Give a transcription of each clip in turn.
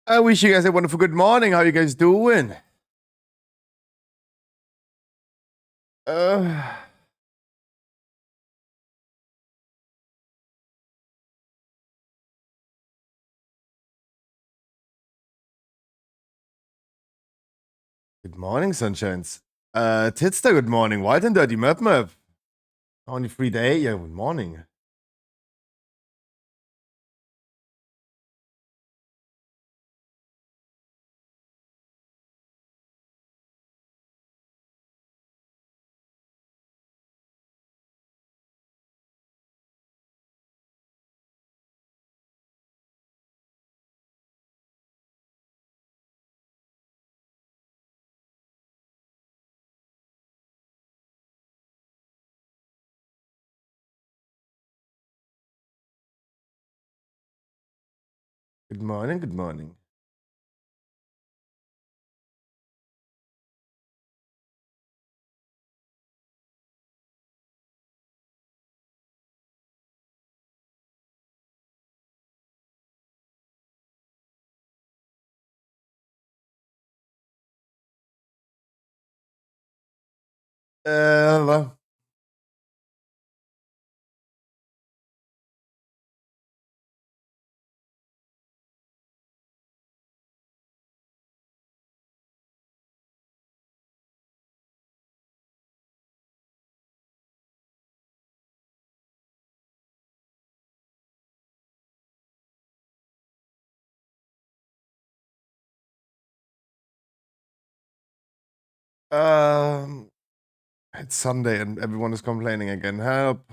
I wish you guys a wonderful good morning. How you guys doing? Uh, Good morning, sunshines. Titster, good morning. Wild and Dirty Map. Only 3 day. Yeah, good morning. Good morning, good morning. Uh, um, it's Sunday and everyone is complaining again. Help.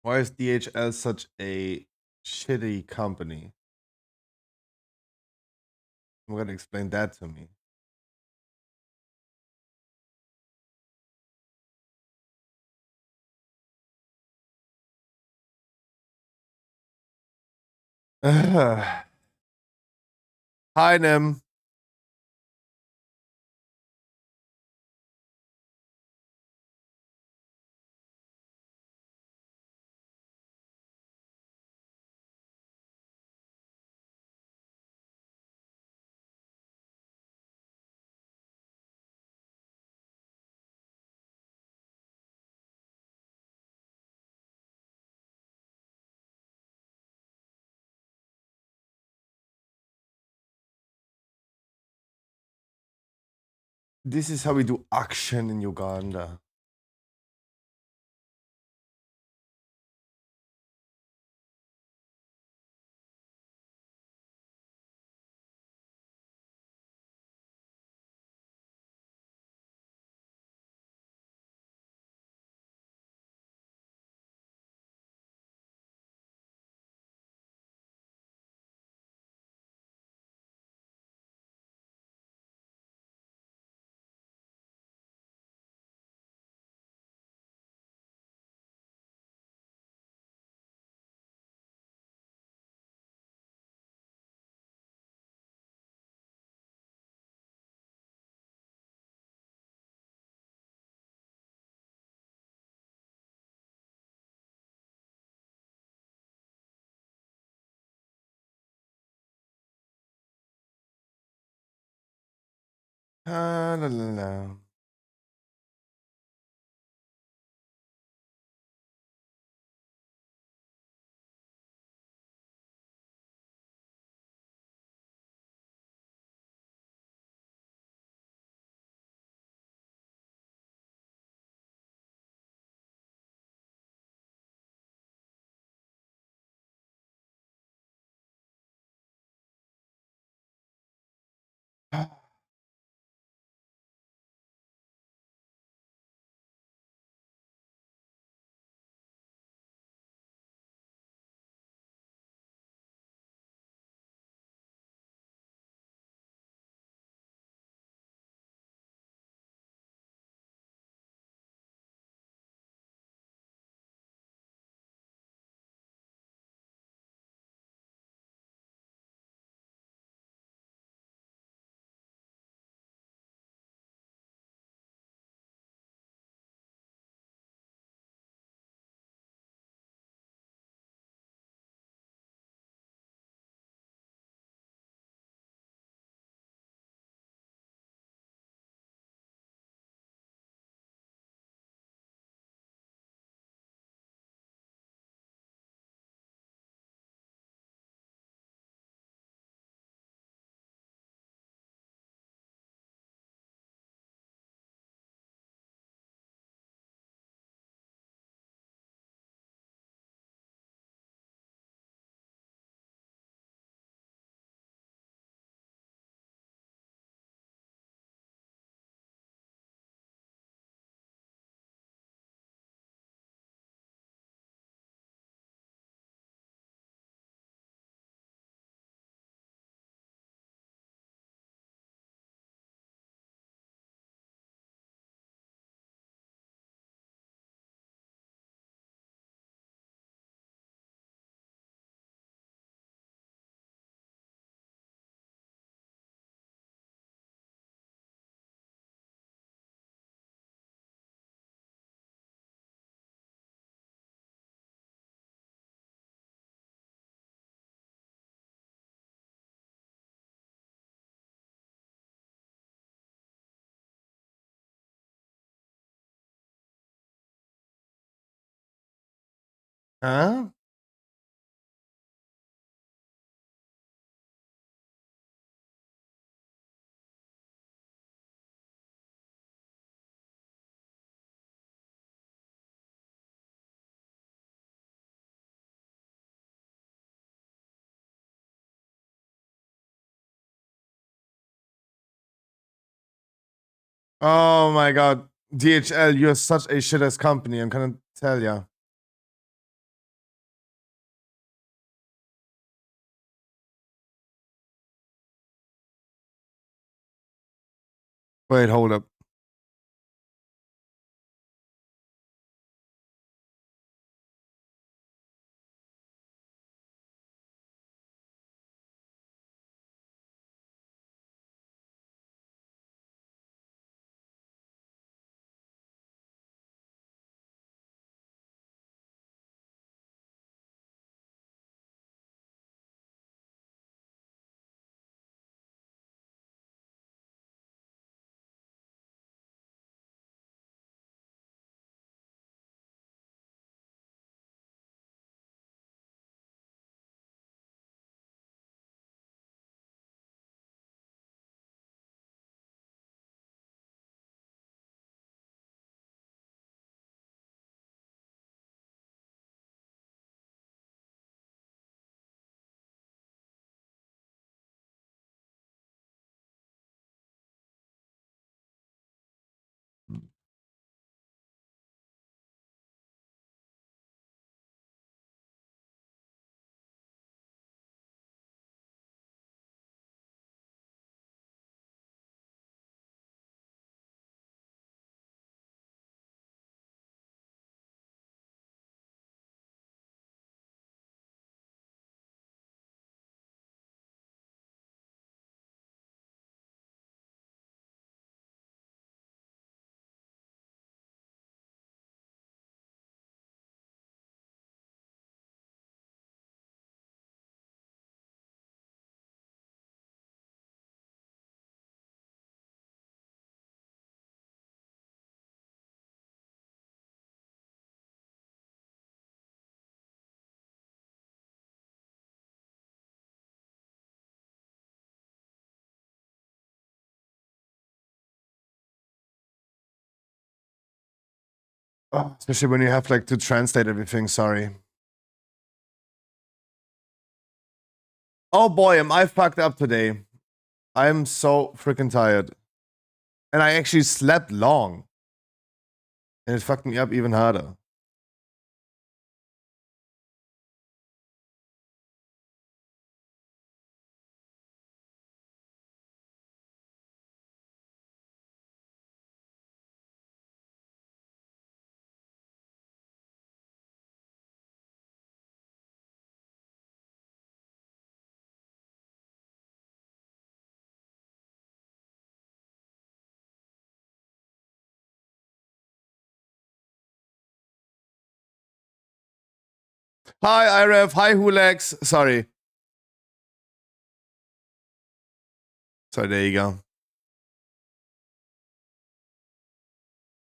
Why is DHL such a shitty company? I'm gonna explain that to me. Hi, Nem. This is how we do action in Uganda. La, la, la. Huh? Oh my god. DHL, you're such a shit ass company, I'm gonna tell ya. Wait, hold up. Oh, especially when you have like to translate everything, sorry. Oh boy, am I fucked up today. I'm so freaking tired. And I actually slept long. And it fucked me up even harder. Hi, Iref. Hi, Hulex. Sorry. So there you go.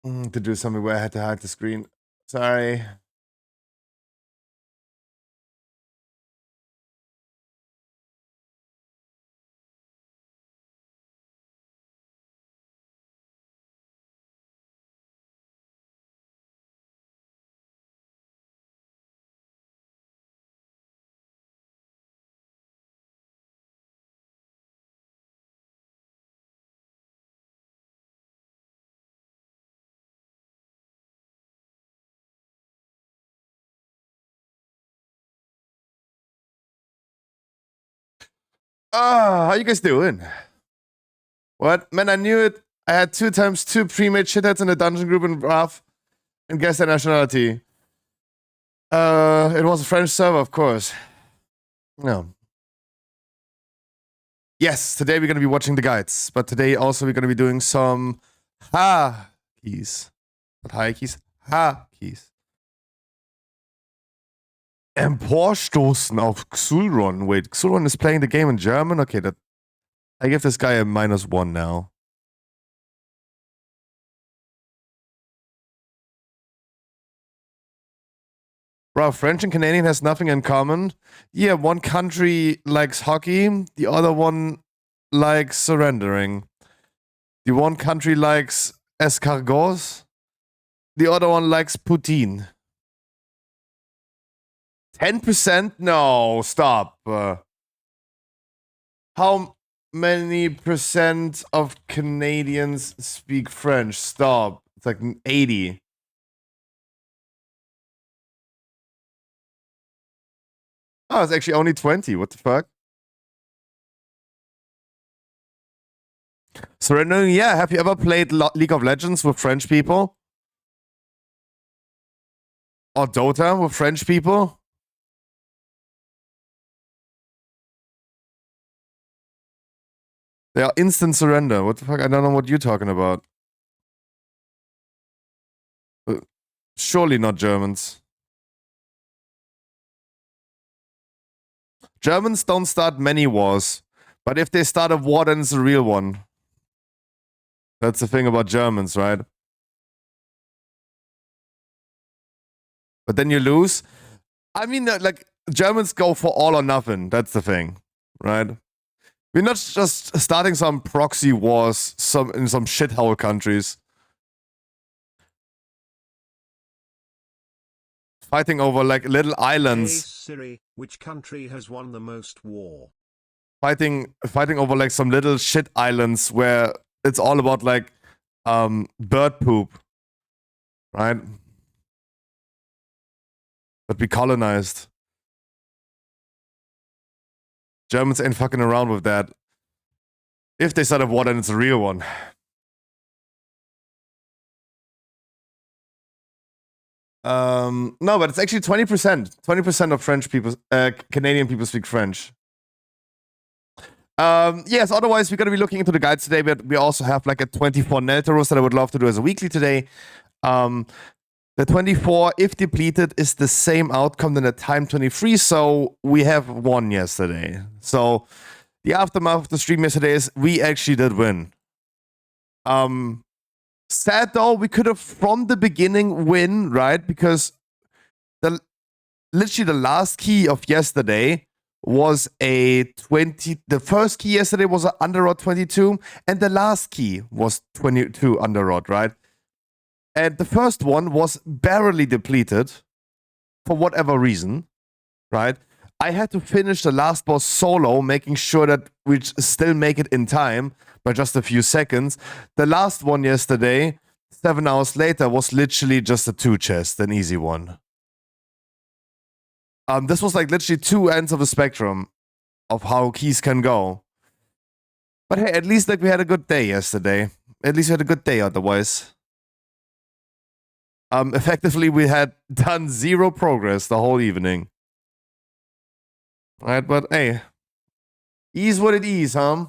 To do something where I had to hide the screen. Sorry. Ah, how you guys doing? What? Man, I knew it. I had 2 times 2 pre-made shitheads in the dungeon group in Wrath and guess their nationality. It was a French server, of course. No. Yes, today we're gonna be watching the guides, but today also we're gonna be doing some keys. Not high keys, keys. Emporstoßen auf Xulron. Wait, Xulron is playing the game in German? Okay, that I give this guy a -1 now. Bro, French and Canadian has nothing in common. Yeah, one country likes hockey, the other one likes surrendering. The one country likes escargots, the other one likes poutine. 10%? No, stop. How many percent of Canadians speak French? Stop. It's like 80. Oh, it's actually only 20. What the fuck? Surrendering, yeah. Have you ever played League of Legends with French people? Or Dota with French people? They are instant surrender. What the fuck? I don't know what you're talking about. Surely not Germans. Germans don't start many wars. But if they start a war, then it's a real one. That's the thing about Germans, right? But then you lose. I mean, like, Germans go for all or nothing. That's the thing, right? We're not just starting some proxy wars in some shithole countries. Fighting over, like, little islands. Hey Siri, which country has won the most war? Fighting over, like, some little shit islands where it's all about, like, bird poop, right? But we colonized. Germans ain't fucking around with that. If they start a war, then it's a real one. No, but it's actually 20%. 20% of French people, Canadian people speak French. Yes, otherwise we're going to be looking into the guides today, but we also have like a 24 Neltaros that I would love to do as a weekly today. The 24, if depleted, is the same outcome than the time 23, so we have won yesterday. So the aftermath of the stream yesterday is we actually did win. Sad though, we could have from the beginning win, right? Because literally the last key of yesterday was a 20. The first key yesterday was an underrod 22, and the last key was 22 underrod, right? And the first one was barely depleted for whatever reason, right? I had to finish the last boss solo, making sure that we still make it in time by just a few seconds. The last one yesterday, 7 hours later, was literally just a 2 chest, an easy one. This was like literally two ends of the spectrum of how keys can go. But hey, at least like we had a good day yesterday. At least we had a good day otherwise. Effectively, we had done 0 progress the whole evening. Alright, but hey. Ease what it is, huh?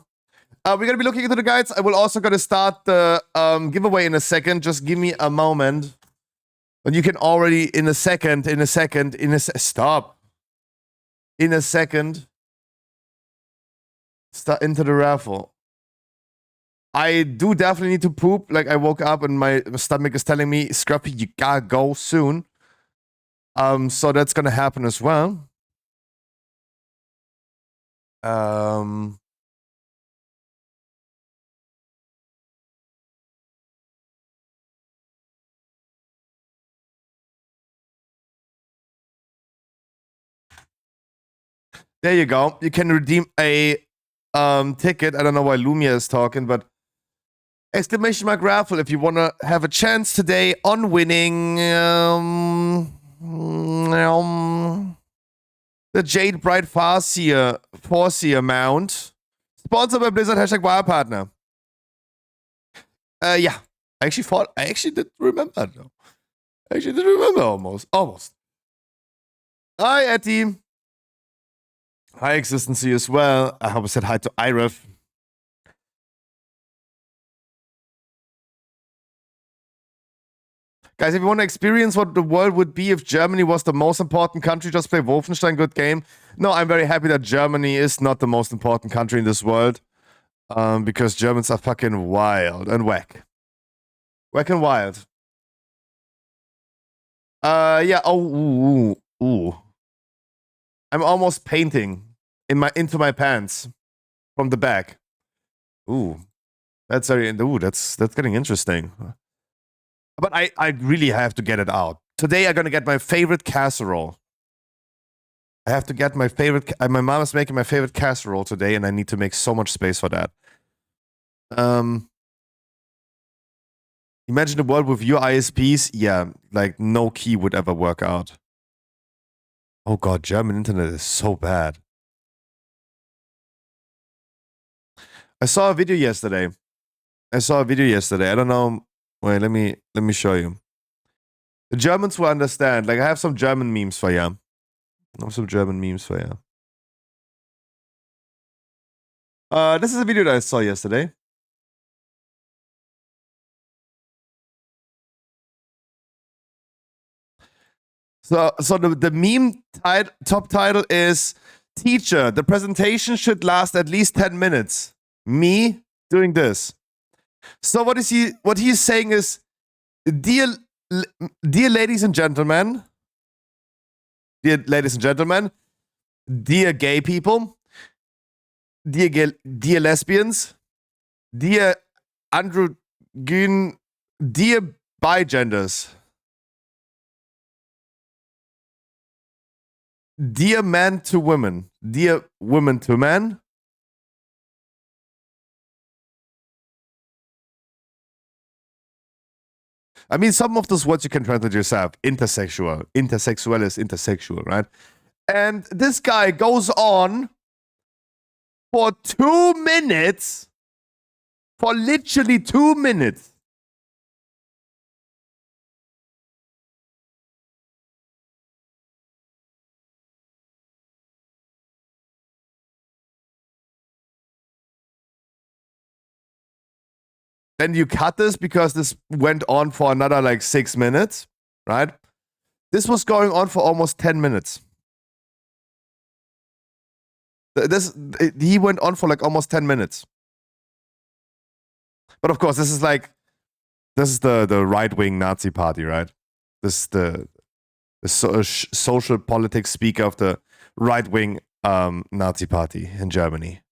We're gonna be looking into the guides. I will also gonna start the giveaway in a second. Just give me a moment. And you can already stop. In a second, start into the raffle. I do definitely need to poop. Like, I woke up and my stomach is telling me, Scruffy, you gotta go soon. So that's gonna happen as well. There you go. You can redeem a ticket. I don't know why Lumia is talking, but exclamation mark raffle if you want to have a chance today on winning the Jade Bright Farseer mount. Sponsored by Blizzard, #WirePartner. Yeah. I actually did remember though. I actually did remember almost. Hi, Etty. Hi, Existency as well. I hope I said hi to Iref. Guys, if you want to experience what the world would be if Germany was the most important country, just play Wolfenstein, good game. No, I'm very happy that Germany is not the most important country in this world. Because Germans are fucking wild and whack. Whack and wild. Yeah, Ooh. I'm almost painting into my pants from the back. Ooh. That's that's getting interesting. But I really have to get it out. Today I'm gonna get my favorite casserole. I have to get my favorite. My mom is making my favorite casserole today, and I need to make so much space for that. Imagine a world with your ISPs. Yeah, like no key would ever work out. Oh god, German internet is so bad. I saw a video yesterday. I don't know. Wait, let me show you. The Germans will understand. Like I have some German memes for you. This is a video that I saw yesterday. So the meme top title is "Teacher, the presentation should last at least 10 minutes." Me doing this. So what he's saying is, dear ladies and gentlemen, dear gay people, dear lesbians, dear androgyn, dear bigenders, dear men to women, dear women to men. I mean, some of those words you can translate yourself. Intersexual. Intersexual is intersexual, right? And this guy goes on for 2 minutes. For literally 2 minutes. Then you cut this because this went on for another like 6 minutes, right? This was going on for almost 10 minutes. He went on for like almost 10 minutes. But of course, this is the right-wing Nazi party, right? This is the social politics speaker of the right-wing Nazi party in Germany,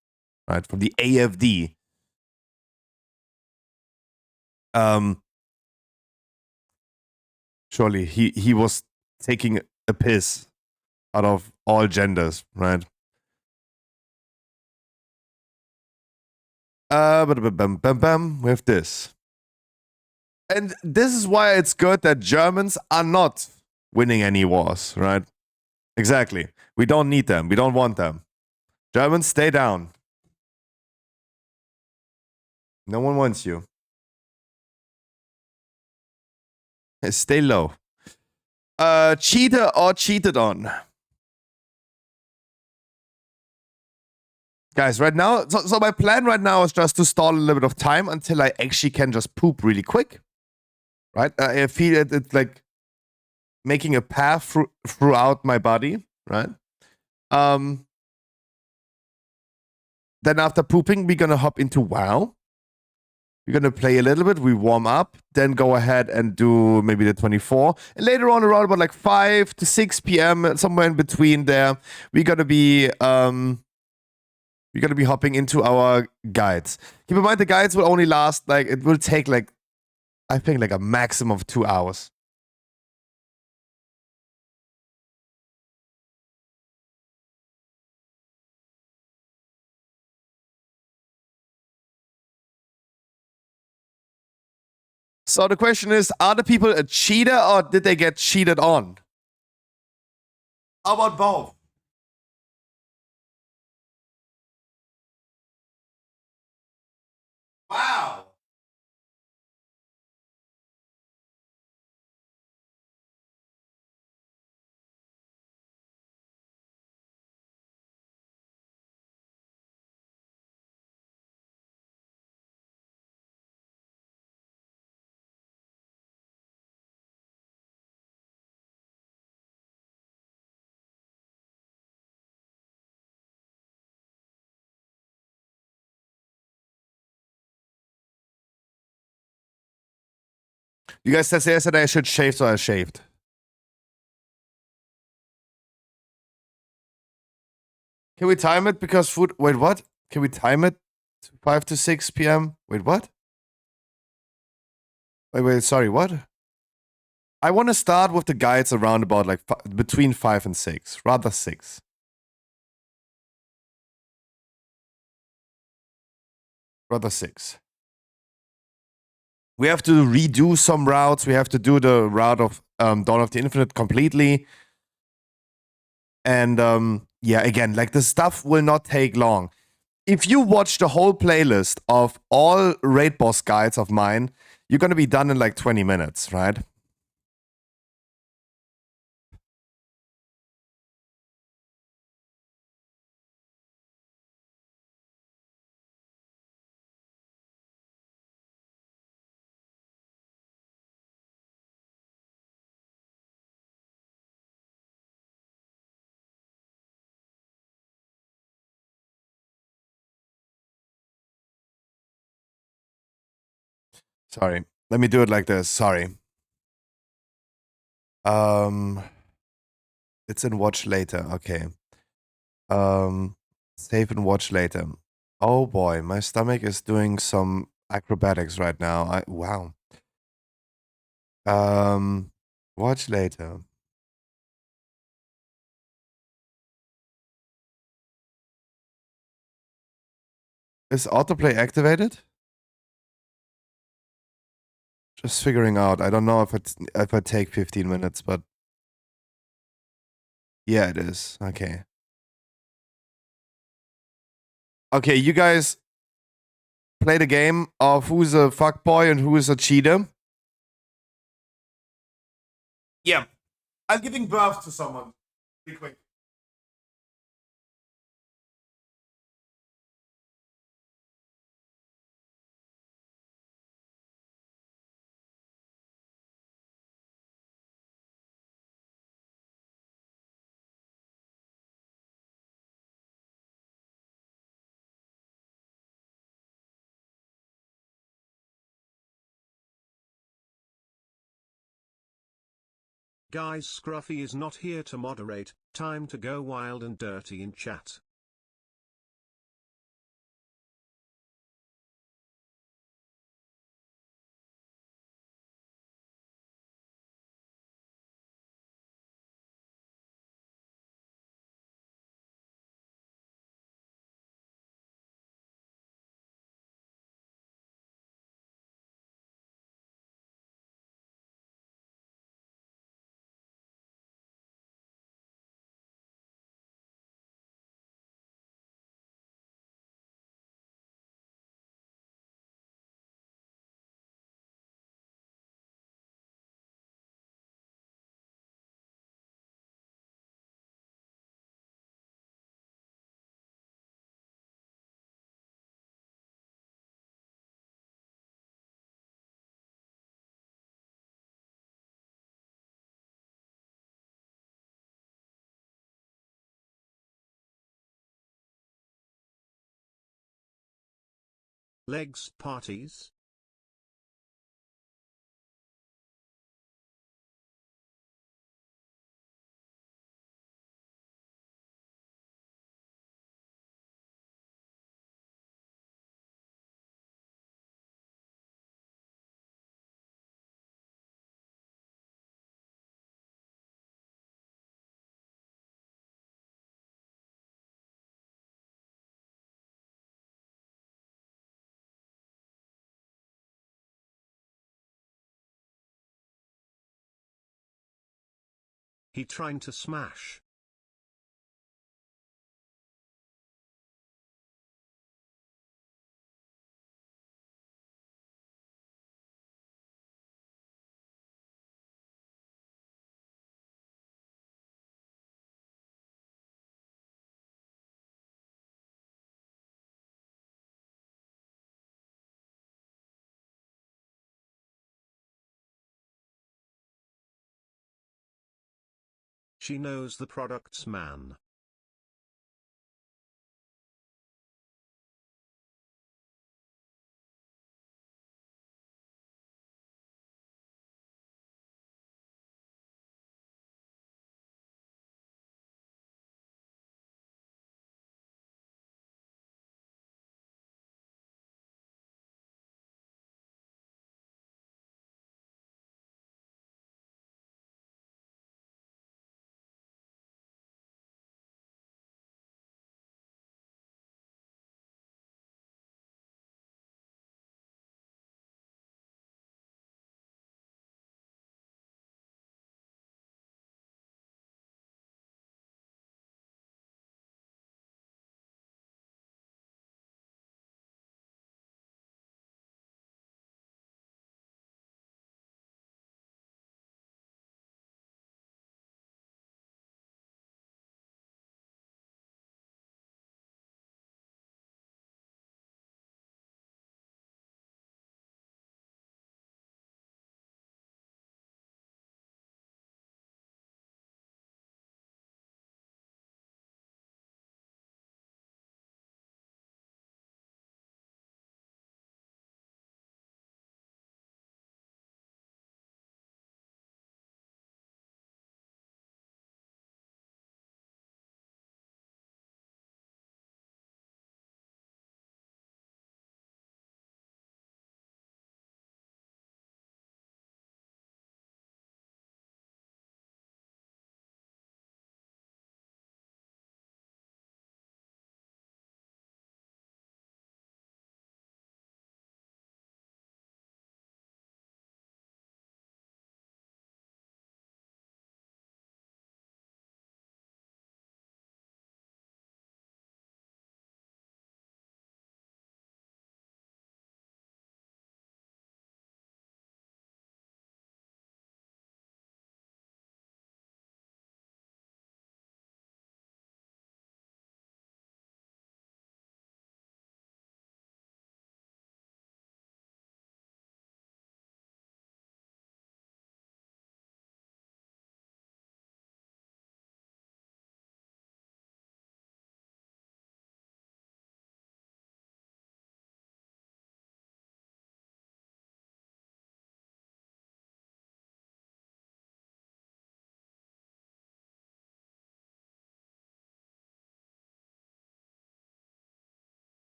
right? From the AfD. Surely he was taking a piss out of all genders, right? With this. And this is why it's good that Germans are not winning any wars, right? Exactly. We don't need them. We don't want them. Germans, stay down. No one wants you. Stay low. Cheater or cheated on? Guys, right now, so my plan right now is just to stall a little bit of time until I actually can just poop really quick. Right? I feel it's like making a path throughout my body, right? Then after pooping, we're gonna hop into WoW. We're gonna play a little bit, we warm up, then go ahead and do maybe the 24. And later on, around about like 5 to 6 p.m., somewhere in between there, we're gonna be hopping into our guides. Keep in mind the guides will only last like it will take like I think like a maximum of 2 hours. So the question is, are the people a cheater or did they get cheated on? How about both? Wow. You guys said yesterday I should shave, so I shaved. Can we time it because food? Wait, what? Can we time it 5 to 6 p.m.? Wait, what? Wait, sorry, what? I want to start with the guides around about like between 5 and 6, rather 6. Rather 6. We have to redo some routes. We have to do the route of Dawn of the Infinite completely. And yeah, again, like the stuff will not take long. If you watch the whole playlist of all raid boss guides of mine, you're gonna be done in like 20 minutes, right? Sorry. Let me do it like this. Sorry. It's in watch later. Okay. Save and watch later. Oh boy, my stomach is doing some acrobatics right now. Wow. Watch later. Is autoplay activated? Just figuring out. I don't know if I take 15 minutes, but yeah, it is. Okay. Okay, you guys play the game of who's a fuckboy and who is a cheater. Yeah. I'm giving birth to someone. Be quick. Guys, Scruffy is not here to moderate. Time to go wild and dirty in chat. Legs parties? He trying to smash. She knows the products, man.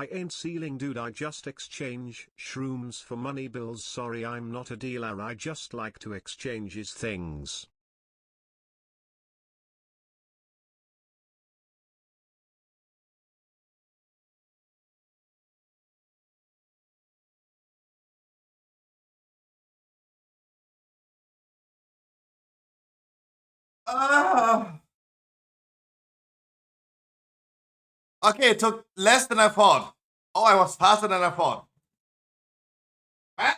I ain't stealing, dude. I just exchange shrooms for money bills. Sorry, I'm not a dealer. I just like to exchange his things. Okay, it took less than I thought. Oh, I was faster than I thought. Huh?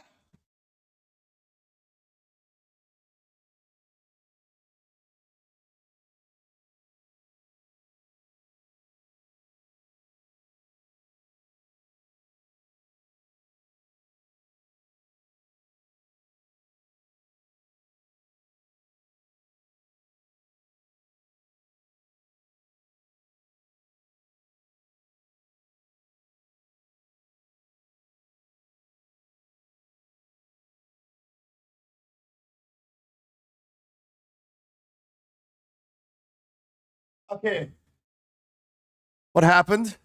Okay. What happened?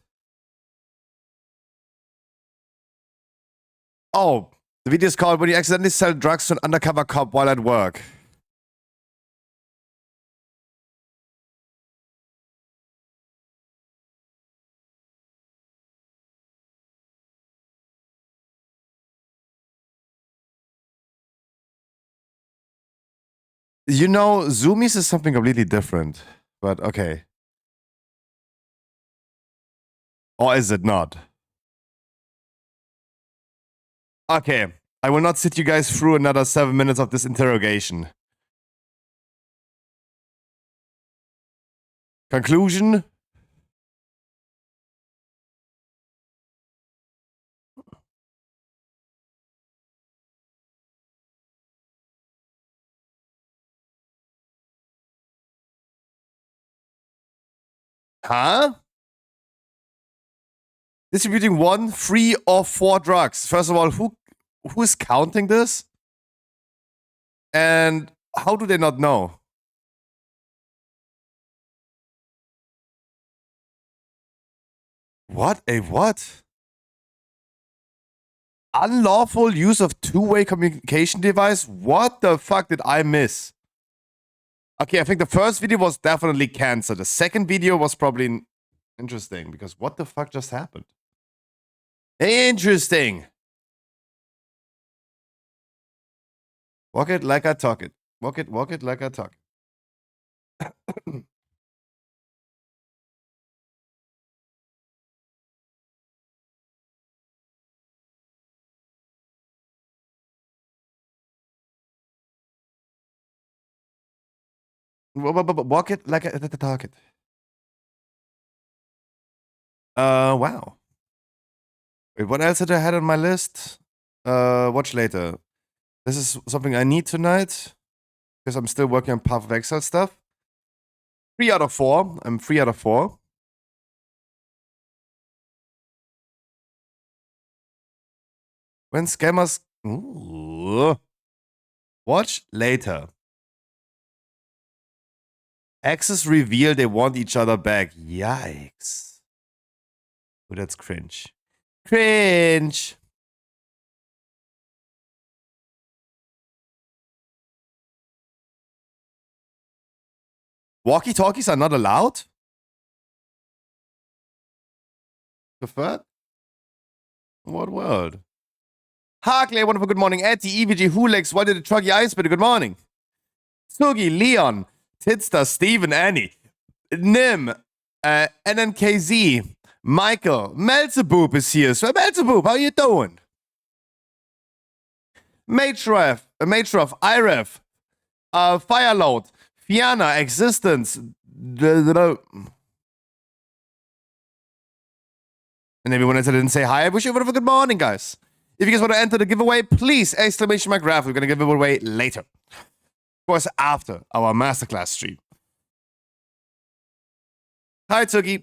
Oh, the video is called When You Accidentally Sell Drugs to an Undercover Cop While at Work. You know, Zoomies is something completely different. But okay. Or is it not? Okay. I will not sit you guys through another 7 minutes of this interrogation. Conclusion? Huh? Distributing 1, 3, or 4 drugs. First of all, who is counting this? And how do they not know? What? A what? Unlawful use of two-way communication device? What the fuck did I miss? Okay, I think the first video was definitely cancer. The second video was probably interesting because what the fuck just happened? Interesting. Walk it like I talk it. Walk it like I talk it. Walk it like I talk it. Wow. Wait, what else did I had on my list? Watch later. This is something I need tonight because I'm still working on Path of Exile stuff. 3 out of 4. I'm 3 out of 4. When scammers... Ooh. Watch later. Exes reveal they want each other back. Yikes. Oh, that's cringe. Cringe. Walkie-talkies are not allowed? The fuck? What world? Harkley, wonderful good morning. Etty, EVG, Hulex, why did the Truggy Ice Bitter? Good morning. Sugi, Leon, Tidster, Steven, Annie, Nim, NNKZ, Michael, Melzeboop is here. So Melzeboop, how you doing? Matref, Iref, Fireload, Fiana, Existence, and everyone else that didn't say hi, I wish you a wonderful good morning, guys. If you guys want to enter the giveaway, please, exclamation mark graph. We're going to give it away later. Of course, after our masterclass stream. Hi, Tsuki.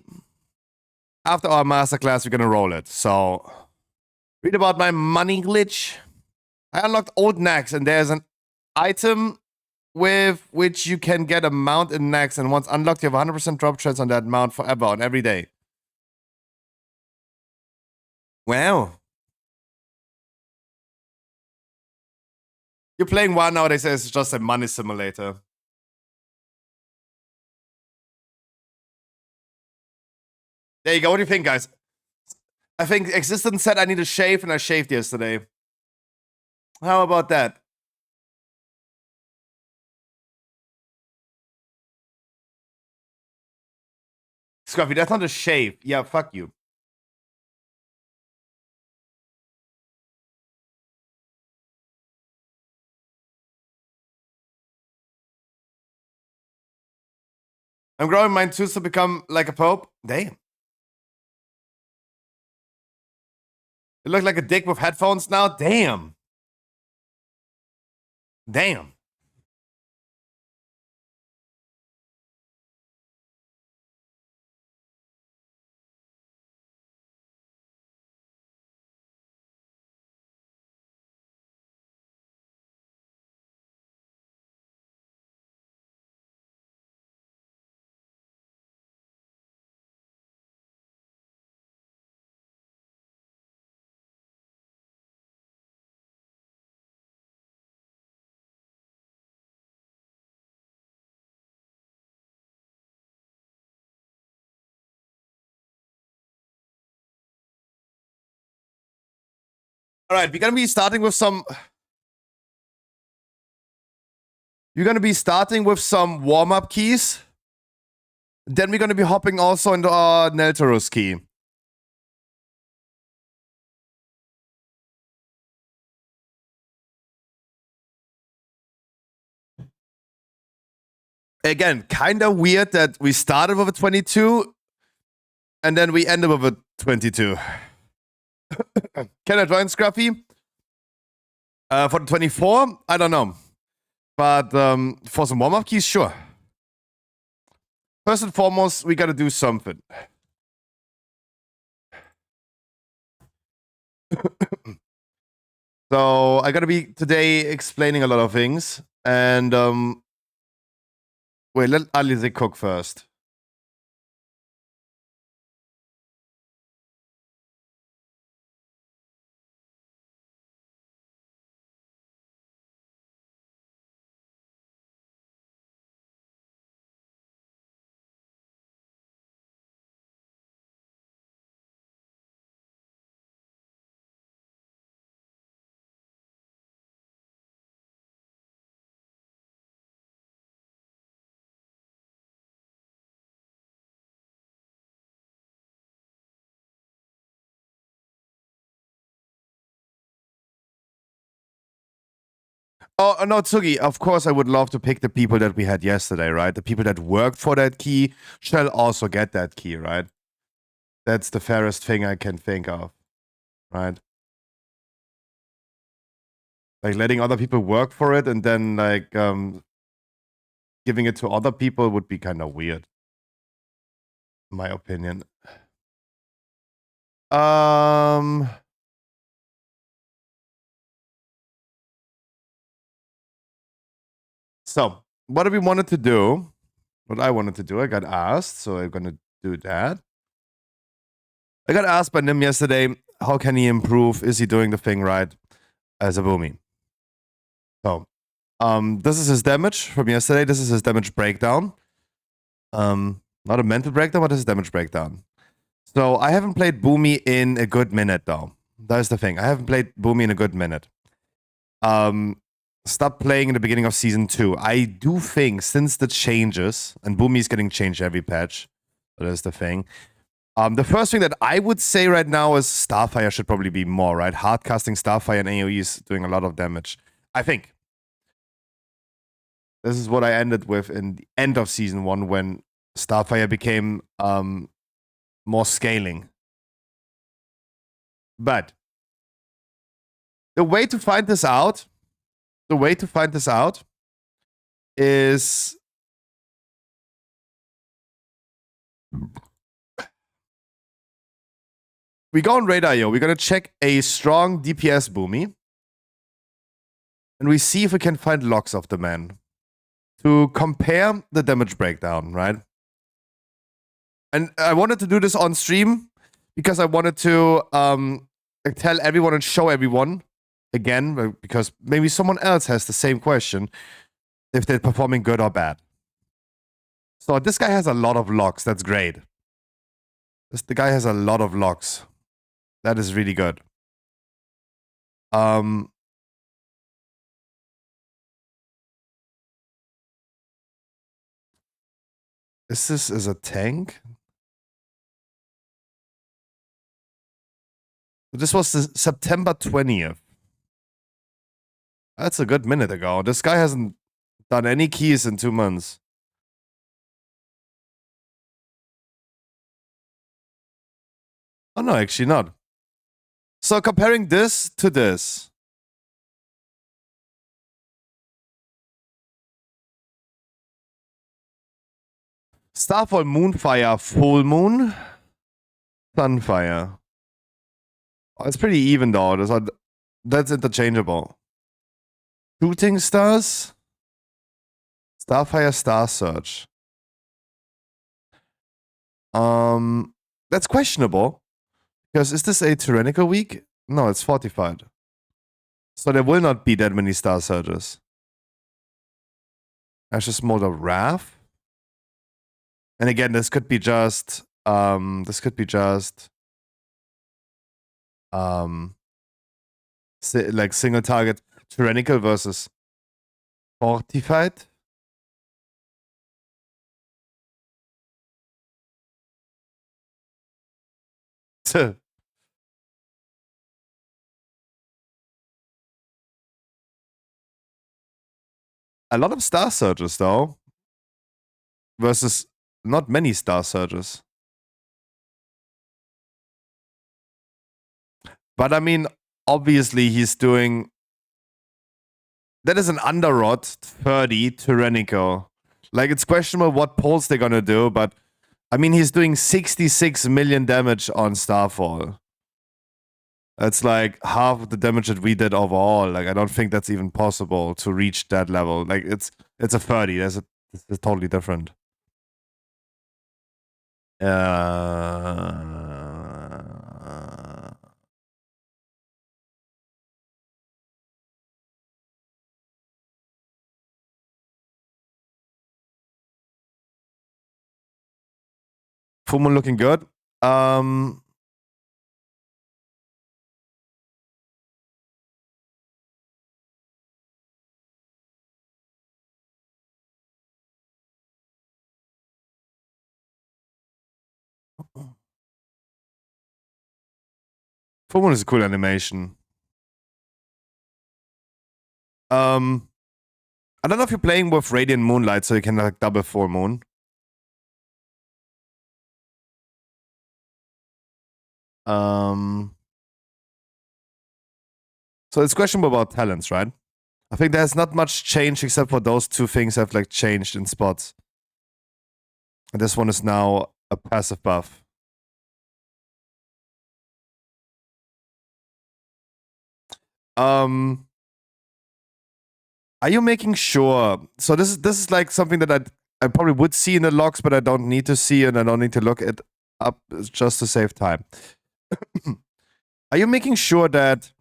After our masterclass, we're going to roll it. So, read about my money glitch. I unlocked old Nax, and there's an item with which you can get a mount in Nax, and once unlocked, you have 100% drop chance on that mount forever, on every day. Wow. You're playing WoD nowadays as just a money simulator. There you go. What do you think, guys? I think Existence said I need a shave, and I shaved yesterday. How about that? Scruffy, that's not a shave. Yeah, fuck you. I'm growing mine too to become like a pope. Damn. You look like a dick with headphones now? Damn. Damn. All right, we're gonna be starting with some. You're gonna be starting with some warm-up keys. Then we're gonna be hopping also into our Neltarus key. Again, kind of weird that we started with a 22 and then we ended with a 22. Can I join Scruffy? For the 24, I don't know. But for some warm-up keys, sure. First and foremost, we gotta do something. So I gotta be today explaining a lot of things. And wait, let Alize cook first. Oh, no, Tsugi, of course I would love to pick the people that we had yesterday, right? The people that worked for that key shall also get that key, right? That's the fairest thing I can think of, right? Like letting other people work for it and then like giving it to other people would be kind of weird, in my opinion. So what do we wanted to do? What I wanted to do, I got asked, so I'm gonna do that. I got asked by Nim yesterday, how can he improve? Is he doing the thing right as a Boomy? So, this is his damage from yesterday. This is his damage breakdown. Not a mental breakdown, but this is damage breakdown. So I haven't played Boomy in a good minute, though. That's the thing. I haven't played Boomy in a good minute. Stopped playing in the beginning of season 2. I do think since the changes, and Boomy's getting changed every patch, that is the thing. The first thing that I would say right now is Starfire should probably be more, right? Hardcasting Starfire and AoE is doing a lot of damage. I think. This is what I ended with in the end of season 1 when Starfire became more scaling. But the way to find this out, is we go on Raid.io. We're gonna check a strong DPS Boomy, and we see if we can find logs of the man to compare the damage breakdown, right? And I wanted to do this on stream because I wanted to tell everyone and show everyone again, because maybe someone else has the same question, if they're performing good or bad. So this guy has a lot of locks. That's great. The guy has a lot of locks. That is really good. This is a tank? This was the September 20th. That's a good minute ago. This guy hasn't done any keys in 2 months. Oh no, actually not. So comparing this to this. Starfall, Moonfire, Full Moon, Sunfire. Oh, it's pretty even though. That's interchangeable. Shooting Stars, Starfire, Star Search. That's questionable. Because is this a tyrannical week? No, it's fortified. So there will not be that many Star Surges. Ashes Mode of Wrath. And again, this could be just like single target tyrannical versus fortified. A lot of Star Surges though, versus not many Star Surges. But I mean, obviously he's doing... That is an underrot 30 tyrannical. Like, it's questionable what pulls they're gonna do, but I mean, he's doing 66 million damage on Starfall. That's like half of the damage that we did overall. Like, I don't think that's even possible to reach that level. Like, it's a 30. It's totally different. Full Moon looking good. Full Moon is a cool animation. I don't know if you're playing with Radiant Moonlight, so you can like double Full Moon. So it's questionable about talents, right? I think there's not much change except for those two things have like changed in spots. And this one is now a passive buff. Are you making sure? So this is like something that I probably would see in the logs, but I don't need to see and I don't need to look it up just to save time. Are you making sure that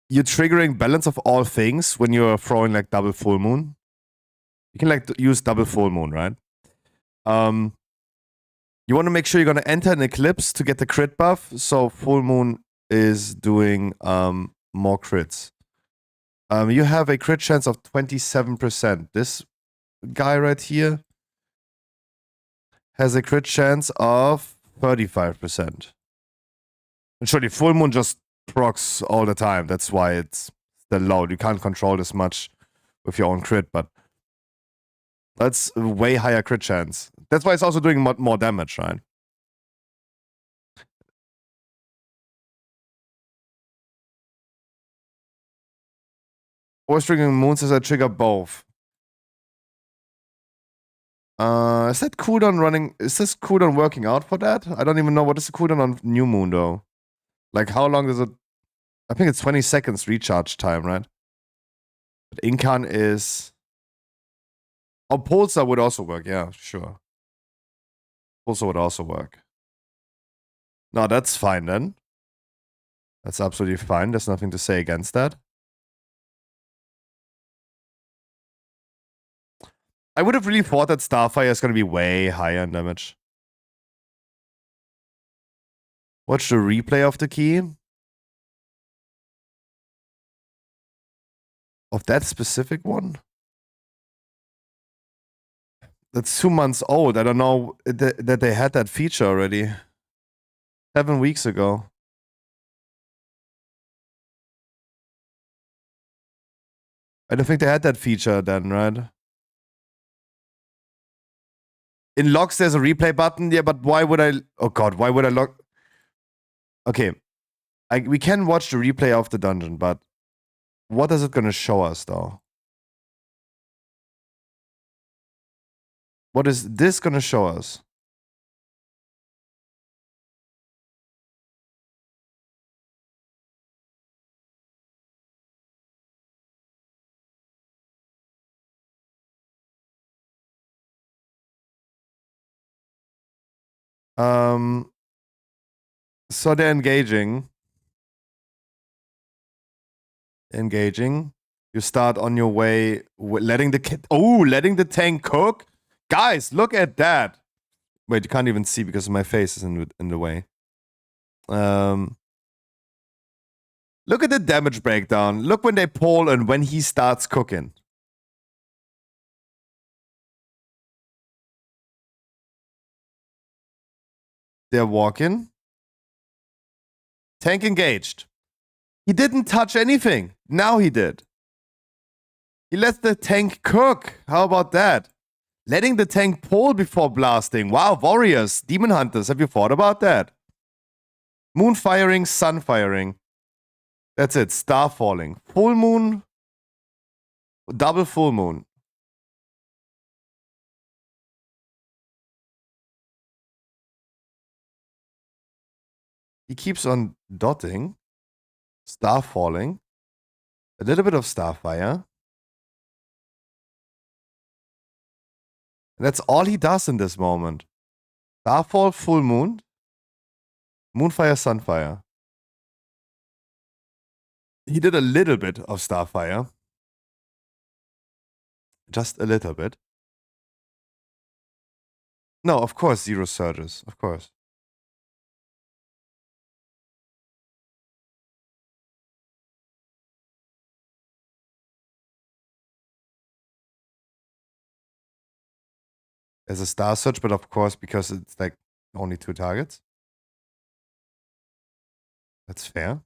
you're triggering balance of all things when you're throwing like double full moon? You can like use double full moon, right? You want to make sure you're going to enter an eclipse to get the crit buff. So full moon is doing more crits. You have a crit chance of 27%. This guy right here has a crit chance of 35%. And surely full moon just procs all the time. That's why it's the load. You can't control this much with your own crit, but that's a way higher crit chance. That's why it's also doing more damage, right? Or triggering moons as I trigger both. Is that cooldown running? Is this cooldown working out for that? I don't even know. What is the cooldown on New Moon, though? Like, how long does it... I think it's 20 seconds recharge time, right? But Incan is... Oh, Pulsar would also work. Yeah, sure. Pulsar would also work. No, that's fine then. That's absolutely fine. There's nothing to say against that. I would have really thought that Starfire is going to be way higher in damage. Watch the replay of the key. Of that specific one? That's 2 months old. I don't know that they had that feature already. 7 weeks ago. I don't think they had that feature then, right? In logs, there's a replay button. Yeah, but why would I... Oh god, why would I log... Okay. We can watch the replay of the dungeon, but... What is it gonna show us, though? What is this gonna show us? So they're engaging. Engaging. You start on your way, letting letting the tank cook. Guys, look at that. Wait, you can't even see because my face is in the way. Look at the damage breakdown. Look when they pull and when he starts cooking. They're walking. Tank engaged. He didn't touch anything. Now he did. He let the tank cook. How about that? Letting the tank pull before blasting. Wow, warriors, demon hunters, have you thought about that? Moon firing, sun firing. That's it. Star falling. Full moon. Double full moon. He keeps on dotting. Star falling. A little bit of starfire. That's all he does in this moment. Starfall, full moon. Moonfire, sunfire. He did a little bit of starfire. Just a little bit. No, of course, zero surges. Of course. There's a star surge, but of course, because it's like only 2 targets. That's fair.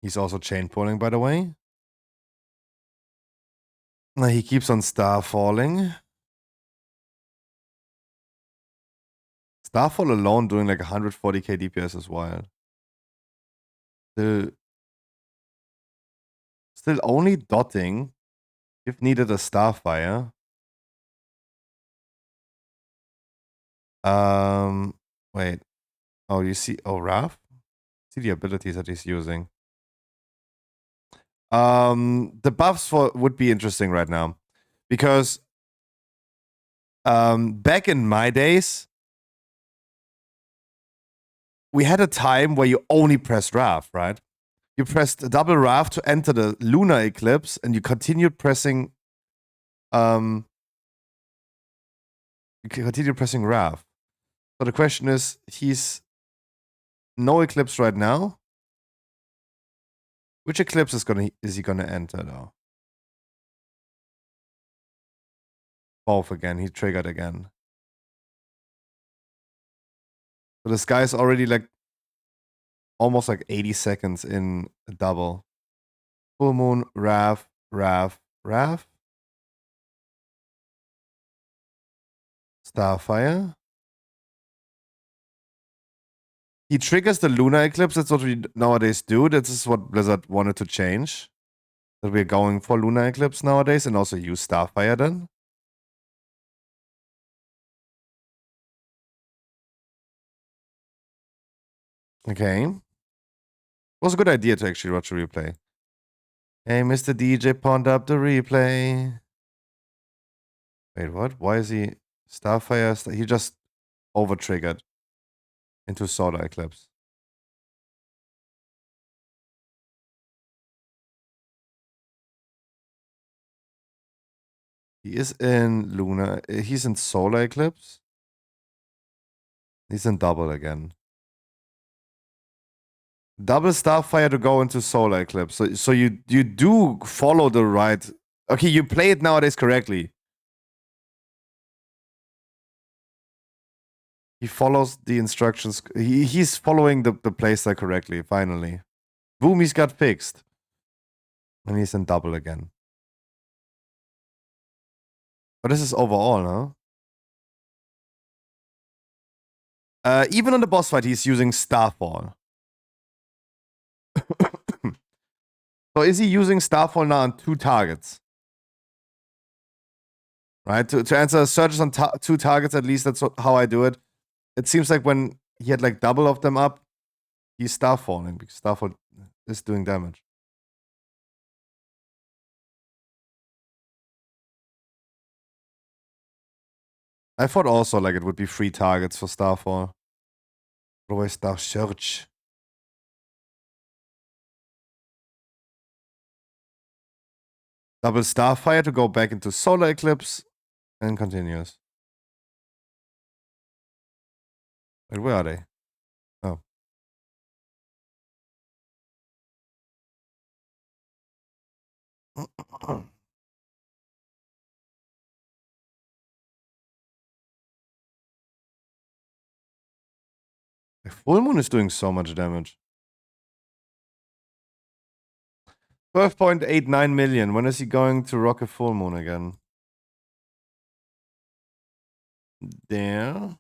He's also chain pulling, by the way. He keeps on star falling. Starfall alone doing like 140k DPS is wild. Still only dotting. If needed a starfire. Wait. Oh, you see. Oh, Raph? See the abilities that he's using. The buffs would be interesting right now. Because back in my days, we had a time where you only pressed Raph, right? You pressed double Raph to enter the lunar eclipse, and you continued pressing Raph. So the question is, he's no eclipse right now. Which eclipse is he gonna enter though? Both again. He triggered again. So this guy's already like almost like 80 seconds in a double. Full moon, Raph. Starfire. He triggers the lunar eclipse. That's what we nowadays do. This is what Blizzard wanted to change. That we're going for lunar eclipse nowadays and also use Starfire then. Okay. It was a good idea to actually watch a replay. Hey, Mr. DJ pawned up the replay. Wait, what? Why is he Starfire? He just over triggered into Solar Eclipse. He is in Luna. He's in Solar Eclipse. He's in double again. Double Starfire to go into Solar Eclipse. So you do follow the right. Okay, you play it nowadays correctly. He follows the instructions. He's following the playstyle correctly, finally. Boom, he's got fixed. And he's in double again. But this is overall, huh? Even on the boss fight, he's using Starfall. So is he using Starfall now on 2 targets? Right? To answer searches on 2 targets, at least that's how I do it. It seems like when he had like double of them up, he's Starfalling because Starfall is doing damage. I thought also like it would be 3 targets for Starfall. Otherwise, Star Search. Double Starfire to go back into Solar Eclipse and continues. Wait, where are they? Oh. The full moon is doing so much damage. 12.89 million. When is he going to rock a full moon again? There.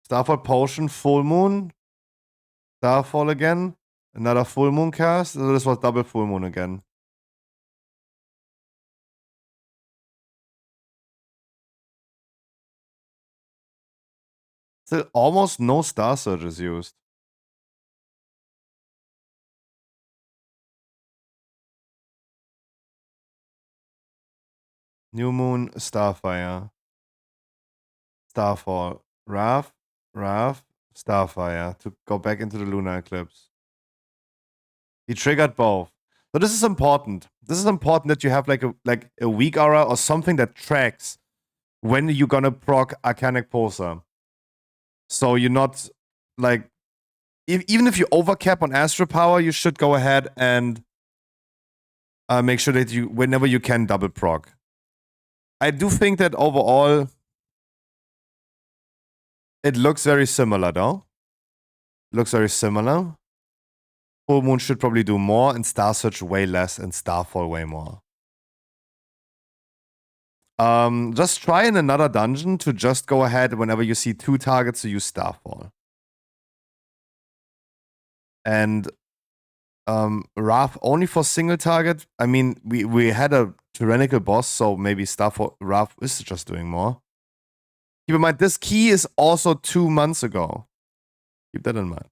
Starfall Potion, full moon. Starfall again. Another full moon cast. So this was double full moon again. Still almost no Star Surges used. New Moon, Starfire. Starfall. Wrath, Starfire to go back into the lunar eclipse. He triggered both. So this is important. This is important that you have like a weak aura or something that tracks when you're gonna proc Arcanic Pulsar. So you're not like even if you overcap on Astro Power, you should go ahead and make sure that you whenever you can double proc. I do think that overall it looks very similar though. Looks very similar. Full Moon should probably do more, and Star Search way less, and Starfall way more. Just try in another dungeon to just go ahead whenever you see 2 targets to use Starfall. And Wrath only for single target. I mean, we had a tyrannical boss, so maybe Starfall Wrath is just doing more. Keep in mind, this key is also 2 months ago. Keep that in mind.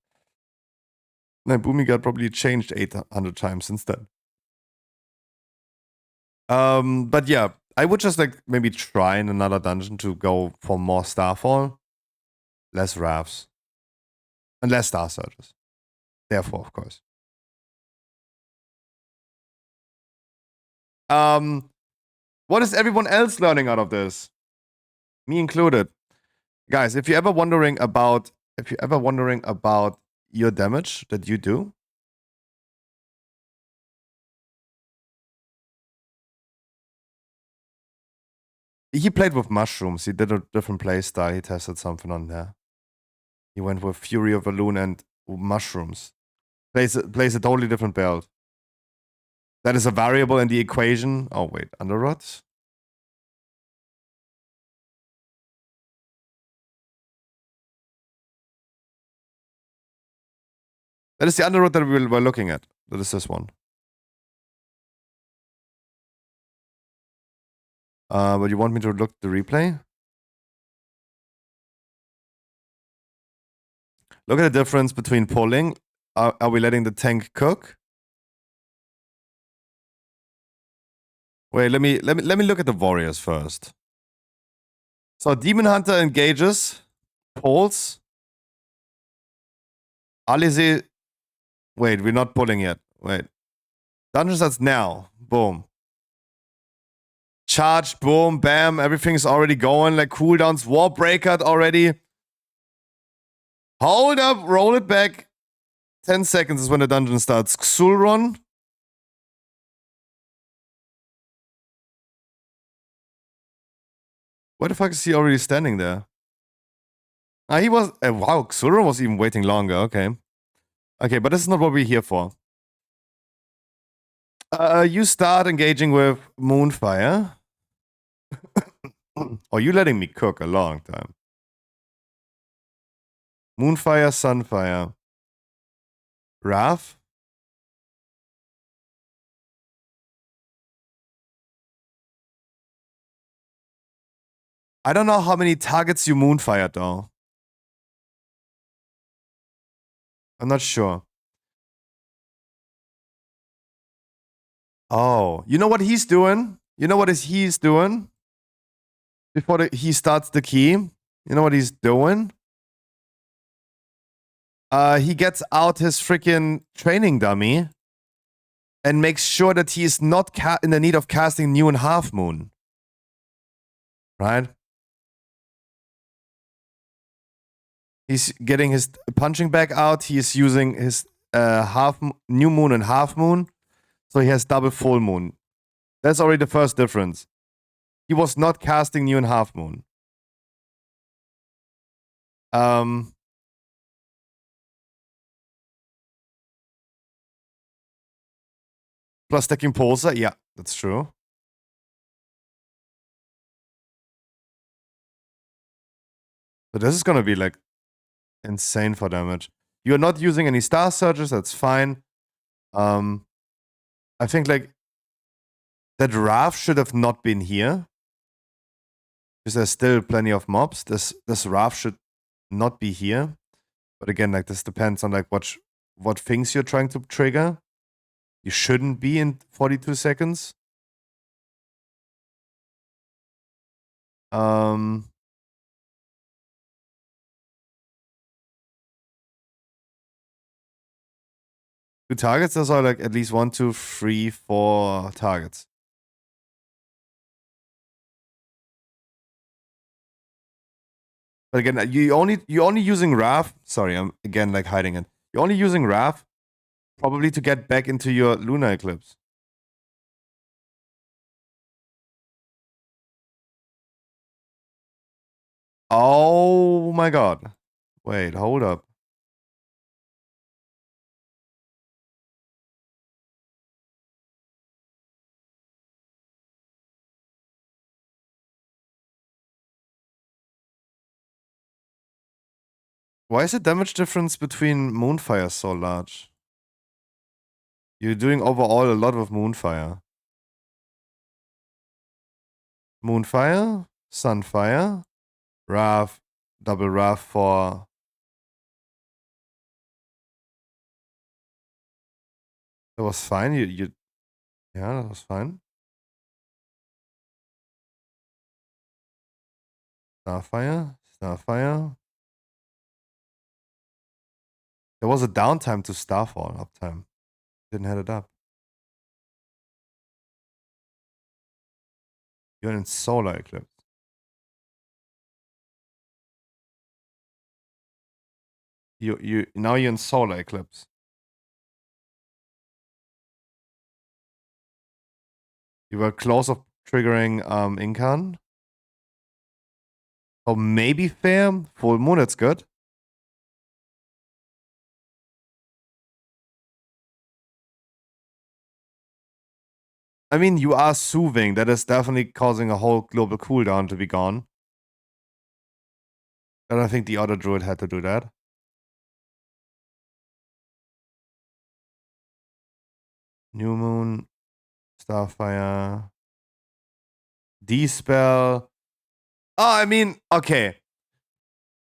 My Boomy got probably changed 800 times since then. But yeah, I would just like maybe try in another dungeon to go for more Starfall, less Wraths, and less Star Surges. Therefore, of course. What is everyone else learning out of this? Me included. Guys, if you're ever wondering about your damage that you do, he played with mushrooms. He did a different play style. He tested something on there. He went with Fury of Balloon and mushrooms. Plays a totally different build. That is a variable in the equation. Oh wait, Underrot? That is the Underrot that we were looking at. That is this one. But you want me to look the replay? Look at the difference between pulling. Are we letting the tank cook? Wait, let me look at the warriors first. So Demon Hunter engages, pulls. Alize. Wait, we're not pulling yet. Wait. Dungeon starts now. Boom. Charged, boom, bam. Everything's already going. Like cooldowns, war breakout already. Hold up, roll it back. 10 seconds is when the dungeon starts. Xulron. Why the fuck is he already standing there? Ah, he was. Wow, Xulron was even waiting longer. Okay. Okay, but this is not what we're here for. You start engaging with Moonfire. Oh, you letting me cook a long time. Moonfire, Sunfire. Wrath. I don't know how many targets you Moonfired though. I'm not sure. Oh, you know what he's doing? You know what he's doing? Before he starts the key. You know what he's doing? He gets out his freaking training dummy and makes sure that he is not in the need of casting New and Half Moon. Right? He's getting his punching bag out. He's using his New Moon and Half Moon. So he has double Full Moon. That's already the first difference. He was not casting New and Half Moon. Plus stacking Pulsar. Yeah, that's true. So this is gonna be like insane for damage. You're not using any Star Surges, that's fine. I think like that Wrath should have not been here. Because there's still plenty of mobs. This Wrath should not be here. But again, like this depends on like what things you're trying to trigger. You shouldn't be in 42 seconds. Two targets, those are like at least 1, 2, 3, 4 targets. But again, you're only using Wrath. Sorry, I'm again like hiding it. You're only using Wrath probably to get back into your Lunar Eclipse. Oh my god. Wait, hold up. Why is the damage difference between Moonfire so large? You're doing overall a lot of Moonfire. Moonfire, Sunfire, Wrath, double Wrath for... That was fine. Yeah, that was fine. Starfire, Starfire. There was a downtime to Starfall uptime. Didn't head it up. You're in Solar Eclipse. Now you're in Solar Eclipse. You were close of triggering Incan. Oh, maybe fair. Full Moon, that's good. I mean, you are soothing. That is definitely causing a whole global cooldown to be gone. And I think the other druid had to do that. New Moon, Starfire, Dispel. Oh, I mean, okay.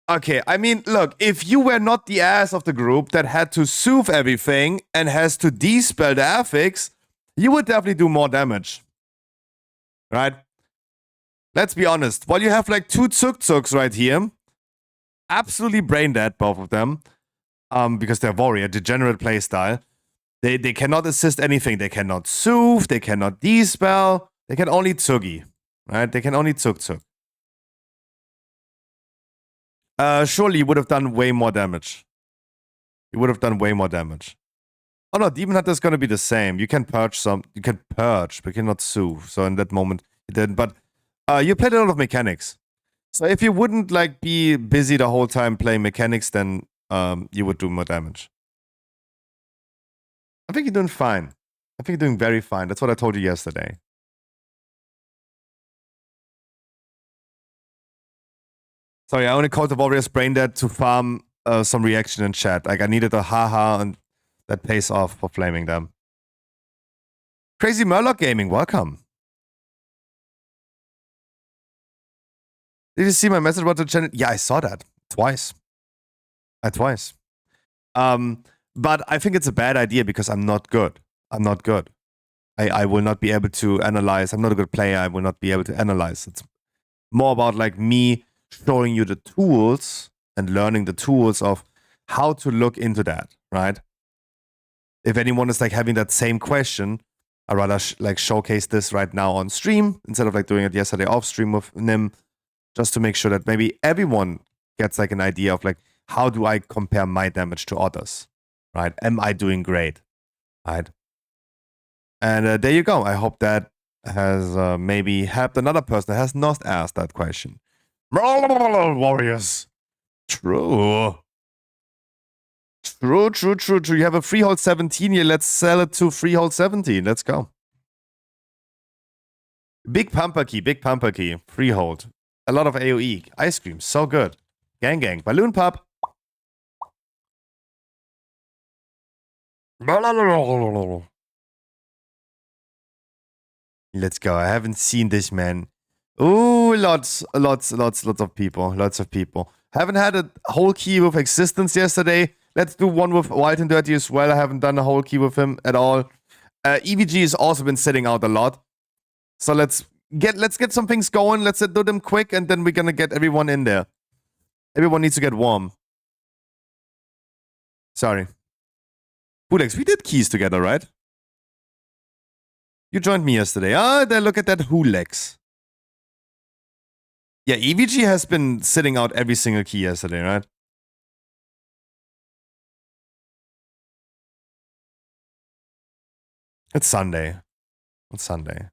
Okay, I mean, look, if you were not the ass of the group that had to soothe everything and has to dispel the affix, you would definitely do more damage. Right? Let's be honest. While you have like two Tsuk right here, absolutely brain dead, both of them, because they're warrior, degenerate playstyle. They cannot assist anything. They cannot soothe, they cannot dispel, they can only Tsugi. Right? They can only Tsuk. Surely you would have done way more damage. You would have done way more damage. Oh no, Demon Hunter is gonna be the same. You can purge you can purge, but you cannot soothe. So in that moment, you didn't. But you played a lot of mechanics. So if you wouldn't like be busy the whole time playing mechanics, then you would do more damage. I think you're doing fine. I think you're doing very fine. That's what I told you yesterday. Sorry, I only called the Warriors brain dead to farm some reaction in chat. Like I needed a haha, and that pays off for flaming them. Crazy Murloc Gaming, welcome. Did you see my message about the channel? Yeah, I saw that twice. Twice. But I think it's a bad idea because I'm not good. I'm not good. I will not be able to analyze. I'm not a good player. I will not be able to analyze. It's more about like me showing you the tools and learning the tools of how to look into that, right? If anyone is like having that same question, I'd rather like showcase this right now on stream instead of like doing it yesterday off stream with Nim, just to make sure that maybe everyone gets like an idea of like, how do I compare my damage to others, right? Am I doing great, right? And there you go. I hope that has maybe helped another person that has not asked that question. Warriors. True. True. You have a freehold 17 here. Let's sell it to freehold 17. Let's go. Big pumper key. Freehold. A lot of AoE. Ice cream. So good. Gang. Balloon pop. Let's go. I haven't seen this, man. Ooh, lots of people. Haven't had a whole key with Existence yesterday. Let's do one with Wild and Dirty as well. I haven't done a whole key with him at all. EVG has also been sitting out a lot. So let's get some things going. Let's do them quick, and then we're gonna get everyone in there. Everyone needs to get warm. Sorry. Hulex, we did keys together, right? You joined me yesterday. Then look at that Hulex. Yeah, EVG has been sitting out every single key yesterday, right? It's Sunday. It's Sunday.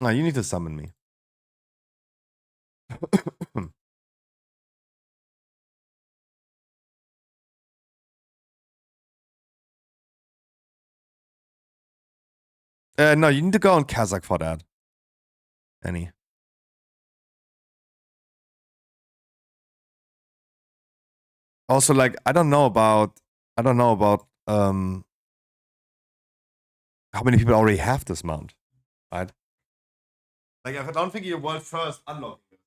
No, you need to summon me. No, you need to go on Kazakh for that. Annie. Also, like, I don't know about how many people already have this mount, right? Like, I don't think you're world first unlocking it.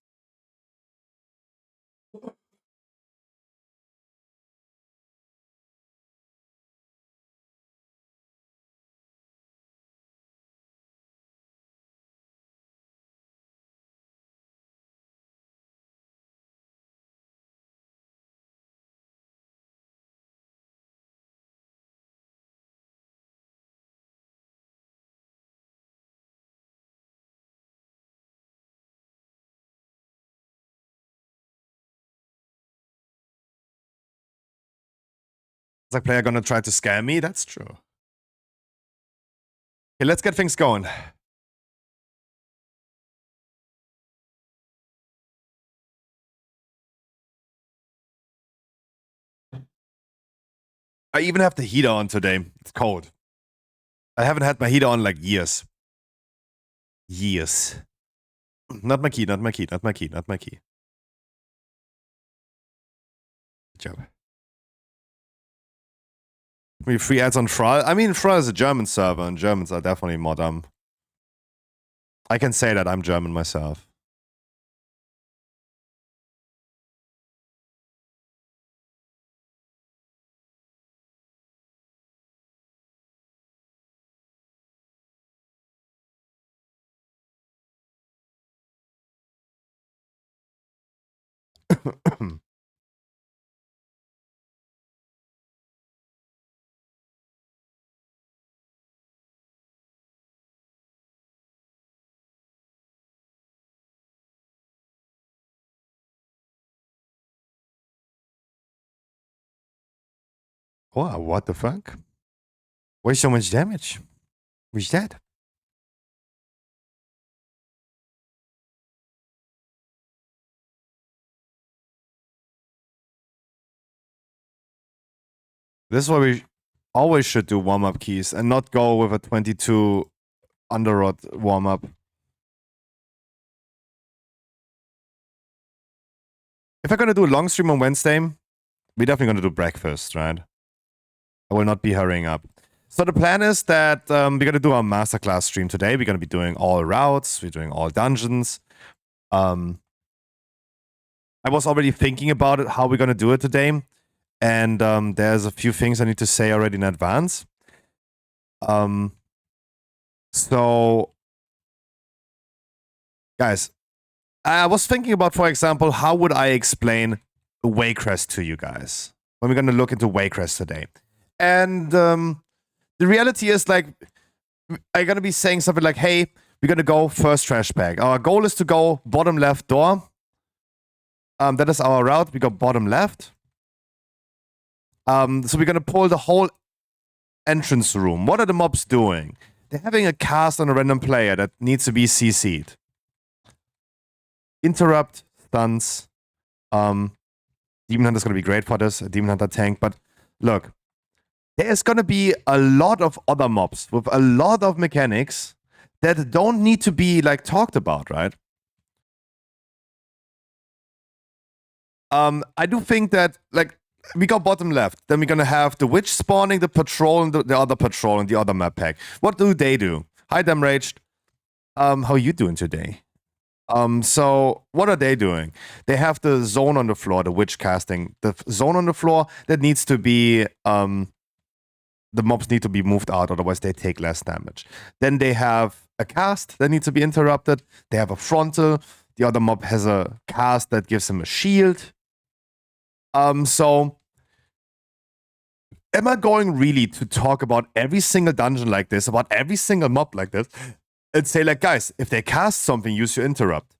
Is a player gonna try to scam me? That's true. Okay, let's get things going. I even have the heater on today. It's cold. I haven't had my heater on like years. Years. Not my key. Good job. Maybe free ads on Thrall. I mean, Thrall is a German server, and Germans are definitely more dumb. I can say that I'm German myself. Wow, what the fuck? Why so much damage? Who's that? This is why we always should do warm-up keys and not go with a 22 underrod warm-up. If I'm gonna do a long stream on Wednesday, we're definitely gonna do breakfast, right? I will not be hurrying up. So the plan is that we're gonna do our masterclass stream today. We're gonna be doing all routes, we're doing all dungeons. I was already thinking about it, how we're gonna do it today. And there's a few things I need to say already in advance. So, guys, I was thinking about, for example, how would I explain Waycrest to you guys when we're going to look into Waycrest today. And the reality is, like, I'm going to be saying something like, hey, we're going to go first trash bag. Our goal is to go bottom left door. That is our route. We go bottom left. So we're going to pull the whole entrance room. What are the mobs doing? They're having a cast on a random player that needs to be CC'd. Interrupt, stuns. Demon Hunter's going to be great for this, a Demon Hunter tank. But look, there's going to be a lot of other mobs with a lot of mechanics that don't need to be, like, talked about, right? I do think that, like, we go bottom left. Then we're going to have the witch spawning, the patrol, and the other patrol, and the other map pack. What do they do? Hi, Damraged. How are you doing today? So what are they doing? They have the zone on the floor, the witch casting. The zone on the floor that needs to be, the mobs need to be moved out, otherwise they take less damage. Then they have a cast that needs to be interrupted. They have a frontal. The other mob has a cast that gives him a shield. So am I going really to talk about every single dungeon like this, about every single mob like this, and say, like, guys, if they cast something, use your interrupt?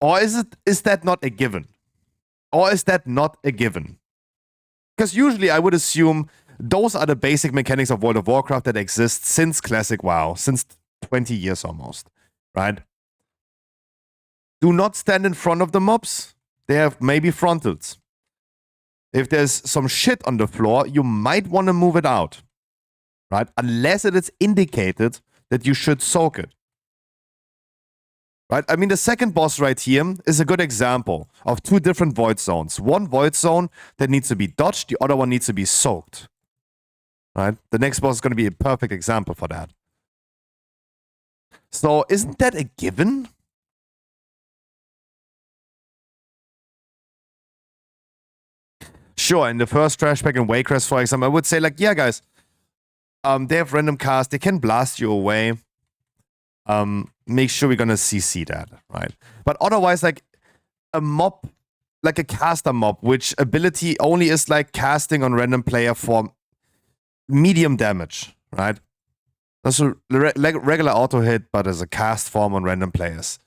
Or is that not a given? Because usually I would assume those are the basic mechanics of World of Warcraft that exist since Classic WoW, since 20 years almost, right? Do not stand in front of the mobs. They have maybe frontals. If there's some shit on the floor, you might want to move it out, right? Unless it is indicated that you should soak it. Right? I mean, the second boss right here is a good example of two different void zones. One void zone that needs to be dodged, the other one needs to be soaked. Right? The next boss is going to be a perfect example for that. So, isn't that a given? Sure, in the first trash pack in Waycrest, for example, I would say, like, yeah, guys, they have random cast, they can blast you away. Make sure we're gonna CC that, right? But otherwise, like, a mob, like a caster mob, which ability only is, like, casting on random player for medium damage, right? That's a regular auto hit, but as a cast form on random players.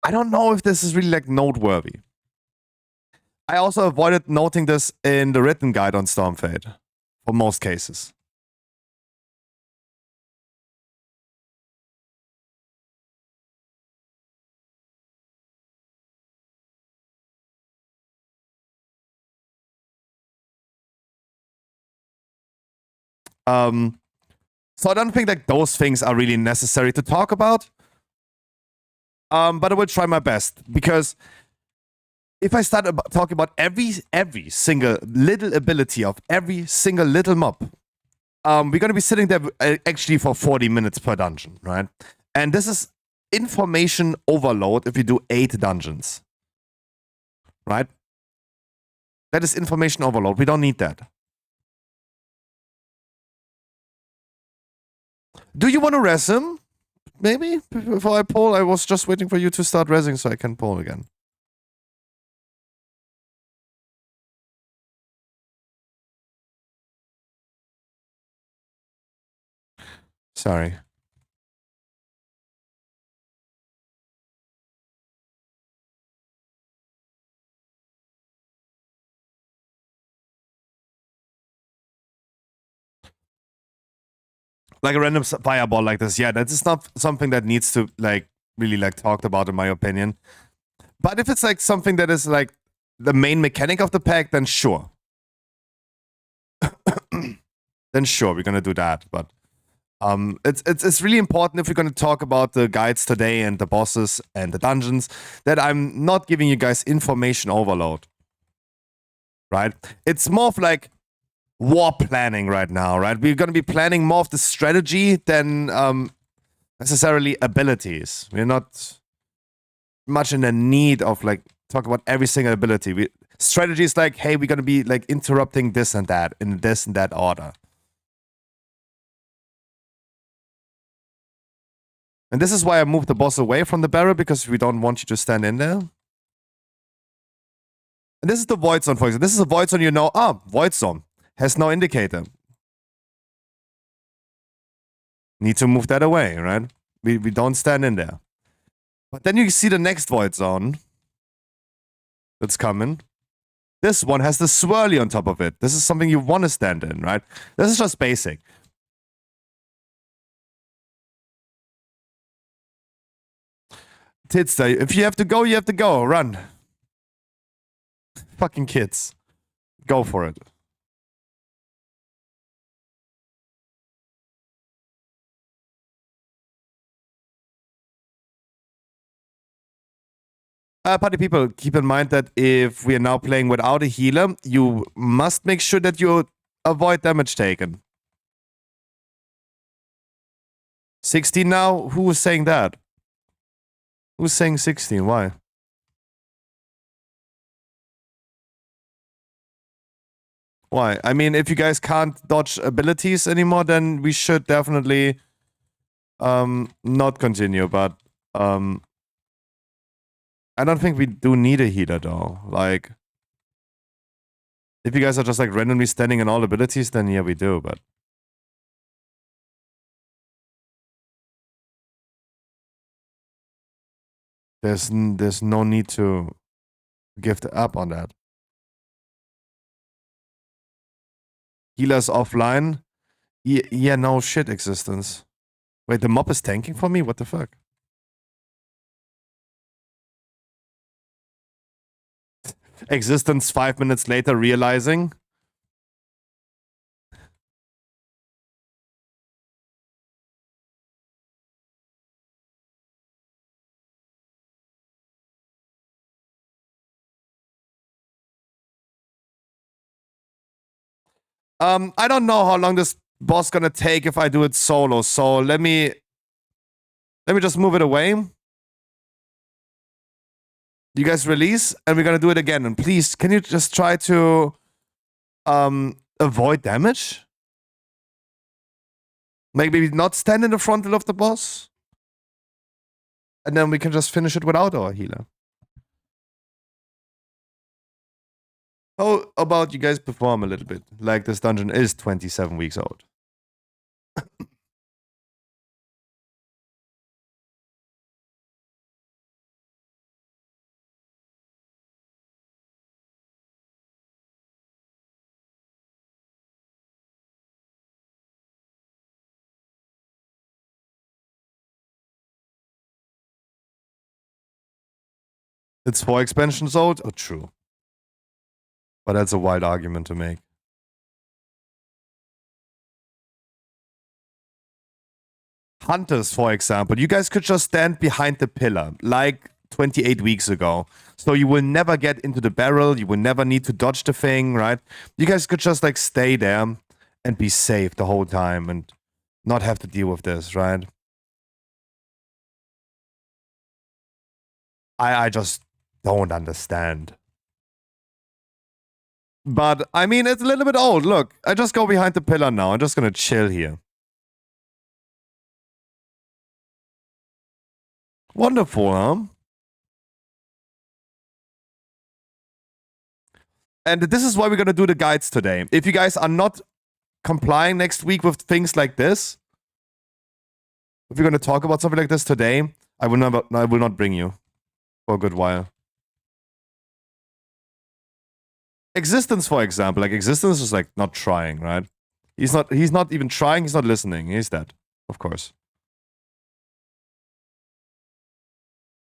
I don't know if this is really, like, noteworthy. I also avoided noting this in the written guide on Stormfade, for most cases. So I don't think that those things are really necessary to talk about. But I will try my best, because if I start talking about every single little ability of every single little mob, we're going to be sitting there actually for 40 minutes per dungeon, right? And this is information overload if you do 8 dungeons. Right? That is information overload. We don't need that. Do you want to res him? Maybe? Before I poll? I was just waiting for you to start resing so I can poll again. Sorry. Like a random fireball like this. Yeah, that is not something that needs to, like, really, like, talked about, in my opinion. But if it's, like, something that is, like, the main mechanic of the pack, then sure. Then sure, we're gonna do that. But it's really important if we're gonna talk about the guides today and the bosses and the dungeons, that I'm not giving you guys information overload. Right? It's more of, like, war planning right now, right? We're going to be planning more of the strategy than necessarily abilities. We're not much in the need of, like, talk about every single ability. Strategy is like, hey, we're going to be, like, interrupting this and that in this and that order. And this is why I moved the boss away from the barrel, because we don't want you to stand in there. And this is the void zone, for example. This is a void zone, you know. Ah, void zone. Has no indicator. Need to move that away, right? We don't stand in there. But then you see the next void zone that's coming. This one has the swirly on top of it. This is something you want to stand in, right? This is just basic. Titster, if you have to go, you have to go. Run. Fucking kids. Go for it. Party people, keep in mind that if we are now playing without a healer, you must make sure that you avoid damage taken. 16 now? Who is saying that? Who's saying 16? Why? Why? I mean, if you guys can't dodge abilities anymore, then we should definitely not continue, but I don't think we do need a healer though. Like, if you guys are just, like, randomly standing in all abilities, then yeah, we do, but there's no need to gift up on that. Healers offline? Yeah, no shit, existence. Wait, the mob is tanking for me? What the fuck? Existence 5 minutes later realizing. I don't know how long this boss gonna take if I do it solo, so let me just move it away. You guys release, and we're gonna do it again. And please, can you just try to avoid damage? Maybe not stand in the frontal of the boss? And then we can just finish it without our healer. How about you guys perform a little bit? Like, this dungeon is 27 weeks old. It's 4 expansions old? Oh, true. But that's a wild argument to make. Hunters, for example. You guys could just stand behind the pillar, like 28 weeks ago. So you will never get into the barrel. You will never need to dodge the thing, right? You guys could just, like, stay there and be safe the whole time and not have to deal with this, right? I just don't understand. But, I mean, it's a little bit old. Look, I just go behind the pillar now. I'm just gonna chill here. Wonderful, huh? And this is why we're gonna do the guides today. If you guys are not complying next week with things like this, if we're gonna talk about something like this today, I will not bring you for a good while. Existence, for example, like Existence is like not trying, right? He's not even trying, he's not listening. He's dead, of course.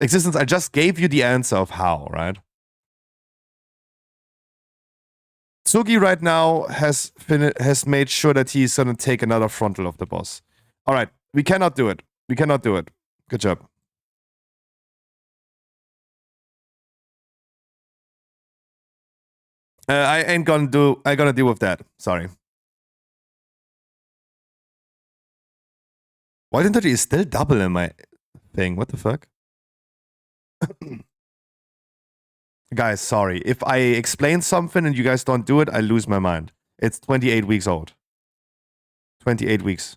Existence, I just gave you the answer of how, right? Tsugi right now has made sure that he's gonna take another frontal of the boss. Alright, we cannot do it. We cannot do it. Good job. I ain't gonna deal with that. Sorry. Why didn't he still double in my thing? What the fuck? Guys, sorry. If I explain something and you guys don't do it, I lose my mind. It's 28 weeks old. 28 weeks.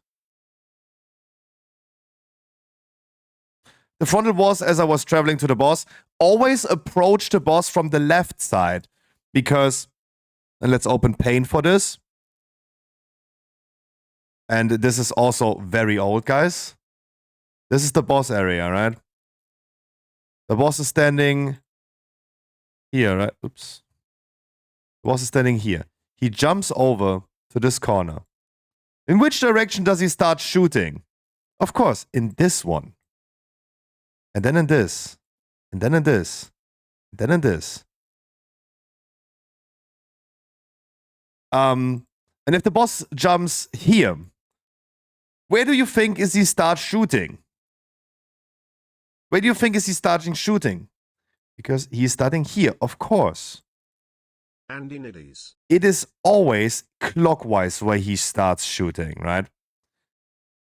The frontal was, as I was traveling to the boss, always approach the boss from the left side. Because, and let's open pain for this. And this is also very old, guys. This is the boss area, right? The boss is standing here, right? Oops. The boss is standing here. He jumps over to this corner. In which direction does he start shooting? Of course, in this one. And then in this. And then in this. And then in this. And if the boss jumps here, where do you think is he start shooting? Where do you think is he starting shooting? Because he's starting here, of course. And in it is. It is always clockwise where he starts shooting, right?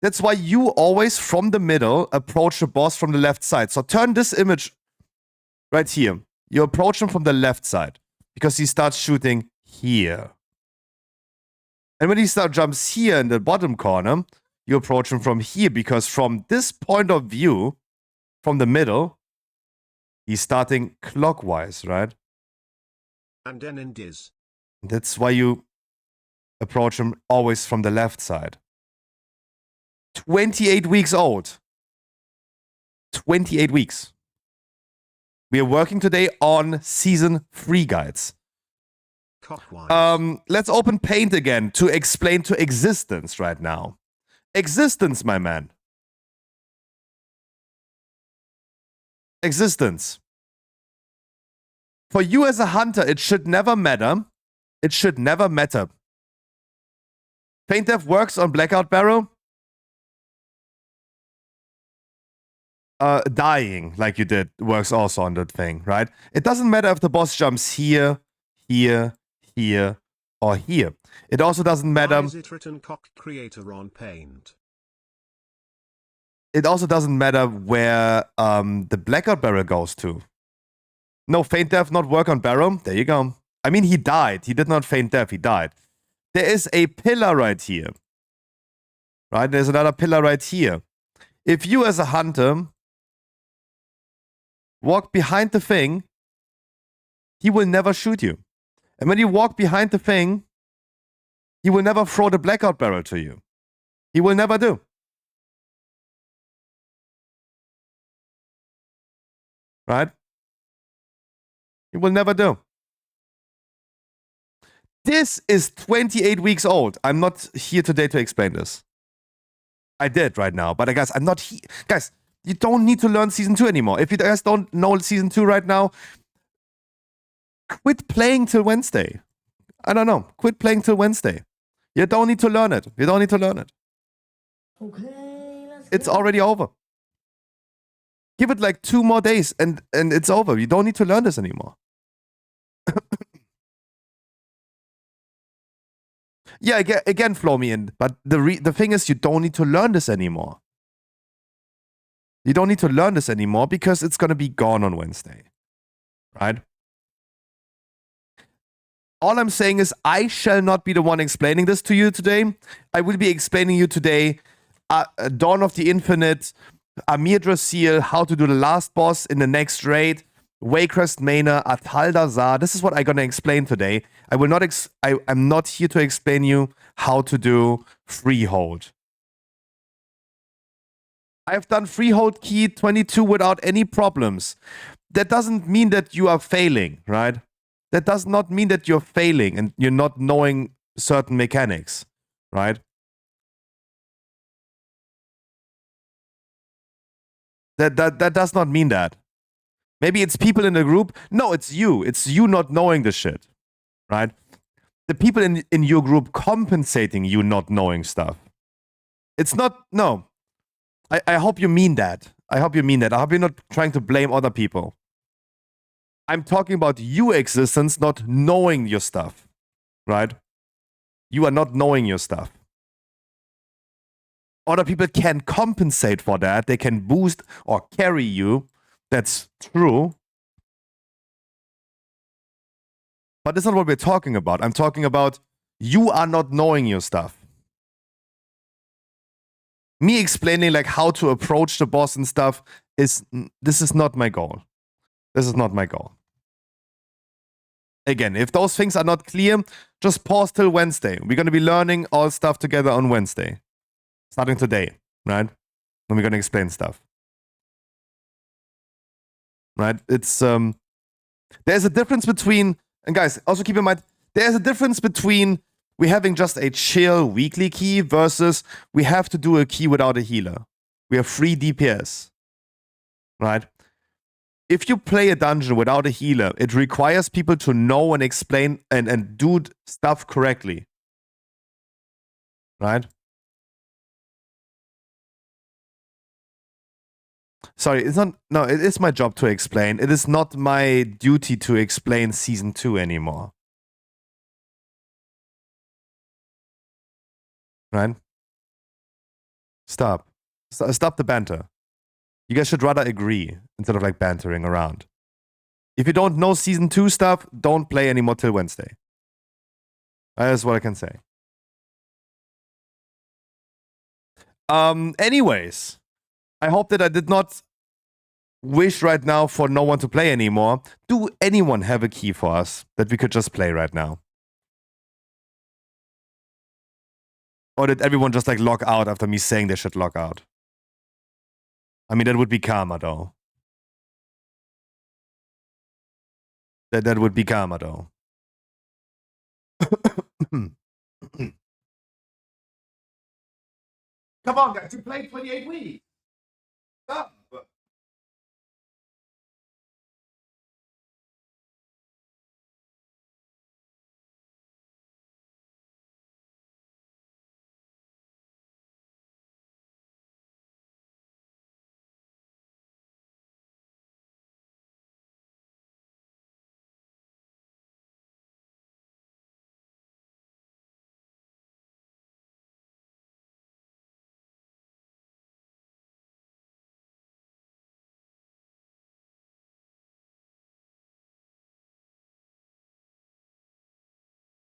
That's why you always, from the middle, approach the boss from the left side. So turn this image right here. You approach him from the left side. Because he starts shooting here. And when he jumps here in the bottom corner, you approach him from here. Because from this point of view, from the middle, he's starting clockwise, right? And then in this. That's why you approach him always from the left side. 28 weeks old. 28 weeks. We are working today on Season 3 guides. Clockwise. Let's open Paint again to explain to Existence right now. Existence, my man. Existence. For you as a hunter, it should never matter. It should never matter. Paint Dev works on Blackout Barrow. Dying, like you did, works also on that thing, right? It doesn't matter if the boss jumps here, here, here, or here. It also doesn't matter. Why is it written cock creator on Paint? It also doesn't matter where the Blackout Barrel goes to. No, Feint Death not work on Barrow. There you go. I mean, he died. He did not Feint Death. He died. There is a pillar right here. Right? There's another pillar right here. If you as a hunter walk behind the thing, he will never shoot you. And when you walk behind the thing, he will never throw the Blackout Barrel to you. He will never do. Right? He will never do. This is 28 weeks old. I'm not here today to explain this. I did right now, but guys, I'm not here. Guys, you don't need to learn Season 2 anymore. If you guys don't know Season 2 right now, quit playing till Wednesday. I don't know. Quit playing till Wednesday. You don't need to learn it. You don't need to learn it. Okay, it's already over. Give it like 2 more days and it's over. You don't need to learn this anymore. Yeah, again, flow me in. But the thing is, you don't need to learn this anymore. You don't need to learn this anymore because it's going to be gone on Wednesday. Right? All I'm saying is I shall not be the one explaining this to you today. I will be explaining you today Dawn of the Infinite, Amir Drasil, how to do the last boss in the next raid, Waycrest Manor, Ataldazar. This is what I'm gonna explain today. I will not. I'm not here to explain you how to do Freehold. I have done Freehold Key 22 without any problems. That doesn't mean that you are failing, right? That does not mean that you're failing and you're not knowing certain mechanics, right? That does not mean that. Maybe it's people in the group. No, it's you. It's you not knowing the shit, right? The people in your group compensating you not knowing stuff. It's not, no. I hope you mean that. I hope you mean that. I hope you're not trying to blame other people. I'm talking about your existence not knowing your stuff, right? You are not knowing your stuff. Other people can compensate for that. They can boost or carry you. That's true. But that's not what we're talking about. I'm talking about you are not knowing your stuff. Me explaining like how to approach the boss and stuff this is not my goal. This is not my goal. Again, if those things are not clear, just pause till Wednesday. We're going to be learning all stuff together on Wednesday. Starting today, right? And we're going to explain stuff. Right? It's, there's a difference between, and guys, also keep in mind, there's a difference between we having just a chill weekly key versus we have to do a key without a healer. We have free DPS. Right? If you play a dungeon without a healer, it requires people to know and explain and do stuff correctly. Right? Sorry, it's not. No, it is my job to explain. It is not my duty to explain Season 2 anymore. Right? Stop. Stop the banter. You guys should rather agree instead of like bantering around. If you don't know Season 2 stuff, don't play anymore till Wednesday. That's what I can say. Anyways, I hope that I did not wish right now for no one to play anymore. Do anyone have a key for us that we could just play right now? Or did everyone just like log out after me saying they should log out? I mean, that would be karma though. That would be karma though. Come on, guys, you played 28 weeks. Stop.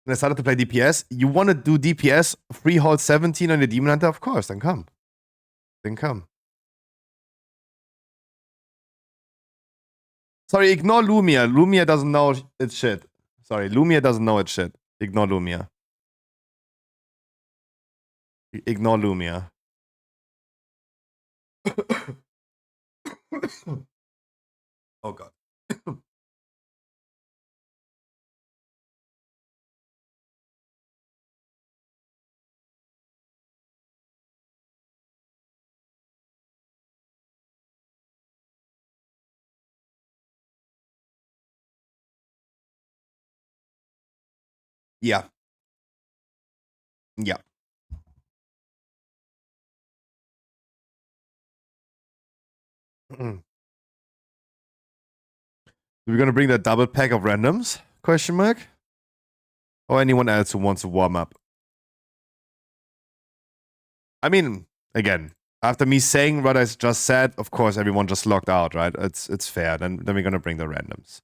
And I started to play DPS. You want to do DPS, Freehold 17 on the Demon Hunter? Of course, then come. Then come. Sorry, ignore Lumia. Lumia doesn't know its shit. Sorry, Lumia doesn't know its shit. Ignore Lumia. Ignore Lumia. Oh god. Yeah. Yeah. We're gonna bring that double pack of randoms? Question mark? Or anyone else who wants to warm up? I mean, again, After me saying what I just said, of course, everyone just logged out, right? It's fair. Then we're gonna bring the randoms.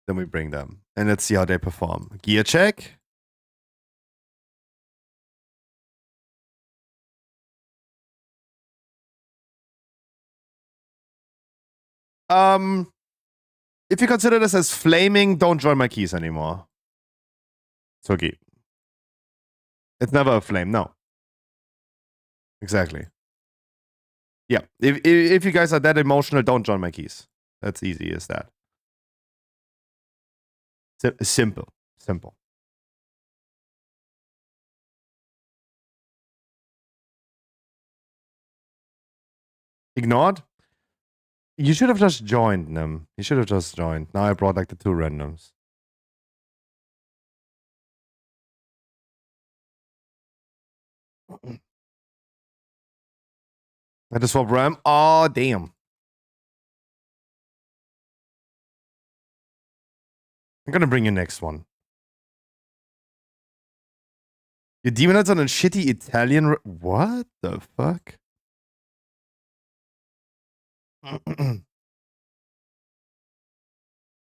Then we bring them. And let's see how they perform. Gear check. If you consider this as flaming, don't join my keys anymore. It's okay. It's never a flame, no. Exactly. Yeah. If you guys are that emotional, don't join my keys. That's easy as that. Simple. Simple. Ignored? You should have just joined them. You should have just joined. Now I brought like the 2 randoms. I just swap RAM. Oh, damn. I'm gonna bring you next one. You demonize on a shitty Italian. What the fuck?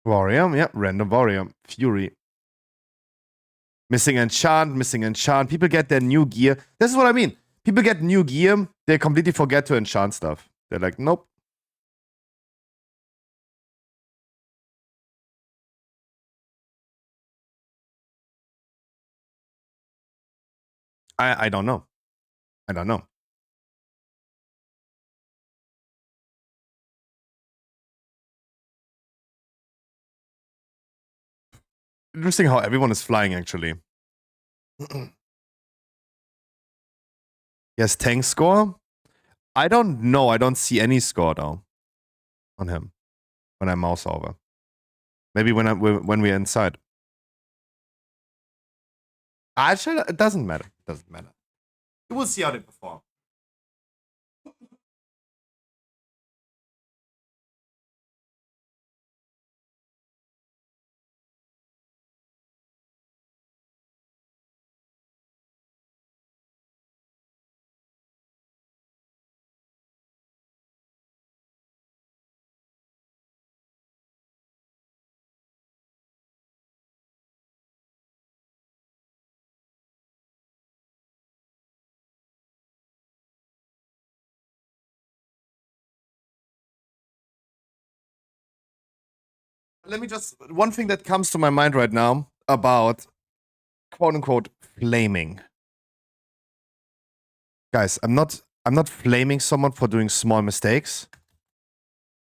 Warrior, yeah, random warrior. Fury. Missing enchant, missing enchant. People get their new gear. This is what I mean. People get new gear, they completely forget to enchant stuff. They're like, nope. I don't know. I don't know. Interesting how everyone is flying, actually. Yes, tank score? I don't know. I don't see any score, though, on him when I mouse over. Maybe when we're inside. Actually, it doesn't matter. It doesn't matter. We'll see how they perform. Let me just one thing that comes to my mind right now about quote unquote flaming. Guys, I'm not flaming someone for doing small mistakes.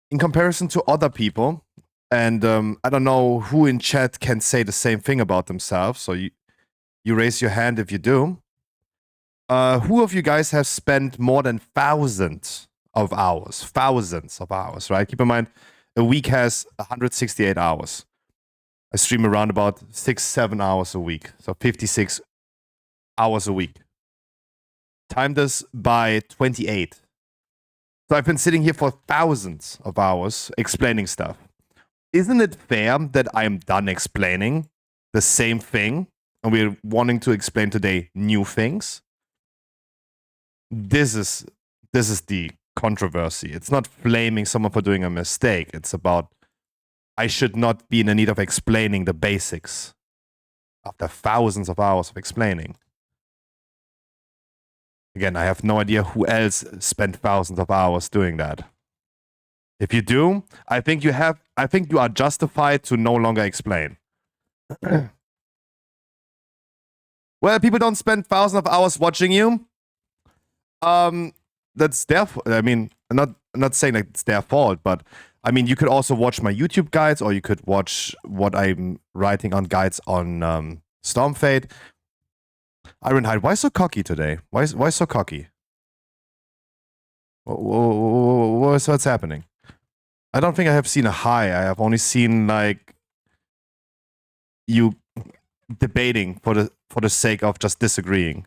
In comparison to other people, and I don't know who in chat can say the same thing about themselves, so you raise your hand if you do. Who of you guys have spent more than thousands of hours? Thousands of hours, right? Keep in mind, a week has 168 hours. I stream around about 6-7 hours a week. So 56 hours a week. Time this by 28. So I've been sitting here for thousands of hours explaining stuff. Isn't it fair that I'm done explaining the same thing and we're wanting to explain today new things? This is the controversy. It's not flaming someone for doing a mistake. It's about I should not be in the need of explaining the basics after thousands of hours of explaining. Again, I have no idea who else spent thousands of hours doing that. If you do, I think you are justified to no longer explain. Well, people don't spend thousands of hours watching you. That's their. I mean, I'm not saying that it's their fault, but I mean, you could also watch my YouTube guides, or you could watch what I'm writing on guides on Stormfade. Ironhide, why so cocky today? Why so cocky? What's happening? I don't think I have seen a high. I have only seen like you debating for the sake of just disagreeing.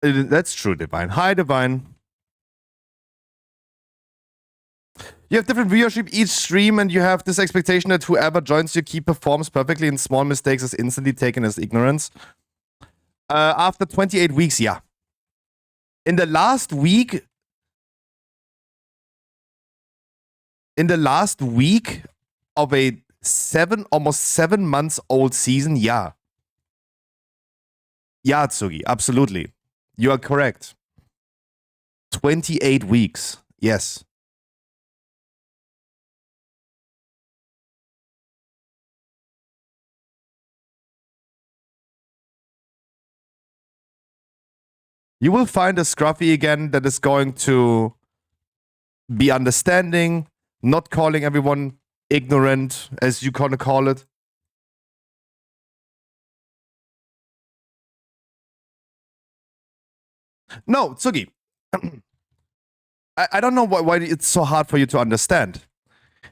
That's true, Divine. Hi, Divine. You have different viewership each stream, and you have this expectation that whoever joins your key performs perfectly, and small mistakes is instantly taken as ignorance. After 28 weeks, yeah. In the last week of a almost 7 months old season, yeah. Yeah, Tsugi, absolutely. You are correct. 28 weeks, yes. You will find a Scruffy again that is going to be understanding, not calling everyone ignorant, as you kind of call it. No, Tsugi. I don't know why it's so hard for you to understand.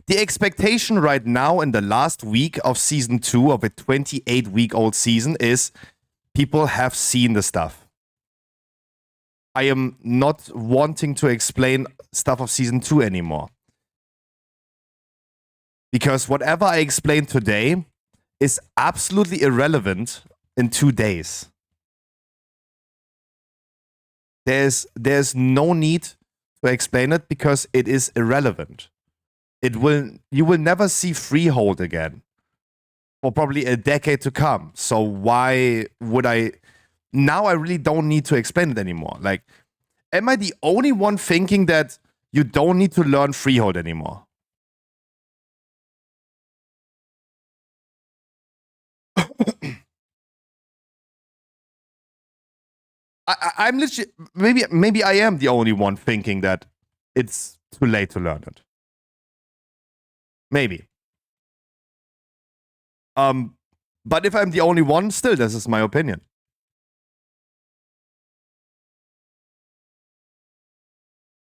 The expectation right now in the last week of season 2 of a 28-week-old season is people have seen the stuff. I am not wanting to explain stuff of season 2 anymore. Because whatever I explain today is absolutely irrelevant in 2 days. There's no need to explain it because it is irrelevant. You will never see Freehold again for probably a decade to come. So why would I? Now I really don't need to explain it anymore. Like, am I the only one thinking that you don't need to learn Freehold anymore? I'm literally maybe I am the only one thinking that it's too late to learn it. Maybe. But if I'm the only one, still, this is my opinion.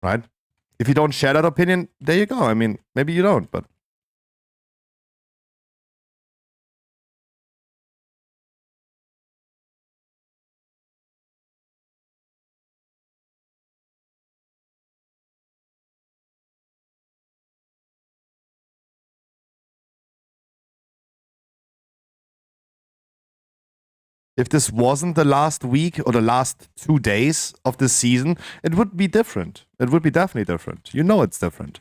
Right? If you don't share that opinion, there you go. I mean, maybe you don't, but. If this wasn't the last week or the last 2 days of the season, it would be different. It would be definitely different. You know it's different.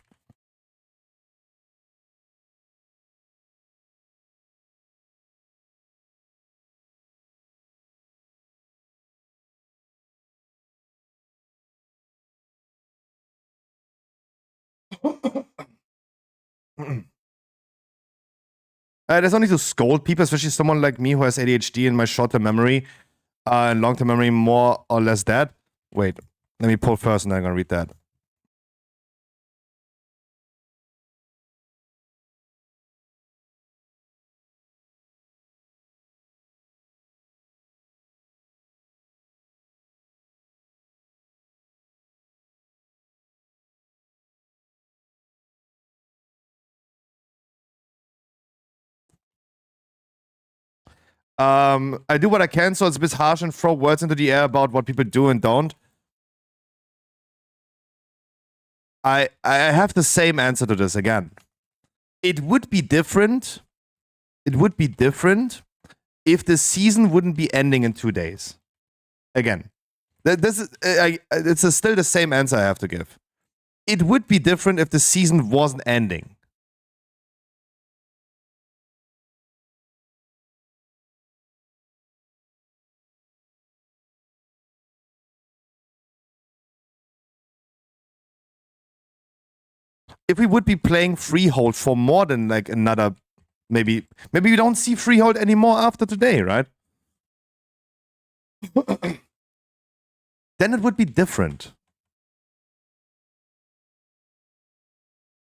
There's no need to scold people, especially someone like me who has ADHD and my short-term memory and long-term memory more or less that. Wait, let me pull first and then I'm gonna read that. I do what I can, so it's a bit harsh and throw words into the air about what people do and don't. I have the same answer to this again. It would be different. It would be different if the season wouldn't be ending in 2 days. Again, this is it's still the same answer I have to give. It would be different if the season wasn't ending. If we would be playing Freehold for more than like another, maybe we don't see Freehold anymore after today, right? Then it would be different.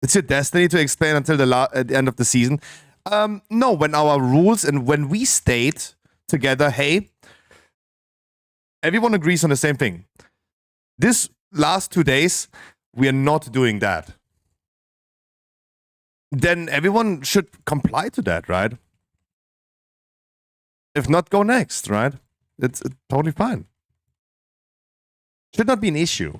It's your destiny to explain until at the end of the season. No, when our rules and when we state together, hey, everyone agrees on the same thing. This last 2 days, we are not doing that. Then everyone should comply to that, right? If not, go next, right? It's totally fine. Should not be an issue.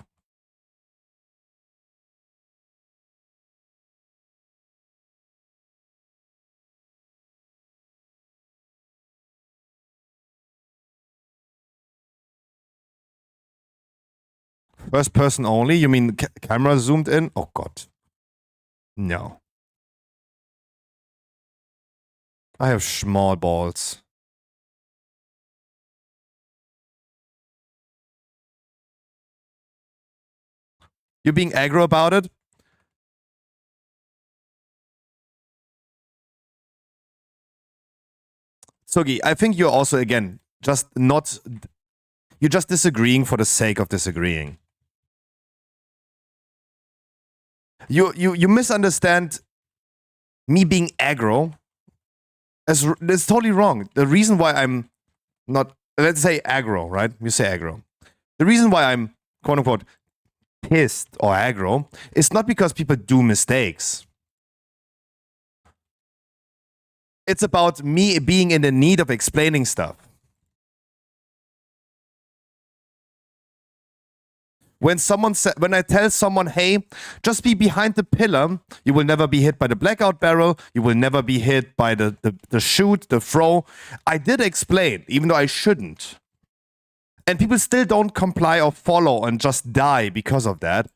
First person only? You mean camera zoomed in? Oh god. No. I have small balls. You're being aggro about it? Sugi, I think you're also, again, just not... You're just disagreeing for the sake of disagreeing. You misunderstand me being aggro. That's totally wrong. The reason why I'm not... Let's say aggro, right? You say aggro. The reason why I'm, quote-unquote, pissed or aggro is not because people do mistakes. It's about me being in the need of explaining stuff. When I tell someone, hey, just be behind the pillar, you will never be hit by the blackout barrel, you will never be hit by the shoot, the throw. I did explain, even though I shouldn't. And people still don't comply or follow and just die because of that.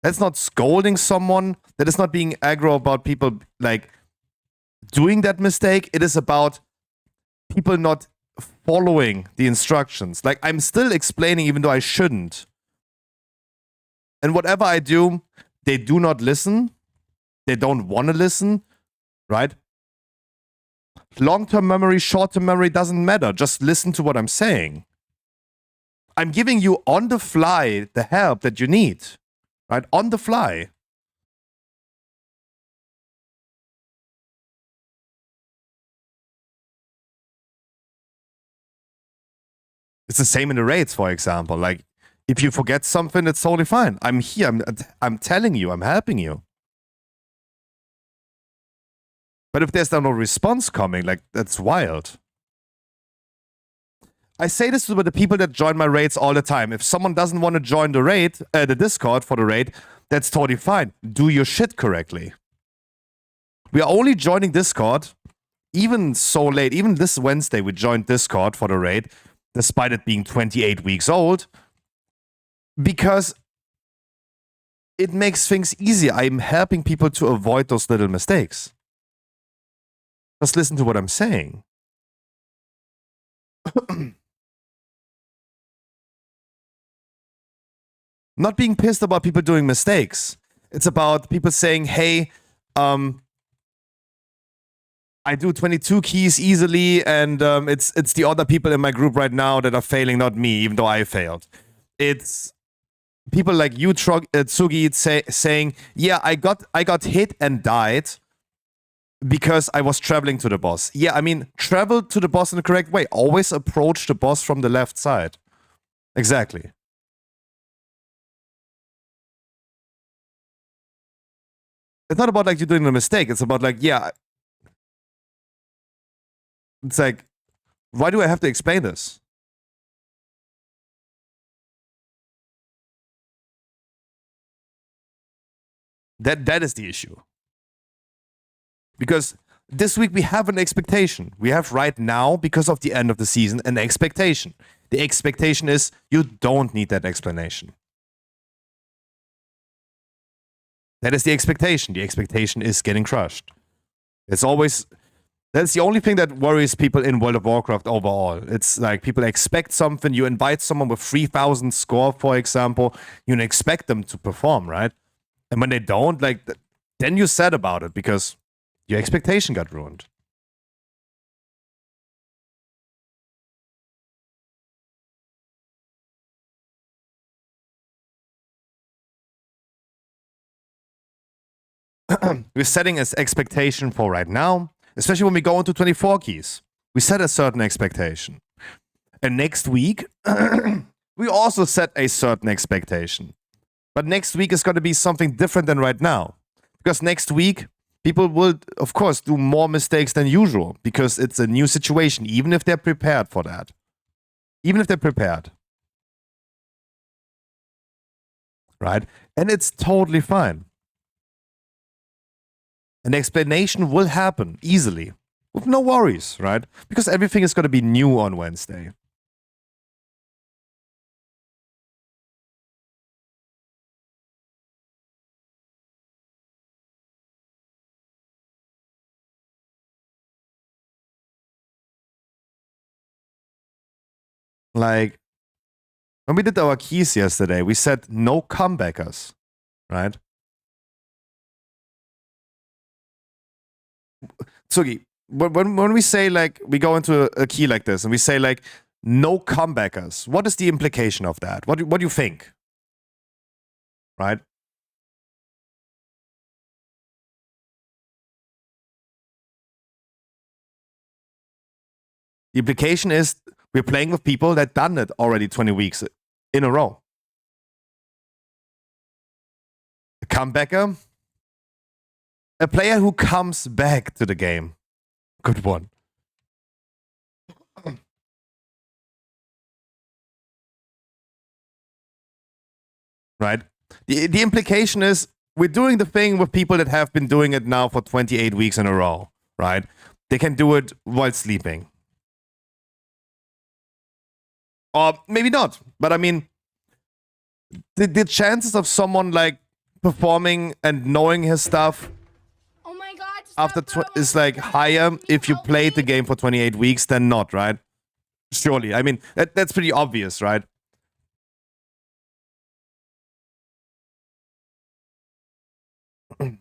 That's not scolding someone. That is not being aggro about people, like, doing that mistake. It is about people not following the instructions. Like, I'm still explaining even though I shouldn't. And whatever I do, they do not listen. They don't want to listen, right? Long-term memory, short-term memory doesn't matter. Just listen to what I'm saying. I'm giving you on the fly the help that you need, right? On the fly. It's the same in the raids, for example. Like, if you forget something, it's totally fine. I'm here. I'm telling you. I'm helping you. But if there's no response coming, like, that's wild. I say this to the people that join my raids all the time. If someone doesn't want to join the raid, the Discord for the raid, that's totally fine. Do your shit correctly. We are only joining Discord, even so late. Even this Wednesday, we joined Discord for the raid, despite it being 28 weeks old, because it makes things easier. I'm helping people to avoid those little mistakes. Just listen to what I'm saying. Not being pissed about people doing mistakes. It's about people saying, hey, I do 22 keys easily, and it's the other people in my group right now that are failing, not me, even though I failed. It's people like you, Tsugi, saying, yeah, I got hit and died because I was traveling to the boss. Yeah, I mean, travel to the boss in the correct way. Always approach the boss from the left side. Exactly. It's not about, like, you're doing a mistake. It's about, like, yeah. It's like, why do I have to explain this? That is the issue. Because this week we have an expectation. We have right now, because of the end of the season, an expectation. The expectation is you don't need that explanation. That is the expectation. The expectation is getting crushed. It's always... That's the only thing that worries people in World of Warcraft overall. It's like people expect something. You invite someone with 3,000 score, for example. You expect them to perform, right? And when they don't, like, then you're sad about it because your expectation got ruined. We're setting an expectation for right now, especially when we go into 24 keys. We set a certain expectation. And next week, we also set a certain expectation. But next week is going to be something different than right now. Because next week, people will, of course, do more mistakes than usual. Because it's a new situation, even if they're prepared for that. Even if they're prepared. right? And it's totally fine. An explanation will happen easily, with no worries, right? Because everything is going to be new on Wednesday. Like, when we did our keys yesterday, we said no comebackers, right? Tsugi, when we say like, we go into a key like this and we say like, no comebackers, what is the implication of that? What do you think? Right? The implication is we're playing with people that done it already 20 weeks in a row. A comebacker, a player who comes back to the game. Good one. Right? The implication is we're doing the thing with people that have been doing it now for 28 weeks in a row, right? They can do it while sleeping. Or maybe not. But I mean, the chances of someone like performing and knowing his stuff Oh my god. after is like higher if you played the game for 28 weeks than not, right? Surely. I mean, that's pretty obvious, right? And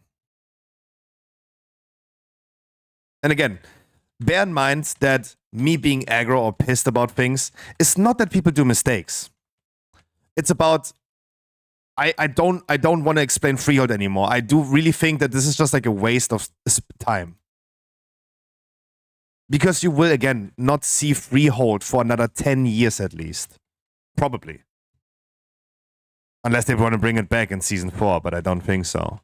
again, bear in mind that me being aggro or pissed about things is not that people do mistakes. It's about I don't want to explain Freehold anymore. I do really think that this is just like a waste of time. Because you will again not see Freehold for another 10 years at least. Probably. Unless they want to bring it back in season 4, but I don't think so.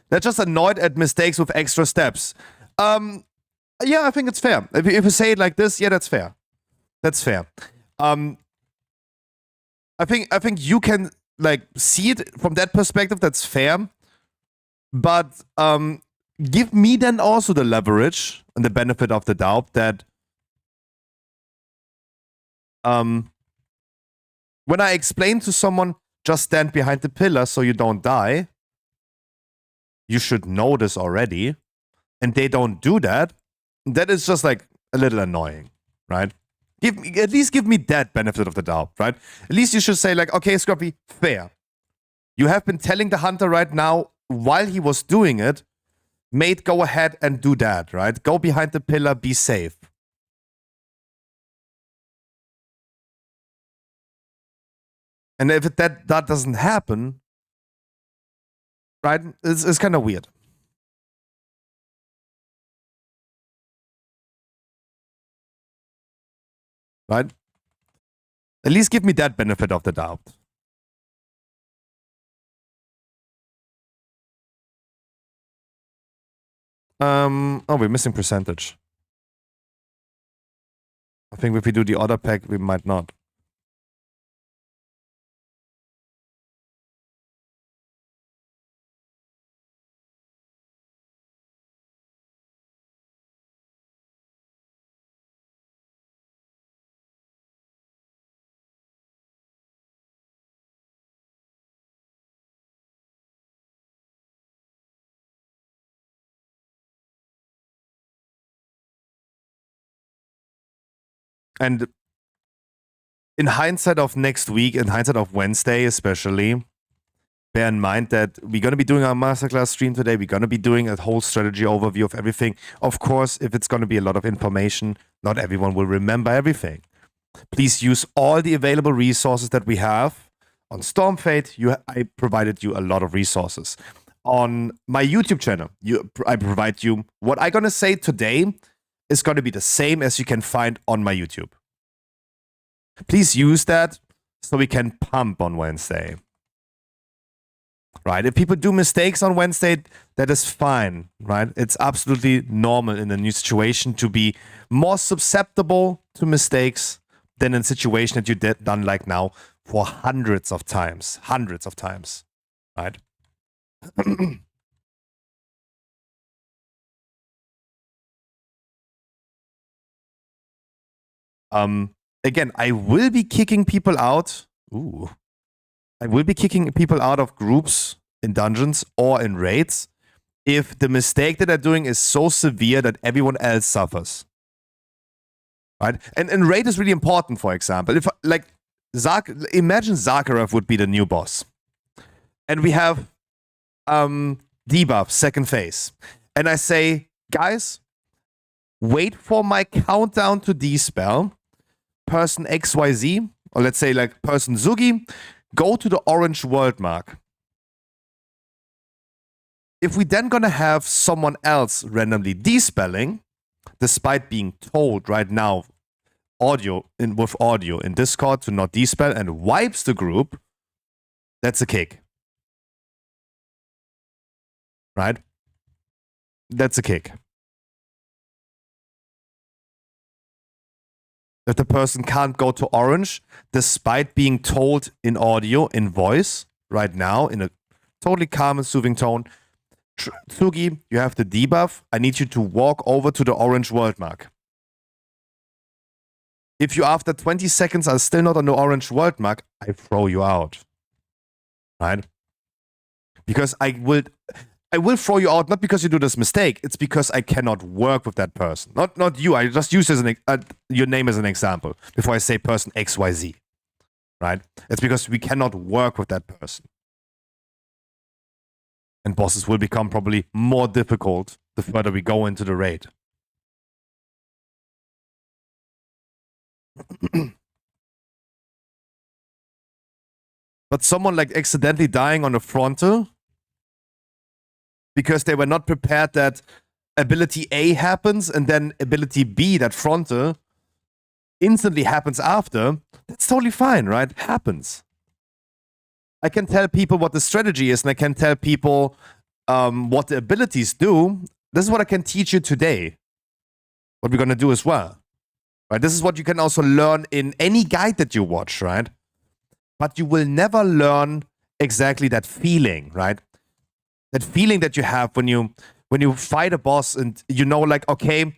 They're just annoyed at mistakes with extra steps. Yeah, I think it's fair. If you say it like this, yeah, that's fair. That's fair. I think you can like see it from that perspective. That's fair. But give me then also the leverage and the benefit of the doubt that when I explain to someone, just stand behind the pillar so you don't die, you should know this already, and they don't do that, that is just like a little annoying, right? At least give me that benefit of the doubt, right? At least you should say like, okay, Scruffy, fair. You have been telling the hunter right now while he was doing it, mate, go ahead and do that, right? Go behind the pillar, be safe. And if that doesn't happen, right, it's kind of weird. Right? At least give me that benefit of the doubt. Oh, we're missing percentage. I think if we do the other pack, we might not. And in hindsight of next week, in hindsight of Wednesday especially, bear in mind that we're going to be doing our masterclass stream today. We're going to be doing a whole strategy overview of everything. Of course, if it's going to be a lot of information, not everyone will remember everything. Please use all the available resources that we have. On Stormfate, I provided you a lot of resources. On my YouTube channel, I provide you what I'm going to say today is going to be the same as you can find on my YouTube. Please use that so we can pump on Wednesday. Right? If people do mistakes on Wednesday, that is fine, right? It's absolutely normal in a new situation to be more susceptible to mistakes than in a situation that you done like now for hundreds of times, right? Again, I will be kicking people out. Ooh. I will be kicking people out of groups in dungeons or in raids if the mistake that they're doing is so severe that everyone else suffers. Right? And raid is really important, for example. If, like, imagine Zakharov would be the new boss. And we have debuff, second phase. And I say, guys, wait for my countdown to dispel. Person XYZ, or let's say like person Zugi, go to the orange world mark. If we then gonna have someone else randomly dispelling, despite being told right now, with audio in Discord to not dispel and wipes the group, that's a kick. Right? That's a kick. If the person can't go to orange, despite being told in audio, in voice, right now, in a totally calm and soothing tone, Tsugi, you have the debuff. I need you to walk over to the orange world mark. If you, after 20 seconds, are still not on the orange world mark, I throw you out. Right? Because I will throw you out, not because you do this mistake, it's because I cannot work with that person. Not you, I just use as your name as an example before I say person XYZ. Right? It's because we cannot work with that person. And bosses will become probably more difficult the further we go into the raid. But someone like accidentally dying on a frontal because they were not prepared that ability A happens and then ability B, that frontal, instantly happens after, that's totally fine, right? Happens. I can tell people what the strategy is and I can tell people what the abilities do. This is what I can teach you today. What we're going to do as well. Right? This is what you can also learn in any guide that you watch, right? But you will never learn exactly that feeling, right? That feeling that you have when you fight a boss and you know, like, okay,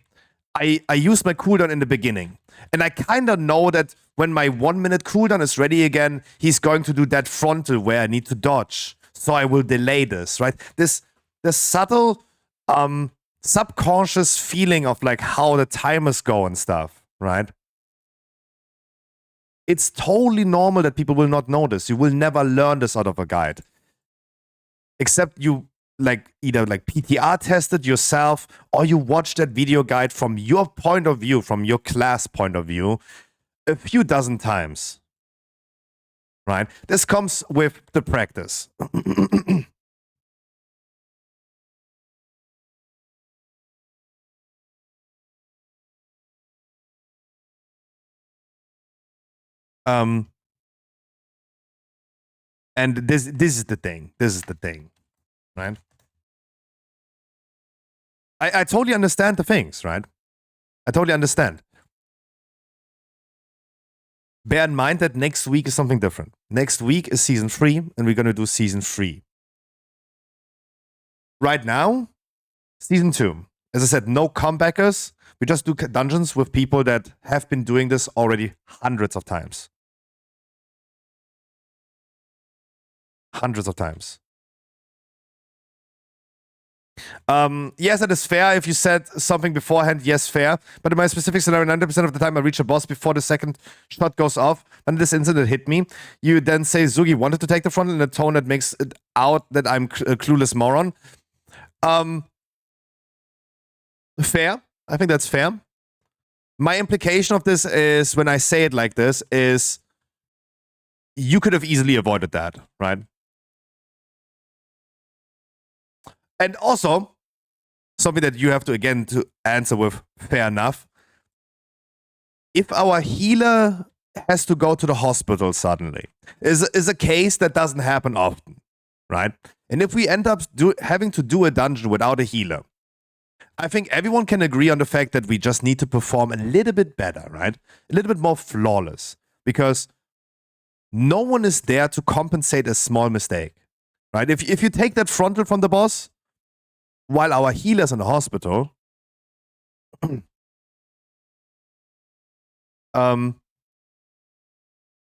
I use my cooldown in the beginning. And I kind of know that when my 1 minute cooldown is ready again, he's going to do that frontal where I need to dodge. So I will delay this, right? This subtle, subconscious feeling of like how the timers go and stuff, right? It's totally normal that people will not know this. You will never learn this out of a guide. Except you like either like PTR tested yourself or you watch that video guide from your point of view, from your class point of view, a few dozen times. Right? This comes with the practice. And this is the thing. This is the thing. Right? I totally understand the things, right? I totally understand. Bear in mind that next week is something different. Next week is season 3, and we're going to do season 3. Right now, season 2. As I said, no comebackers. We just do dungeons with people that have been doing this already hundreds of times. Hundreds of times. Yes, that is fair. If you said something beforehand, yes, fair. But in my specific scenario, 90% of the time I reach a boss before the second shot goes off, and this incident hit me. You then say Zugi wanted to take the frontal in a tone that makes it out that I'm a clueless moron. Fair. I think that's fair. My implication of this is, when I say it like this, is you could have easily avoided that, right? And also, something that you have to, again, to answer with fair enough. If our healer has to go to the hospital suddenly, is a case that doesn't happen often, right? And if we end up having to do a dungeon without a healer, I think everyone can agree on the fact that we just need to perform a little bit better, right? A little bit more flawless. Because no one is there to compensate a small mistake, right? If you take that frontal from the boss, while our healer's in the hospital,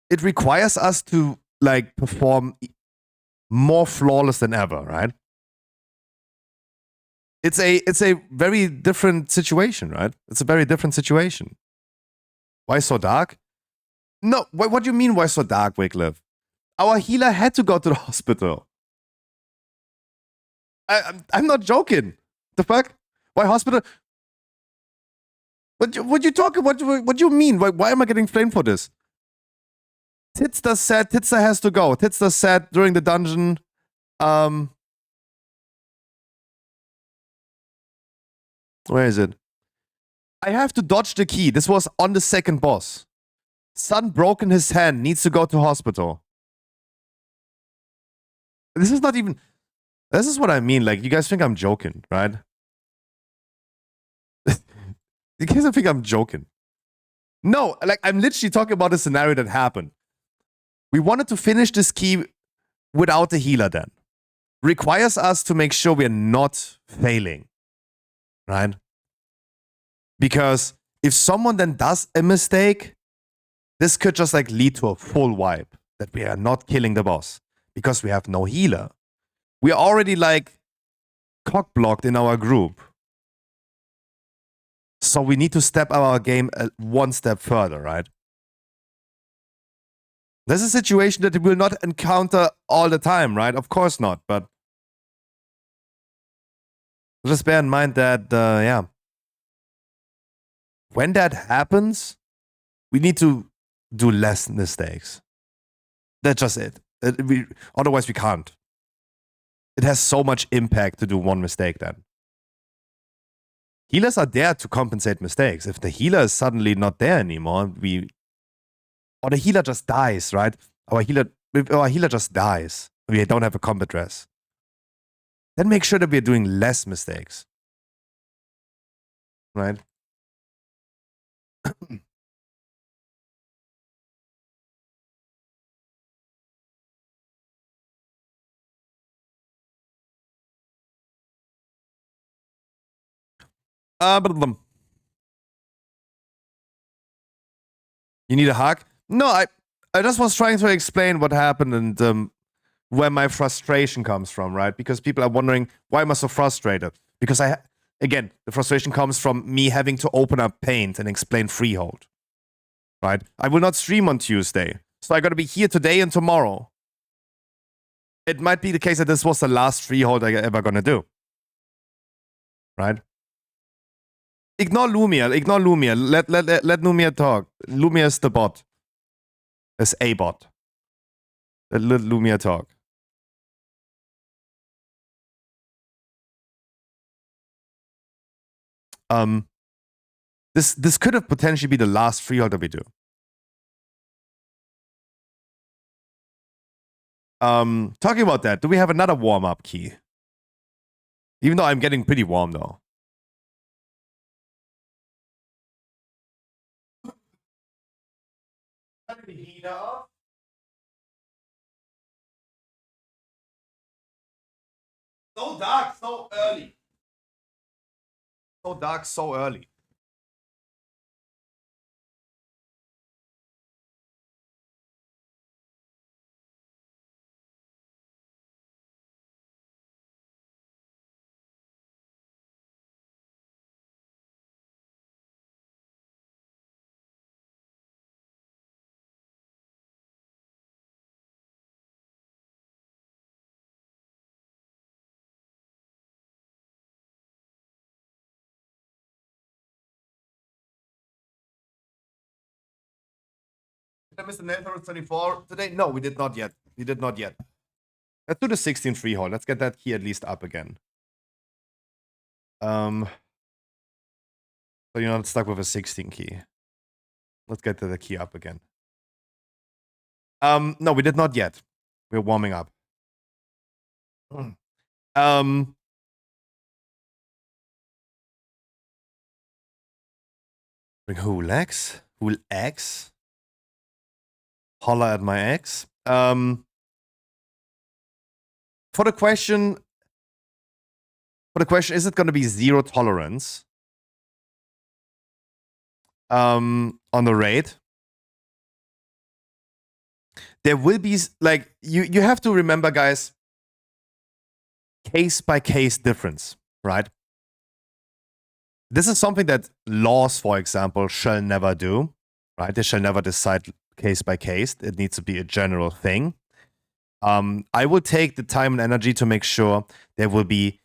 it requires us to like perform more flawless than ever, right? It's a very different situation, right? It's a very different situation. Why so dark? No, what do you mean why so dark, Wycliffe? Our healer had to go to the hospital. I'm not joking. The fuck? Why hospital? What you talking? What do you mean? Why am I getting flamed for this? Titster said Titster has to go. Titster said during the dungeon, where is it? I have to dodge the key. This was on the second boss. Son broken his hand, needs to go to hospital. This is not even... This is what I mean. Like, you guys think I'm joking, right? You guys think I'm joking. No, like, I'm literally talking about a scenario that happened. We wanted to finish this key without the healer then. Requires us to make sure we're not failing. Right? Because if someone then does a mistake, this could just like lead to a full wipe. That we are not killing the boss. Because we have no healer. We are already like cock-blocked in our group. So we need to step up our game one step further, right? There's a situation that we will not encounter all the time, right? Of course not, but just bear in mind that, yeah. When that happens, we need to do less mistakes. That's just it. Otherwise, we can't. It has so much impact to do one mistake then. Healers are there to compensate mistakes. If the healer is suddenly not there anymore, or the healer just dies, right? If our healer just dies, we don't have a combat dress. Then make sure that we're doing less mistakes. Right? You need a hug? No, I just was trying to explain what happened and where my frustration comes from, right? Because people are wondering, why am I so frustrated? Because again, the frustration comes from me having to open up Paint and explain Freehold, right? I will not stream on Tuesday, so I gotta be here today and tomorrow. It might be the case that this was the last Freehold I ever gonna do, right? Ignore Lumia. Ignore Lumia. Let Lumia talk. Lumia is the bot. It's a bot. Let Lumia talk. This could have potentially be the last freehold that we do. Talking about that, do we have another warm-up key? Even though I'm getting pretty warm though. Turn the heater off. So dark, so early. So dark, so early. Did I miss the Nether 24 today? No, we did not yet. We did not yet. Let's do the 16 freehold. Let's get that key at least up again. So you're not stuck with a 16 key. Let's get the key up again. No, we did not yet. We're warming up. Bring who? Lex? Who X? Holler at my ex. For the question, is it going to be zero tolerance on the raid? There will be, like, you have to remember, guys, case by case difference, right? This is something that laws, for example, shall never do, right? They shall never decide case by case. It needs to be a general thing. I will take the time and energy to make sure there will be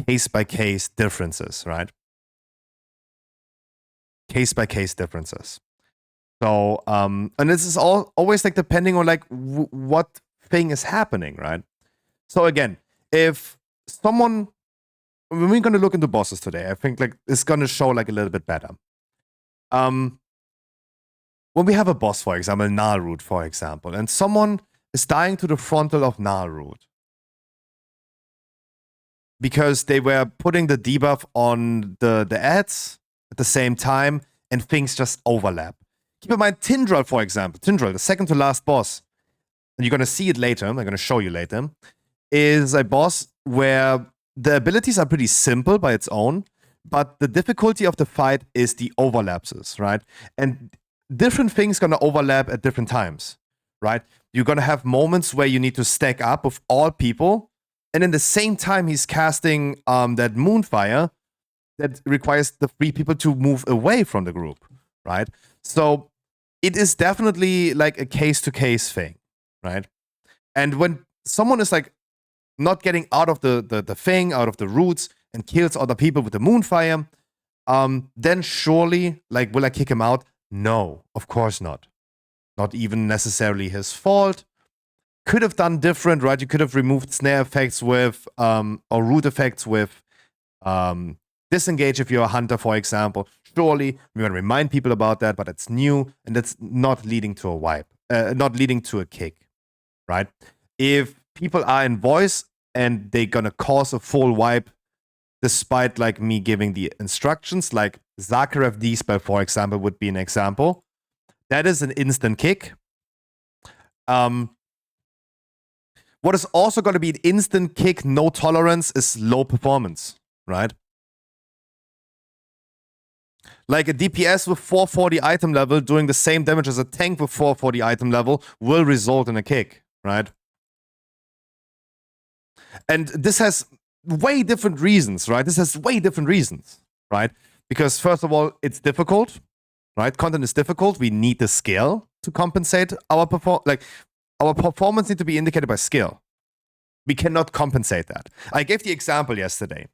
case by case differences, right? Case by case differences. So, and this is always like depending on like what thing is happening, right? So again, if someone, when we're going to look into bosses today, I think like it's going to show like a little bit better. When we have a boss, for example, Nalroot, for example, and someone is dying to the frontal of Nalroot because they were putting the debuff on the ads at the same time and things just overlap. Keep in mind Tindral, for example. Tindral, the second to last boss, and you're going to see it later, I'm going to show you later, is a boss where the abilities are pretty simple by its own, but the difficulty of the fight is the overlapses, right? And different things going to overlap at different times, right? You're going to have moments where you need to stack up with all people, and in the same time he's casting that Moonfire that requires the 3 people to move away from the group, right? So it is definitely like a case-to-case thing, right? And when someone is like not getting out of the thing, out of the roots, and kills other people with the Moonfire, then surely, like, will I kick him out? No, of course not. Not even necessarily his fault. Could have done different, right? You could have removed snare effects with, or root effects with disengage if you're a hunter, for example. Surely, we're going to remind people about that, but it's new, and it's not leading to a wipe, not leading to a kick, right? If people are in voice and they're going to cause a full wipe, despite like me giving the instructions, like Zakharev D-Spell, for example, would be an example. That is an instant kick. What is also going to be an instant kick, no tolerance, is low performance, right? Like a DPS with 440 item level doing the same damage as a tank with 440 item level will result in a kick, right? And this has way different reasons, right? This has way different reasons, right? Because first of all, it's difficult, right? Content is difficult. We need the skill to compensate our performance need to be indicated by skill. We cannot compensate that. I gave the example yesterday.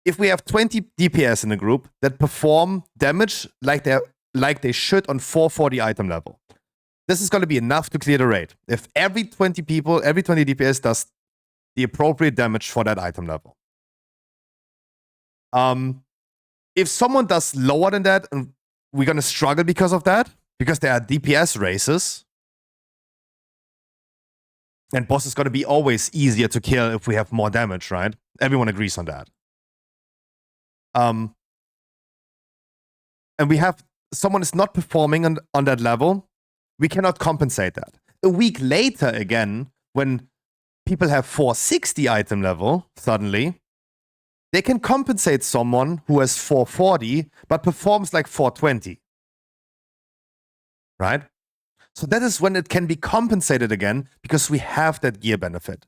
If we have 20 DPS in a group that perform damage like they should on 440 item level, this is going to be enough to clear the raid. If every 20 DPS does the appropriate damage for that item level. If someone does lower than that, and we're going to struggle because of that, because there are DPS races, and boss is going to be always easier to kill if we have more damage, right? Everyone agrees on that. And we have someone is not performing on that level, we cannot compensate that. A week later, again, when people have 460 item level, suddenly, they can compensate someone who has 440, but performs like 420. Right? So that is when it can be compensated again, because we have that gear benefit.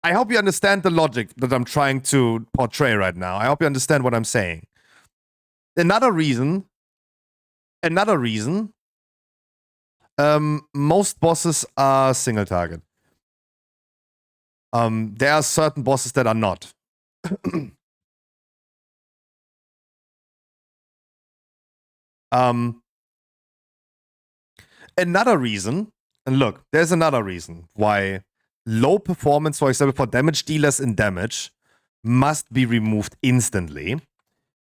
I hope you understand the logic that I'm trying to portray right now. I hope you understand what I'm saying. Another reason, most bosses are single target. There are certain bosses that are not. Another reason, and look, there's another reason why low performance, for example, for damage dealers in damage must be removed instantly,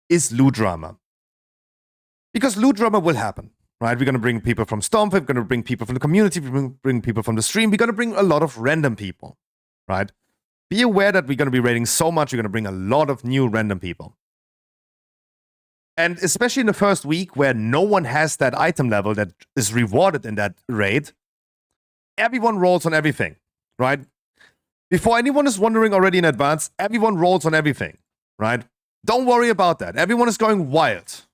is loot drama. Because loot drama will happen, right? We're going to bring people from Stormfire, we're going to bring people from the community, we're going to bring people from the stream, we're going to bring a lot of random people, right? Be aware that we're going to be raiding so much, we're going to bring a lot of new random people. And especially in the first week where no one has that item level that is rewarded in that raid, everyone rolls on everything, right? Before anyone is wondering already in advance, everyone rolls on everything, right? Don't worry about that. Everyone is going wild.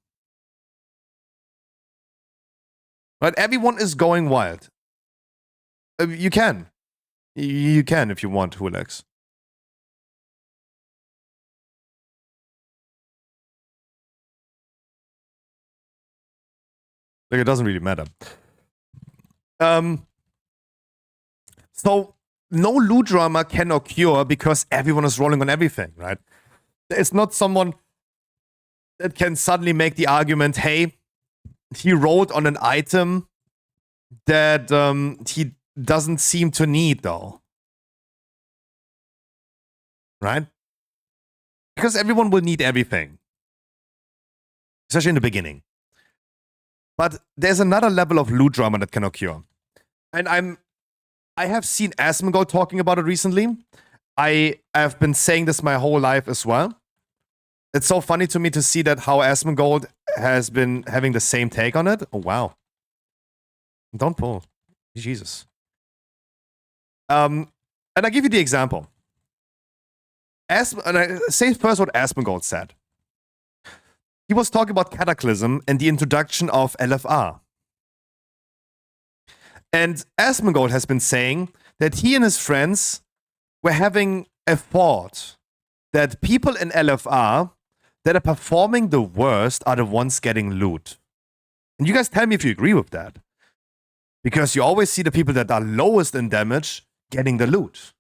Right? Everyone is going wild. You can. You can if you want, Hulex. Like, it doesn't really matter. So no loot drama can occur because everyone is rolling on everything, right? It's not someone that can suddenly make the argument, hey, he rolled on an item that he doesn't seem to need, though. Right? Because everyone will need everything. Especially in the beginning. But there's another level of loot drama that can occur. And I have seen Asmongold talking about it recently. I have been saying this my whole life as well. It's so funny to me to see that how Asmongold has been having the same take on it. Oh, wow. Don't pull. Jesus. And I give you the example. And I say first what Asmongold said. He was talking about Cataclysm and the introduction of LFR. And Asmongold has been saying that he and his friends were having a thought that people in LFR that are performing the worst are the ones getting loot. And you guys tell me if you agree with that. Because you always see the people that are lowest in damage getting the loot.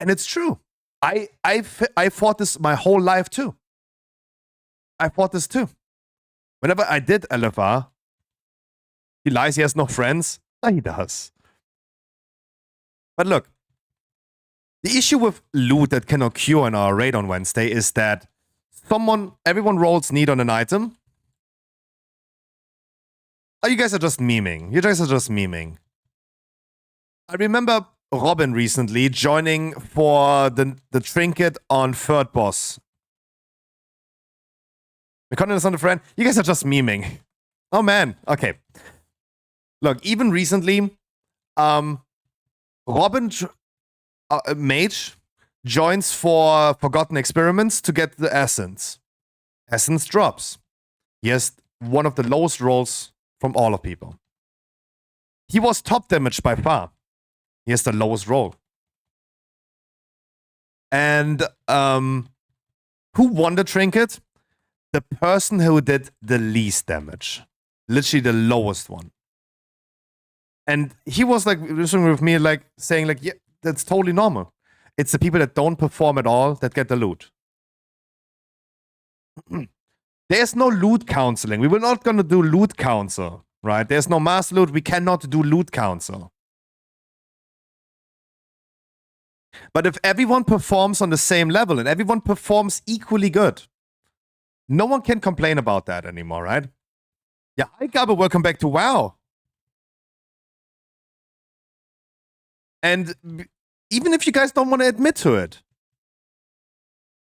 And it's true. I fought this my whole life too. I fought this too. Whenever I did LFR, he lies he has no friends. No, he does. But look, the issue with loot that can occur in our raid on Wednesday is that everyone rolls need on an item. Oh, you guys are just memeing. You guys are just memeing. I remember Robin recently joining for the trinket on third boss. We can't understand a friend. You guys are just memeing. Oh man. Okay. Look, even recently, Robin Mage joins for Forgotten Experiments to get the Essence. Essence drops. He has one of the lowest rolls from all of people. He was top damage by far. He has the lowest roll. And who won the trinket? The person who did the least damage. Literally the lowest one. And he was like, listening with me, like, saying, like, yeah, that's totally normal. It's the people that don't perform at all that get the loot. There's no loot counseling. We were not going to do loot counsel, right? There's no mass loot. We cannot do loot counsel. But if everyone performs on the same level and everyone performs equally good, no one can complain about that anymore, right? Yeah, hi Gabba, welcome back to WoW. And even if you guys don't want to admit to it,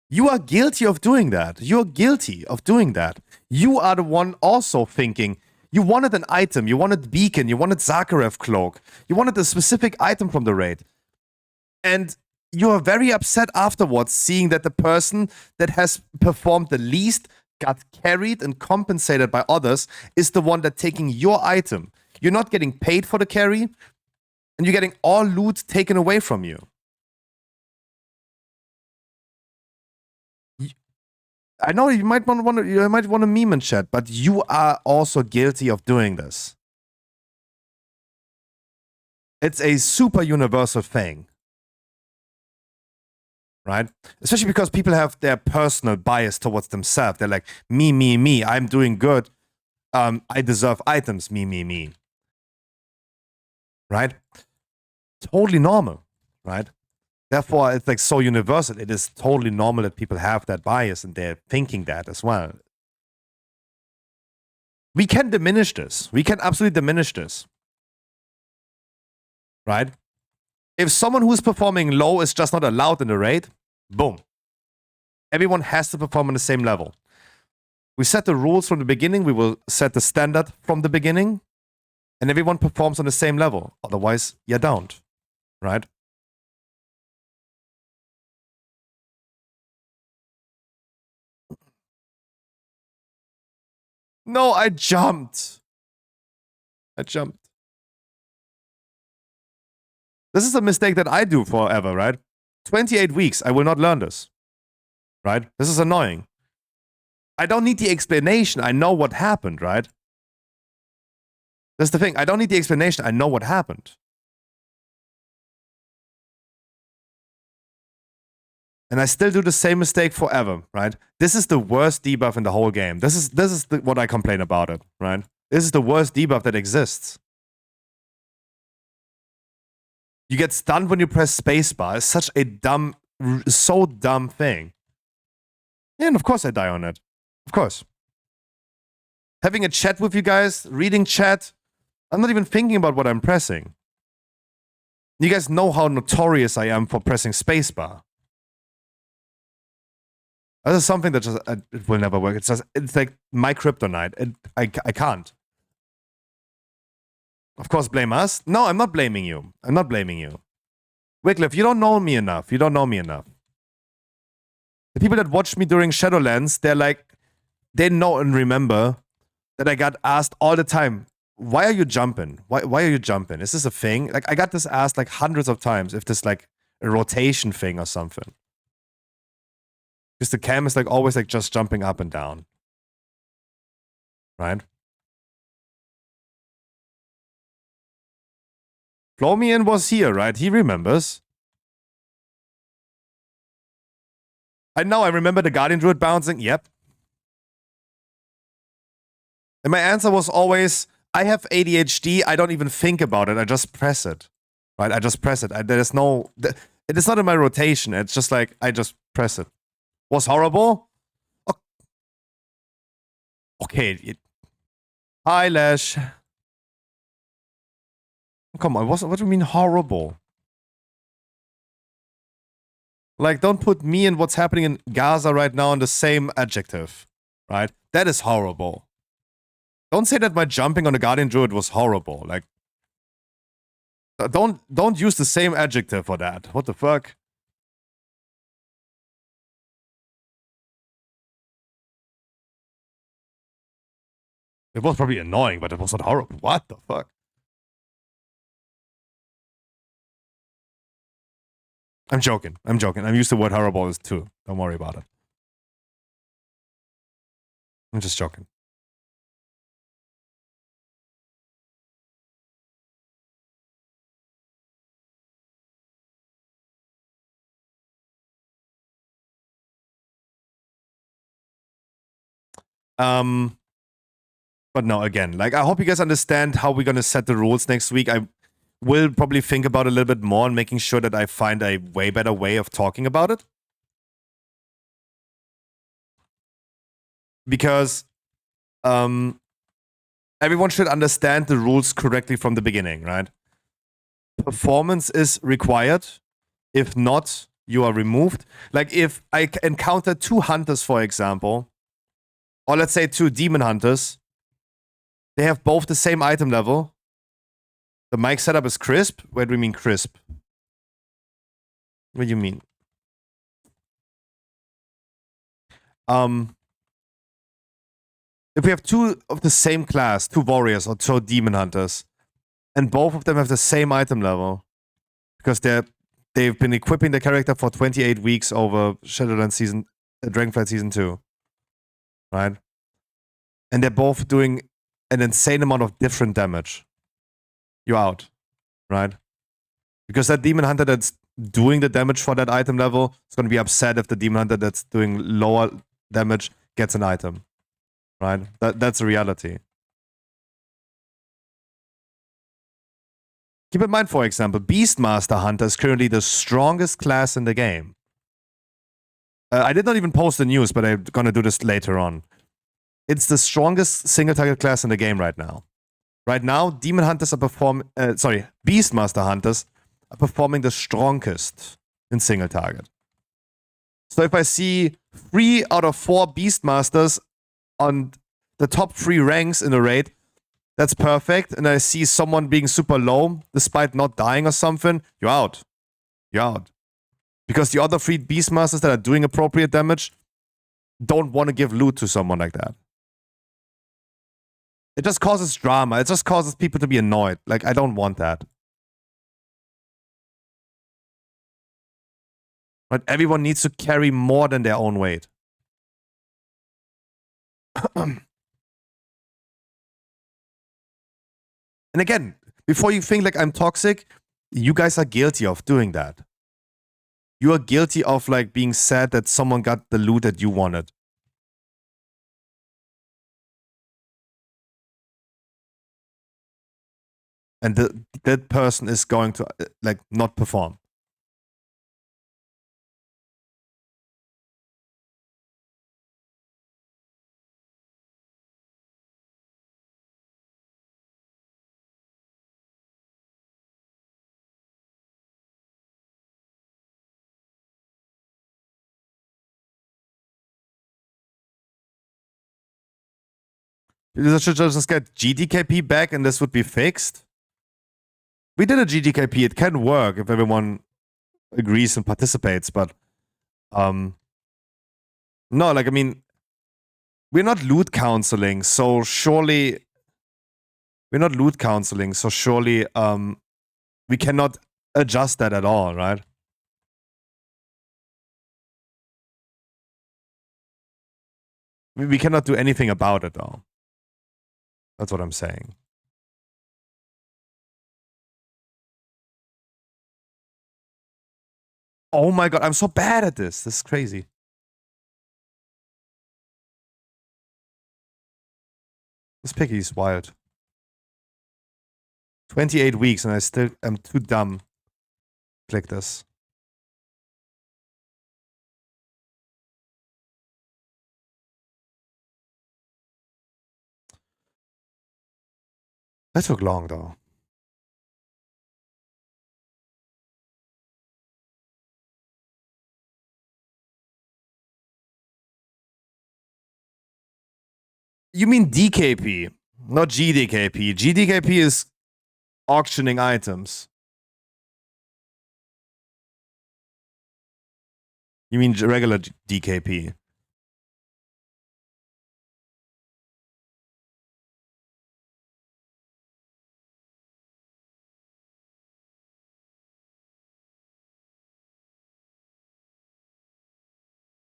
you are guilty of doing that. You're guilty of doing that. You are the one also thinking, you wanted an item, you wanted Beacon, you wanted Zakharev Cloak, you wanted a specific item from the raid. And you are very upset afterwards seeing that the person that has performed the least, got carried and compensated by others, is the one that's taking your item. You're not getting paid for the carry, and you're getting all loot taken away from you. I know you might want to meme in chat, but you are also guilty of doing this. It's a super universal thing. Right? Especially because people have their personal bias towards themselves. They're like, me, I'm doing good. I deserve items, me. Right? Totally normal, right? Therefore, it's like so universal. It is totally normal that people have that bias and they're thinking that as well. We can diminish this. We can absolutely diminish this. Right? If someone who's performing low is just not allowed in the raid, boom. Everyone has to perform on the same level. We set the rules from the beginning. We will set the standard from the beginning. And everyone performs on the same level. Otherwise, you're downed. Right? No, I jumped. This is a mistake that I do forever, right? 28 weeks, I will not learn this. Right? This is annoying. I don't need the explanation. I know what happened, right? That's the thing. I don't need the explanation. I know what happened. And I still do the same mistake forever, right? This is the worst debuff in the whole game. This is what I complain about it, right? This is the worst debuff that exists. You get stunned when you press spacebar. It's such a dumb, so dumb thing. Yeah, and of course I die on it. Of course. Having a chat with you guys, reading chat, I'm not even thinking about what I'm pressing. You guys know how notorious I am for pressing spacebar. This is something that just it will never work. It's like my kryptonite. I can't. Of course, blame us. No, I'm not blaming you. I'm not blaming you. Wycliffe, you don't know me enough. You don't know me enough. The people that watched me during Shadowlands, they're like, they know and remember that I got asked all the time, why are you jumping? Why are you jumping? Is this a thing? Like, I got this asked like hundreds of times if this like a rotation thing or something. Because the cam is like always like just jumping up and down. Right? Flomian was here, right? He remembers. I know, I remember the Guardian Druid bouncing. Yep. And my answer was always, I have ADHD. I don't even think about it. I just press it. Right? I just press it. There's no... It is not in my rotation. It's just like, I just press it. Was horrible? Okay. Hi, Lash. Come on, what do you mean horrible? Like, don't put me and what's happening in Gaza right now in the same adjective. Right? That is horrible. Don't say that my jumping on a Guardian Druid was horrible. Like, don't use the same adjective for that. What the fuck? It was probably annoying, but it was not horrible. What the fuck? I'm joking. I'm joking. I'm used to what horrible is too. Don't worry about it. I'm just joking. But no, again, like, I hope you guys understand how we're gonna set the rules next week. I will probably think about it a little bit more and making sure that I find a way better way of talking about it. Because everyone should understand the rules correctly from the beginning, right? Performance is required. If not, you are removed. Like, if I encounter 2 hunters, for example, or let's say 2 demon hunters, they have both the same item level. The mic setup is crisp. Where do we mean crisp? What do you mean? If we have 2 of the same class, 2 warriors or 2 demon hunters, and both of them have the same item level, because they've been equipping the character for 28 weeks over Shadowlands season, Dragonflight season 2, right? And they're both doing an insane amount of different damage. You're out, right? Because that demon hunter that's doing the damage for that item level is going to be upset if the demon hunter that's doing lower damage gets an item, right? That's a reality. Keep in mind, for example, Beastmaster Hunter is currently the strongest class in the game. I did not even post the news, but I'm going to do this later on. It's the strongest single target class in the game right now. Right now, Demon Hunters are Beastmaster Hunters are performing the strongest in single target. So if I see 3 out of 4 Beastmasters on the top 3 ranks in a raid, that's perfect. And I see someone being super low despite not dying or something, you're out. You're out. Because the other 3 Beastmasters that are doing appropriate damage don't want to give loot to someone like that. It just causes drama. It just causes people to be annoyed. Like, I don't want that. But everyone needs to carry more than their own weight. And again, before you think like I'm toxic, you guys are guilty of doing that. You are guilty of like being sad that someone got the loot that you wanted. And that person is going to like not perform. You should just get GDKP back and this would be fixed. We did a GDKP. It can work if everyone agrees and participates, but no, like I mean, we're not loot counseling, so surely we cannot adjust that at all, right? We cannot do anything about it though. That's what I'm saying. Oh my god, I'm so bad at this. This is crazy. This piggy is wild. 28 weeks and I still am too dumb. Click this. That took long though. You mean DKP, not GDKP. GDKP is auctioning items. You mean regular DKP.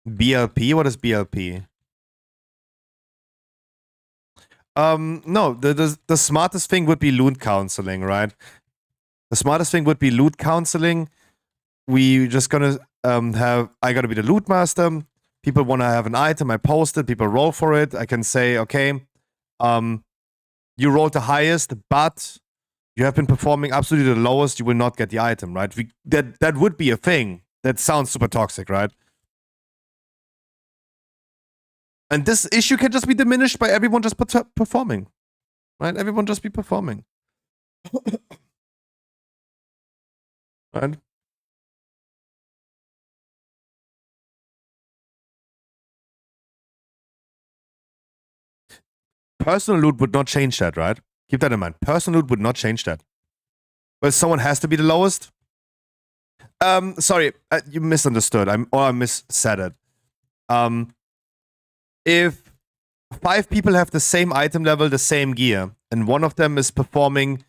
BLP? What is BLP? No, the smartest thing would be loot counseling, right? The smartest thing would be loot counseling. We just gonna I gotta be the loot master. People want to have an item, I post it, people roll for it. I can say, okay, you rolled the highest, but you have been performing absolutely the lowest, you will not get the item, right? That would be a thing. That sounds super toxic, right? And this issue can just be diminished by everyone just performing. Right? Everyone just be performing. Right? Personal loot would not change that, right? Keep that in mind. Personal loot would not change that. But someone has to be the lowest? Sorry, you misunderstood. I missaid it. If 5 people have the same item level, the same gear, and one of them is performing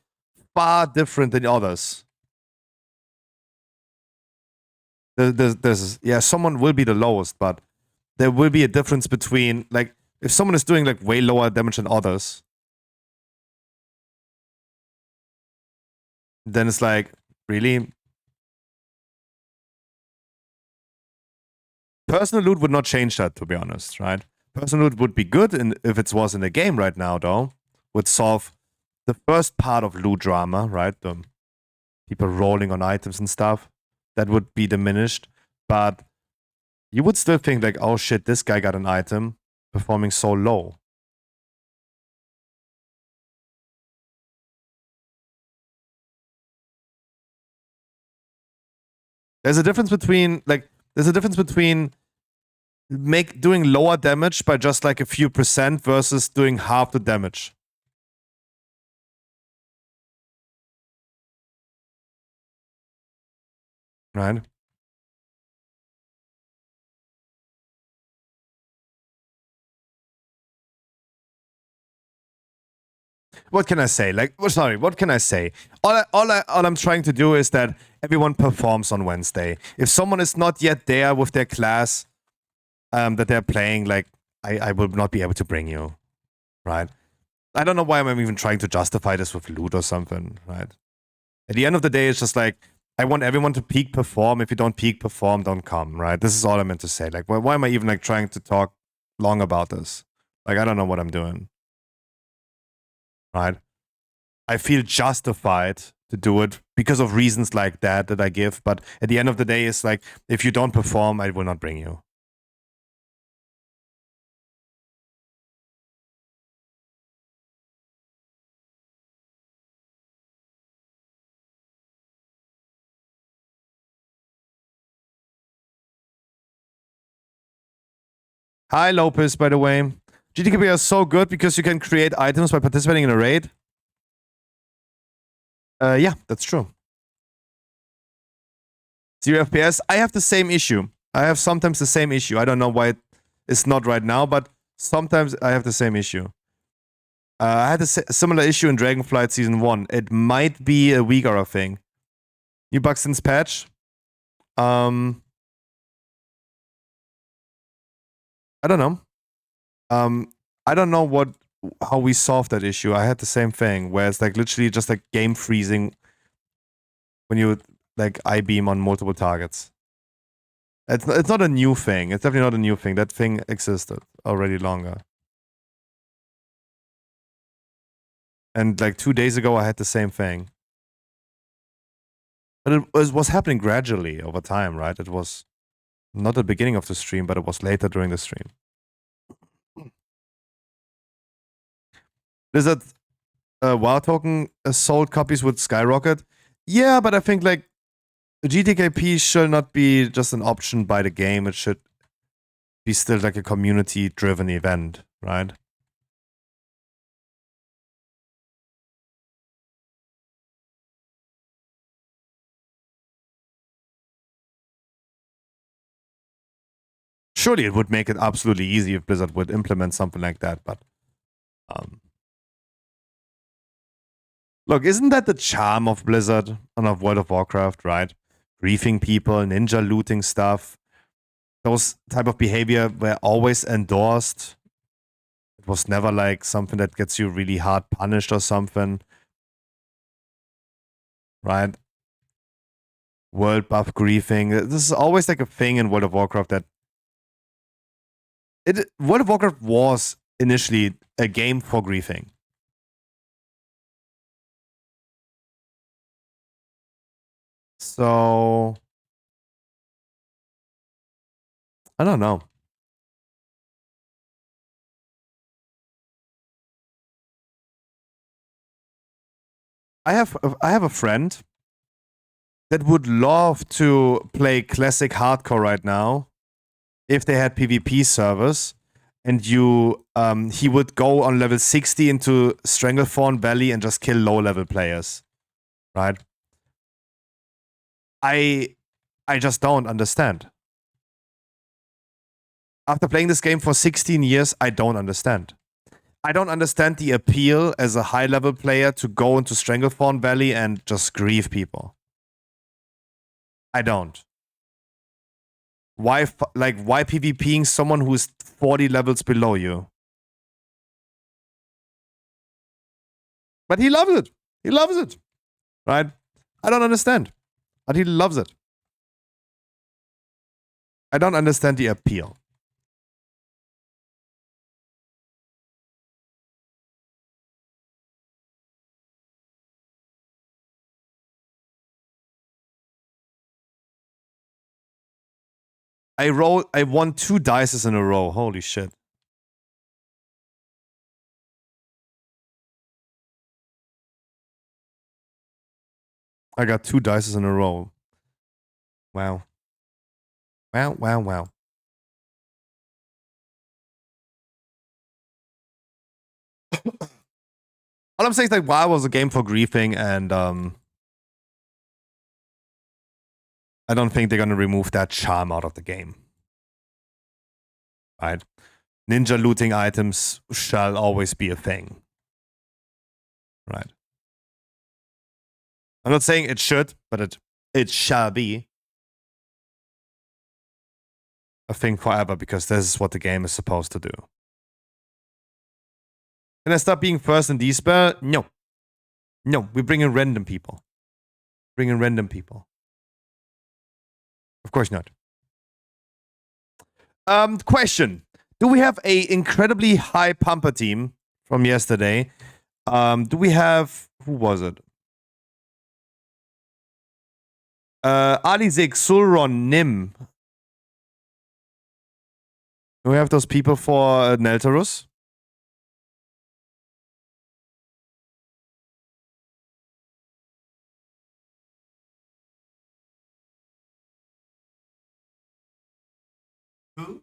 far different than others, someone will be the lowest, but there will be a difference between, like, if someone is doing, like, way lower damage than others, then it's like, really? Personal loot would not change that, to be honest, right? Personal loot would be good if it was in the game right now, though. Would solve the first part of loot drama, right? The people rolling on items and stuff. That would be diminished. But you would still think like, oh shit, this guy got an item performing so low. There's a difference between doing lower damage by just like a few percent versus doing half the damage. Right? What can I say? Like, sorry, what can I say? All I'm trying to do is that everyone performs on Wednesday. If someone is not yet there with their class that they're playing, like, I will not be able to bring you, right? I don't know why I'm even trying to justify this with loot or something, right? At the end of the day, it's just like, I want everyone to peak perform. If you don't peak perform, don't come, right? This is all I meant to say. Like, why am I even like trying to talk long about this? Like, I don't know what I'm doing, right? I feel justified to do it because of reasons like that I give. But at the end of the day, it's like, if you don't perform, I will not bring you. Hi, Lopez, by the way. GTKP are so good because you can create items by participating in a raid. Yeah, that's true. 0 FPS. I have the same issue. I have sometimes the same issue. I don't know why it's not right now, but sometimes I have the same issue. I had a similar issue in Dragonflight Season 1. It might be a weaker thing. New bug since patch. I don't know. I don't know how we solved that issue. I had the same thing where it's like literally just like game freezing when you like I-beam on multiple targets. It's not a new thing. It's definitely not a new thing. That thing existed already longer. And like 2 days ago, I had the same thing. But it was happening gradually over time, right? It was not the beginning of the stream, but it was later during the stream. Blizzard WoW token sold copies would skyrocket. Yeah, but I think like GTKP should not be just an option by the game. It should be still like a community-driven event, right? Surely it would make it absolutely easy if Blizzard would implement something like that, but look, isn't that the charm of Blizzard and of World of Warcraft, right? Briefing people, ninja looting stuff. Those type of behavior were always endorsed. It was never like something that gets you really hard punished or something. Right? World buff griefing. This is always like a thing in World of Warcraft that World of Warcraft was initially a game for griefing. So I don't know. I have a friend that would love to play classic hardcore right now if they had PvP servers, and he would go on level 60 into Stranglethorn Valley and just kill low level players, right? I just don't understand. After playing this game for 16 years, I don't understand. I don't understand the appeal as a high level player to go into Stranglethorn Valley and just grieve people. I don't. Why PvPing someone who's 40 levels below you? But he loves it. He loves it. Right? I don't understand. But he loves it. I don't understand the appeal. I won 2 dices in a row. Holy shit. I got 2 dices in a row. Wow. Wow, wow, wow. All I'm saying is like WoW was a game for griefing, and I don't think they're gonna remove that charm out of the game. Right? Ninja looting items shall always be a thing. Right? I'm not saying it should, but it shall be a thing forever because this is what the game is supposed to do. Can I stop being first in D-Spell? No. No, we bring in random people. Bring in random people. Of course not. Question. Do we have a incredibly high pumper team from yesterday? Do we have... Who was it? Alizik, Sulron, Nim. Do we have those people for Neltarus? Who?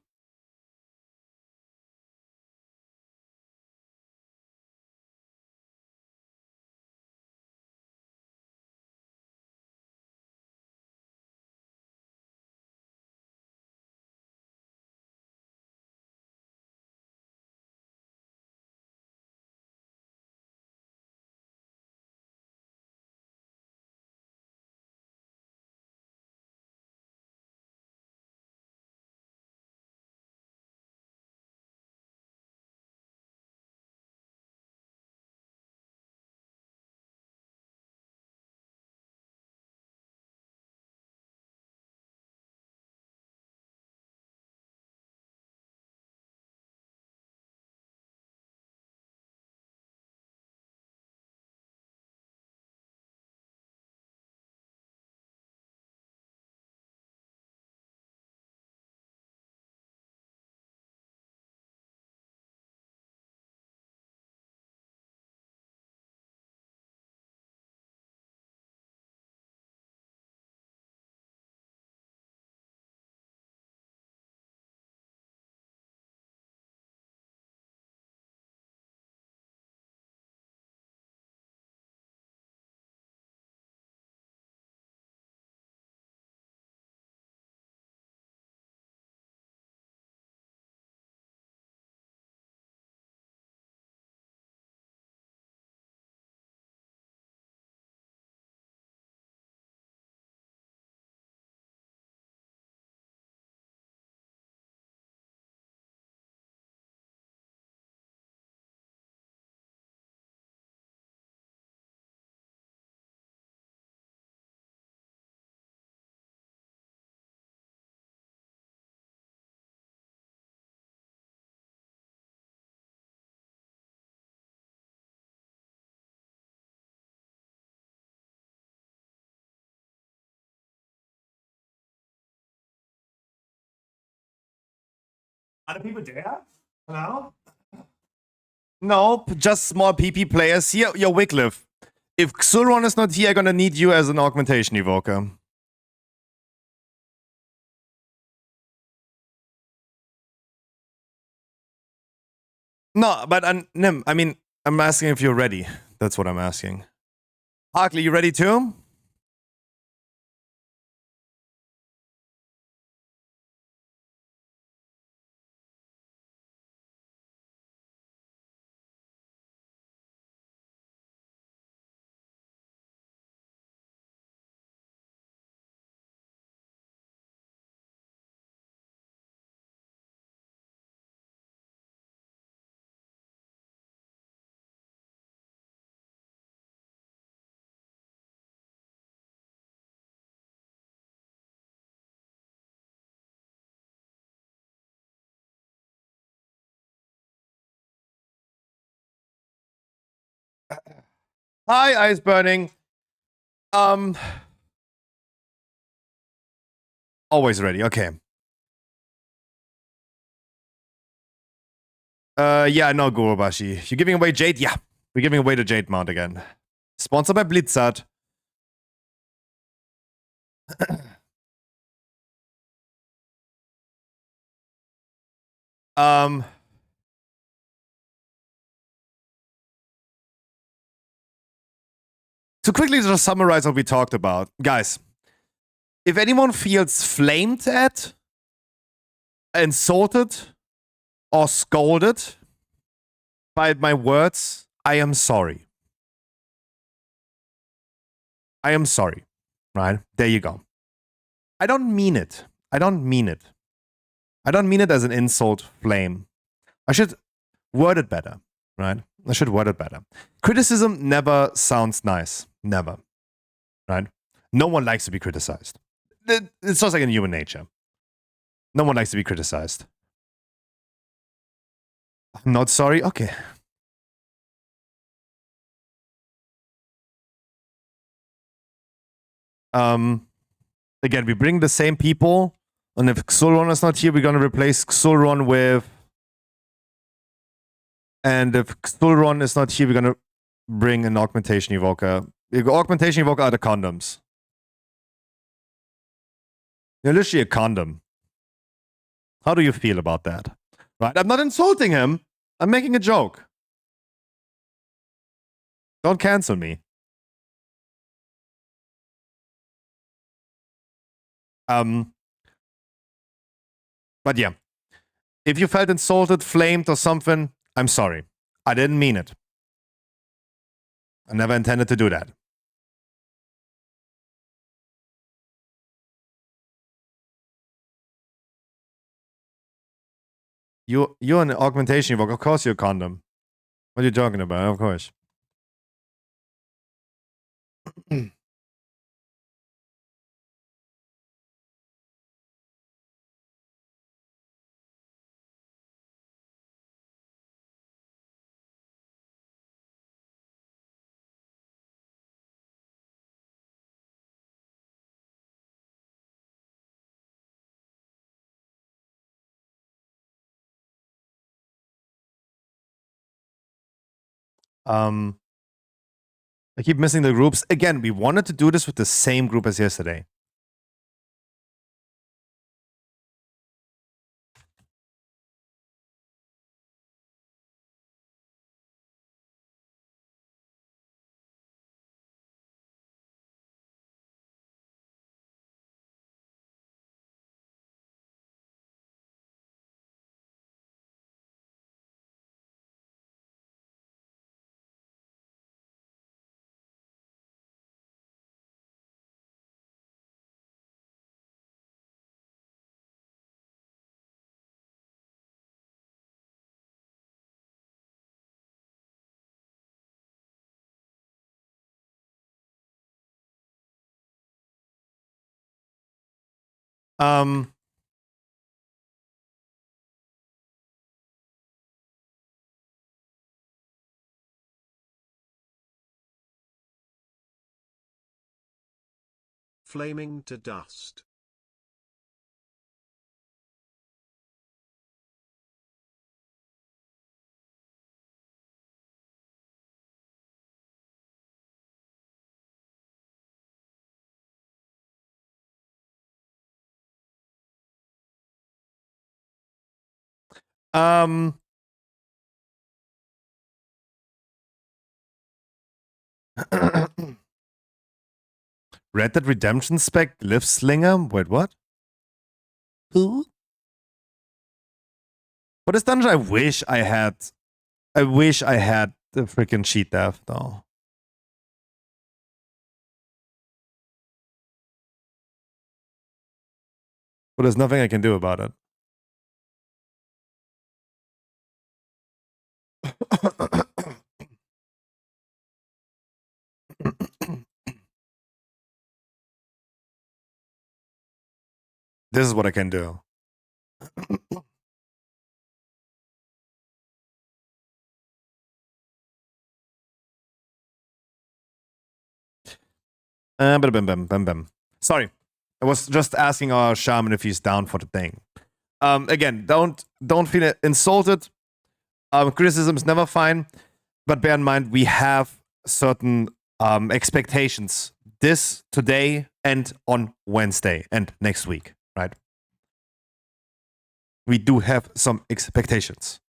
Are the people there? Hello? Nope, just small PP players. Here, yo, Wycliffe. If Xulron is not here, I'm gonna need you as an augmentation evoker. No, but Nim, I mean, I'm asking if you're ready. That's what I'm asking. Harkley, you ready too? Hi, Ice Burning. Always ready. Okay. Yeah, no, Gurubashi. You're giving away Jade? Yeah. We're giving away the Jade mount again. Sponsored by Blizzard. To quickly just summarize what we talked about, guys, if anyone feels flamed at, insulted, or scolded by my words, I am sorry. I am sorry. Right? There you go. I don't mean it. I don't mean it. I don't mean it as an insult, flame. I should word it better, right? I should word it better. Criticism never sounds nice. Never. Right? No one likes to be criticized. It's just like in human nature. No one likes to be criticized. I'm not sorry? Okay. Again, we bring the same people, and if Xulron is not here, we're gonna replace Xulron with... And if Xulron is not here, we're gonna bring an Augmentation Evoker. Augmentation Evoker are the condoms. You're literally a condom. How do you feel about that? Right? I'm not insulting him. I'm making a joke. Don't cancel me. But yeah. If you felt insulted, flamed, or something, I'm sorry. I didn't mean it. I never intended to do that. You're an Augmentation Evoker. Of course you're a condom. What are you talking about? Of course. I keep missing the groups. Again, we wanted to do this with the same group as yesterday. Flaming to dust. Red Dead Redemption spec Liv Slinger? Wait, what? Who? For this dungeon, I wish I had the freaking cheat death, though. But there's nothing I can do about it. This is what I can do. Sorry. I was just asking our shaman if he's down for the thing. Again, don't feel insulted. Criticism is never fine, but bear in mind we have certain expectations this, today, and on Wednesday and next week, right? We do have some expectations.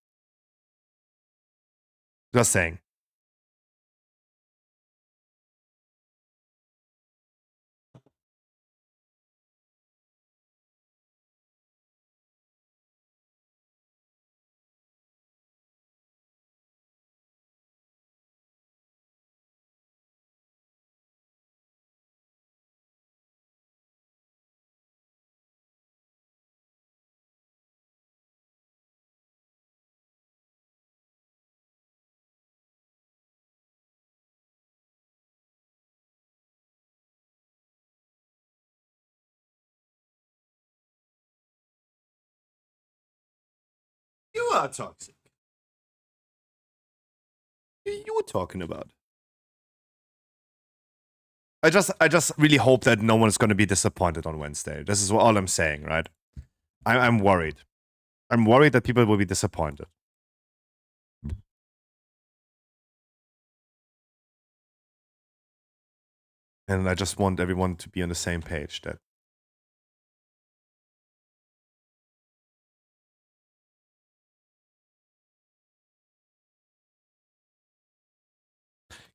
Just saying. are toxic. What are you talking about? I just really hope that no one is going to be disappointed on Wednesday. This is all I'm saying, right? I'm worried. I'm worried that people will be disappointed. And I just want everyone to be on the same page that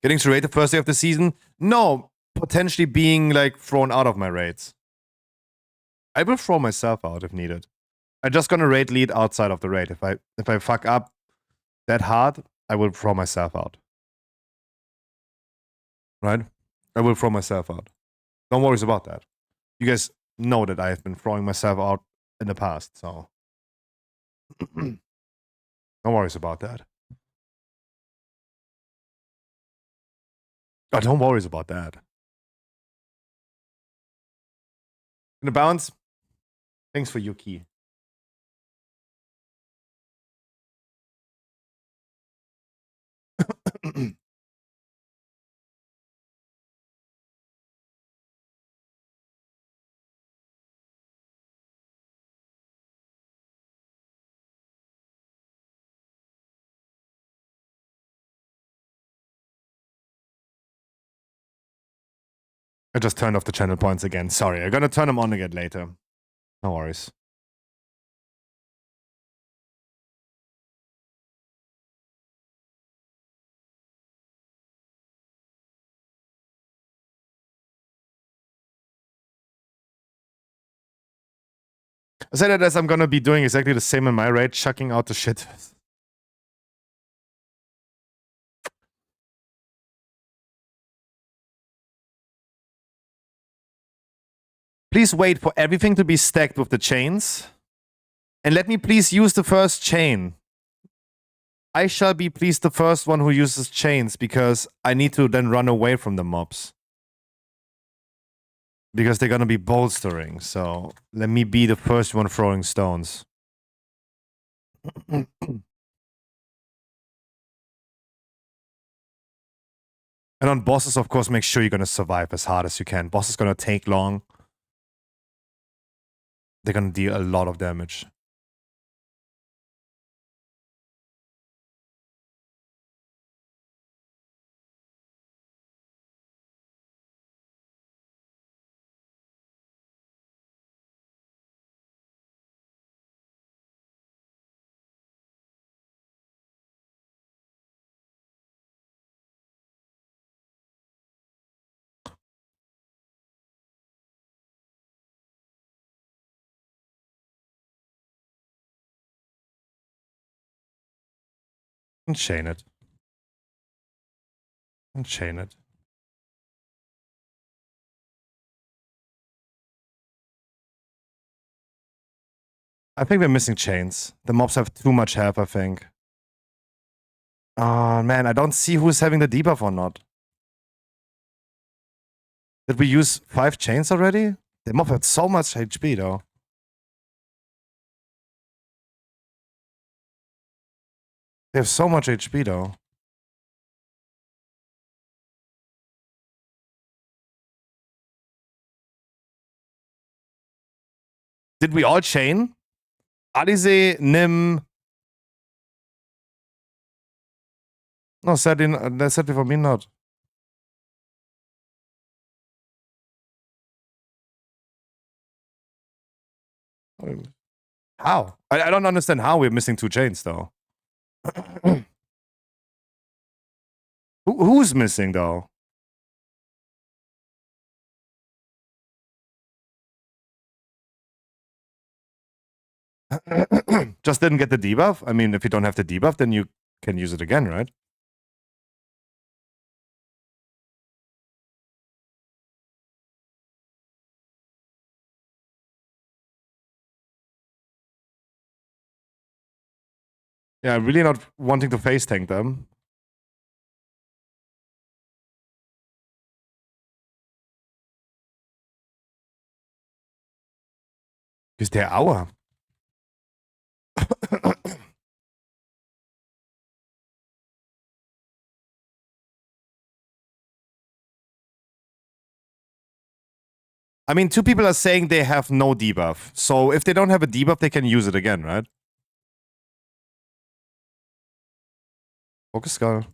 getting to raid the first day of the season? No, potentially being like thrown out of my raids. I will throw myself out if needed. I'm just gonna raid lead outside of the raid. If I fuck up that hard, I will throw myself out. Right? I will throw myself out. Don't worry about that. You guys know that I have been throwing myself out in the past, so no worries about that. Oh, don't worry about that. Gonna bounce. Thanks for your key. I just turned off the channel points again. Sorry, I'm gonna turn them on again later. No worries. I said that as I'm gonna be doing exactly the same in my raid, chucking out the shit. Please wait for everything to be stacked with the chains. And let me please use the first chain. I shall be please the first one who uses chains because I need to then run away from the mobs. Because they're gonna be bolstering, so let me be the first one throwing stones. And on bosses, of course, make sure you're gonna survive as hard as you can. Boss is gonna take long. They're gonna deal a lot of damage. And chain it. And chain it. I think we're missing chains. The mobs have too much health, I think. Oh man, I don't see who's having the debuff or not. Did we use 5 chains already? The mob had so much HP though. They have so much HP though. Did we all chain? Alize, Nim. No, sadly for me not. How? I don't understand how we're missing 2 chains though. Who's missing though? Just didn't get the debuff? I mean, if you don't have the debuff, then you can use it again, right? Yeah, I'm really not wanting to face tank them. Because they're our. I mean, 2 people are saying they have no debuff. So if they don't have a debuff, they can use it again, right? Focus Skull.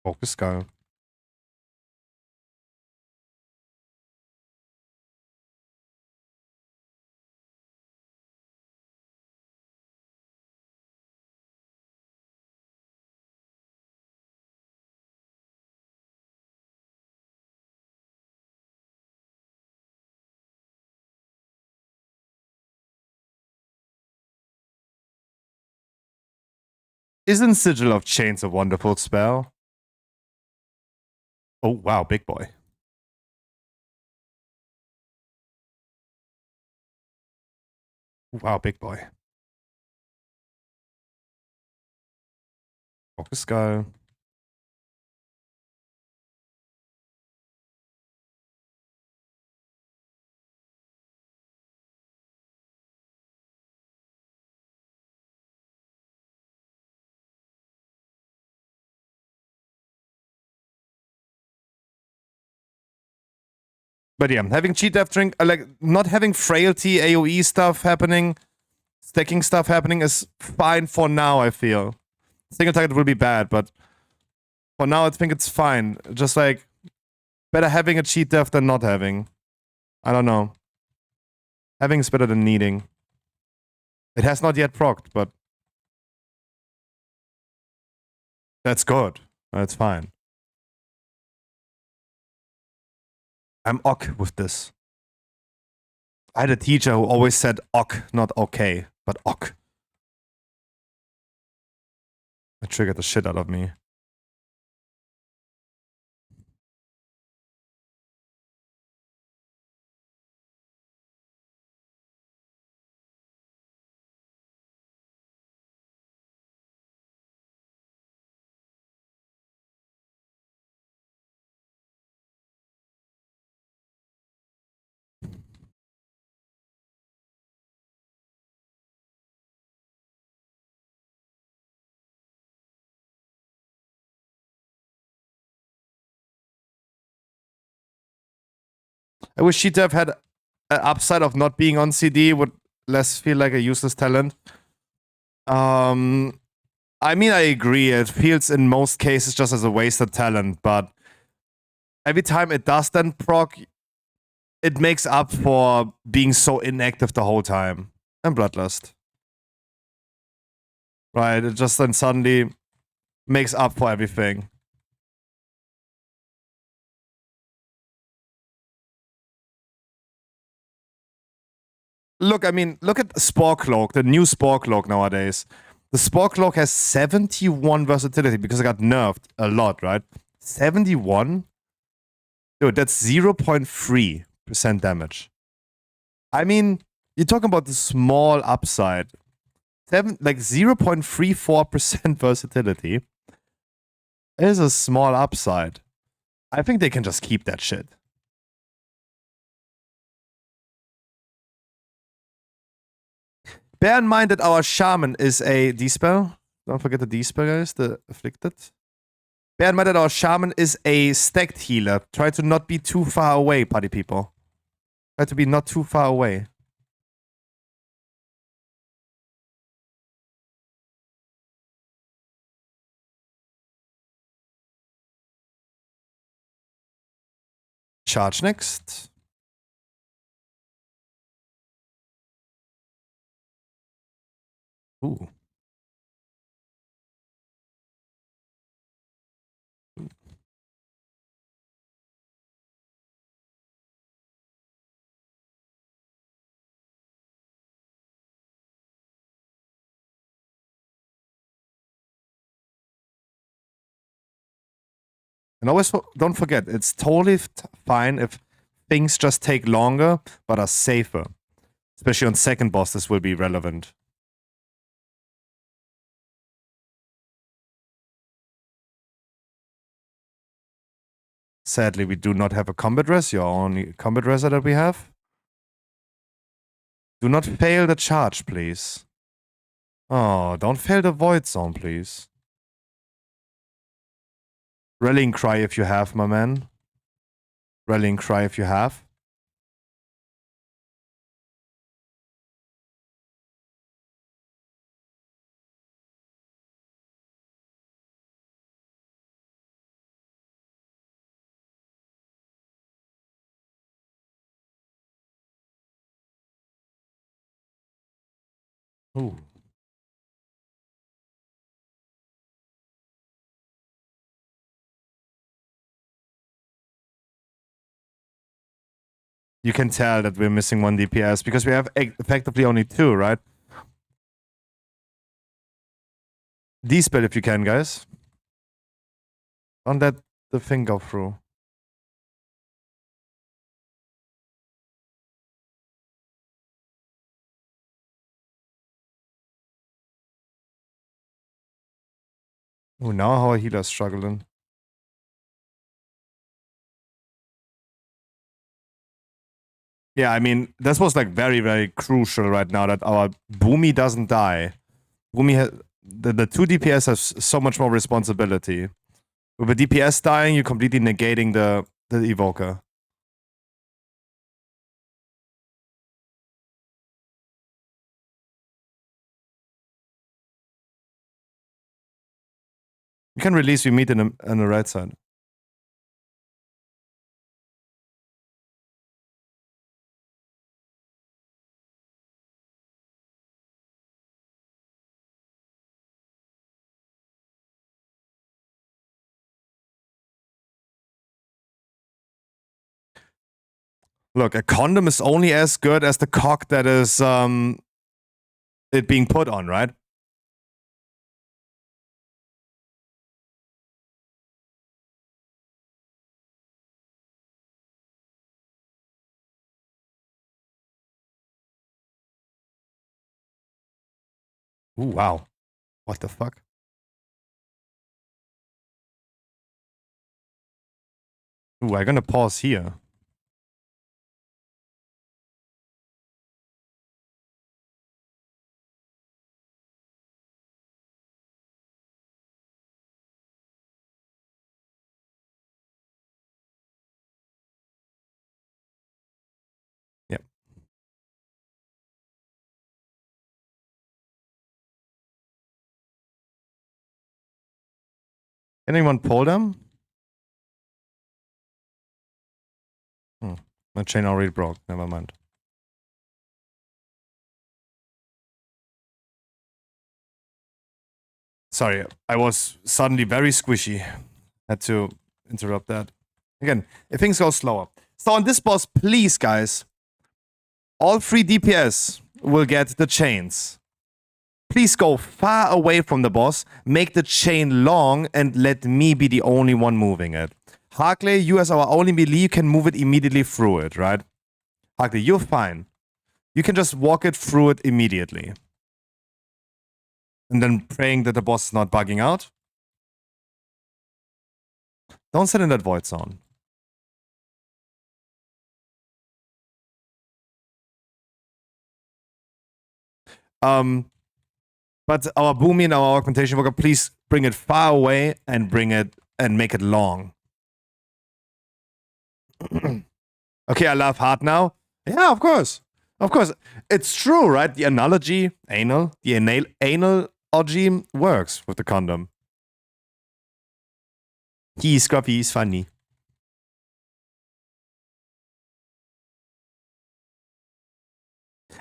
Focus Skull. Isn't Sigil of Chains a wonderful spell? Oh, wow, big boy. Wow, big boy. Focus Skull. But yeah, having cheat death drink, like not having frailty AoE stuff happening, stacking stuff happening is fine for now, I feel. Single target will be bad, but for now I think it's fine. Just like better having a cheat death than not having. I don't know. Having is better than needing. It has not yet procced, but that's good. That's fine. I'm ok with this. I had a teacher who always said ok, not okay, but ok. It triggered the shit out of me. I wish cheat death had an upside of not being on CD, would less feel like a useless talent. I mean, I agree. It feels in most cases just as a wasted talent, but every time it does then proc, it makes up for being so inactive the whole time. And Bloodlust. Right, it just then suddenly makes up for everything. Look, I mean, look at Spore Cloak, the new Spore Cloak nowadays. The Spore Cloak has 71 versatility because it got nerfed a lot, right? 71? Dude, that's 0.3% damage. I mean, you're talking about the small upside. Like 0.34% versatility is a small upside. I think they can just keep that shit. Bear in mind that our Shaman is a D-spell. Don't forget the D-spell, guys, the Afflicted. Bear in mind that our Shaman is a stacked healer. Try to not be too far away, party people. Try to be not too far away. Charge next. Ooh. And always don't forget, it's totally fine if things just take longer, but are safer. Especially on second boss, this will be relevant. Sadly, we do not have a combat res. Your only combat reser that we have. Do not fail the charge, please. Oh, don't fail the void zone, please. Rallying cry if you have, my man. Rallying cry if you have. Ooh. You can tell that we're missing 1 DPS because we have effectively only 2, right? D-spell if you can, guys. Don't let the thing go through. Oh, now our healer's struggling. Yeah, I mean, this was like very, very crucial right now that our Boomy doesn't die. Boomy has the 2 DPS has so much more responsibility. With the DPS dying, you're completely negating the evoker. You can release, we meet on the right side. Look, a condom is only as good as the cock that is it being put on, right? Ooh, wow. What the fuck? Ooh, I'm gonna pause here. Yep. Can anyone pull them? My chain already broke. Never mind. Sorry, I was suddenly very squishy. Had to interrupt that. Again, if things go slower. So on this boss, please, guys, all 3 DPS will get the chains. Please go far away from the boss, make the chain long, and let me be the only one moving it. Harkley, you as our only melee can move it immediately through it, right? Harkley, you're fine. You can just walk it through it immediately. And then praying that the boss is not bugging out. Don't sit in that void zone. But our Boomy and our Augmentation Worker, please bring it far away and bring it and make it long. Okay, I laugh hard now. Yeah, of course. Of course. It's true, right? The analogy, analogy works with the condom. He's scruffy, he's funny.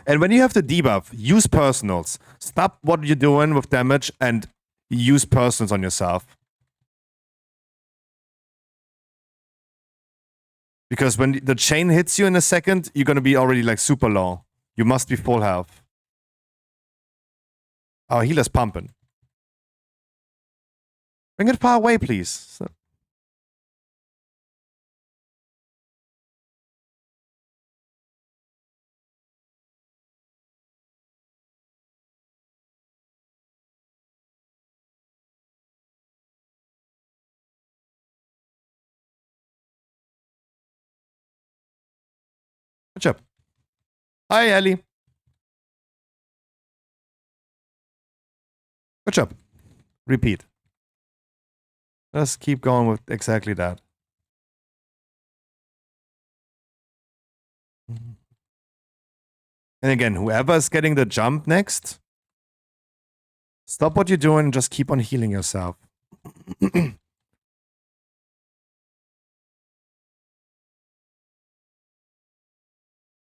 And when you have the debuff, use personals. Stop what you're doing with damage and use personals on yourself. Because when the chain hits you in a second, you're gonna be already like super low. You must be full health. Our healer's pumping. Bring it far away, please. Good job. Hi, Ellie. Good job. Repeat. Just keep going with exactly that. And again, whoever's getting the jump next, stop what you're doing and just keep on healing yourself.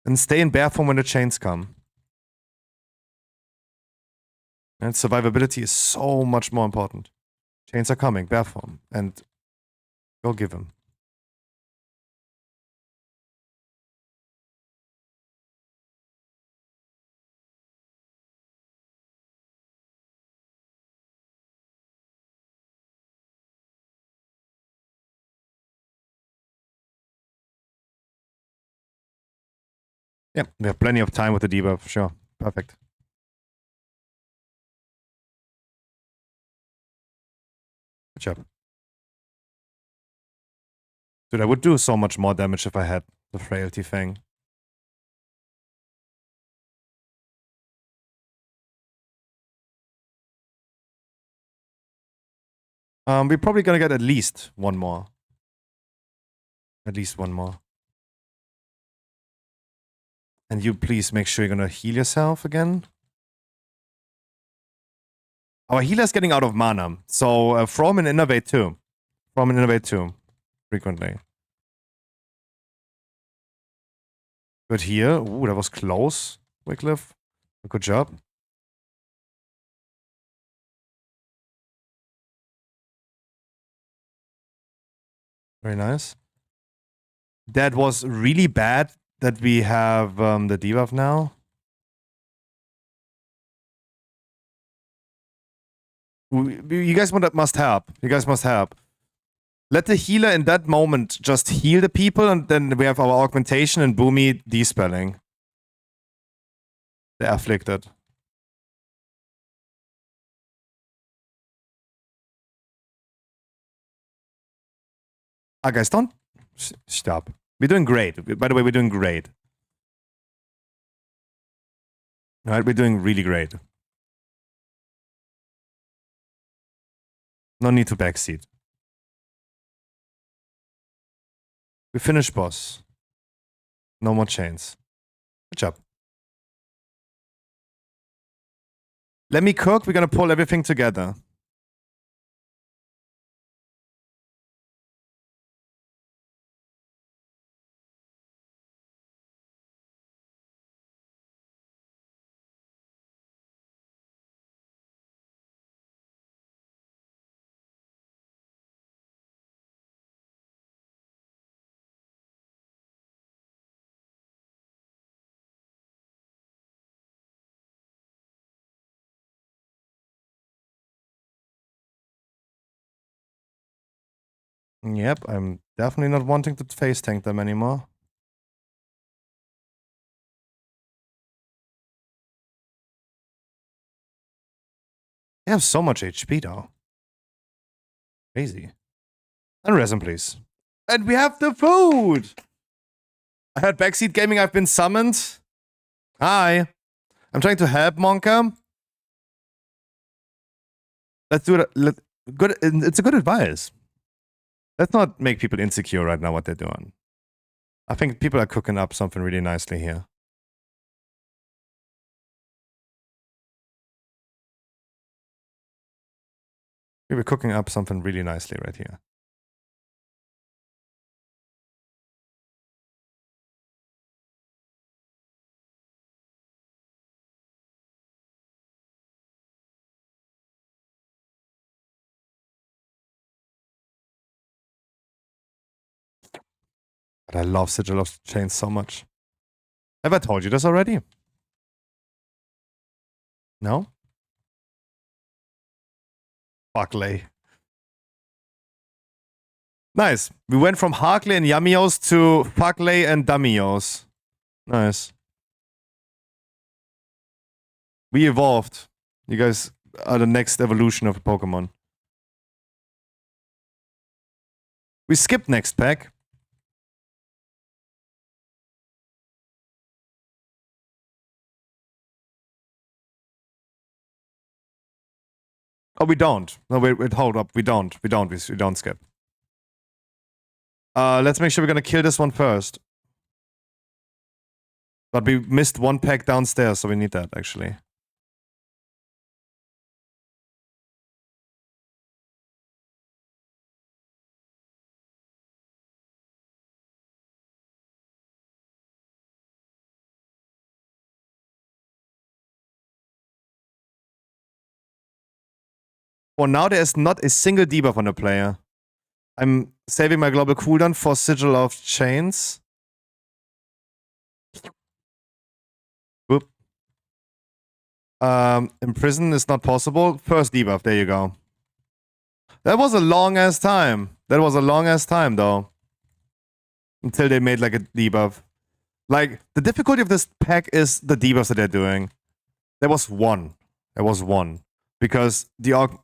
And stay in bear form when the chains come. And survivability is so much more important. Chains are coming, bear form. And go give them. Yeah, we have plenty of time with the debuff, sure. Perfect. Good job. Dude, I would do so much more damage if I had the frailty thing. We're probably gonna get at least one more. At least one more. And you please make sure you're gonna heal yourself again. Our healer's getting out of mana. So throw him and innovate too. Throw him and innovate too. Frequently. Good here. Ooh, that was close, Wycliffe. Good job. Very nice. That was really bad that we have the debuff now. You guys must help. You guys must help. Let the healer in that moment just heal the people, and then we have our augmentation and Boomy dispelling. The afflicted. Ah, guys, don't stop. We're doing great. By the way, we're doing great. All right, we're doing really great. No need to backseat. We finished boss. No more chains. Good job. Let me cook. We're gonna pull everything together. Yep, I'm definitely not wanting to face tank them anymore. They have so much HP though. Crazy. And resin, please. And we have the food! I heard backseat gaming, I've been summoned. Hi. I'm trying to help Monka. Let's do it. Good. It's a good advice. Let's not make people insecure right now what they're doing. I think people are cooking up something really nicely here. We were cooking up something really nicely right here. But I love Sigil of Chains so much. Have I told you this already? No? Buckley. Nice. We went from Harkley and Yamios to Fuckley and Dummios. Nice. We evolved. You guys are the next evolution of Pokemon. We skipped next pack. Oh, we don't. No, wait, hold up. We don't skip. Let's make sure we're gonna kill this one first. But we missed one pack downstairs, so we need that, actually. For now, there is not a single debuff on the player. I'm saving my global cooldown for Sigil of Chains. Whoop. Imprison is not possible. First debuff, there you go. That was a long-ass time. That was a long-ass time, though. Until they made, like, a debuff. Like, the difficulty of this pack is the debuffs that they're doing. There was one. There was one. Because the Aug...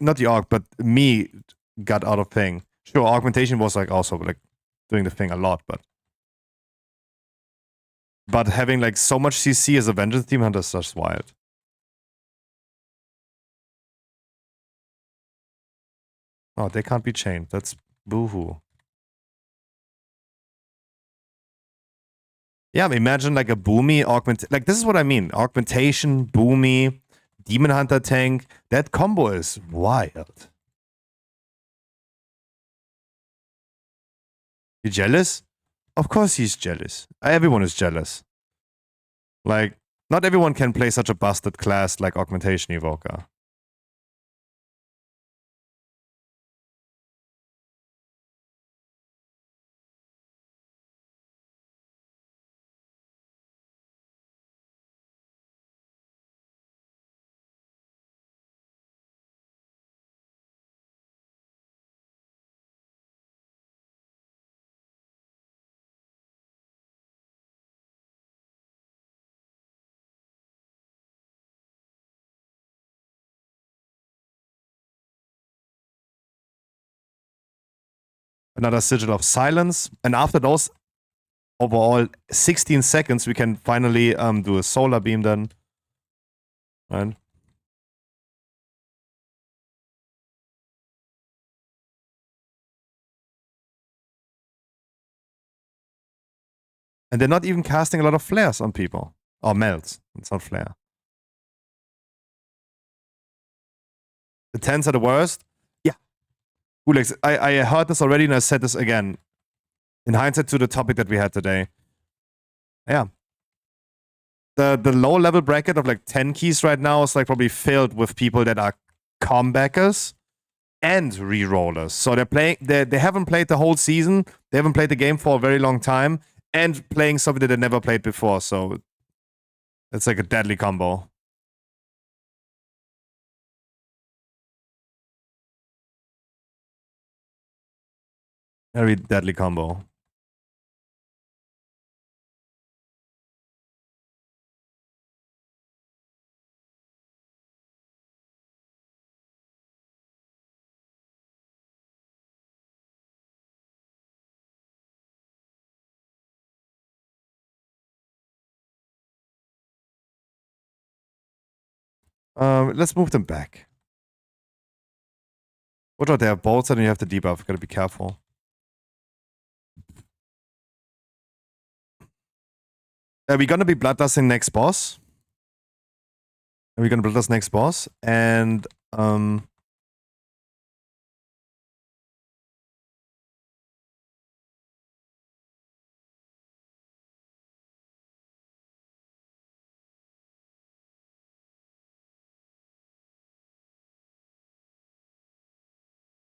Not the Aug, but me got out of thing. Sure, Augmentation was, like, also, like, doing the thing a lot, but... But having, like, so much CC as a Vengeance Team Hunter is just wild. Oh, they can't be chained. That's boohoo. Yeah, imagine like a Boomy augment. Like, this is what I mean. Augmentation, Boomy, Demon Hunter tank. That combo is wild. You jealous? Of course he's jealous. Everyone is jealous. Like, not everyone can play such a busted class like Augmentation Evoker. Another Sigil of Silence. And after those overall 16 seconds, we can finally do a Solar Beam then. Right? And they're not even casting a lot of flares on people. Or melts. It's not flare. The 10s are the worst. Yeah. Gulex, I heard this already and I said this again. In hindsight to the topic that we had today. Yeah. The low level bracket of like 10 keys right now is like probably filled with people that are comebackers and rerollers. So they're playing they haven't played the whole season, they haven't played the game for a very long time, and playing something that they never played before, so it's like a deadly combo. Very deadly combo. Let's move them back. Watch out, they have bolts and you have the debuff. Gotta be careful. Are we gonna be bloodlusting next boss? Are we gonna bloodlust next boss? And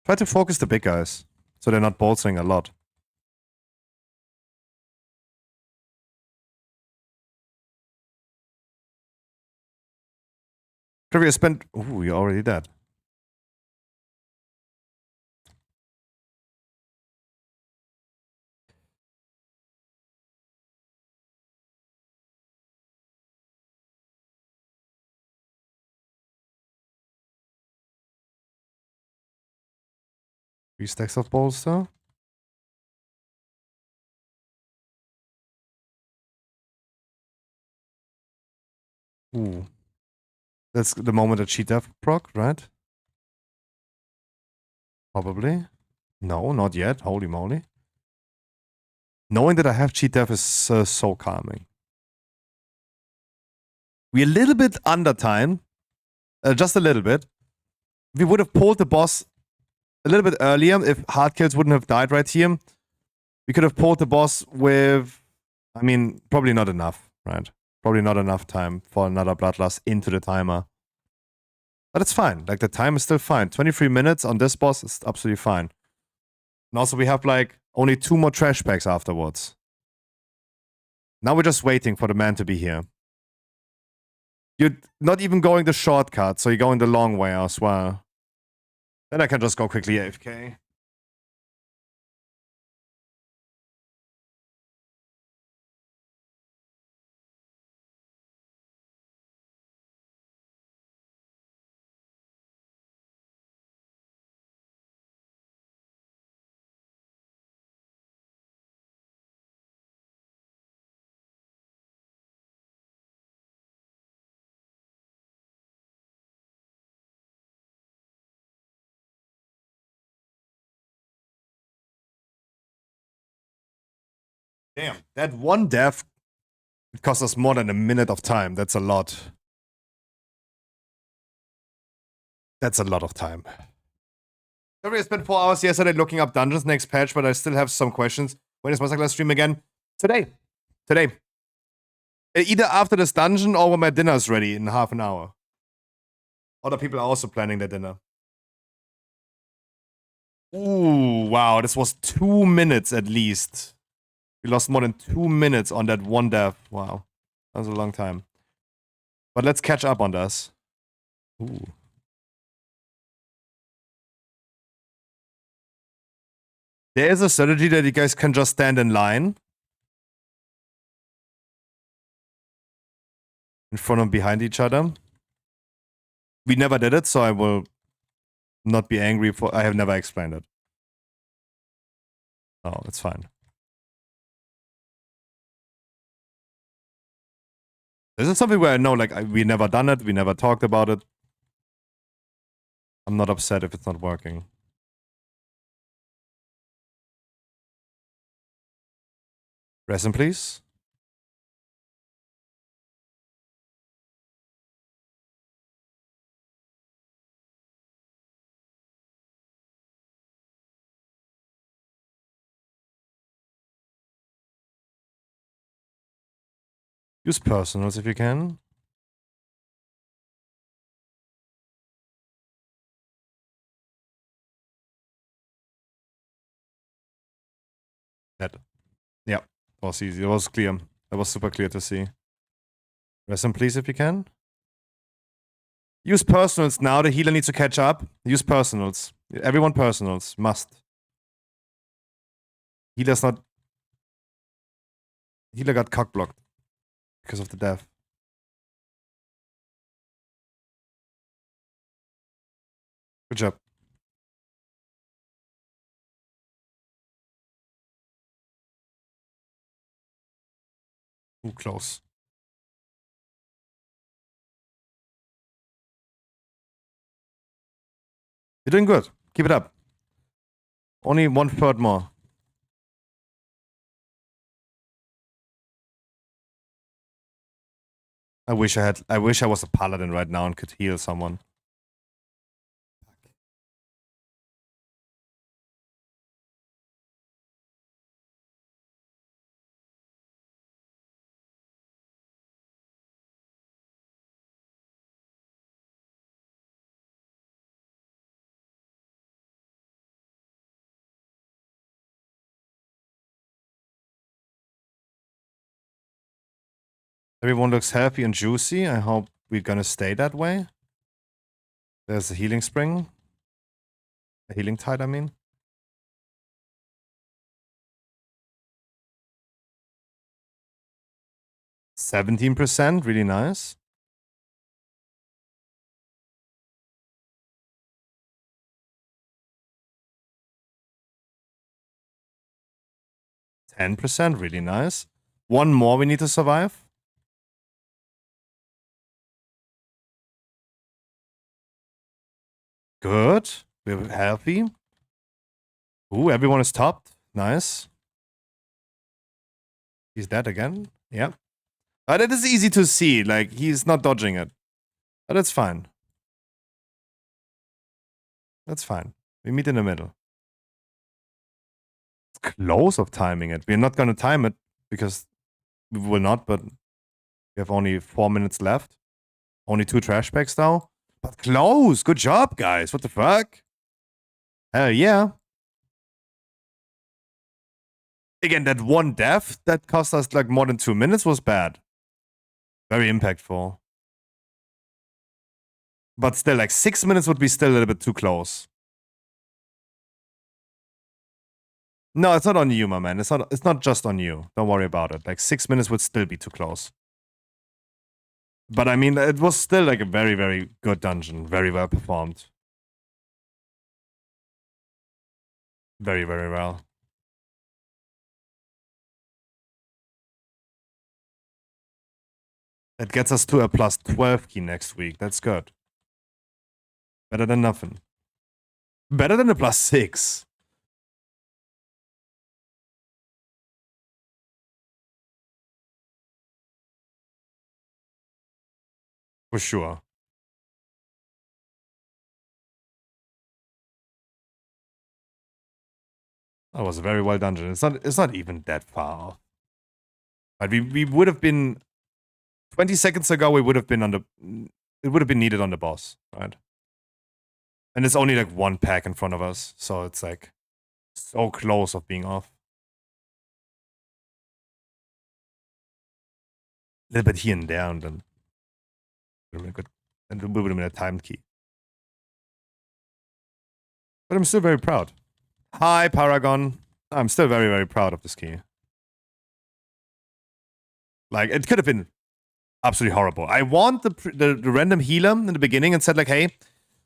try to focus the big guys, so they're not bolting a lot. Trivia spent... Ooh, you're already dead. Three stacks of balls though. Ooh. That's the moment that she death proc, right? Probably. No, not yet. Holy moly. Knowing that I have cheat death is so calming. We're a little bit under time. Just a little bit. We would have pulled the boss a little bit earlier if hard kills wouldn't have died right here. We could have pulled the boss with... I mean, probably not enough, right? Probably not enough time for another Bloodlust into the timer. But it's fine. Like, the time is still fine. 23 minutes on this boss is absolutely fine. And also, we have, like, only 2 more trash packs afterwards. Now we're just waiting for the man to be here. You're not even going the shortcut, so you're going the long way as well. Then I can just go quickly AFK. Damn, that one death cost us more than a minute of time. That's a lot. That's a lot of time. Sorry, I spent 4 hours yesterday looking up dungeons next patch, but I still have some questions. When is Masterclass stream again? Today. Today. Either after this dungeon or when my dinner's ready in half an hour. Other people are also planning their dinner. Ooh, wow, this was 2 minutes at least. We lost more than 2 minutes on that one death. Wow. That was a long time. But let's catch up on this. Ooh. There is a strategy that you guys can just stand in line. In front and behind each other. We never did it, so I will not be angry for... I have never explained it. Oh, it's fine. This is something where I know, like, we never done it, we never talked about it. I'm not upset if it's not working. Resin, please. Use personals if you can. That. Yeah, that was easy. It was clear. That was super clear to see. Resin, please, if you can. Use personals now. The healer needs to catch up. Use personals. Everyone personals. Must. Healer's not... Healer got cock blocked. Because of the death. Good job. Ooh, close. You're doing good. Keep it up. Only 1/3 more. I wish I was a paladin right now and could heal someone. Everyone looks happy and juicy. I hope we're gonna stay that way. There's a healing spring. A healing tide, I mean. %, really nice. %, really nice. One more we need to survive. Good. We're healthy. Ooh, everyone is topped. Nice. He's dead again. Yep. But it is easy to see. Like, he's not dodging it. But it's fine. That's fine. We meet in the middle. It's close of timing it. We're not going to time it because we will not, but we have only 4 minutes left. Only 2 trash packs now. But close. Good job, guys. What the fuck? Hell yeah. Again, that one death that cost us like more than 2 minutes was bad. Very impactful. But still, like 6 minutes would be still a little bit too close. No, it's not on you, my man. It's not just on you. Don't worry about it. Like 6 minutes would still be too close. But I mean, it was still like a very, very good dungeon. Very well performed. Very, very well. It gets us to a plus 12 key next week. That's good. Better than nothing. Better than a plus 6. For sure. That was a very well dungeon. It's not even that far off. But we would have been 20 seconds ago, we would have been on the it would have been needed on the boss, right? And it's only like 1 pack in front of us, so it's like so close of being off. A little bit here and there, and then would have been good. And it would have been a timed key. But I'm still very proud. Hi, Paragon. I'm still very, very proud of this key. Like, it could have been absolutely horrible. I want the random healer in the beginning and said like, hey,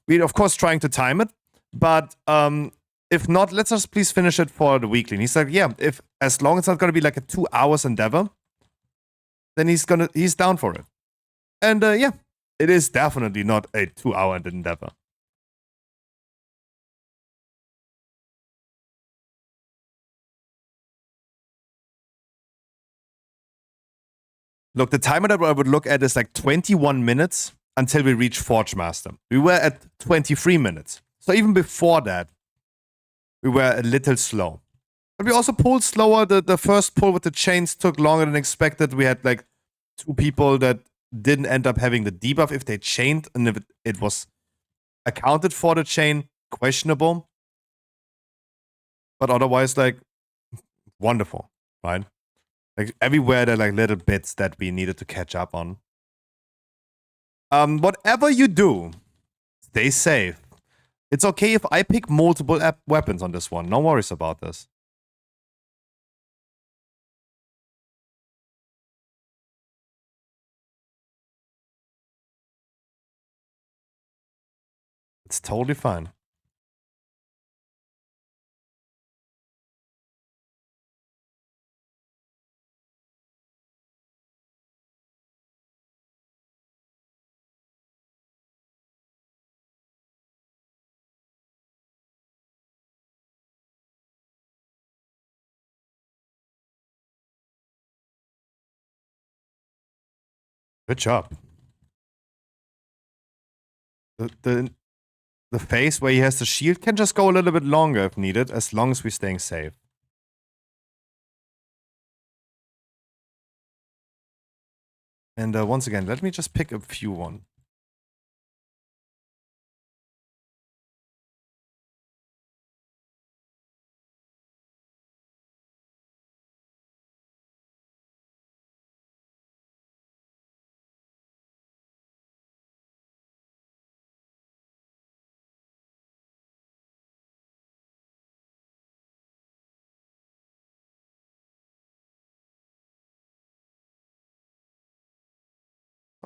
we're of course trying to time it, but if not, let's just please finish it for the weekly. And he's like, yeah, if as long as it's not gonna be like a 2 hours endeavor, then he's down for it. And yeah, it is definitely not a 2-hour endeavor. Look, the timer that I would look at is like 21 minutes until we reach Forge Master. We were at 23 minutes. So even before that, we were a little slow. But we also pulled slower. The first pull with the chains took longer than expected. We had like 2 people that didn't end up having the debuff if they chained, and if it was accounted for the chain, questionable. But otherwise, like, wonderful, right? Like, everywhere there are like little bits that we needed to catch up on. Whatever you do, stay safe. It's okay if I pick multiple weapons on this one. No worries about this. It's totally fine. Good job. The phase where he has the shield can just go a little bit longer if needed, as long as we're staying safe. And once again, let me just pick a few one.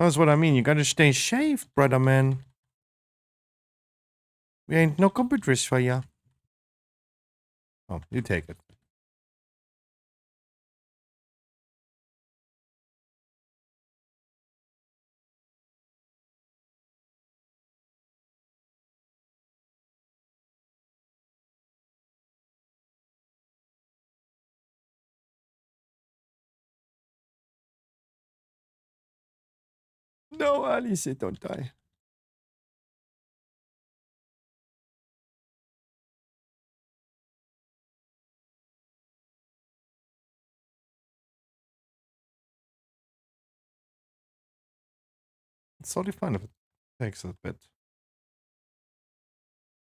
That's what I mean. You gotta stay safe, brother man. We ain't no computers for ya. Oh, you take it. No, Alice, don't die. It's totally fine if it takes a bit.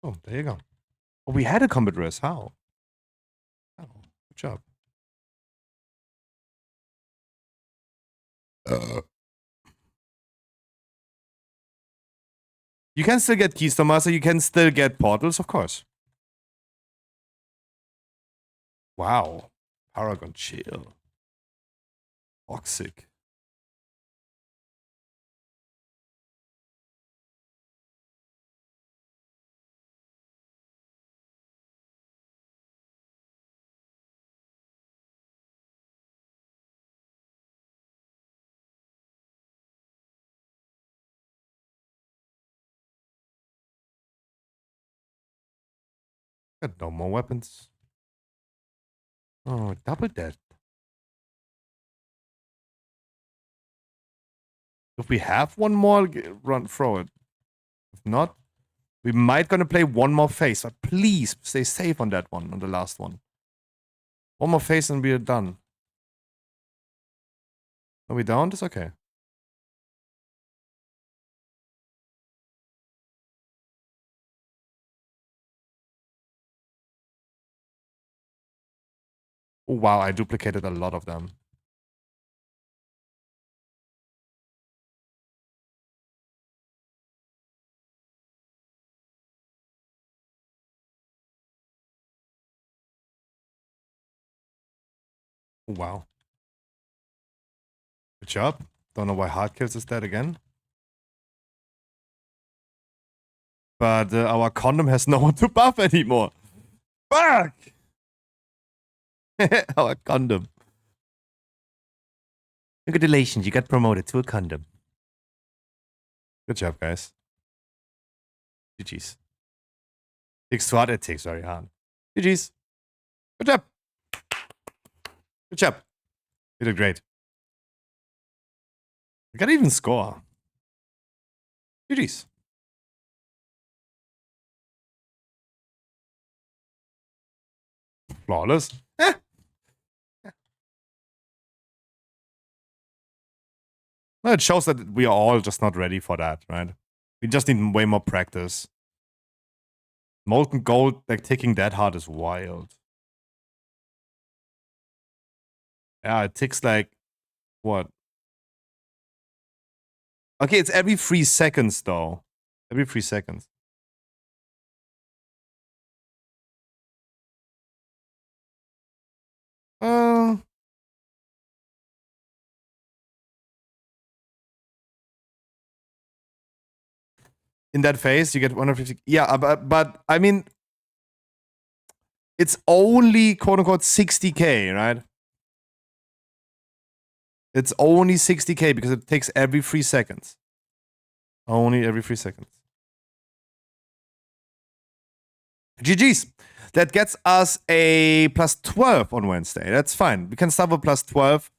Oh, there you go. Oh, we had a combat res. How? Oh, good job. You can still get Keystone Master. You can still get portals, of course. Wow. Paragon chill. Toxic. Got no more weapons. Oh, double death. If we have one more, run, throw it. If not, we might gonna play one more phase. But please stay safe on that one, on the last one. One more phase and we are done. Are we down? It's okay. Oh, wow, I duplicated a lot of them. Oh, wow. Good job. Don't know why hard kills is dead again. But our condom has no one to buff anymore. Fuck! Our condom. Congratulations, you got promoted to a condom. Good job, guys. GG's. Takes too hard, it takes very hard. GG's. Good job. Good job. You did great. You gotta even score. GG's. Flawless. Eh. No, it shows that we are all just not ready for that, right? We just need way more practice. Molten gold, like ticking that hard is wild. Yeah, it ticks like what? Okay, it's every 3 seconds though. Every 3 seconds. In that phase, you get 150. Yeah, but I mean, it's only quote unquote 60k, right? It's only 60k because it takes every 3 seconds. Only every 3 seconds. GG's. That gets us a plus 12 on Wednesday. That's fine. We can start with plus 12.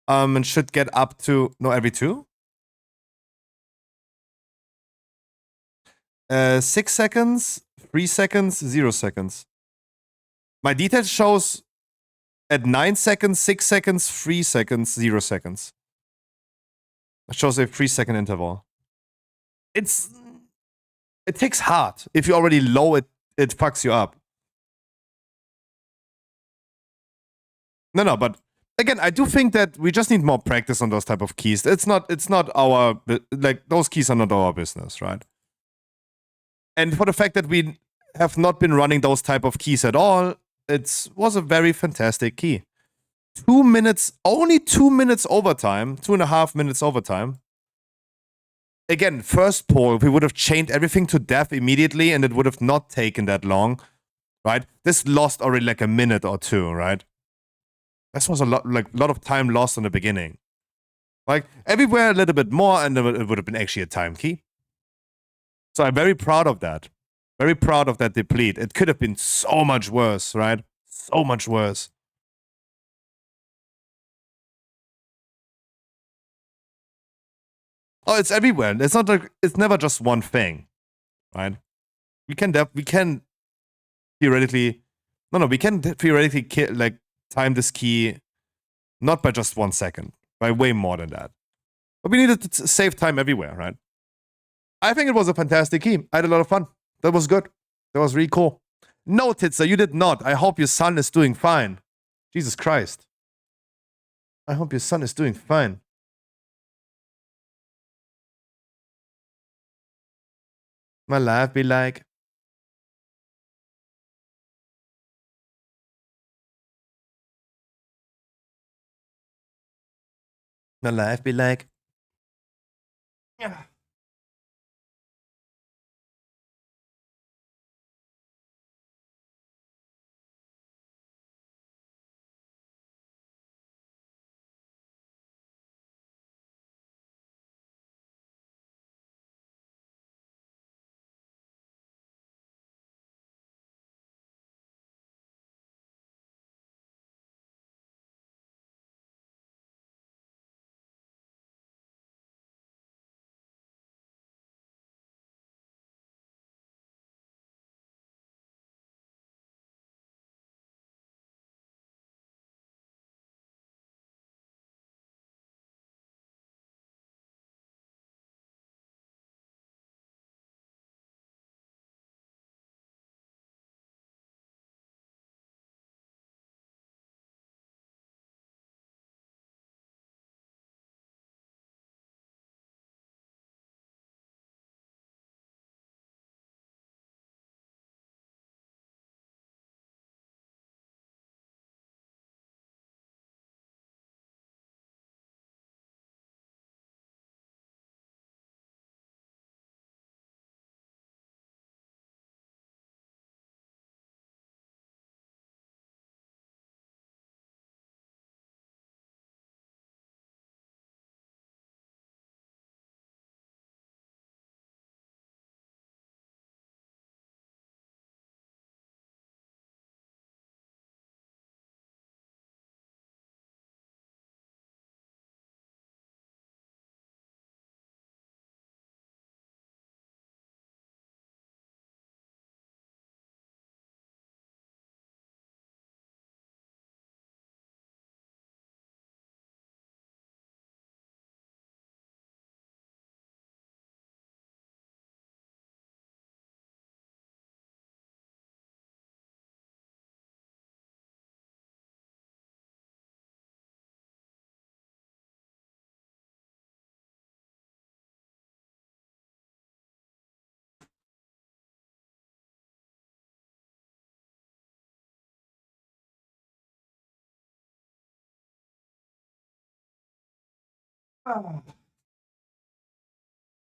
And should get up to every 2. 6 seconds, 3 seconds, 0 seconds. My details shows at 9 seconds, 6 seconds, 3 seconds, 0 seconds. It shows a 3-second interval. It takes hard. If you're already low, it fucks you up. No, but again, I do think that we just need more practice on those type of keys. It's not our, like, those keys are not our business, right? And for the fact that we have not been running those type of keys at all, it was a very fantastic key. 2 minutes, only 2 minutes overtime, 2.5 minutes overtime. Again, first poll, we would have chained everything to death immediately and it would have not taken that long, right? This lost already like a minute or 2, right? This was a lot of time lost in the beginning. Like, everywhere a little bit more and it would have been actually a time key. So I'm very proud of that. Very proud of that deplete. It could have been so much worse, right? So much worse. Oh, it's everywhere. It's not like, it's never just one thing, right? We can theoretically, we can theoretically like time this key not by just 1 second, by way more than that. But we needed to save time everywhere, right? I think it was a fantastic key. I had a lot of fun. That was good. That was really cool. No, Titsa, you did not. I hope your son is doing fine. Jesus Christ. I hope your son is doing fine. My life be like. My life be like. Yeah.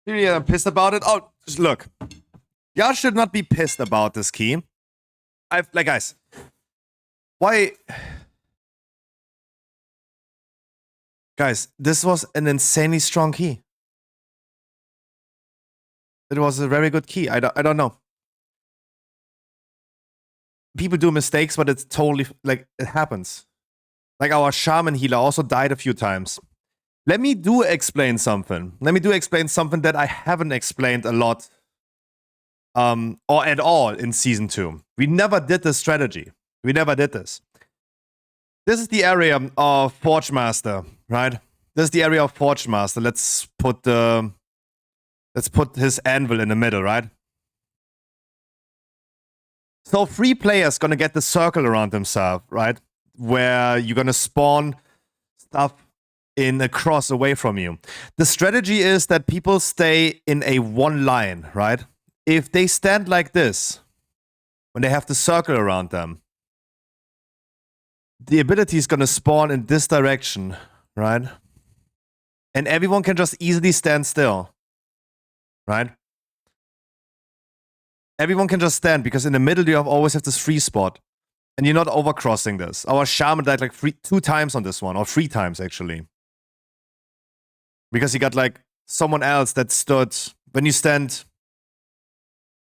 Yeah, I'm pissed about it. Oh, look. Y'all should not be pissed about this key. Like, guys. Why? Guys, this was an insanely strong key. It was a very good key. I don't know. People do mistakes, but it's totally, like, it happens. Like, our shaman healer also died a few times. Let me explain something. Let me explain something that I haven't explained a lot. Or at all in Season 2. We never did this strategy. We never did this. This is the area of Forge Master, right? This is the area of Forge Master. Let's put his anvil in the middle, right? So 3 players gonna get the circle around themselves, right? Where you're gonna spawn stuff in a cross away from you. The strategy is that people stay in a one line, right? If they stand like this, when they have the circle around them, the ability is gonna spawn in this direction, right? And everyone can just easily stand still, right? Everyone can just stand because in the middle you always have this free spot. And you're not overcrossing this. Our shaman died like 2 times on this one, or 3 times actually. Because he got like someone else that stood, when you stand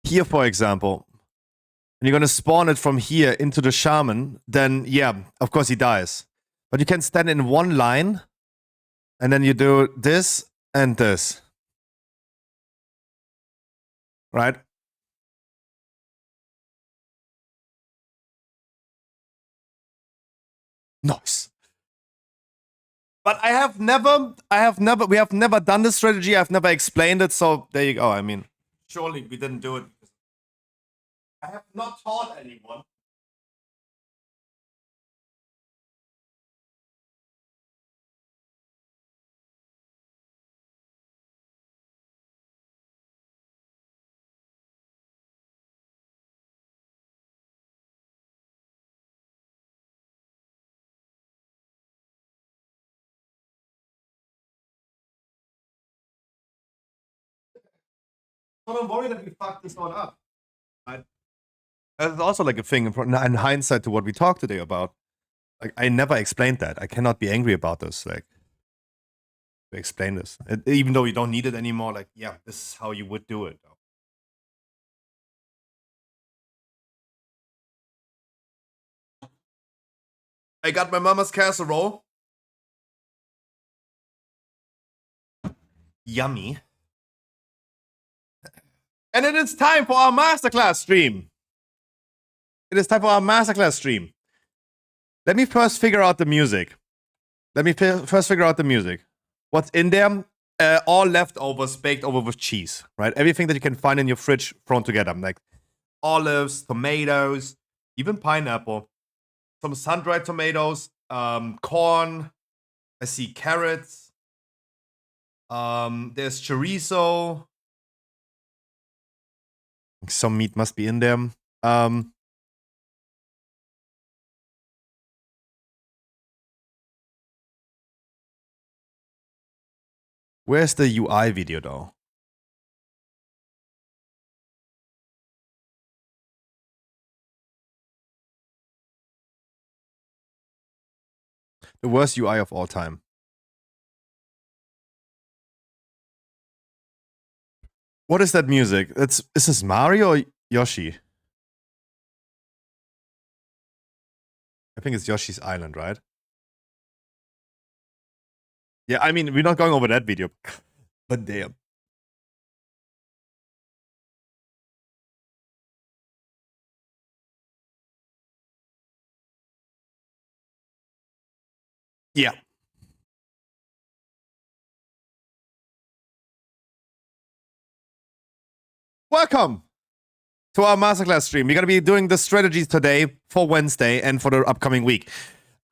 here, for example, and you're gonna spawn it from here into the shaman, then yeah, of course he dies. But you can stand in one line, and then you do this and this. right? Nice. But we have never done this strategy. I've never explained it. So there you go. I mean, surely we didn't do it. I have not taught anyone. So don't worry that we fucked this one up. Right? That's also like a thing in hindsight to what we talked today about. Like, I never explained that. I cannot be angry about this. Like, to explain this, even though you don't need it anymore. Like, yeah, this is how you would do it. I got my mama's casserole. Yummy. And it is time for our masterclass stream. It is time for our masterclass stream. Let me first figure out the music. What's in there? All leftovers baked over with cheese, right? Everything that you can find in your fridge thrown together. Like olives, tomatoes, even pineapple, some sun-dried tomatoes, corn. I see carrots. There's chorizo. Some meat must be in there. Where's the UI video though? The worst UI of all time. What is that music? Is this Mario or Yoshi? I think it's Yoshi's Island, right? Yeah, I mean, we're not going over that video. But damn. Yeah. Welcome to our masterclass stream. We're going to be doing the strategies today for Wednesday and for the upcoming week.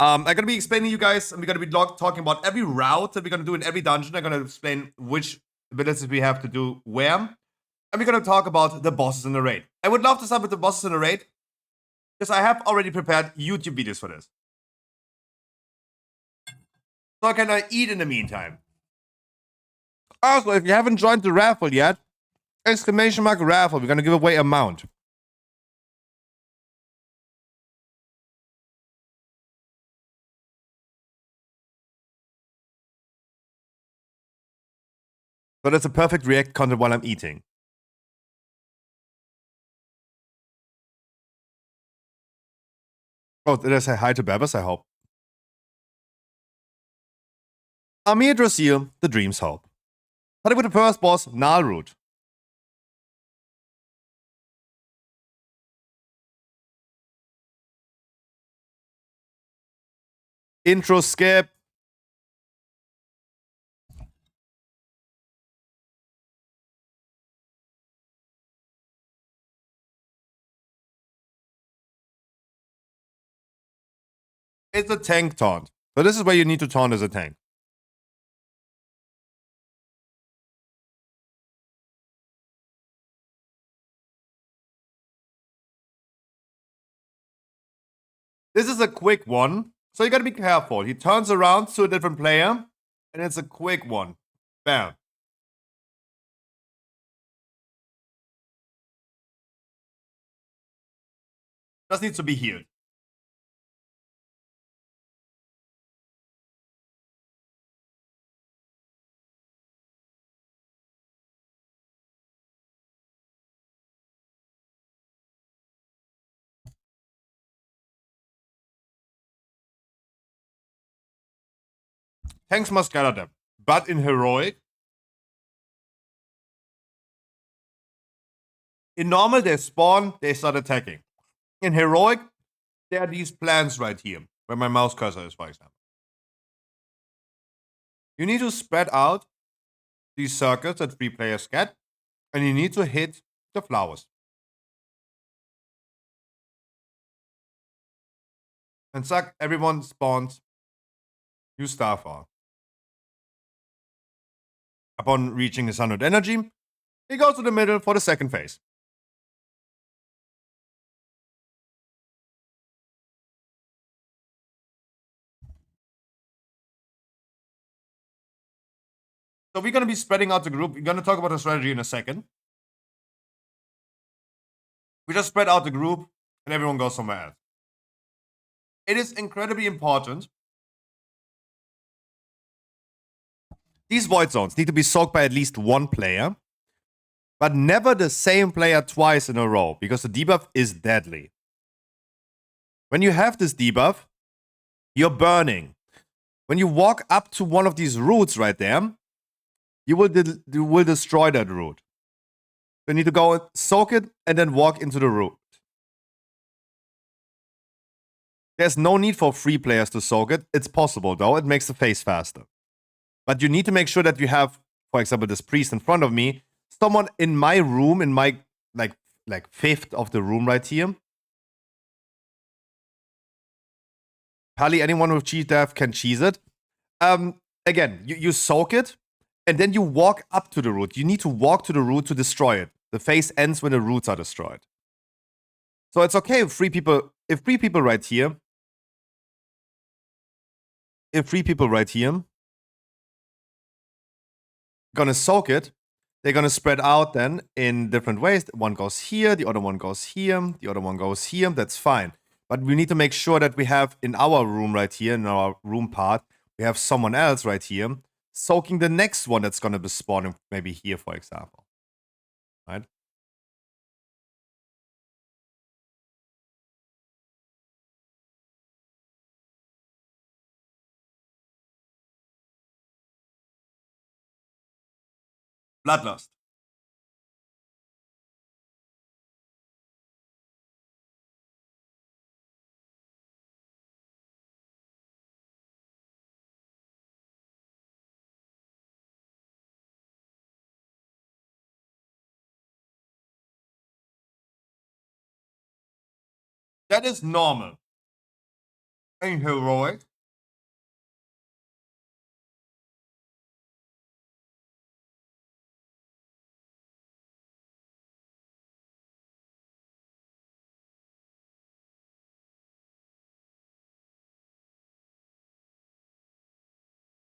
I'm going to be explaining you guys, and we're going to be talking about every route that we're going to do in every dungeon. I'm going to explain which abilities we have to do where. And we're going to talk about the bosses in the raid. I would love to start with the bosses in the raid, because I have already prepared YouTube videos for this. So can I eat in the meantime? Also, if you haven't joined the raffle yet, exclamation mark raffle. We're going to give away a mount. So that's a perfect react content while I'm eating. Oh, did I say hi to Babas? I hope. Amir Drasil, the Dream's Hope. Starting with the first boss, Nalroot. Intro skip. It's a tank taunt. So this is where you need to taunt as a tank. This is a quick one, so you gotta be careful. He turns around to a different player, and it's a quick one. Bam. Just needs to be healed. Tanks must gather them. But in Heroic, In normal, they spawn, they start attacking. In heroic, there are these plans right here, where my mouse cursor is, for example. You need to spread out these circles that 3 players get, and you need to hit the flowers. And suck, everyone spawns new Starfall. Upon reaching his 100 energy, he goes to the middle for the second phase. So we're going to be spreading out the group. We're going to talk about the strategy in a second. We just spread out the group and everyone goes somewhere else. It is incredibly important. These void zones need to be soaked by at least 1 player, but never the same player twice in a row, because the debuff is deadly. When you have this debuff, you're burning. When you walk up to one of these roots right there, you will destroy that root. You need to go and soak it and then walk into the root. There's no need for 3 players to soak it. It's possible though. It makes the phase faster. But you need to make sure that you have, for example, this priest in front of me, someone in my room, in my like fifth of the room right here. Probably anyone with cheese death can cheese it. Again, you soak it, and then you walk up to the root. You need to walk to the root to destroy it. The phase ends when the roots are destroyed. So it's okay if 3 people right here, gonna soak it, they're gonna spread out then in different ways. One goes here, the other one goes here, the other one goes here. That's fine. But we need to make sure that we have in our room right here, in our room part, we have someone else right here soaking the next one that's gonna be spawning maybe here, for example. Right? Bloodlust. That is normal. And heroic.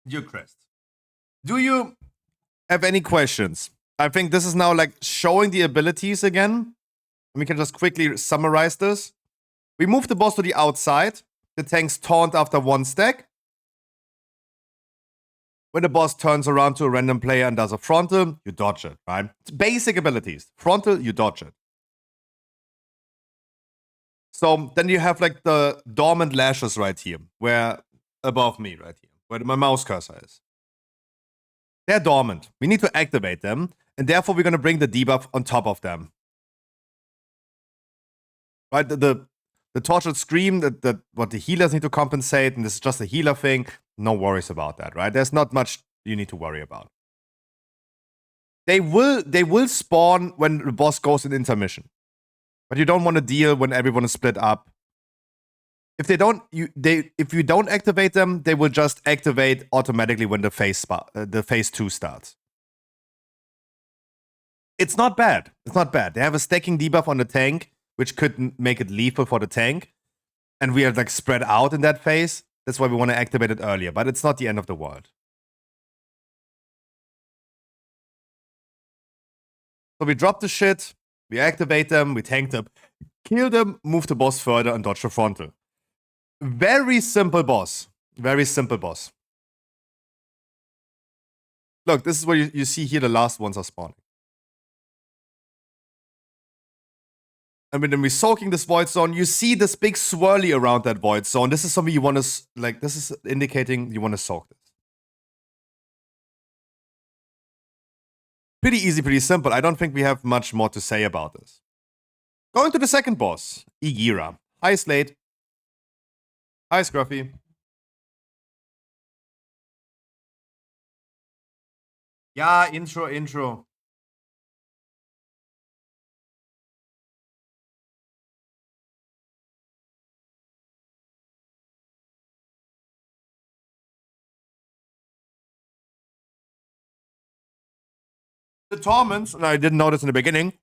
Your crest. Do you have any questions? I think this is now like showing the abilities again. And we can just quickly summarize this. We move the boss to the outside. The tanks taunt after 1 stack. When the boss turns around to a random player and does a frontal, you dodge it, right? It's basic abilities. Frontal, you dodge it. So then you have like the dormant lashes right here, where above me right here, where my mouse cursor is. They're dormant. We need to activate them, and therefore we're going to bring the debuff on top of them. Right? The tortured scream, that what the healers need to compensate, and this is just a healer thing. No worries about that, right? There's not much you need to worry about. They will spawn when the boss goes in intermission. But you don't want to deal when everyone is split up. If you don't activate them, they will just activate automatically when the phase 2 starts. It's not bad. It's not bad. They have a stacking debuff on the tank, which could make it lethal for the tank. And we are like spread out in that phase. That's why we want to activate it earlier. But it's not the end of the world. So we drop the shit. We activate them. We tank them. Kill them. Move the boss further and dodge the frontal. Very simple boss. Very simple boss. Look, this is where you see here the last ones are spawning. And when we're soaking this void zone, you see this big swirly around that void zone. This is something you want to, like, this is indicating you want to soak this. Pretty easy, pretty simple. I don't think we have much more to say about this. Going to the second boss, Igira. Hi, Slate. Hi, Scruffy. Yeah, intro. The torments, and I didn't notice in the beginning,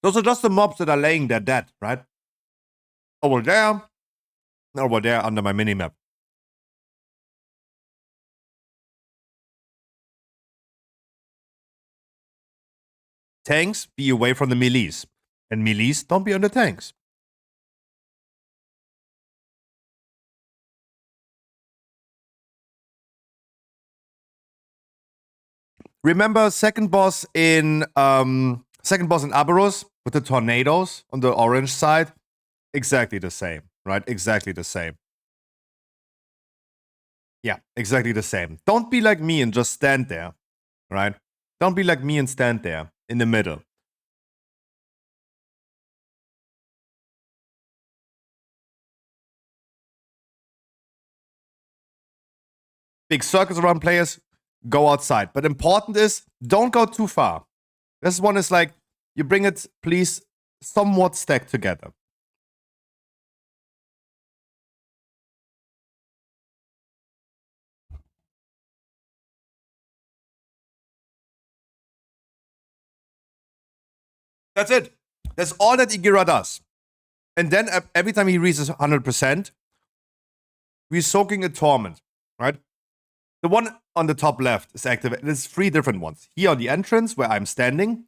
those are just the mobs that are laying there dead, right? Over there under my minimap. Tanks, be away from the melees. And melees, don't be on the tanks. Remember second boss in Aberos with the tornadoes on the orange side? Exactly the same, right? Exactly the same. Yeah, exactly the same. Don't be like me and just stand there, right? Don't be like me and stand there in the middle. Big circles around players, go outside. But important is, don't go too far. This one is like, you bring it, please, somewhat stacked together. That's it. That's all that Igira does. And then every time he reaches 100%, we're soaking a torment, right? The one on the top left is activated. There's 3 different ones. Here on the entrance, where I'm standing,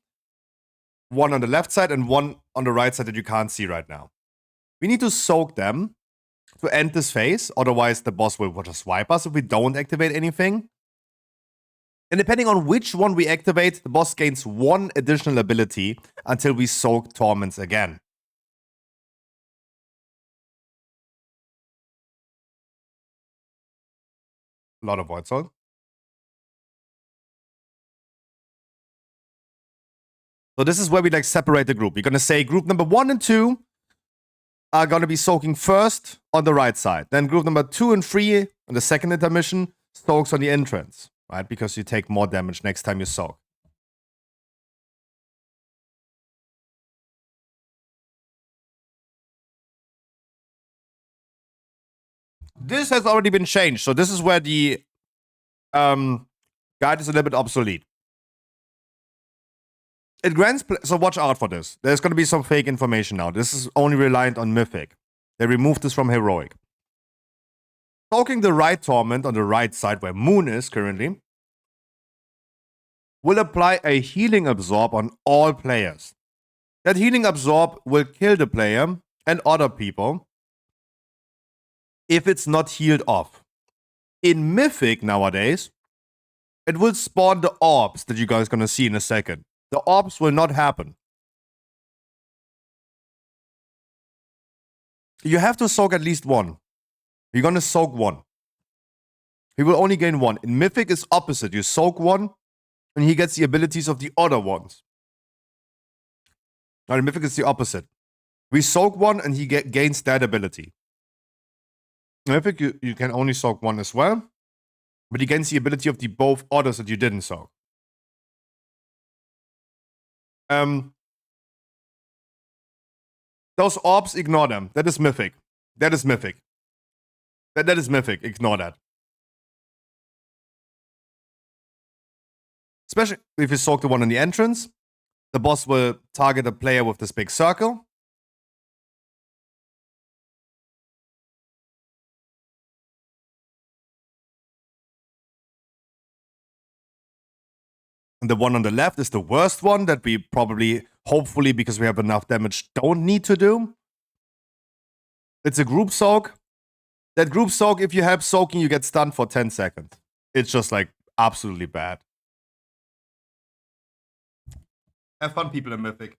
one on the left side, and one on the right side that you can't see right now. We need to soak them to end this phase. Otherwise, the boss will just wipe us if we don't activate anything. And depending on which one we activate, the boss gains 1 additional ability until we soak torments again. A lot of void soul. So this is where we like separate the group. We're gonna say group number 1 and 2 are gonna be soaking first on the right side. Then group number 2 and 3 on the second intermission soaks on the entrance, right? Because you take more damage next time you soak. This has already been changed. So this is where the guide is a little bit obsolete. It grants, so watch out for this. There's going to be some fake information now. This is only reliant on Mythic. They removed this from Heroic. Soaking the right Torment on the right side, where Moon is currently, will apply a Healing Absorb on all players. That Healing Absorb will kill the player and other people if it's not healed off. In Mythic nowadays, it will spawn the orbs that you guys are going to see in a second. The orbs will not happen. You have to soak at least 1. You're going to soak 1. He will only gain 1. In Mythic, it's opposite. You soak 1, and he gets the abilities of the other ones. Now, in Mythic, it's the opposite. We soak 1, and he gains that ability. In Mythic, you can only soak 1 as well, but he gains the ability of the both others that you didn't soak. Those orbs, ignore them. That is Mythic. That is Mythic. That is Mythic. Ignore that. Especially if you soak the one in the entrance, the boss will target a player with this big circle. And the one on the left is the worst one that we probably, hopefully, because we have enough damage, don't need to do. It's a group soak. That group soak, if you help soaking, you get stunned for 10 seconds. It's just like absolutely bad. Have fun, people in Mythic.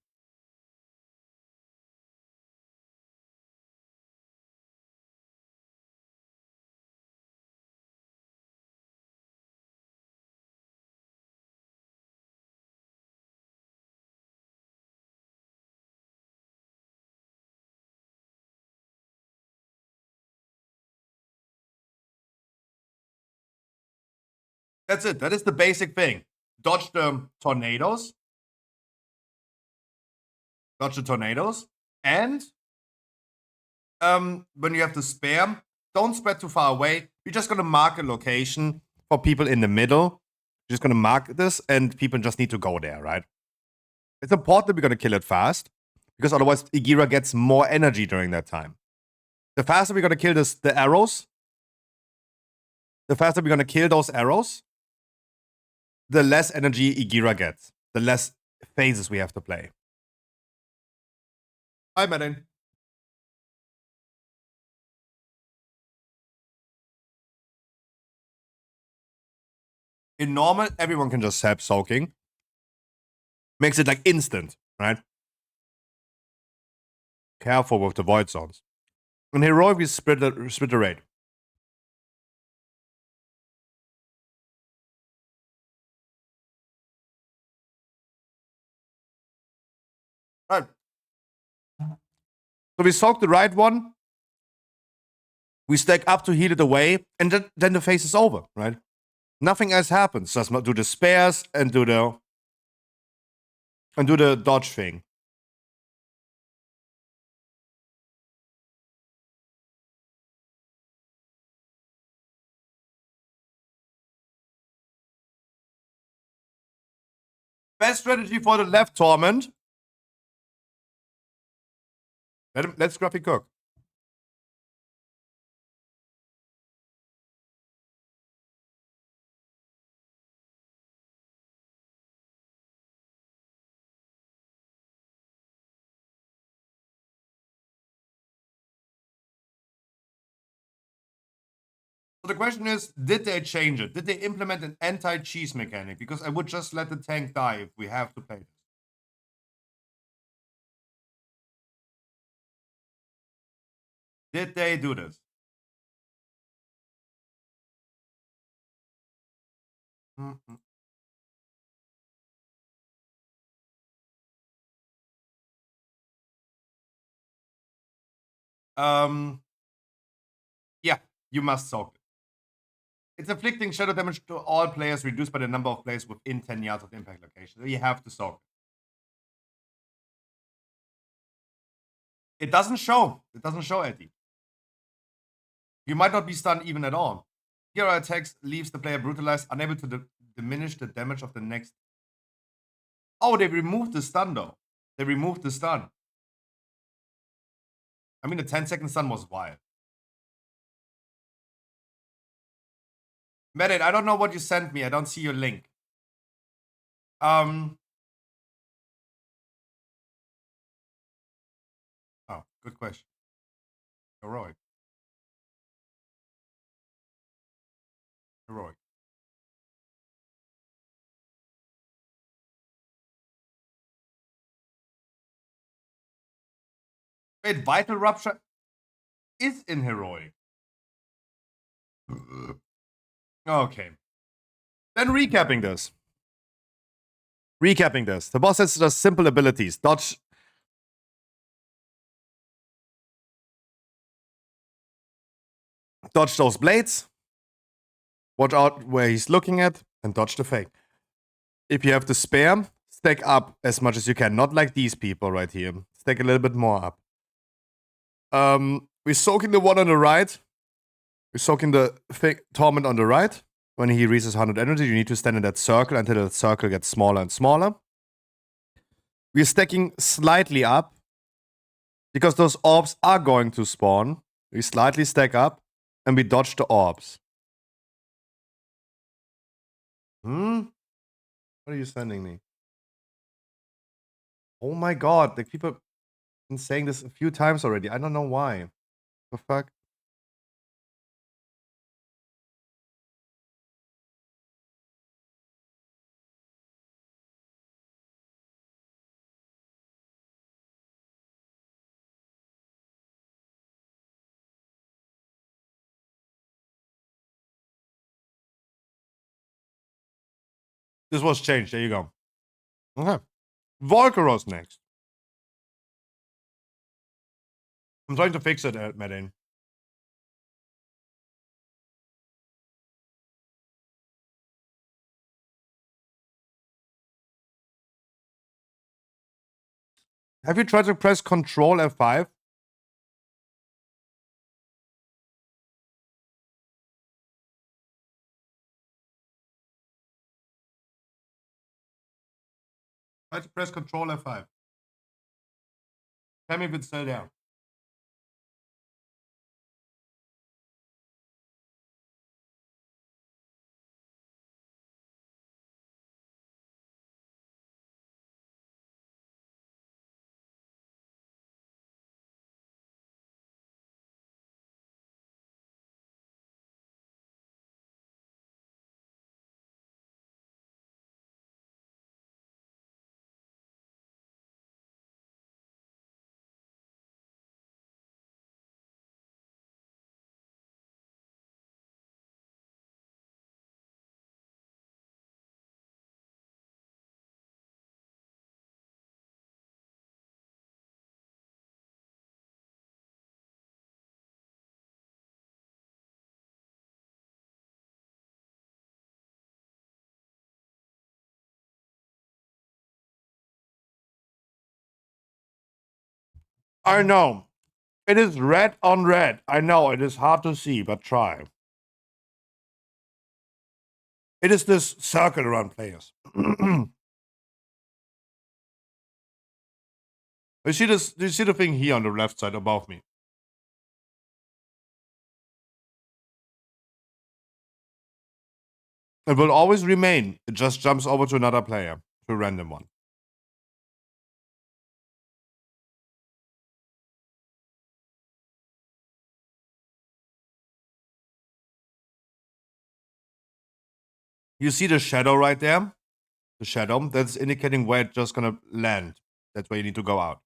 That's it. That is the basic thing. Dodge the tornadoes. Dodge the tornadoes. And when you have the spare, don't spread too far away. You're just going to mark a location for people in the middle. You're just going to mark this, and people just need to go there, right? It's important that we're going to kill it fast, because otherwise Igira gets more energy during that time. The faster we're going to kill the arrows, the faster we're going to kill those arrows, the less energy Igira gets, the less phases we have to play. Hi, Madden. In normal, everyone can just sap soaking. Makes it like instant, right? Careful with the void zones. In heroic, we split the rate. Right. So we soak the right one. We stack up to heal it away, and then the phase is over, right? Nothing else happens. Just do the spares and do the dodge thing. Best strategy for the left torment. Let's Scruffy cook. So the question is, did they change it? Did they implement an anti-cheese mechanic? Because I would just let the tank die if we have to play this. Did they do this? Yeah, you must soak it. It's inflicting shadow damage to all players reduced by the number of players within 10 yards of the impact location. So you have to soak it. It doesn't show. It doesn't show, Eddie. You might not be stunned even at all. Hero attacks leaves the player brutalized, unable to diminish the damage of the next. Oh, they removed the stun though. They removed the stun. I mean, the 10-second stun was wild. Medit, I don't know what you sent me. I don't see your link. Oh, good question. Heroic. Heroic. Wait, Vital Rupture is in Heroic. Okay. Then recapping this. The boss has just simple abilities. Dodge. Dodge those blades. Watch out where he's looking at. And dodge the fake. If you have the spare, stack up as much as you can. Not like these people right here. Stack a little bit more up. We're soaking the one on the right. We're soaking the torment on the right. When he reaches 100 energy, you need to stand in that circle until that circle gets smaller and smaller. We're stacking slightly up. Because those orbs are going to spawn. We slightly stack up. And we dodge the orbs. What are you sending me? Oh my god. Like, people have been saying this a few times already. I don't know why. The fuck? This was changed. There you go. Okay. Volcaros next. I'm trying to fix it, Medin. Have you tried to press Control F5? Try to press Control F5. Tell me if it's still there. I know. It is red on red. I know it is hard to see, but try. It is this circle around players. You see this? Do you see the thing here on the left side above me? It will always remain. It just jumps over to another player, to a random one. You see the shadow right there? The shadow? That's indicating where it's just gonna land. That's where you need to go out.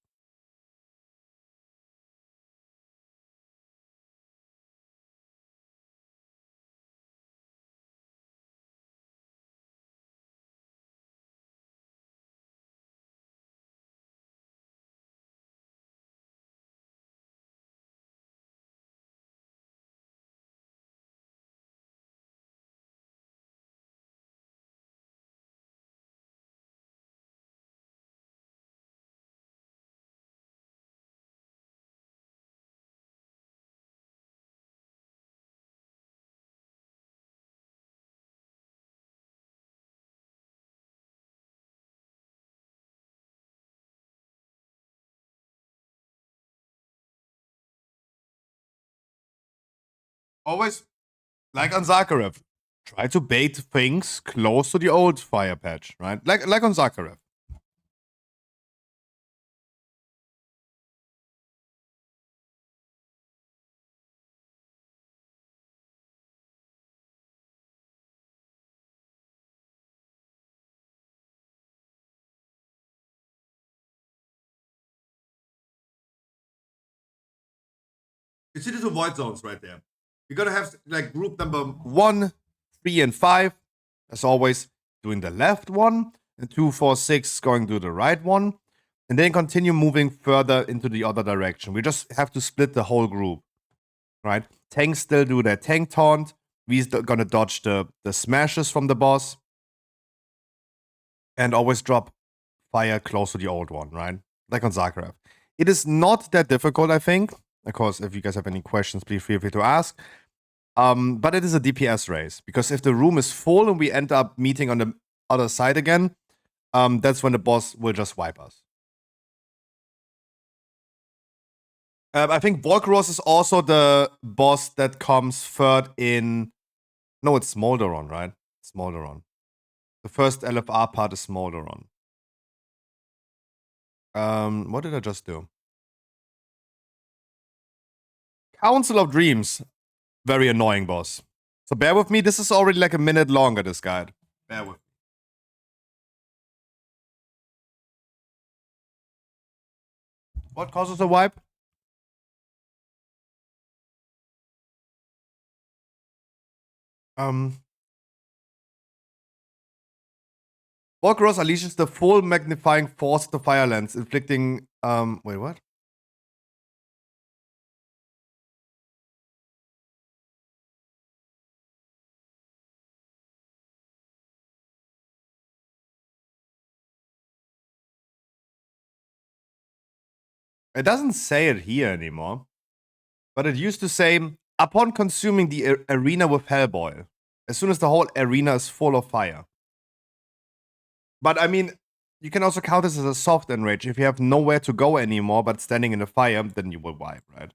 Always, like on Zakharev, try to bait things close to the old fire patch, right? Like on Zakharev. You see these avoid zones right there. You're gonna have like group number 1, 3, and 5, as always, doing the left one, and 2, 4, 6 going to the right one, and then continue moving further into the other direction. We just have to split the whole group, right? Tanks still do their tank taunt. We're gonna dodge the smashes from the boss, and always drop fire close to the old one, right? Like on Zakharev. It is not that difficult, I think. Of course, if you guys have any questions, please feel free to ask. But it is a DPS race, because if the room is full and we end up meeting on the other side again, that's when the boss will just wipe us. I think Volcaros is also the boss that comes third in... No, it's Smolderon, right? Smolderon. The first LFR part is Smolderon. What did I just do? Council of Dreams. Very annoying boss. So bear with me. This is already like a minute longer, this guide. Bear with me. What causes a wipe? Volcaros unleashes the full magnifying force of the fire lens, inflicting... wait, what? It doesn't say it here anymore. But it used to say, upon consuming the arena with Hellboy, as soon as the whole arena is full of fire. But I mean, you can also count this as a soft enrage. If you have nowhere to go anymore but standing in the fire, then you will wipe, right?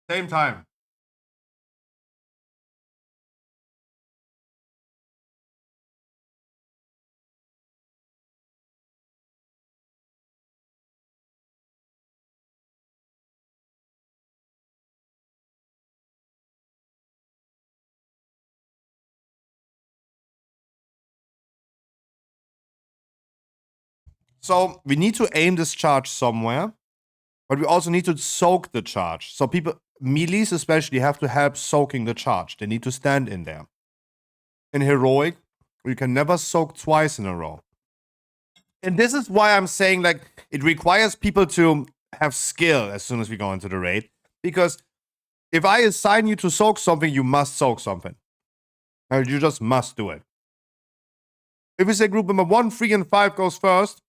Same time. So we need to aim this charge somewhere, but we also need to soak the charge. So people, melees especially, have to help soaking the charge. They need to stand in there. In Heroic, you can never soak twice in a row. And this is why I'm saying, like, it requires people to have skill as soon as we go into the raid. Because if I assign you to soak something, you must soak something. And you just must do it. If we say group number 1, 3, and 5 goes first,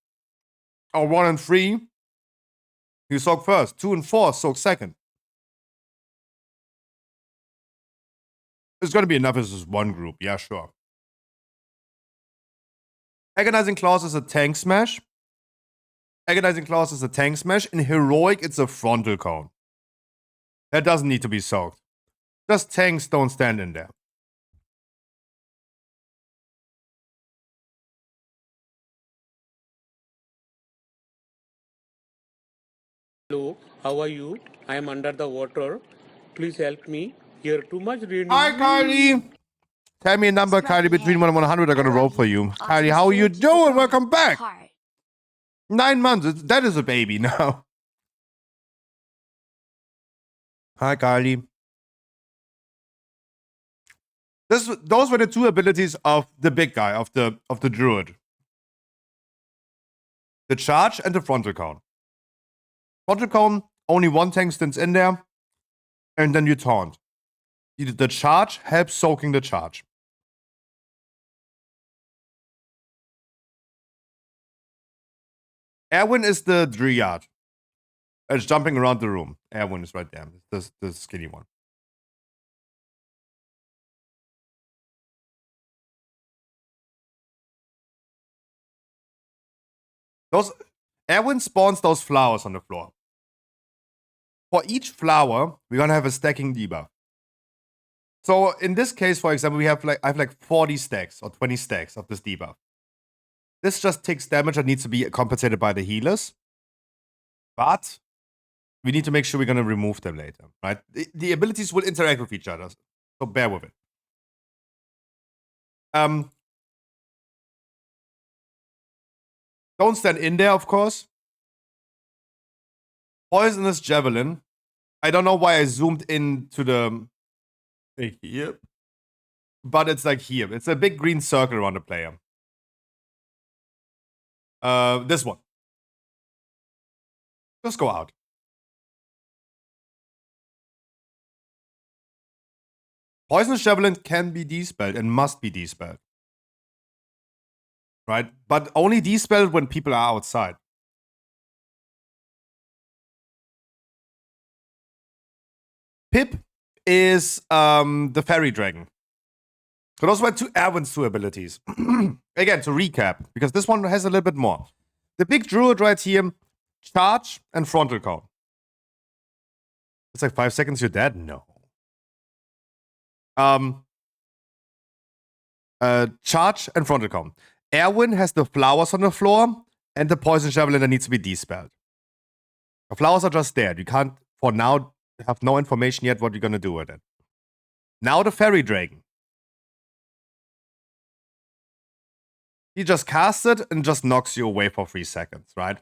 or 1 and 3, you soak first. 2 and 4 soak second. It's going to be enough as just one group. Yeah, sure. Agonizing Claws is a tank smash. Agonizing Claws is a tank smash. In Heroic, it's a frontal cone. That doesn't need to be soaked. Just tanks don't stand in there. Hello, how are you? I am under the water. Please help me. Here too much raining. Hi, Kylie. Tell me a number, Kylie, between 1 and 100. I'm going to roll for you. Kylie, how are you doing? Welcome back. 9 months. That is a baby now. Hi, Kylie. Those were the 2 abilities of the big guy, of the druid. The charge and the frontal cone. Frontal cone, only 1 tank stands in there, and then you taunt. The charge helps soaking the charge. Erwin is the Dryad. It's jumping around the room. Erwin is right there. The skinny one. Erwin spawns those flowers on the floor. For each flower, we're gonna have a stacking debuff. So in this case, for example, I have like 40 stacks or 20 stacks of this debuff. This just takes damage that needs to be compensated by the healers. But we need to make sure we're gonna remove them later, right? The abilities will interact with each other, so bear with it. Don't stand in there, of course. Poisonous Javelin. I don't know why I zoomed into the here, but it's like here. It's a big green circle around the player. This one. Just go out. Poisonous Javelin can be despelled and must be despelled. Right? But only despelled when people are outside. Pip is the Fairy Dragon. So those were Erwin's 2 abilities. Again, to recap, because this one has a little bit more. The big druid right here, charge and frontal cone. It's like 5 seconds, you're dead? No. Charge and frontal cone. Erwin has the flowers on the floor and the poison javelin that needs to be despelled. The flowers are just there. You can't, for now, have no information yet what you're gonna do with it. Now the Fairy Dragon. He just casts it and just knocks you away for 3 seconds, right?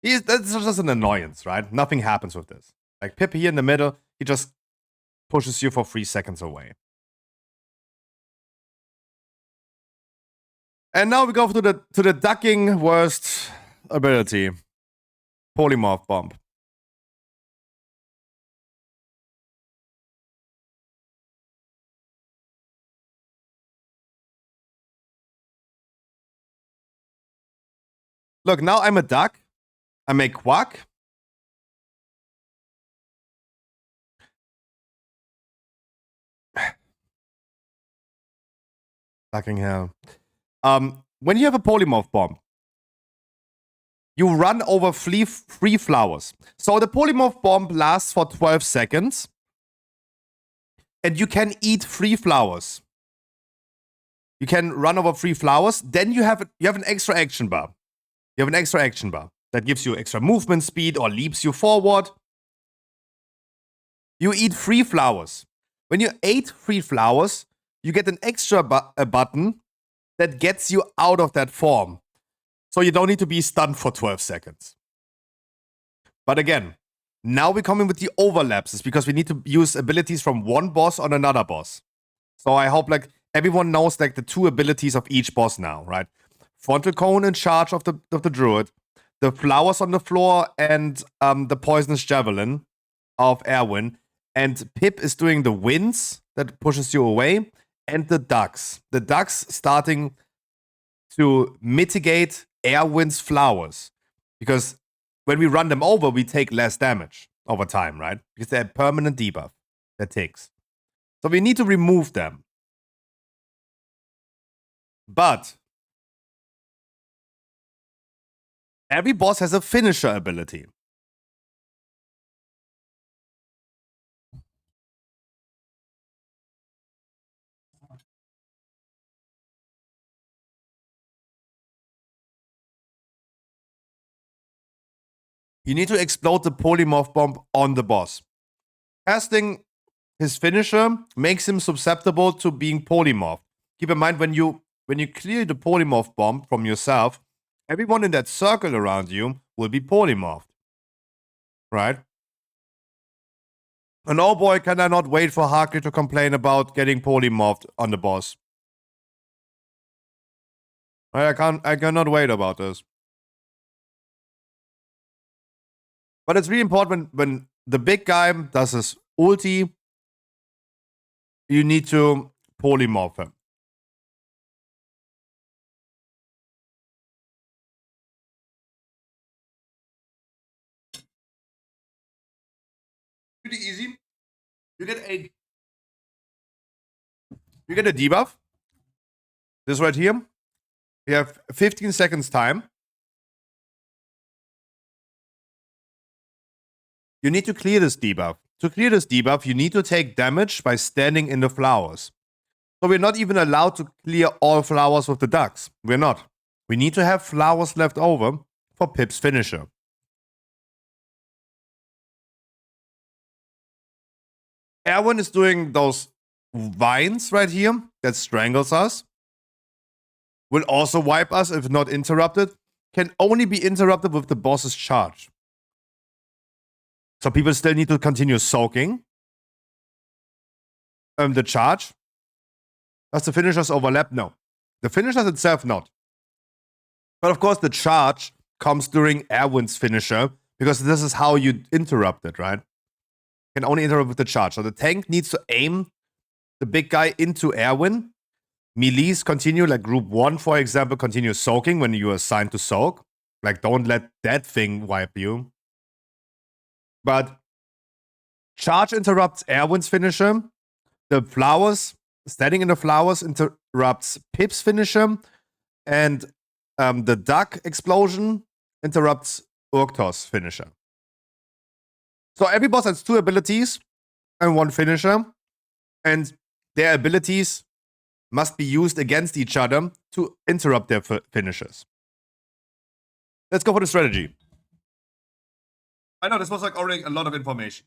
That's just an annoyance, right? Nothing happens with this. Like Pip here in the middle, he just pushes you for 3 seconds away. And now we go to the ducking worst ability. Polymorph Bomb. Look, now I'm a duck. I make quack. Fucking hell. When you have a polymorph bomb, you run over three flowers. So the polymorph bomb lasts for 12 seconds. And you can eat 3 flowers. You can run over 3 flowers. Then you have an extra action bar. You have an extra action bar that gives you extra movement speed or leaps you forward. You eat 3 flowers. When you ate 3 flowers, you get an extra button that gets you out of that form. So you don't need to be stunned for 12 seconds. But again, now we come in with the overlaps. It's because we need to use abilities from one boss on another boss. So I hope like everyone knows like the 2 abilities of each boss now, right? Frontal cone in charge of the druid, the flowers on the floor, and the poisonous javelin of Erwin. And Pip is doing the winds that pushes you away, and the ducks. The ducks starting to mitigate Erwin's flowers. Because when we run them over, we take less damage over time, right? Because they're a permanent debuff that takes. So we need to remove them. But every boss has a finisher ability. You need to explode the polymorph bomb on the boss. Casting his finisher makes him susceptible to being polymorphed. Keep in mind when you clear the polymorph bomb from yourself, everyone in that circle around you will be polymorphed. Right? And oh boy, can I not wait for Harkley to complain about getting polymorphed on the boss. I cannot wait about this. But it's really important when the big guy does his ulti, you need to polymorph him. Pretty easy. You get a debuff. This right here. You have 15 seconds time. You need to clear this debuff. To clear this debuff, you need to take damage by standing in the flowers. So we're not even allowed to clear all flowers with the ducks. We're not. We need to have flowers left over for Pip's finisher. Erwin is doing those vines right here that strangles us. Will also wipe us if not interrupted. Can only be interrupted with the boss's charge. So people still need to continue soaking. The charge. Does the finishers overlap? No. The finishers itself, not. But of course, the charge comes during Erwin's finisher because this is how you interrupt it, right? You can only interrupt with the charge. So the tank needs to aim the big guy into Erwin. Melees continue, like group 1, for example, continue soaking when you are assigned to soak. Like, don't let that thing wipe you. But charge interrupts Erwin's finisher. The flowers, standing in the flowers, interrupts Pip's finisher. And the duck explosion interrupts Urktor's finisher. So every boss has 2 abilities and 1 finisher. And their abilities must be used against each other to interrupt their finishers. Let's go for the strategy. I know this was like already a lot of information.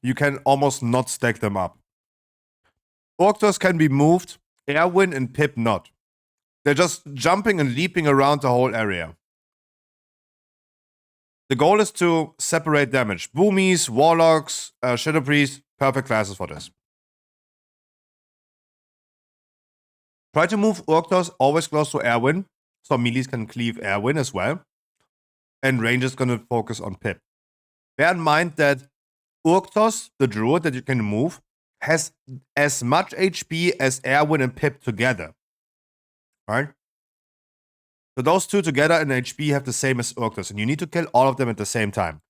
you can almost not stack them up. Orctors can be moved, Airwin and Pip not. They're just jumping and leaping around the whole area. The goal is to separate damage. Boomies, Warlocks, Shadow Priests, perfect classes for this. Try to move Orctors always close to Airwin, so melees can cleave Airwin as well. And range is going to focus on Pip. Bear in mind that Orctos, the druid that you can move, has as much HP as Airwin and Pip together. Right? So those two together in HP have the same as Orctos, and you need to kill all of them at the same time.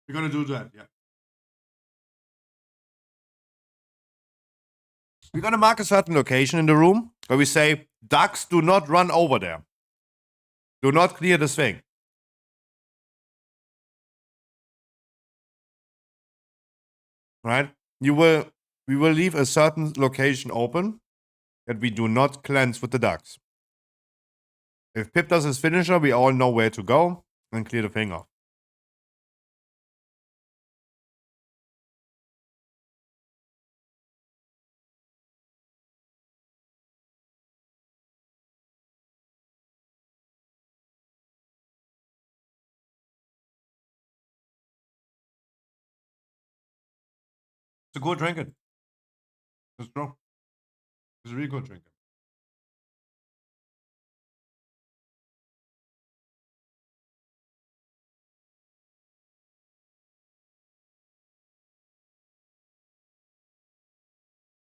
We're gonna do that, yeah. We're gonna mark a certain location in the room where we say, ducks, do not run over there. Do not clear this thing. Right? We will leave a certain location open that we do not cleanse with the ducks. If Pip does his finisher, we all know where to go and clear the thing off. It's a good drinking. It's true. It's a really good drinking.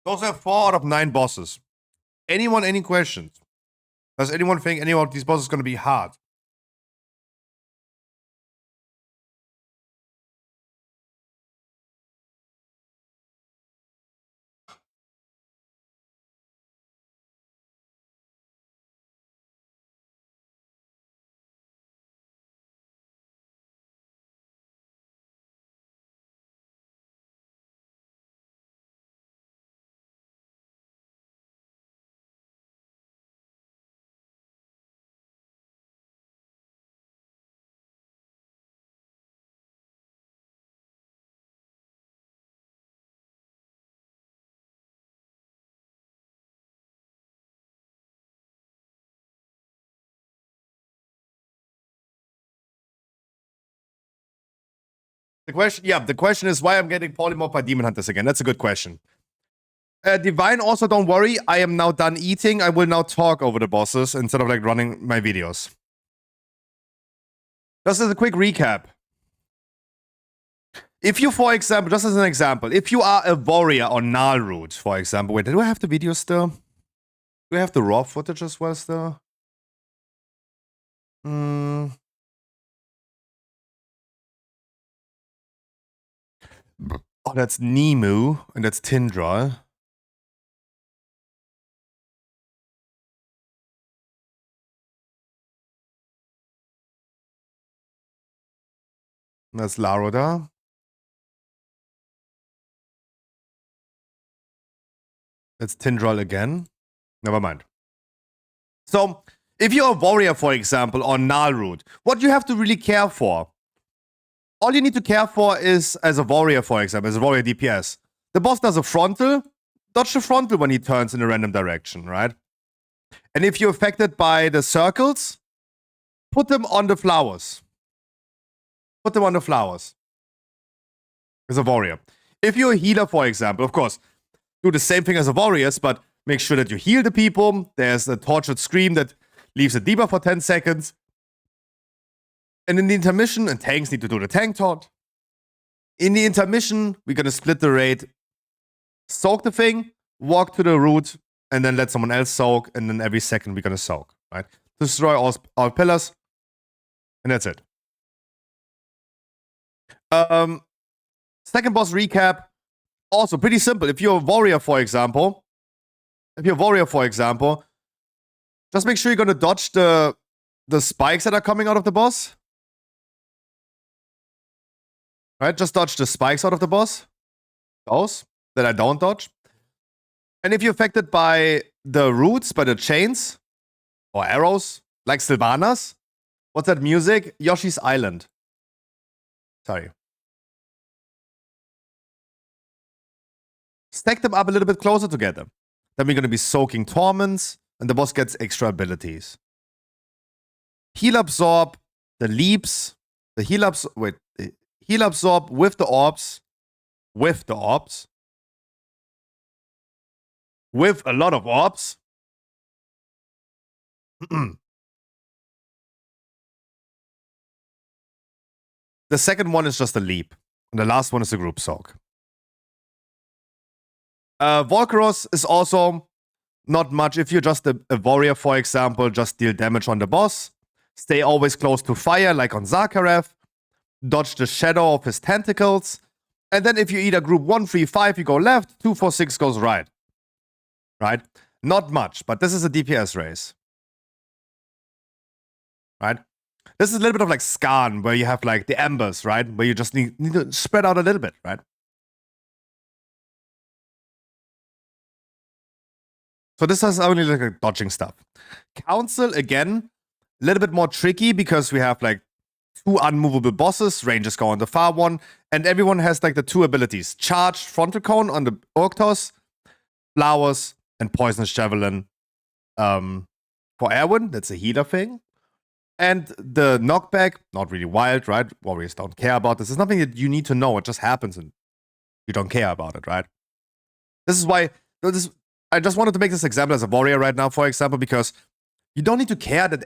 Those are 4 out of 9 bosses. Anyone, any questions? Does anyone think any of these bosses is going to be hard? The question is why I'm getting polymorphed by Demon Hunters again. That's a good question. Divine, also don't worry. I am now done eating. I will now talk over the bosses instead of like running my videos. Just as a quick recap. If you, for example, just as an example, if you are a warrior on Null Route, for example, wait, do I have the video still? Do I have the raw footage as well still? Oh, that's Nemu, and that's Tindral. That's Laroda. That's Tindral again. Never mind. So, if you're a warrior, for example, on Null Route, what you have to really care for, all you need to care for is, as a warrior, for example, as a warrior DPS, the boss does a frontal, dodge the frontal when he turns in a random direction, right? And if you're affected by the circles, put them on the flowers. Put them on the flowers. As a warrior. If you're a healer, for example, of course, do the same thing as a warrior, but make sure that you heal the people. There's a tortured scream that leaves a debuff for 10 seconds. And in the intermission, and tanks need to do the tank taunt. In the intermission, we're going to split the raid, soak the thing, walk to the root, and then let someone else soak, and then every second we're going to soak, right? Destroy all pillars, and that's it. Second boss recap, also pretty simple. If you're a warrior, for example, just make sure you're going to dodge the the spikes that are coming out of the boss. Right? Just dodge the spikes out of the boss. Those that I don't dodge. And if you're affected by the roots, by the chains, or arrows, like Sylvanas, what's that music? Yoshi's Island. Sorry. Stack them up a little bit closer together. Then we're going to be soaking torments, and the boss gets extra abilities. Heal absorb, the leaps, the heal absorb, wait, heal absorb with the orbs, with a lot of orbs. The second one is just a leap, and the last one is a group soak. Volcaros is also not much. If you're just a warrior, for example, just deal damage on the boss. Stay always close to fire, like on Zakharev. Dodge the shadow of his tentacles. And then if you either group 1, 3, 5, you go left, 2, 4, 6 goes right. Right? Not much, but this is a DPS race. Right? This is a little bit of like Scan, where you have like the embers, right? Where you just need to spread out a little bit, right? So this is only like dodging stuff. Council, again, a little bit more tricky because we have like 2 unmovable bosses. Rangers go on the far one. And everyone has like the 2 abilities. Charged Frontal Cone on the Orctos, Flowers, and Poisonous Javelin for Erwin. That's a healer thing. And the knockback, not really wild, right? Warriors don't care about this. It's nothing that you need to know. It just happens and you don't care about it, right? This is why I just wanted to make this example as a warrior right now, for example, because you don't need to care that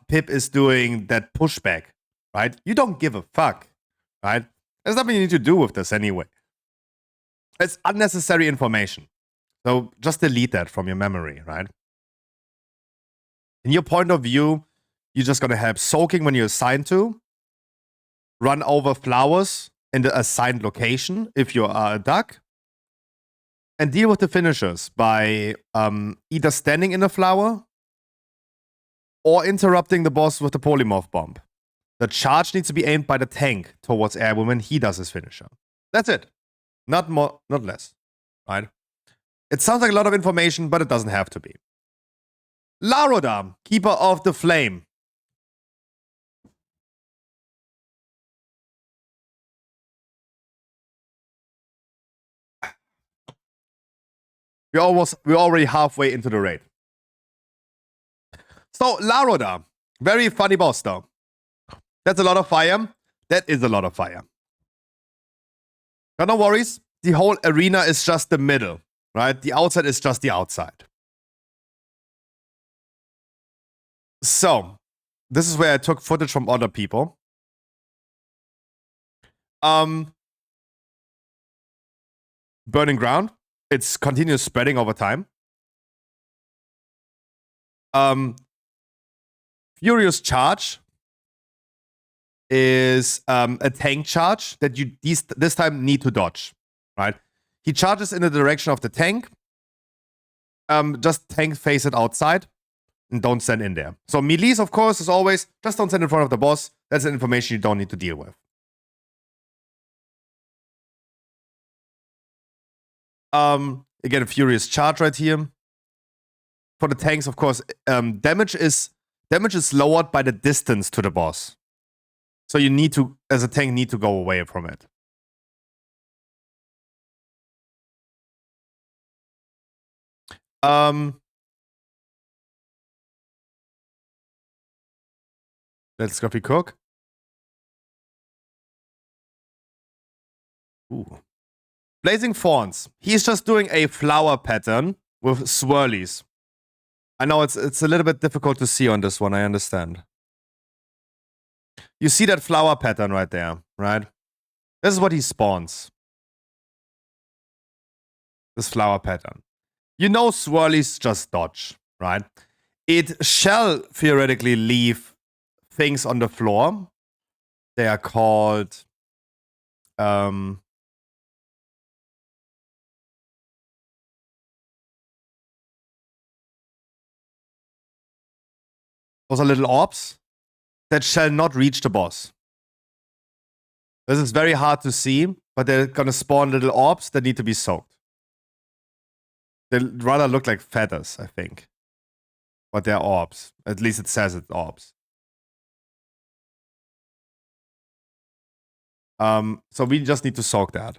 Pip is doing that pushback, right? You don't give a fuck, right? There's nothing you need to do with this anyway. It's unnecessary information. So just delete that from your memory, right? In your point of view, you're just going to have soaking when you're assigned to, run over flowers in the assigned location if you are a duck, and deal with the finishers by either standing in a flower or interrupting the boss with the polymorph bomb. The charge needs to be aimed by the tank towards Erwin when he does his finisher. That's it. Not more, not less. Right? It sounds like a lot of information, but it doesn't have to be. Larodam, Keeper of the Flame. We're already halfway into the raid. So, Larodam, very funny boss though. That's a lot of fire. That is a lot of fire. But no worries. The whole arena is just the middle, right? The outside is just the outside. So, this is where I took footage from other people. Burning Ground. It's continuous spreading over time. Furious Charge is a tank charge that you this time need to dodge, right? He charges in the direction of the tank. Just tank face it outside and don't stand in there. So melees, of course, as always, just don't stand in front of the boss. That's the information you don't need to deal with. Again, a Furious Charge right here. For the tanks, of course, damage is lowered by the distance to the boss. So you need to, as a tank, need to go away from it. Let's Scruffy Cook. Ooh. Blazing Thorns. He's just doing a flower pattern with swirlies. I know it's a little bit difficult to see on this one, I understand. You see that flower pattern right there, right? This is what he spawns. This flower pattern. You know swirlies just dodge, right? It shall theoretically leave things on the floor. They are called Those are little orbs that shall not reach the boss. This is very hard to see, but they're gonna spawn little orbs that need to be soaked. They rather look like feathers, I think. But they're orbs. At least it says it's orbs. So we just need to soak that.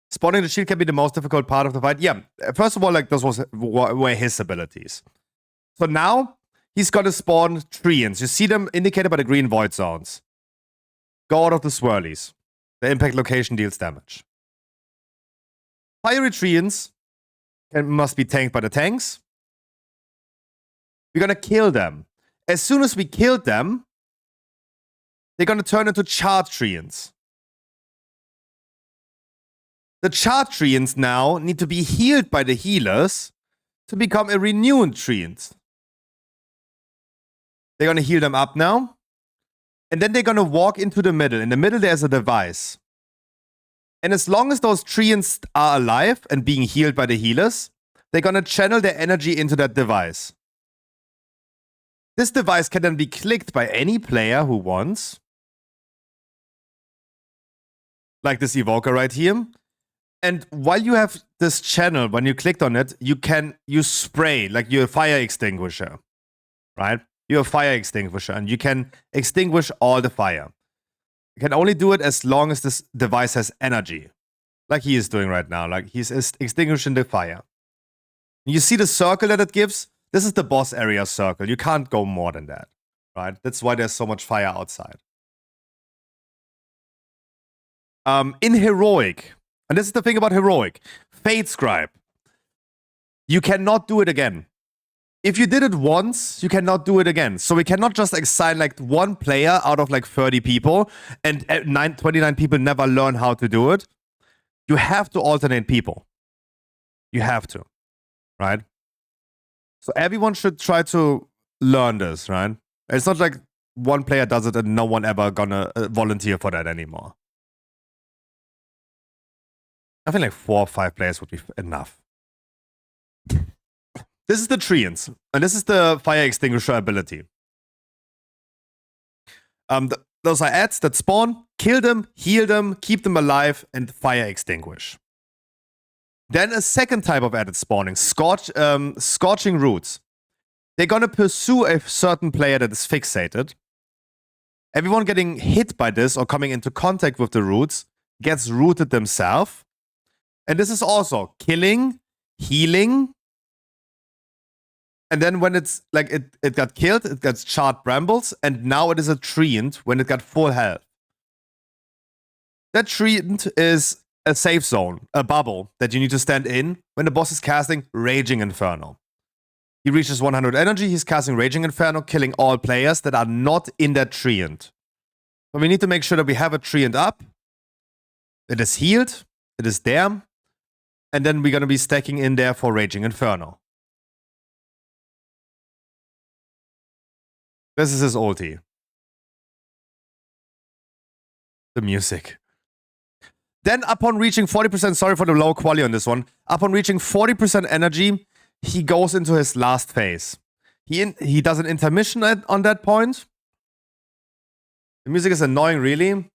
Spawning the shield can be the most difficult part of the fight. Yeah, first of all, like, those were his abilities. So now, he's gonna spawn treants. You see them indicated by the green void zones. Go out of the swirlies. The impact location deals damage. Fiery treants must be tanked by the tanks. We're gonna kill them. As soon as we kill them, they're gonna turn into charred treants. The charred treants now need to be healed by the healers to become a renewed treant. They're gonna heal them up now. And then they're gonna walk into the middle. In the middle, there's a device. And as long as those treants are alive and being healed by the healers, they're gonna channel their energy into that device. This device can then be clicked by any player who wants. Like this evoker right here. And while you have this channel, when you clicked on it, you spray, like you're a fire extinguisher, right? You're a fire extinguisher, and you can extinguish all the fire. You can only do it as long as this device has energy, like he is doing right now. Like, he's extinguishing the fire. You see the circle that it gives? This is the boss area circle. You can't go more than that, right? That's why there's so much fire outside. In Heroic, and this is the thing about Heroic, Fate Scribe, you cannot do it again. If you did it once, you cannot do it again. So we cannot just assign like one player out of like 30 people and 29 people never learn how to do it. You have to alternate people. You have to, right? So everyone should try to learn this, right? It's not like one player does it and no one ever gonna volunteer for that anymore. I think like 4 or 5 players would be enough. This is the treants, and this is the fire extinguisher ability. Those are ads that spawn, kill them, heal them, keep them alive, and fire extinguish. Then a second type of ad spawning, scorching roots. They're gonna pursue a certain player that is fixated. Everyone getting hit by this or coming into contact with the roots gets rooted themselves. And this is also killing, healing. And then when it's like it got killed, it gets charred brambles, and now it is a treant when it got full health. That treant is a safe zone, a bubble that you need to stand in when the boss is casting Raging Inferno. He reaches 100 energy, he's casting Raging Inferno, killing all players that are not in that treant. So we need to make sure that we have a treant up. It is healed, it is there, and then we're gonna be stacking in there for Raging Inferno. This is his ulti. The music. Then upon reaching 40%, sorry for the low quality on this one, upon reaching 40% energy, he goes into his last phase. He does an intermission on that point. The music is annoying, really.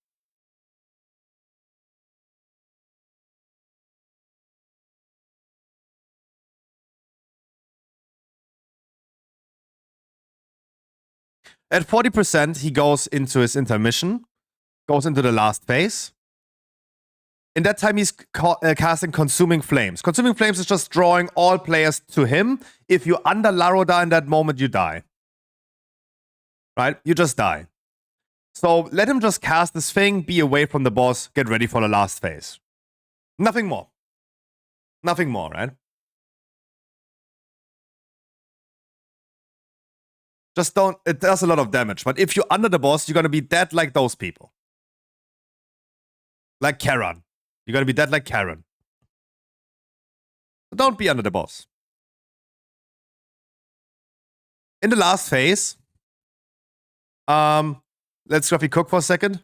At 40%, he goes into his intermission, goes into the last phase. In that time, he's casting Consuming Flames. Consuming Flames is just drawing all players to him. If you're under Laroda in that moment, you die. Right? You just die. So let him just cast this thing, be away from the boss, get ready for the last phase. Nothing more. Nothing more, right? Just don't, it does a lot of damage. But if you're under the boss, you're gonna be dead like those people. Like Karen. You're gonna be dead like Karen. But don't be under the boss. in the last phase, let's Scruffy cook for a second.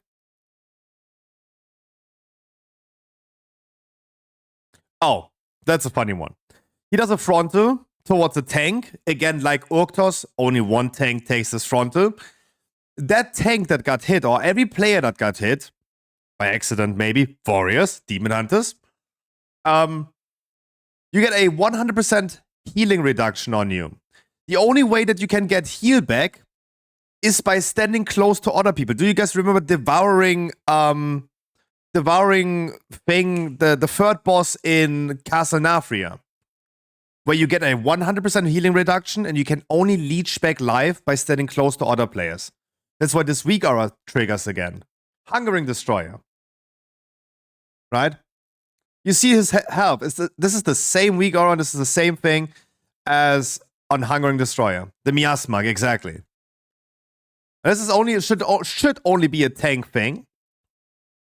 Oh, that's a funny one. He does a frontal towards a tank. Again, like Urktos, only one tank takes this frontal. That tank that got hit, or every player that got hit, by accident maybe, warriors, demon hunters, you get a 100% healing reduction on you. The only way that you can get heal back is by standing close to other people. Do you guys remember devouring thing, the third boss in Castle Nafria? Where you get a 100% healing reduction and you can only leech back life by standing close to other players. That's why this weak aura triggers again. Hungering Destroyer. Right? You see his health. This is the same weak aura, and this is the same thing as on Hungering Destroyer. The Miasma, exactly. This is only should only be a tank thing.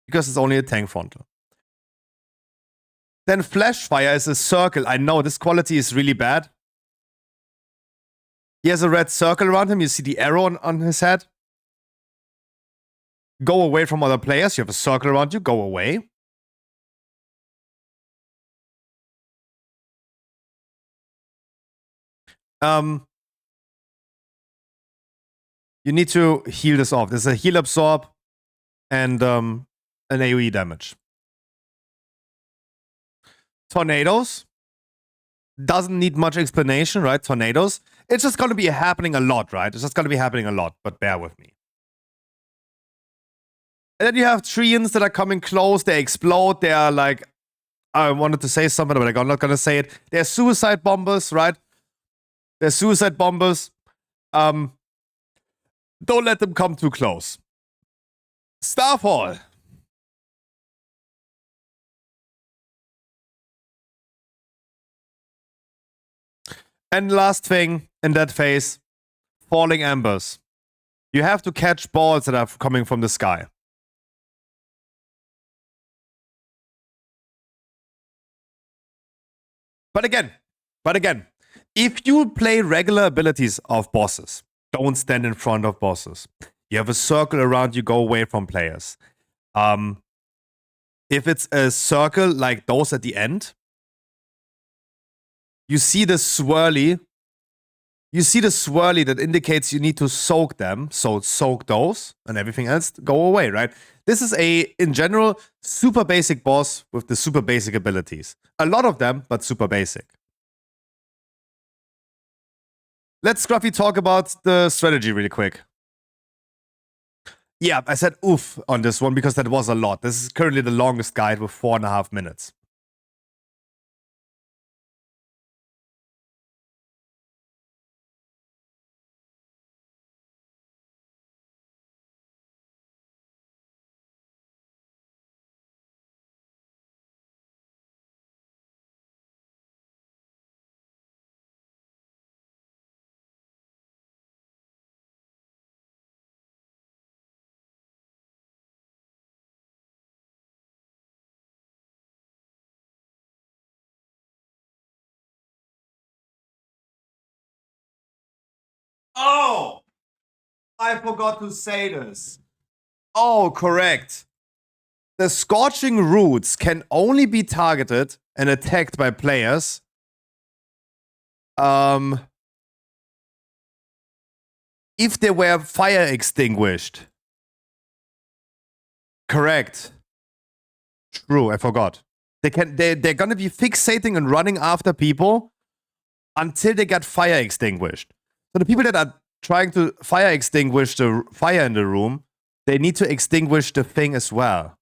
Because it's only a tank frontal. Then Flash Fire is a circle. I know this quality is really bad. He has a red circle around him. You see the arrow on his head. Go away from other players. You have a circle around you. Go away. You need to heal this off. There's a heal absorb and an AoE damage. Tornadoes. Doesn't need much explanation, right? Tornadoes. It's just going to be happening a lot, right? It's just going to be happening a lot, but bear with me. And then you have treants that are coming close. They explode. They are like... I wanted to say something, but I'm not going to say it. They're suicide bombers, right? They're suicide bombers. Don't let them come too close. Starfall. And last thing in that phase, falling embers. You have to catch balls that are coming from the sky. But again, if you play regular abilities of bosses, don't stand in front of bosses. You have a circle around you, go away from players. If it's a circle like those at the end, you see the swirly. You see the swirly that indicates you need to soak them. So soak those and everything else go away, right? This is in general, super basic boss with the super basic abilities. A lot of them, but super basic. Let's Scruffy talk about the strategy really quick. Yeah, I said oof on this one because that was a lot. This is currently the longest guide with 4.5 minutes. Oh! I forgot to say this. Oh, correct. The Scorching Roots can only be targeted and attacked by players if they were fire extinguished. Correct. True, I forgot. They're gonna be fixating and running after people until they get fire extinguished. So the people that are trying to fire extinguish the fire in the room, they need to extinguish the thing as well.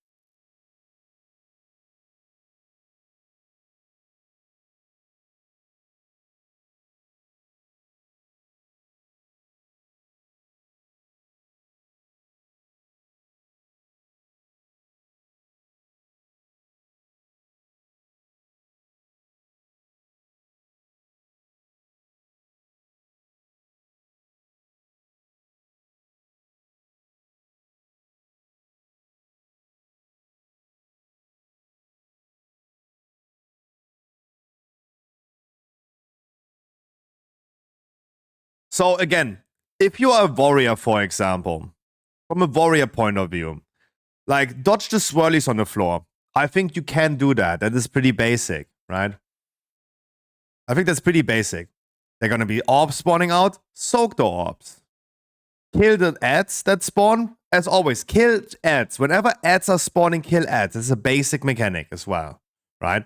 So again, if you are a warrior, for example, from a warrior point of view, like dodge the swirlies on the floor. I think you can do that. That is pretty basic, right? I think that's pretty basic. They're gonna be orbs spawning out. Soak the orbs. Kill the ads that spawn. As always, kill ads. Whenever ads are spawning, kill ads. It's a basic mechanic as well, right?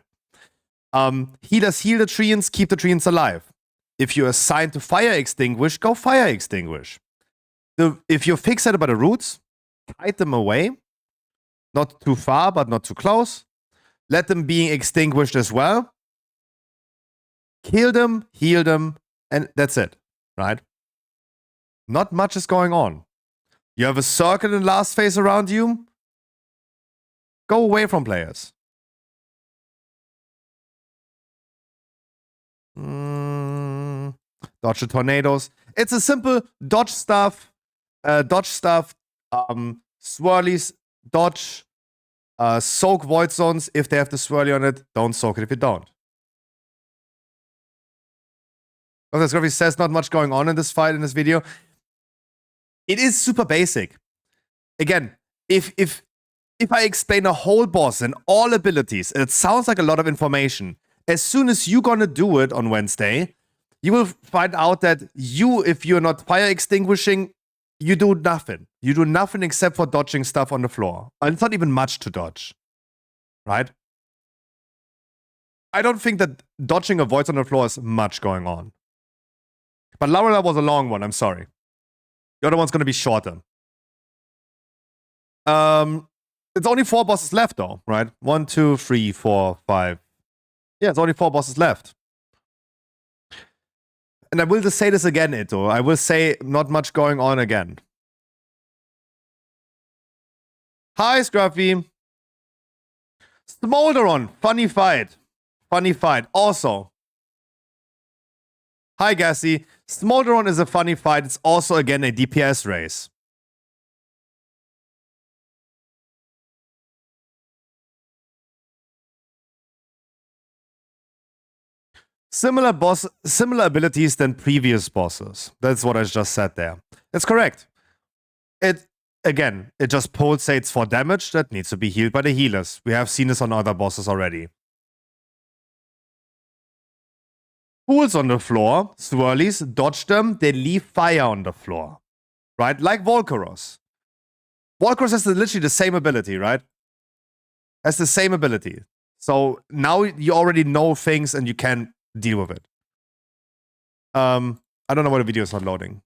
Healers heal the treants, keep the treants alive. If you're assigned to fire extinguish, go fire extinguish. If you're fixated by the roots, kite them away. Not too far, but not too close. Let them be extinguished as well. Kill them, heal them, and that's it, right? Not much is going on. You have a circle in last phase around you. Go away from players. Dodge the tornadoes. It's a simple dodge stuff, swirlies, dodge, soak void zones if they have the swirly on it. Don't soak it if you don't. Okay, Scruffy says not much going on in this fight, in this video. It is super basic. Again, if I explain a whole boss and all abilities, it sounds like a lot of information. As soon as you're gonna do it on Wednesday, you will find out that if you're not fire extinguishing, you do nothing. You do nothing except for dodging stuff on the floor. And it's not even much to dodge, right? I don't think that dodging a void on the floor is much going on. But Laurela was a long one, I'm sorry. The other one's gonna be shorter. It's only 4 bosses left though, right? 1, 2, 3, 4, 5. Yeah, it's only 4 bosses left. And I will just say this again, Ito. I will say not much going on again. Hi, Scruffy. Smolderon, funny fight. Funny fight. Also, hi, Gassy. Smolderon is a funny fight. It's also, again, a DPS race. Similar abilities than previous bosses. That's what I just said there. That's correct. It just pulsates for damage that needs to be healed by the healers. We have seen this on other bosses already. Pools on the floor, swirlies, dodge them, they leave fire on the floor. Right? Like Volcaros. Volcaros has literally the same ability, right? Has the same ability. So now you already know things and you can deal with it. I don't know why the video is not loading.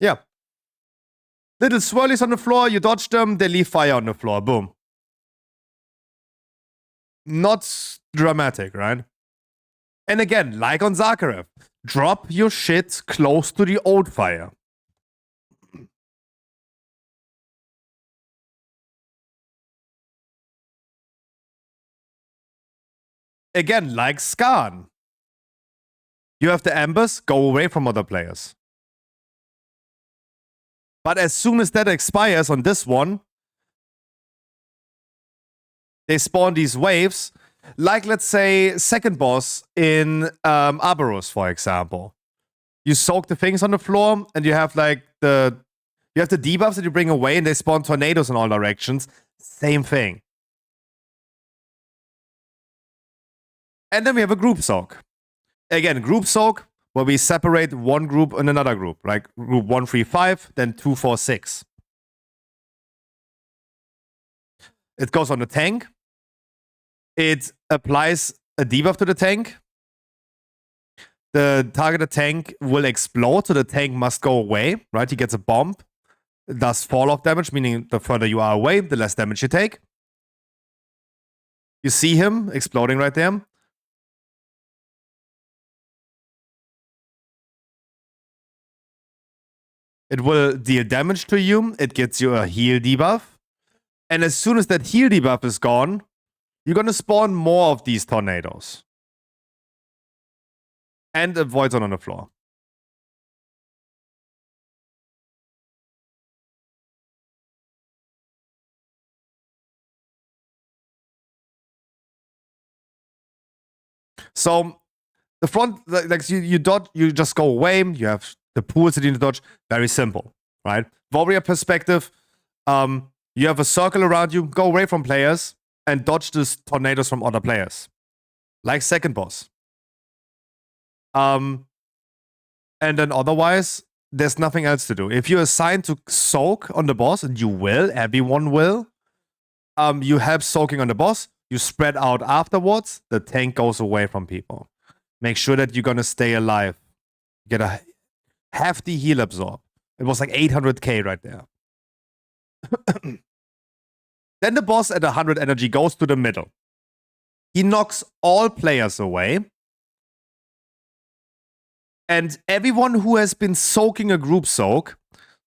Yeah. Little swirlies on the floor, you dodge them, they leave fire on the floor. Boom. Not dramatic, right? And again, like on Zakharev, drop your shit close to the old fire. Again, like Skarn. You have the embers, go away from other players. But as soon as that expires on this one, they spawn these waves. Like, let's say, second boss in Aberos, for example. You soak the things on the floor, and you have like the debuffs that you bring away, and they spawn tornadoes in all directions. Same thing. And then we have a group soak. Again, group soak, where we separate one group and another group. Like group 1, 3, 5, then 2, 4, 6. It goes on the tank. It applies a debuff to the tank. The targeted tank will explode, so the tank must go away, right? He gets a bomb. It does fall-off damage, meaning the further you are away, the less damage you take. You see him exploding right there. It will deal damage to you. It gets you a heal debuff. And as soon as that heal debuff is gone, you're going to spawn more of these tornadoes. And a void zone on the floor. So the front, like you dodge, you just go away. You have the pools that you need to dodge. Very simple, right? Warrior perspective, you have a circle around you. Go away from players and dodge these tornadoes from other players, like second boss. And then otherwise, there's nothing else to do. If you're assigned to soak on the boss, and you will, everyone will, you help soaking on the boss. You spread out afterwards. The tank goes away from people. Make sure that you're gonna stay alive. Get a hefty heal absorb. It was like 800k right there. Then the boss at 100 energy goes to the middle. He knocks all players away. And everyone who has been soaking a group soak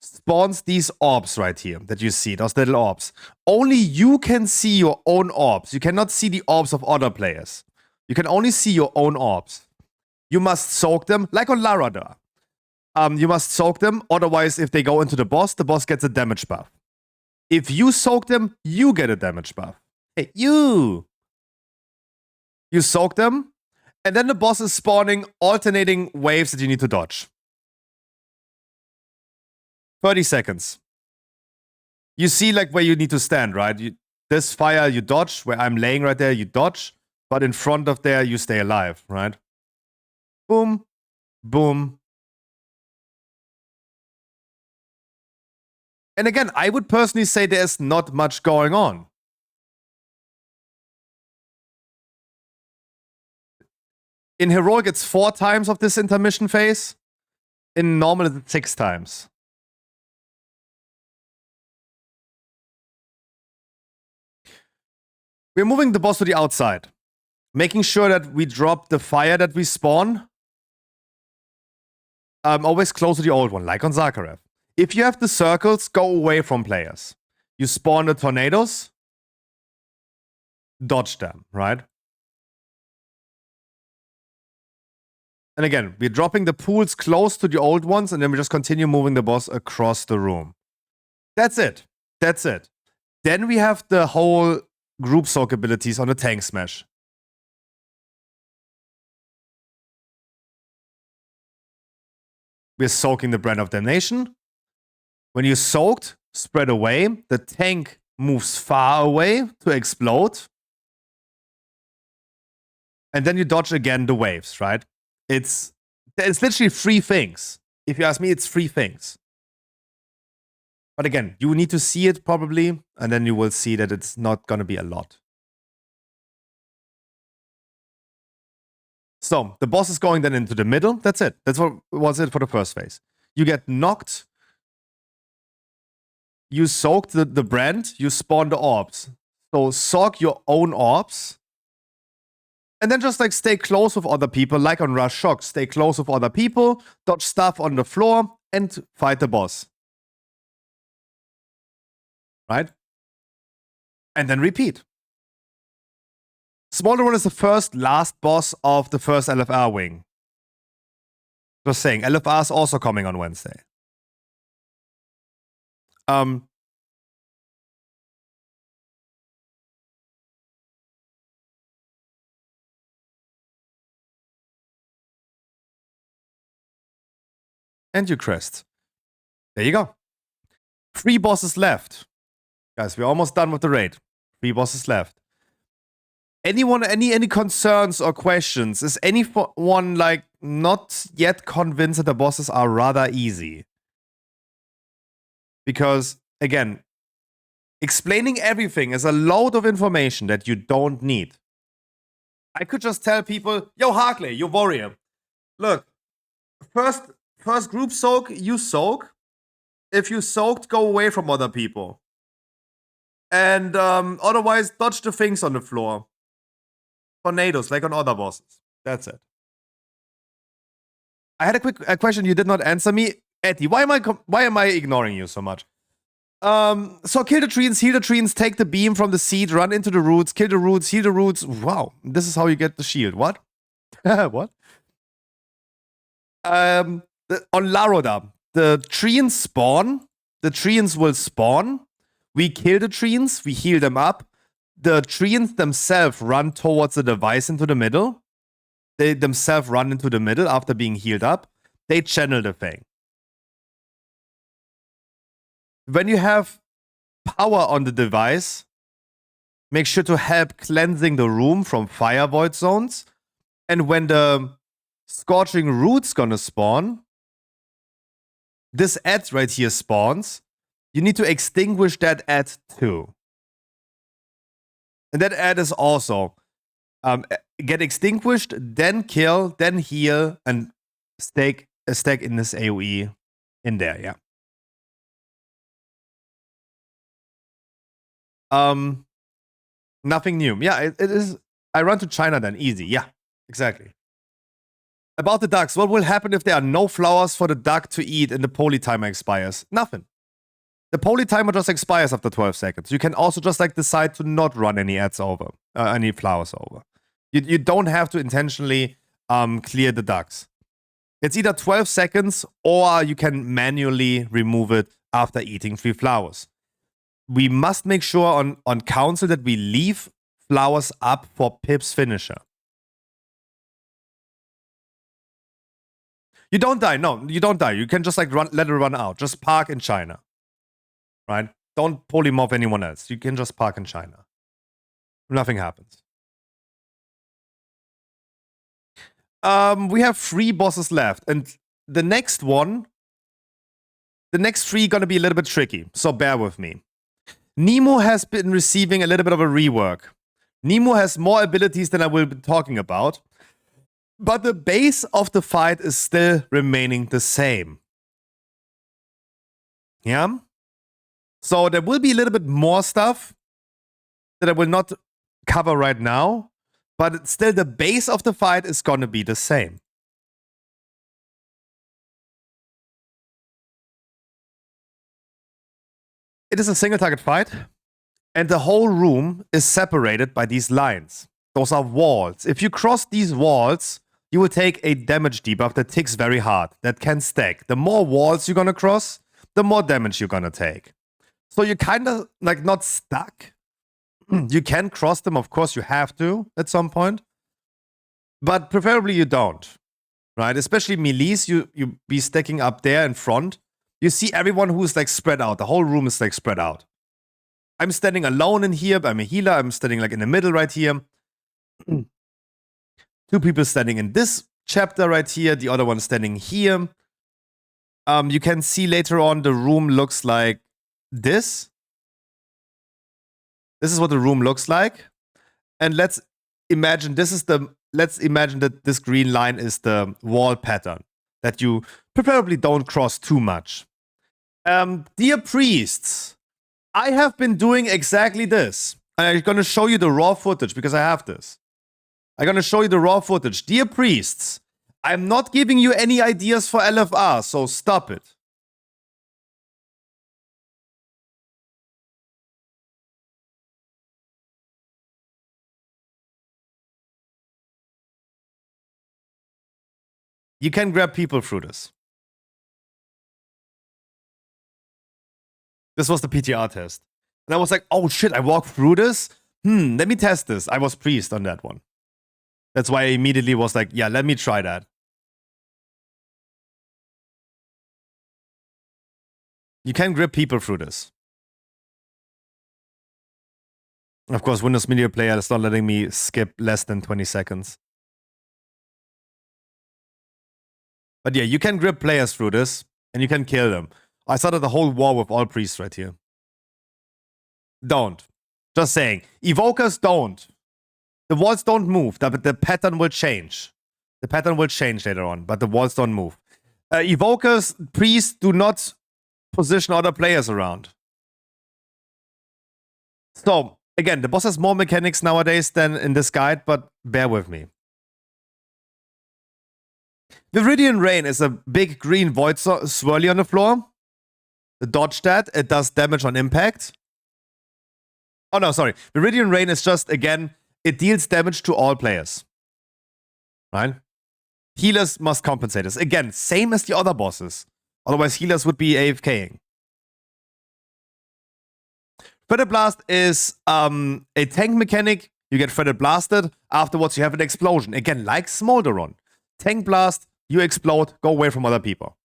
spawns these orbs right here that you see, those little orbs. Only you can see your own orbs. You cannot see the orbs of other players. You can only see your own orbs. You must soak them, like on Laradar. You must soak them, otherwise if they go into the boss gets a damage buff. If you soak them, you get a damage buff. Hey, you soak them, and then the boss is spawning alternating waves that you need to dodge. 30 seconds. You see like where you need to stand, right? This fire you dodge, where I'm laying right there, you dodge, but in front of there, you stay alive, right? Boom, boom. And again, I would personally say there's not much going on. In Heroic, it's 4 times of this intermission phase. In Normal, it's 6 times. We're moving the boss to the outside. Making sure that we drop the fire that we spawn. Always close to the old one, like on Zakharev. If you have the circles, go away from players. You spawn the tornadoes. Dodge them, right? And again, we're dropping the pools close to the old ones, and then we just continue moving the boss across the room. That's it. That's it. Then we have the whole group soak abilities on the tank smash. We're soaking the Brand of Damnation. When you're soaked, spread away. The tank moves far away to explode. And then you dodge again the waves, right? It's literally 3 things. If you ask me, it's 3 things. But again, you need to see it probably, and then you will see that it's not going to be a lot. So, the boss is going then into the middle. That's it. That's what was it for the first phase. You get knocked. You soak the brand. You spawn the orbs. So, soak your own orbs. And then just like stay close with other people, like on Rush Shock. Stay close with other people, dodge stuff on the floor, and fight the boss. Right? And then repeat. Smolder One is the last boss of the first LFR wing. Just saying, LFR is also coming on Wednesday. And you crest. There you go. 3 bosses left. Guys, we're almost done with the raid. 3 bosses left. Anyone, any concerns or questions? Is anyone like not yet convinced that the bosses are rather easy? Because, again, explaining everything is a load of information that you don't need. I could just tell people, yo, Harkley, you warrior. Look, first group soak, you soak. If you soaked, go away from other people. And otherwise, dodge the things on the floor. Tornadoes, like on other bosses. That's it. I had a question you did not answer me. Eddie, why am I ignoring you so much? So kill the trees, heal the trees, take the beam from the seed, run into the roots, kill the roots, heal the roots. Wow, this is how you get the shield. What? What? On Laroda, the trees spawn. The trees will spawn. We kill the trees, we heal them up. The trees themselves run towards the device into the middle. they themselves run into the middle after being healed up, they channel the thing. When you have power on the device, make sure to help cleansing the room from fire void zones. And when the scorching root's gonna spawn, this ad right here spawns, you need to extinguish that ad too. And that ad is also get extinguished, then kill, then heal, and stack in this AoE in there, yeah. Nothing new. Yeah, it is. I run to China then, easy. Yeah, exactly. About the ducks, what will happen if there are no flowers for the duck to eat and the poly timer expires? Nothing. The poly timer just expires after 12 seconds. You can also just like decide to not run any ads over, any flowers over. You don't have to intentionally clear the ducks. It's either 12 seconds or you can manually remove it after eating 3 flowers. We must make sure on council that we leave flowers up for Pip's finisher. You don't die. No, you don't die. You can just like let it run out. Just park in China. Right? Don't polymorph anyone else. You can just park in China. Nothing happens. We have 3 bosses left. And the next 3 gonna be a little bit tricky. So bear with me. Nemo has been receiving a little bit of a rework. Nemo has more abilities than I will be talking about. But the base of the fight is still remaining the same. Yeah? So there will be a little bit more stuff that I will not cover right now. But still the base of the fight is going to be the same. It is a single target fight. And the whole room is separated by these lines. Those are walls. If you cross these walls, you will take a damage debuff that ticks very hard. That can stack. The more walls you're gonna cross, the more damage you're gonna take. So you're kind of like not stuck. You can cross them, of course you have to at some point. But preferably you don't. Right? Especially melees, you be stacking up there in front. You see everyone who is like spread out. The whole room is like spread out. I'm standing alone in here. I'm a healer. I'm standing like in the middle right here. 2 people standing in this chapter right here. The other one standing here. You can see later on the room looks like this. This is what the room looks like. And let's imagine that this green line is the wall pattern that you preferably don't cross too much. Dear priests, I have been doing exactly this. I'm going to show you the raw footage because I have this. I'm going to show you the raw footage. Dear priests, I'm not giving you any ideas for LFR, so stop it. You can grab people through this. This was the PTR test. And I was like, oh shit, I walked through this? Let me test this. I was priest on that one. That's why I immediately was like, yeah, let me try that. You can grip people through this. Of course, Windows Media Player is not letting me skip less than 20 seconds. But yeah, you can grip players through this, and you can kill them. I started the whole war with all priests right here. Don't. Just saying. Evokers don't. The walls don't move, but the pattern will change. The pattern will change later on, but the walls don't move. Evokers, priests do not position other players around. So, again, the boss has more mechanics nowadays than in this guide, but bear with me. Viridian Rain is a big green void swirly on the floor. Dodge that. It does damage on impact. Oh, no, sorry. Viridian Rain is just, again, it deals damage to all players. Right? Healers must compensate this. Again, same as the other bosses. Otherwise, healers would be AFKing. Predator Blast is a tank mechanic You get threaded blasted. Afterwards, you have an explosion. Again, like Smolderon. Tank blast, you explode, go away from other people.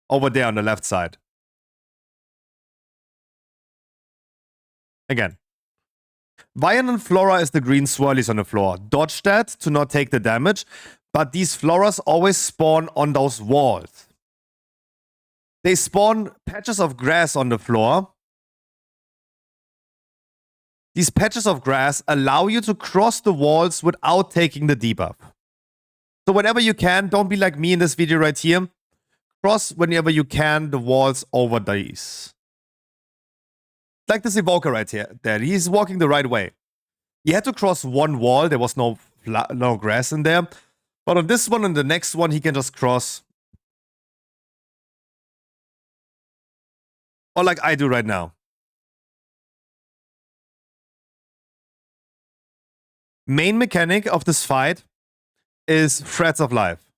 Over there on the left side. Again. Violent Flora is the green swirlies on the floor. Dodge that to not take the damage. But these Floras always spawn on those walls. They spawn patches of grass on the floor. These patches of grass allow you to cross the walls without taking the debuff. So whenever you can, don't be like me in this video right here. Cross whenever you can the walls over these. Like this evoker right here. There, he's walking the right way. He had to cross one wall. There was no grass in there. But on this one and the next one, he can just cross. Or like I do right now. Main mechanic of this fight is Threads of Life.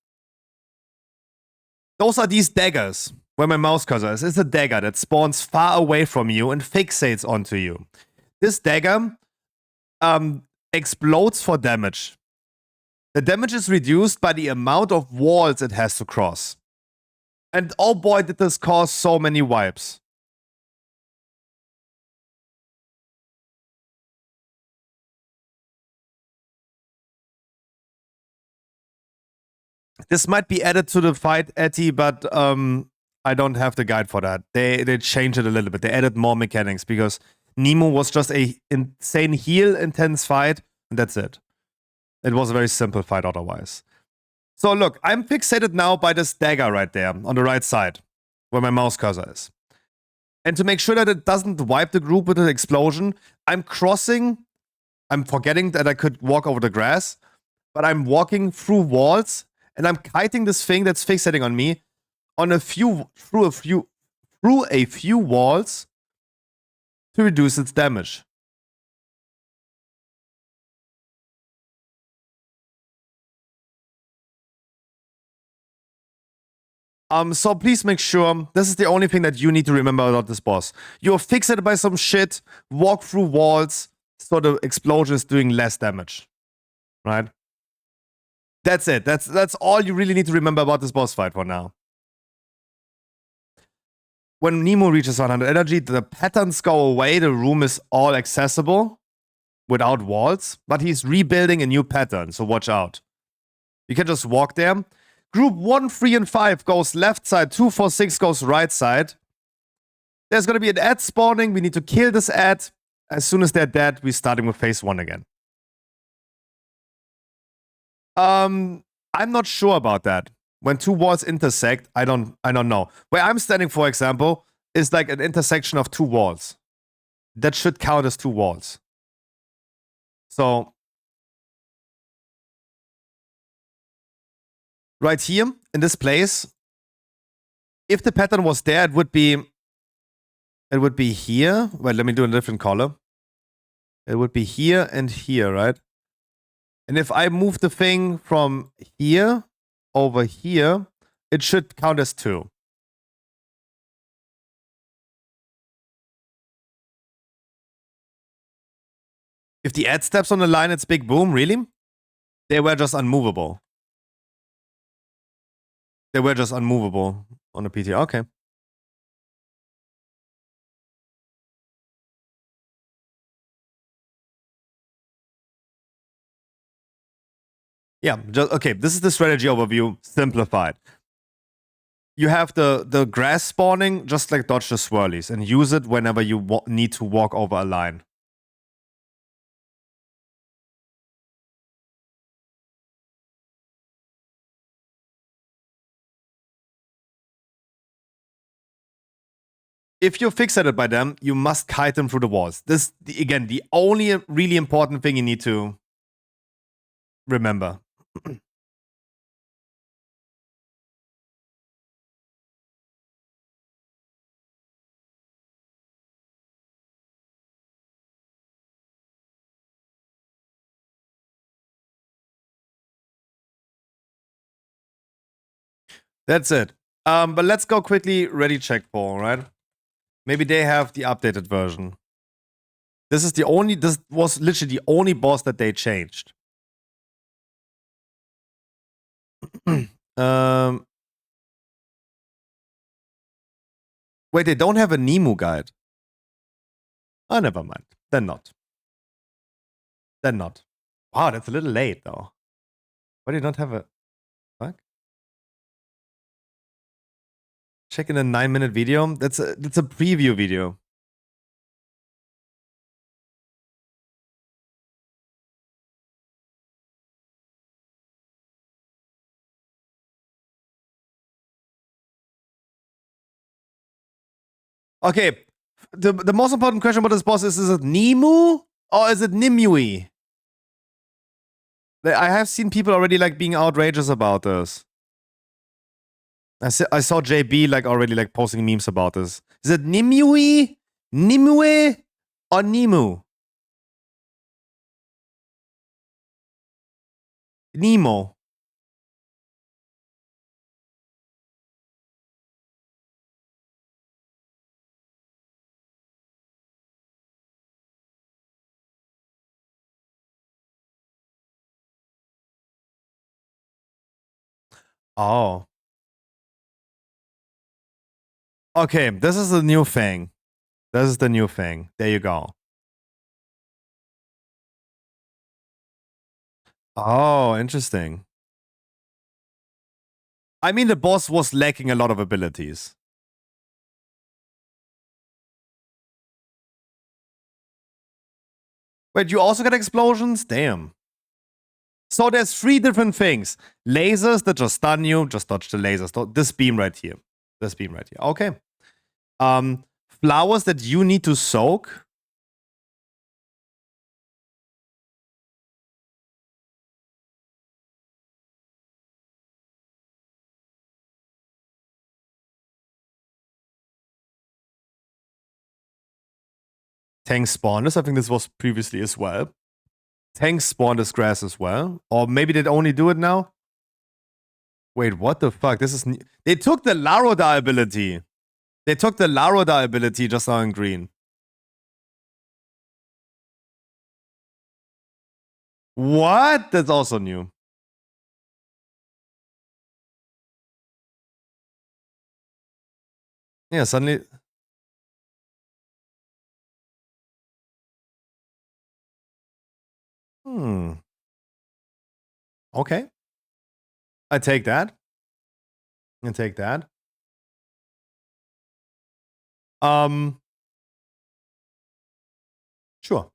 Those are these daggers. Where my mouse cursor is, it's a dagger that spawns far away from you and fixates onto you. This dagger explodes for damage. The damage is reduced by the amount of walls it has to cross. And oh boy, did this cause so many wipes. This might be added to the fight, Etty, but I don't have the guide for that. They changed it a little bit. They added more mechanics because Nemo was just a insane heal intense fight, and that's it. It was a very simple fight otherwise. So look, I'm fixated now by this dagger right there on the right side, where my mouse cursor is. And to make sure that it doesn't wipe the group with an explosion, I'm forgetting that I could walk over the grass, but I'm walking through walls, and I'm kiting this thing that's fixating on me on through a few walls to reduce its damage. So please make sure, this is the only thing that you need to remember about this boss. You're fixated by some shit, walk through walls, so the explosion is doing less damage. Right? That's it. That's all you really need to remember about this boss fight for now. When Nemo reaches 100 energy, the patterns go away, the room is all accessible without walls, but he's rebuilding a new pattern, so watch out. You can just walk there. Group 1, 3, and 5 goes left side, 2, 4, 6 goes right side. There's gonna be an ad spawning, we need to kill this ad. As soon as they're dead, we're starting with phase 1 again. I'm not sure about that. When two walls intersect, I don't know. Where I'm standing, for example, is like an intersection of two walls. That should count as two walls. So right here in this place, if the pattern was there, it would be here. Wait, let me do a different color. It would be here and here, right? And if I move the thing from here over here, it should count as 2. If the ad steps on the line, it's big boom, really? They were just unmovable. They were just unmovable on the PT. Okay. Yeah, okay, this is the strategy overview, simplified. You have the grass spawning, just like dodge the swirlies, and use it whenever you need to walk over a line. If you're fixated by them, you must kite them through the walls. This, again, the only really important thing you need to remember. That's it. But let's go quickly ready check poll, right? Maybe they have the updated version. This was literally the only boss that they changed. Wait, they don't have a Nemu guide. Oh, never mind. Then not. Then not. Wow, that's a little late though. Why do you not have a fuck? Check in a 9-minute video. That's a preview video. Okay. The most important question about this boss is it Nemu or is it Nimue? I have seen people already like being outrageous about this. I saw JB like already like posting memes about this. Is it Nimue, Nimue, or Nemu? Nemo. Oh. Okay, this is the new thing. This is the new thing. There you go. Oh, interesting. I mean, the boss was lacking a lot of abilities. Wait, you also got explosions? Damn. So there's 3 different things. Lasers that just stun you. Just dodge the lasers. This beam right here. This beam right here. Okay. Flowers that you need to soak. Tank spawners. I think this was previously as well. Tank spawned this grass as well. Or maybe they'd only do it now. Wait, what the fuck? This is... They took the Laroda ability. They took the Laroda ability just now in green. What? That's also new. Yeah, suddenly... Okay. I take that. I take that. Sure.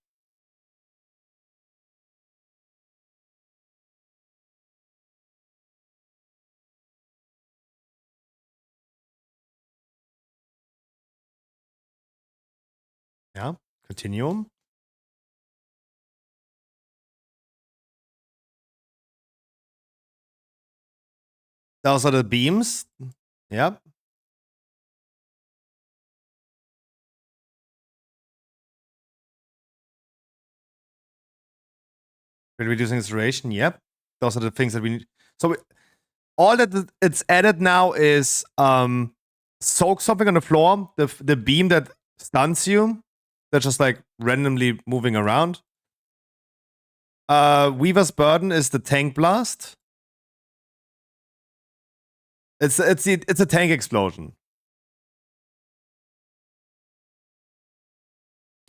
Yeah. Continuum. Those are the beams. Yep. Reducing its duration. Yep. Those are the things that we need. So all that it's added now is soak something on the floor. The beam that stuns you. That's just like randomly moving around. Weaver's Burden is the tank blast. It's a tank explosion.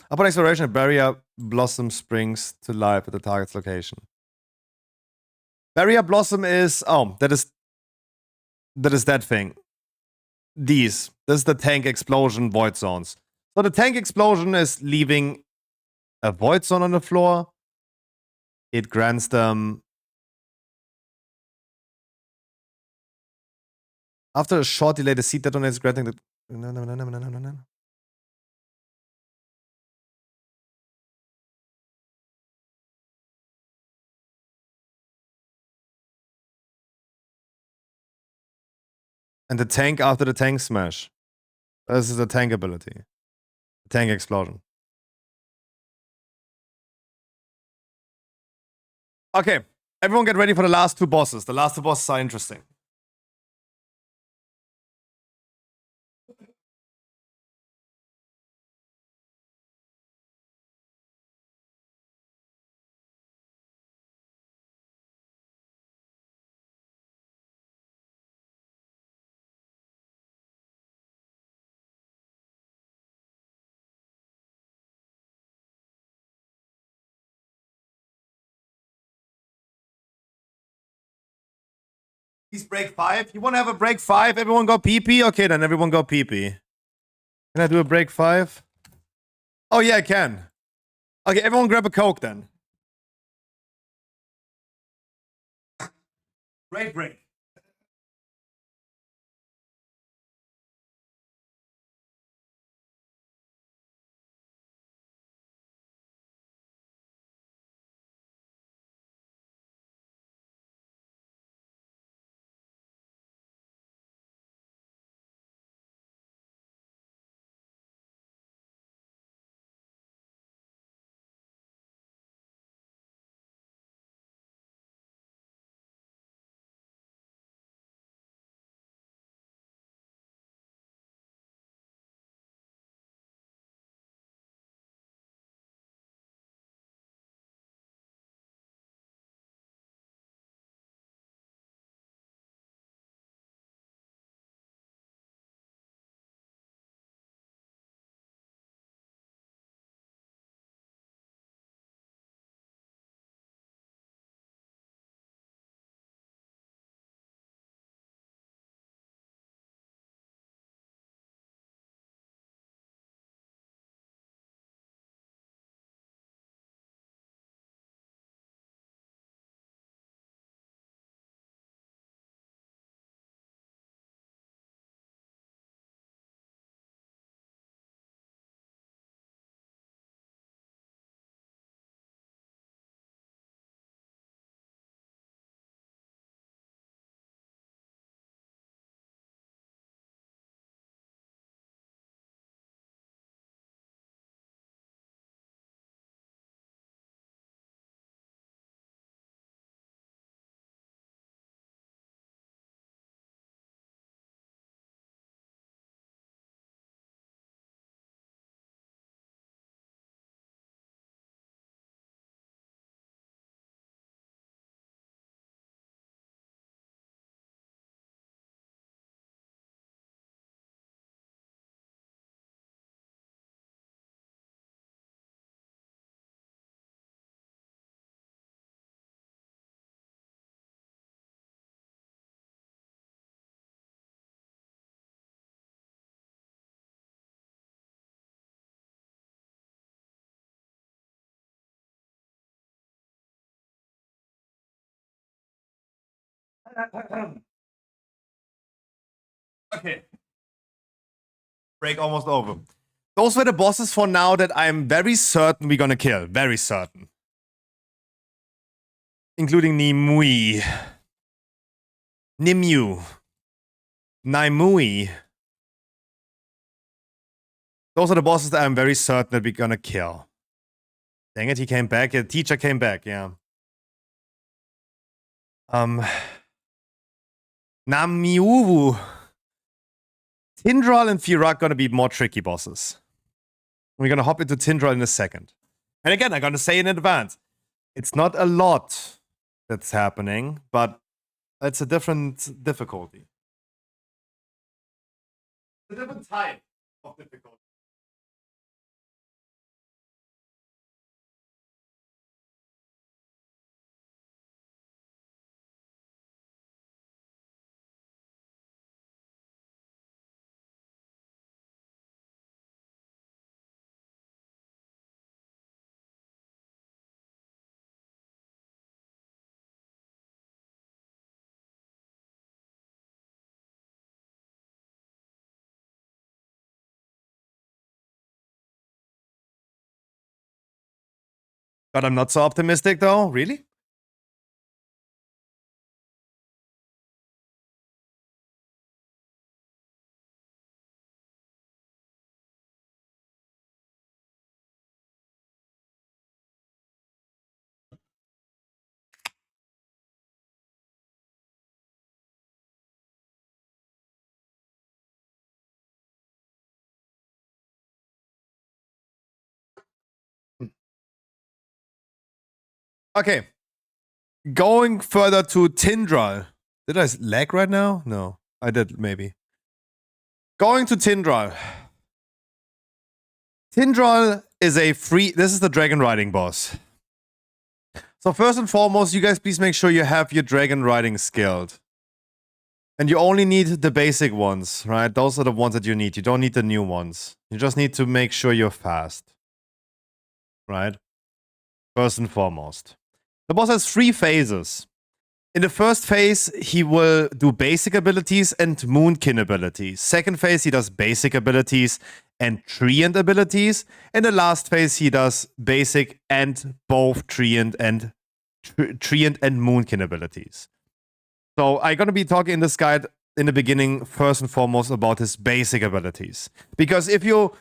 Upon exploration, a barrier blossom springs to life at the target's location. Barrier blossom is that is that thing. This is the tank explosion void zones. So the tank explosion is leaving a void zone on the floor. It grants them after a short delay. The seed detonates, granting the no. And the tank after the tank smash. This is the tank ability. Tank explosion. Okay, everyone get ready for the last 2 bosses. The last 2 bosses are interesting. He's break 5. You want to have a break 5? Everyone go PP? Okay, then everyone go PP. Can I do a break 5? Oh, yeah, I can. Okay, everyone grab a Coke then. Great break. Okay. Break almost over. Those were the bosses for now that I'm very certain we're gonna kill. Very certain. Including Nimue. Nimue. Naimui. Those are the bosses that I'm very certain that we're gonna kill. Dang it, he came back. The teacher came back, yeah. Namiuwu. Tindral and Firak gonna be more tricky bosses. We're gonna hop into Tindral in a second. And again, I'm gonna say in advance, it's not a lot that's happening, but it's a different difficulty. It's a different type of difficulty. But I'm not so optimistic though, really? Okay. Going further to Tindral. Did I lag right now? No, I did maybe. Going to Tindral. Tindral is a free... This is the dragon riding boss. So first and foremost, you guys please make sure you have your dragon riding skilled. And you only need the basic ones, right? Those are the ones that you need. You don't need the new ones. You just need to make sure you're fast. Right? First and foremost. The boss has 3 phases. In the first phase, he will do basic abilities and moonkin abilities. Second phase, he does basic abilities and treant abilities. In the last phase, he does basic and both treant and moonkin abilities. So I'm going to be talking in this guide in the beginning, first and foremost, about his basic abilities. Because if you,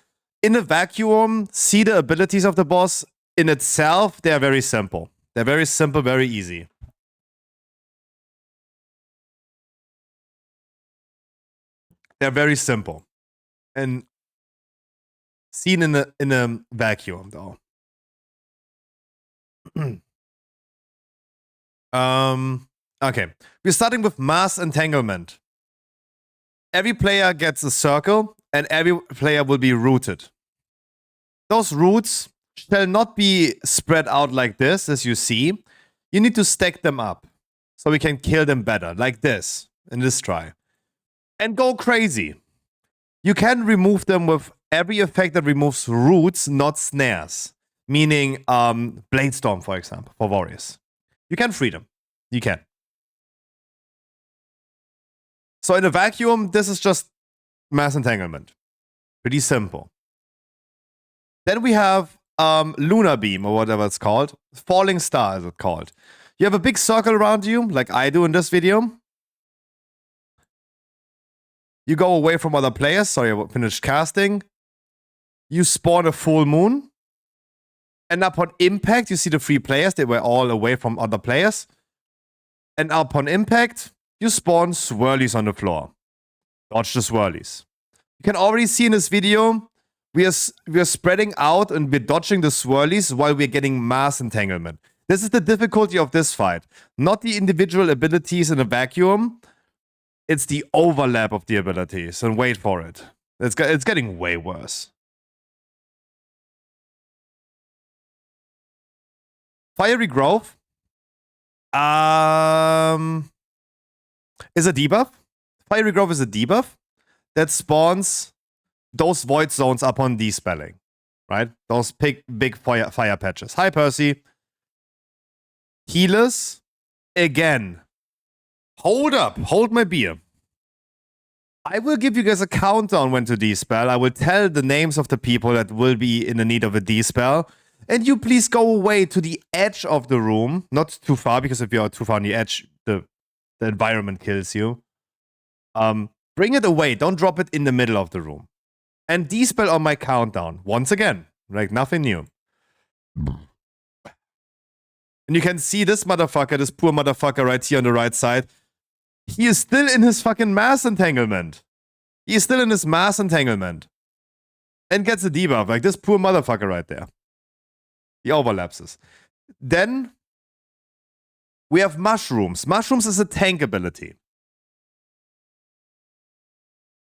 in a vacuum, see the abilities of the boss in itself, they're very simple. They're very simple, very easy. They're very simple. And seen in a vacuum, though. Okay. We're starting with mass entanglement. Every player gets a circle, and every player will be rooted. Those roots shall not be spread out like this, as you see. You need to stack them up, so we can kill them better, like this, in this try. And go crazy. You can remove them with every effect that removes roots, not snares. Meaning, Bladestorm, for example, for warriors. You can free them. You can. So in a vacuum, this is just mass entanglement. Pretty simple. Then we have Lunar Beam, or whatever it's called. Falling Star is it called. You have a big circle around you, like I do in this video. You go away from other players. Sorry, I finished casting. You spawn a full moon. And upon impact, you see the 3 players. They were all away from other players. And upon impact, you spawn swirlies on the floor. Dodge the swirlies. You can already see in this video, we are spreading out and we're dodging the swirlies while we're getting mass entanglement. This is the difficulty of this fight. Not the individual abilities in a vacuum. It's the overlap of the abilities. And wait for it. It's getting way worse. Fiery Growth is a debuff. Fiery Growth is a debuff that spawns those void zones upon despelling. Right? Those big fire patches. Hi, Percy. Healers. Again. Hold up. Hold my beer. I will give you guys a countdown when to despell. I will tell the names of the people that will be in the need of a despell. And you please go away to the edge of the room. Not too far, because if you are too far on the edge, the environment kills you. Bring it away. Don't drop it in the middle of the room. And despell on my countdown. Once again. Like nothing new. And you can see this motherfucker, this poor motherfucker right here on the right side. He is still in his fucking mass entanglement. He is still in his mass entanglement. And gets a debuff. Like this poor motherfucker right there. He overlaps us. Then we have mushrooms. Mushrooms is a tank ability.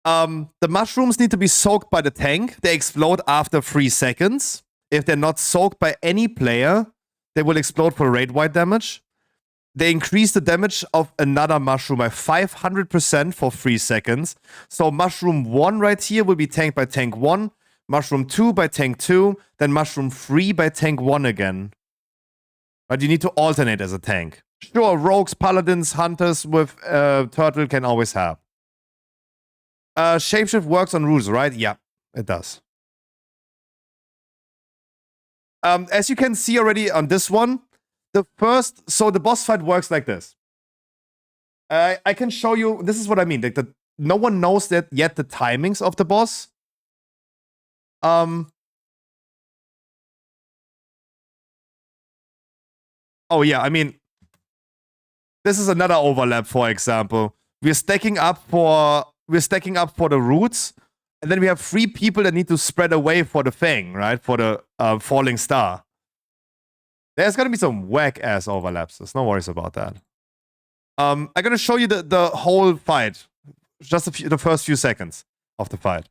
The mushrooms need to be soaked by the tank. They explode after 3 seconds. If they're not soaked by any player, they will explode for raid-wide damage. They increase the damage of another mushroom by 500% for 3 seconds. So mushroom 1 right here will be tanked by tank 1. Mushroom 2 by tank 2. Then mushroom 3 by tank 1 again. But you need to alternate as a tank. Sure, rogues, paladins, hunters with turtle can always help. Shapeshift works on rules, right? Yeah, it does. As you can see already on this one, the boss fight works like this. I can show you, this is what I mean. Like no one knows that yet the timings of the boss. Oh yeah, I mean, this is another overlap, for example. We're stacking up for the roots, and then we have 3 people that need to spread away for the thing, right? For the falling star. There's gonna be some whack-ass overlaps. There's no worries about that. I'm gonna show you the whole fight. Just the first few seconds of the fight.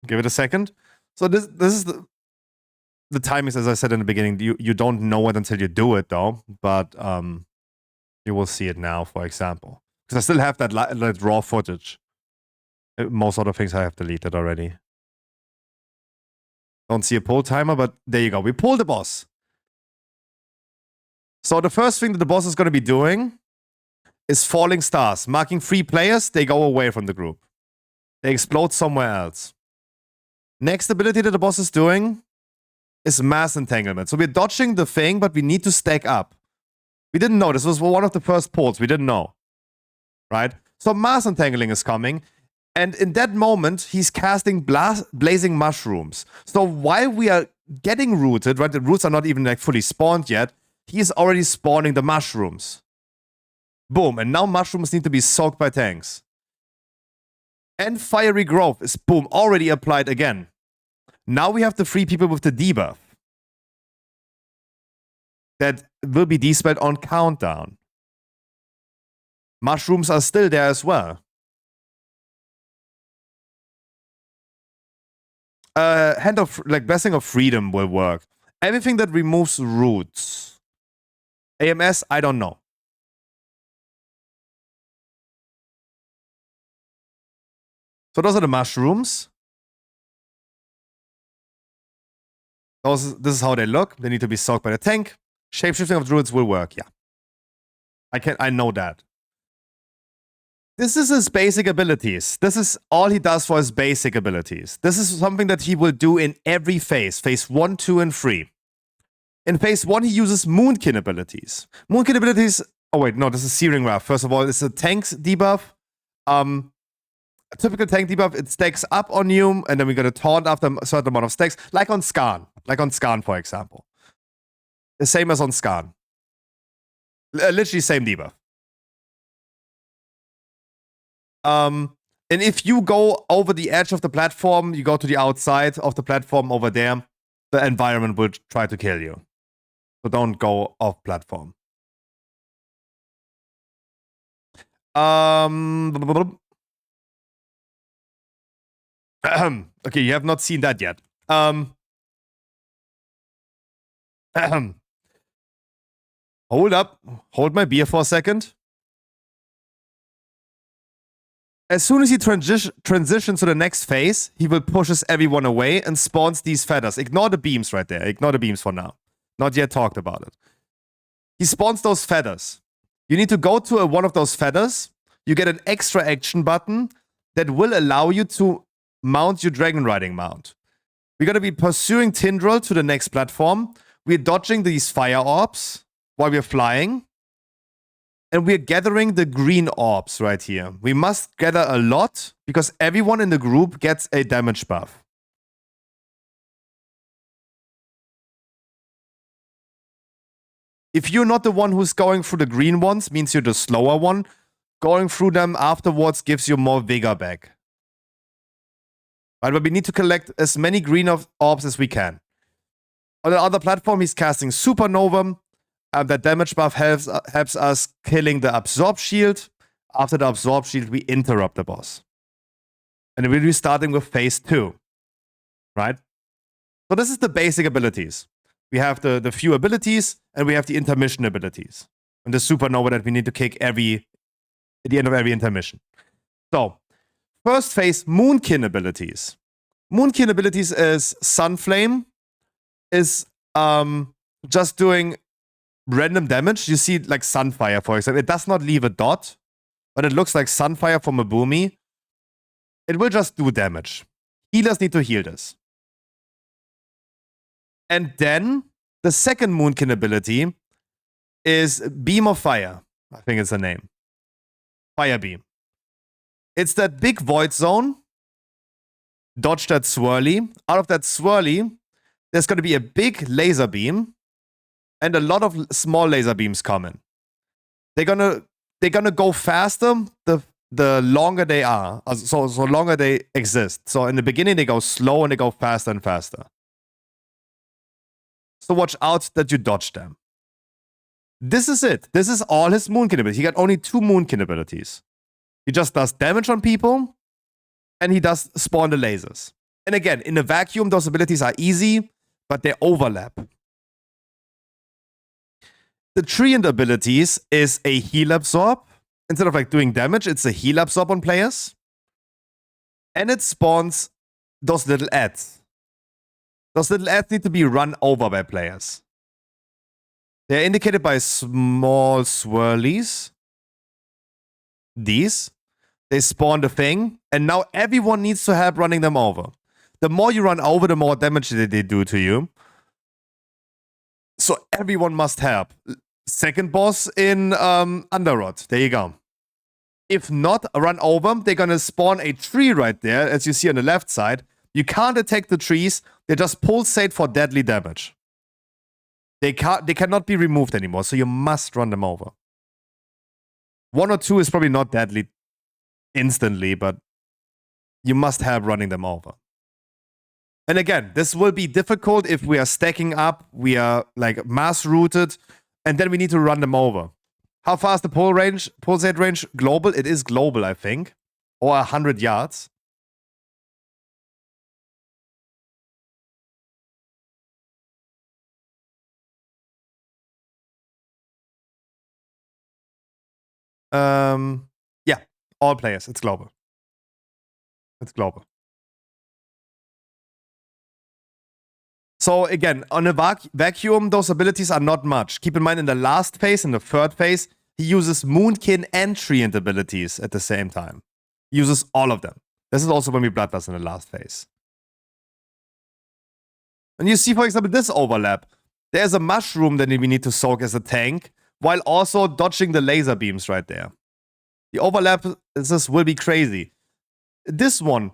Give it a second. So this is the timings, as I said in the beginning. You don't know it until you do it, though. But You will see it now, for example. Because I still have that raw footage. Most other things I have deleted already. Don't see a pull timer, but there you go. We pulled the boss. So the first thing that the boss is going to be doing is falling stars. Marking 3 players, they go away from the group. They explode somewhere else. Next ability that the boss is doing is mass entanglement. So we're dodging the thing, but we need to stack up. We didn't know. This was one of the first pulls. We didn't know. Right? So mass entangling is coming. And in that moment, he's casting blazing mushrooms. So while we are getting rooted, right? The roots are not even like fully spawned yet. He is already spawning the mushrooms. Boom. And now mushrooms need to be soaked by tanks. And fiery growth is, boom, already applied again. Now we have the 3 people with the debuff. That will be dispelled on countdown. Mushrooms are still there as well. Hand of, like, Blessing of Freedom will work. Anything that removes roots. AMS, I don't know. So those are the mushrooms. This is how they look. They need to be soaked by the tank. Shapeshifting of druids will work, yeah. I know that. This is his basic abilities. This is all he does for his basic abilities. This is something that he will do in every phase. Phase 1, 2, and 3. In phase 1, he uses Moonkin abilities. Moonkin abilities... Oh wait, no, this is Searing Wrath. First of all, it's a tank's debuff. A typical tank debuff, it stacks up on you, and then we get a taunt after a certain amount of stacks. Like on Skarn. Like on Skarn, for example. The same as on Skarn. Literally same debuff. And if you go over the edge of the platform, you go to the outside of the platform over there, the environment will try to kill you. So don't go off platform. Okay, you have not seen that yet. Hold up. Hold my beer for a second. As soon as he transitions to the next phase, he will pushes everyone away and spawns these feathers. Ignore the beams right there. Ignore the beams for now. Not yet talked about it. He spawns those feathers. You need to go to one of those feathers. You get an extra action button that will allow you to mount your dragon riding mount. We're going to be pursuing Tindril to the next platform. We're dodging these fire orbs while we're flying. And we're gathering the green orbs right here. We must gather a lot because everyone in the group gets a damage buff. If you're not the one who's going through the green ones, means you're the slower one. Going through them afterwards gives you more vigor back. Right, but we need to collect as many green orbs as we can. On the other platform, he's casting Supernova. That damage buff helps us killing the Absorb Shield. After the Absorb Shield, we interrupt the boss. And we'll be starting with phase 2. Right? So this is the basic abilities. We have the few abilities, and we have the intermission abilities. And the Supernova that we need to kick at the end of every intermission. So, first phase, Moonkin abilities. Moonkin abilities is Sunflame. Is just doing random damage. You see like Sunfire, for example. It does not leave a dot, but it looks like Sunfire from a Boomy. It will just do damage. Healers need to heal this. And then the second Moonkin ability is Beam of Fire. I think it's the name. Fire Beam. It's that big void zone. Dodge that swirly. Out of that swirly, there's going to be a big laser beam. And a lot of small laser beams coming. They're gonna go faster the longer they are. So longer they exist. So in the beginning they go slow and they go faster and faster. So watch out that you dodge them. This is it. This is all his Moonkin abilities. He got only 2 Moonkin abilities. He just does damage on people, and he does spawn the lasers. And again, in a vacuum, those abilities are easy, but they overlap. The treant abilities is a heal absorb. Instead of like doing damage, it's a heal absorb on players. And it spawns those little ads. Those little ads need to be run over by players. They're indicated by small swirlies. These. They spawn the thing, and now everyone needs to help running them over. The more you run over, the more damage they do to you. So everyone must help. Second boss in Underrot. There you go. If not, run over. They're gonna spawn a tree right there, as you see on the left side. You can't attack the trees. They just pulsate for deadly damage. They cannot be removed anymore, so you must run them over. 1 or 2 is probably not deadly instantly, but you must have running them over. And again, this will be difficult if we are stacking up, we are like mass rooted, and then we need to run them over. How far is the pulsate range global? It is global, I think. Or 100 yards. Yeah, all players. It's global. It's global. So again, on a vacuum, those abilities are not much. Keep in mind, in the last phase, in the third phase, he uses Moonkin and Treant abilities at the same time. He uses all of them. This is also when we Bloodlust in the last phase. And you see, for example, this overlap. There's a mushroom that we need to soak as a tank, while also dodging the laser beams right there. The overlap will be crazy. This one,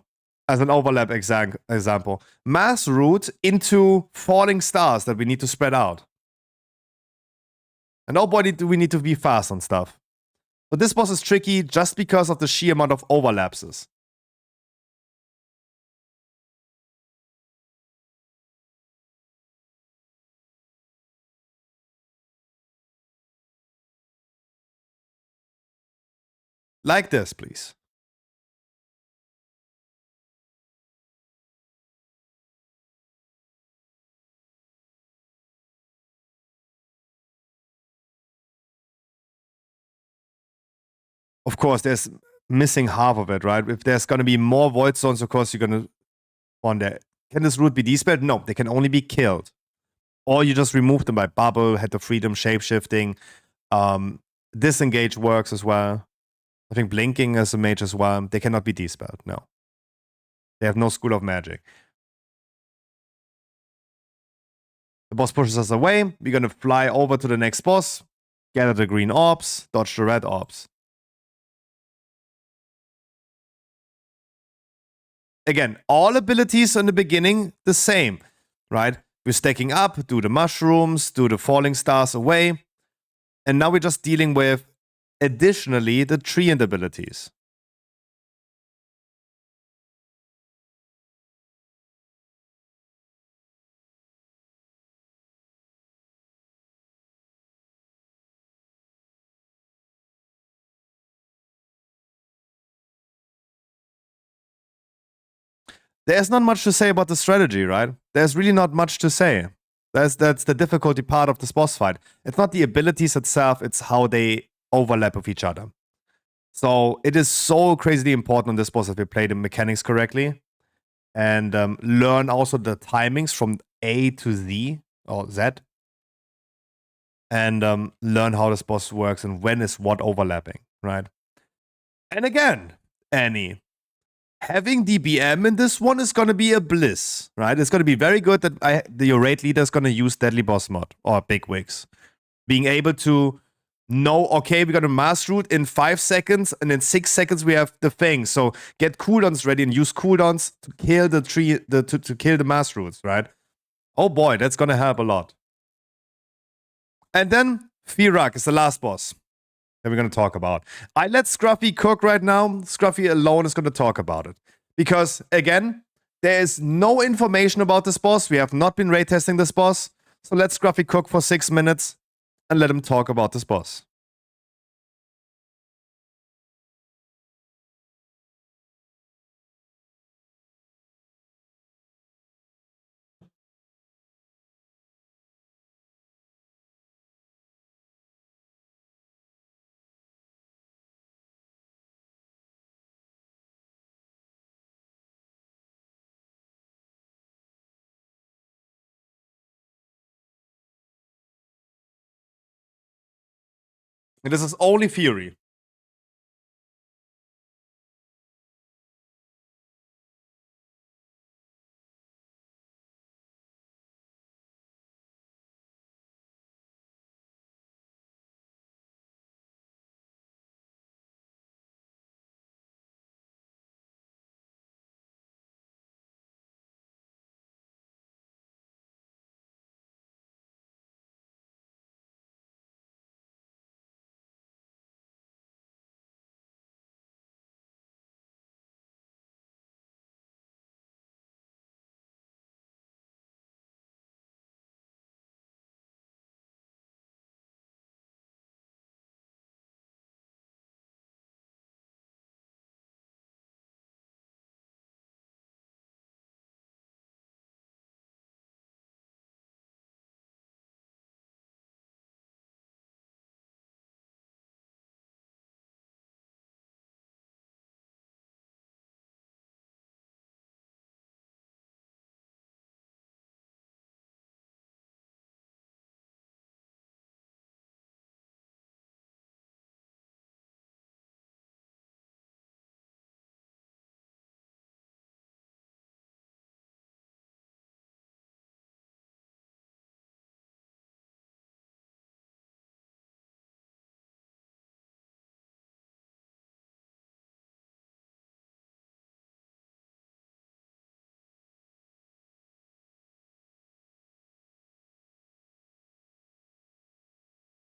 as an overlap example, mass root into falling stars that we need to spread out. And oh boy, do we need to be fast on stuff. But this boss is tricky just because of the sheer amount of overlapses. Like this, please. Of course, there's missing half of it, right? If there's going to be more void zones, of course, you're going to want that. Can this root be dispelled? No, they can only be killed. Or you just remove them by bubble, head to freedom, shapeshifting. Disengage works as well. I think blinking is a mage as well. They cannot be dispelled, no. They have no school of magic. The boss pushes us away. We're going to fly over to the next boss, gather the green orbs, dodge the red orbs. Again, all abilities in the beginning, the same, right? We're stacking up, do the mushrooms, do the falling stars away. And now we're just dealing with, additionally, the treant abilities. There's not much to say about the strategy, right? There's really not much to say. That's the difficulty part of this boss fight. It's not the abilities itself, it's how they overlap with each other. So it is so crazily important on this boss that we play the mechanics correctly. And learn also the timings from A to Z, or Z. And learn how this boss works and when is what overlapping, right? And again, Annie, having DBM in this one is going to be a bliss, right? It's going to be very good that your raid leader is going to use Deadly Boss Mod or Big Wigs. Being able to know, okay, we're going to mass root in 5 seconds, and in 6 seconds we have the thing. So get cooldowns ready and use cooldowns to kill the tree, to kill the mass roots, right? Oh boy, that's going to help a lot. And then Firak is the last boss that we're going to talk about. I let Scruffy cook right now. Scruffy alone is going to talk about it. Because, again, there is no information about this boss. We have not been raid testing this boss. So let Scruffy cook for 6 minutes and let him talk about this boss. And this is only theory.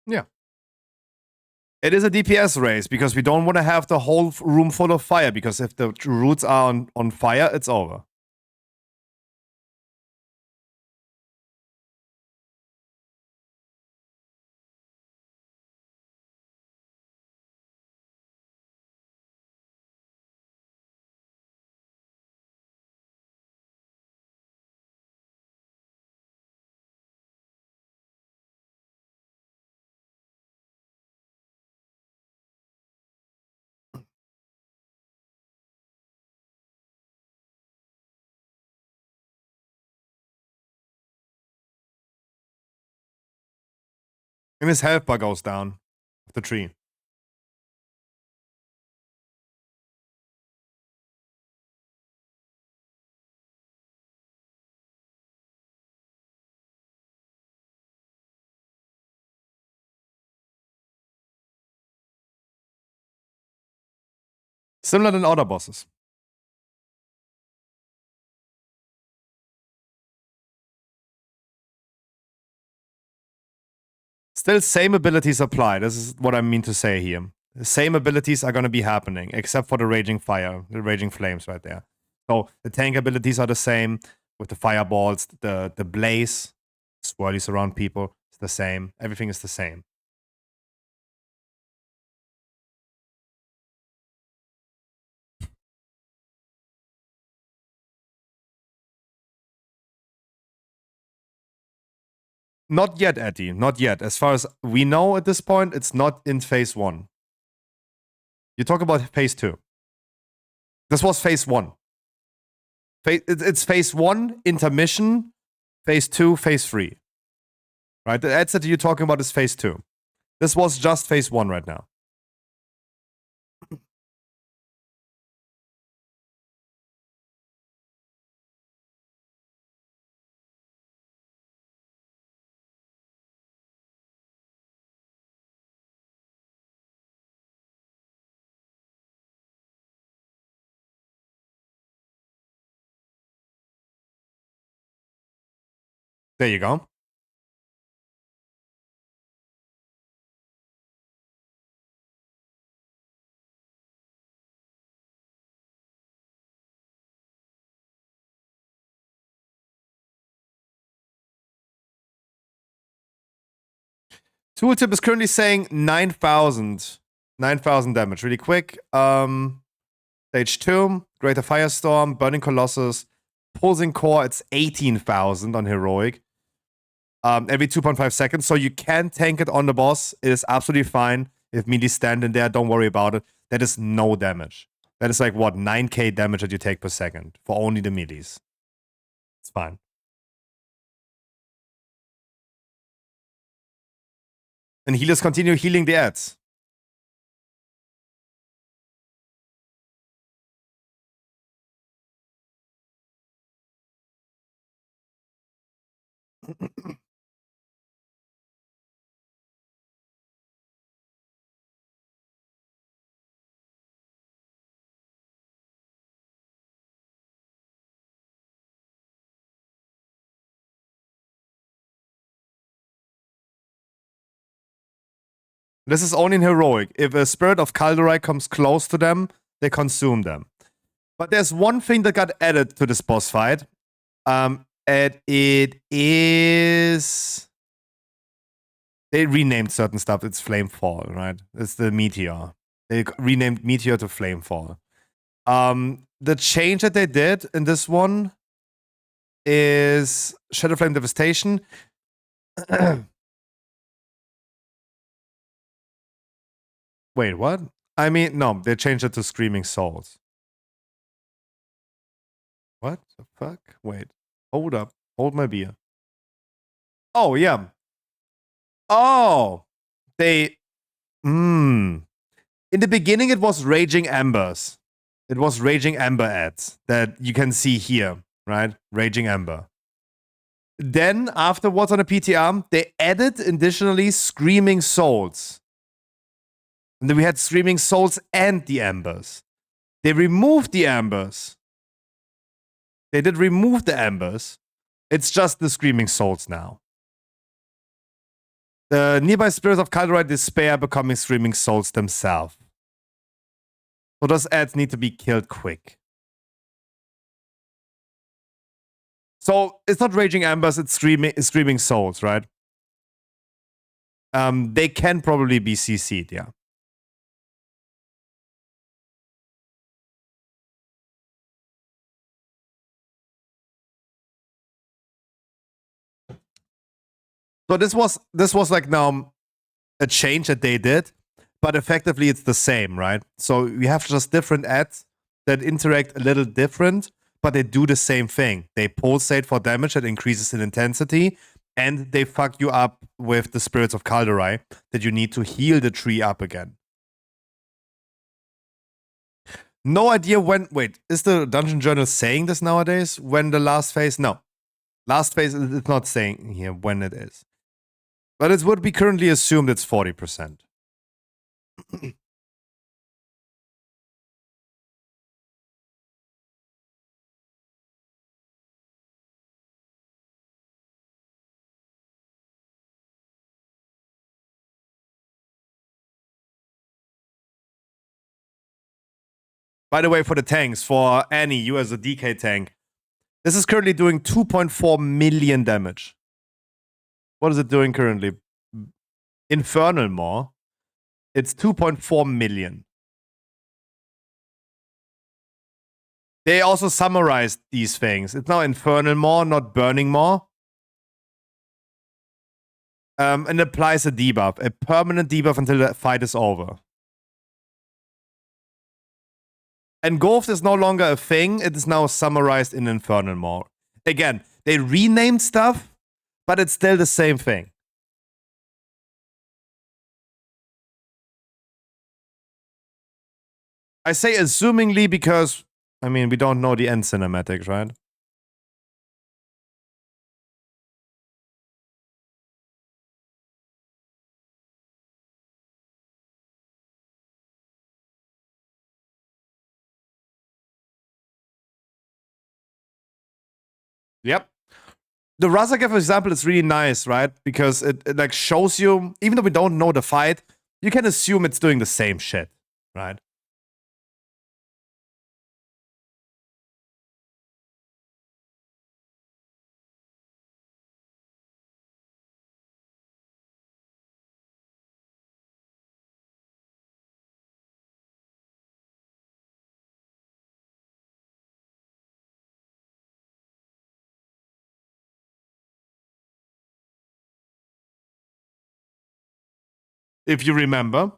Yeah. It is a DPS race because we don't want to have the whole room full of fire, because if the roots are on fire, it's over. And his health bar goes down of the tree. Similar than other bosses. Still, same abilities apply. This is what I mean to say here. The same abilities are going to be happening, except for the Raging Fire, the Raging Flames right there. So the tank abilities are the same with the fireballs, the blaze, swirlies around people. It's the same. Everything is the same. Not yet, Eddie. Not yet. As far as we know at this point, it's not in phase 1. You talk about phase 2. This was phase 1. It's phase 1, intermission, phase 2, phase 3. Right? The ad set you're talking about is phase 2. This was just phase 1 right now. There you go. Tooltip is currently saying 9,000. 9,000 damage. Really quick. Stage 2, Greater Firestorm, Burning Colossus, Pulsing Core, it's 18,000 on Heroic. Every 2.5 seconds. So you can tank it on the boss. It is absolutely fine. If melees stand in there, don't worry about it. That is no damage. That is like, what, 9k damage that you take per second for only the melees. It's fine. And healers continue healing the ads. This is only in heroic. If a spirit of Kaldorite comes close to them, they consume them. But there's one thing that got added to this boss fight. And it is... They renamed certain stuff. It's Flamefall, right? It's the Meteor. They renamed Meteor to Flamefall. The change that they did in this one is Shadow Flame Devastation. Wait, what? I mean, no, they changed it to Screaming Souls. What the fuck? Wait, hold up. Hold my beer. Oh, yeah. Oh, they... In the beginning, it was Raging Embers. It was Raging Ember ads that you can see here, right? Raging Ember. Then, afterwards on the PTR, they added additionally Screaming Souls. And then we had Screaming Souls and the Embers. They removed the Embers. They did remove the Embers. It's just the Screaming Souls now. The nearby spirits of Kaldorite despair becoming Screaming Souls themselves. So those ads need to be killed quick. So it's not Raging Embers, it's Screaming Souls, right? They can probably be CC'd, yeah. So this was like now a change that they did, but effectively it's the same, right? So we have just different ads that interact a little different, but they do the same thing. They pulsate for damage that increases in intensity, and they fuck you up with the spirits of Kaldorite that you need to heal the tree up again. No idea when... Wait, is the Dungeon Journal saying this nowadays? When the last phase? No. Last phase is not saying here when it is. But it would be currently assumed it's 40%. By the way, for the tanks, for Annie, you as a DK tank, this is currently doing 2.4 million damage. What is it doing currently? Infernal Maw. It's 2.4 million. They also summarized these things. It's now Infernal Maw, not Burning Maw. And applies a debuff. A permanent debuff until the fight is over. Engulfed is no longer a thing. It is now summarized in Infernal Maw. Again, they renamed stuff, but it's still the same thing. I say assumingly because, I mean, we don't know the end cinematics, right? Yep. The Razaka, for example, is really nice, right? Because it like shows you, even though we don't know the fight, you can assume it's doing the same shit, right? If you remember.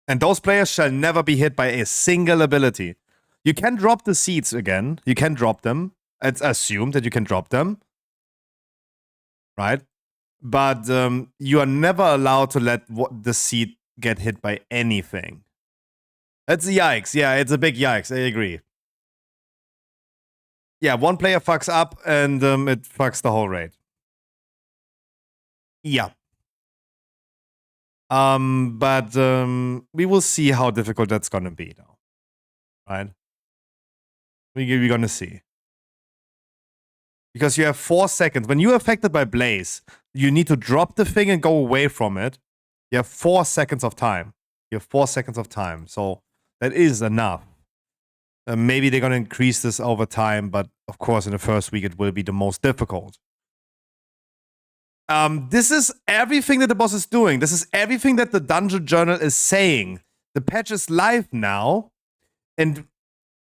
And those players shall never be hit by a single ability. You can drop the seeds again. You can drop them. It's assumed that you can drop them. Right? But you are never allowed to let the seed get hit by anything. That's a yikes. Yeah, it's a big yikes. I agree. Yeah, one player fucks up and it fucks the whole raid. Yeah. But we will see how difficult that's gonna be, though. Right? We're gonna see. Because you have 4 seconds. When you're affected by Blaze, you need to drop the thing and go away from it. You have 4 seconds of time. You have 4 seconds of time. So that is enough. Maybe they're gonna increase this over time, but of course, in the first week, it will be the most difficult. This is everything that the boss is doing. This is everything that the Dungeon Journal is saying. The patch is live now, and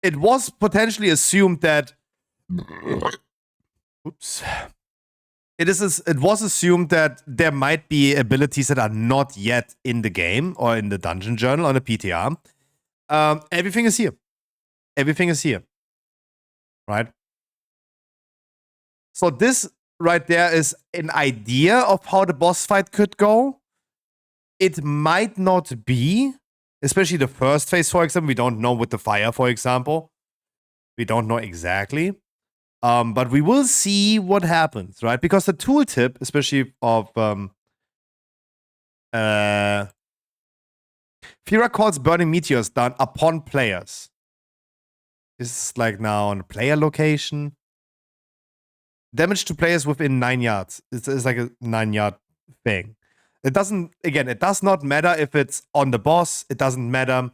it was potentially assumed that... Oops. It was assumed that there might be abilities that are not yet in the game or in the Dungeon Journal on the PTR. Everything is here. Everything is here. Right? So this right there is an idea of how the boss fight could go. It might not be, especially the first phase, for example. We don't know with the fire, for example. We don't know exactly. But we will see what happens, right? Because the tooltip, especially of Fira calls burning meteors down upon players. This is like now on player location. Damage to players within 9 yards. It's like a 9-yard thing. It doesn't, again, it does not matter if it's on the boss. It doesn't matter.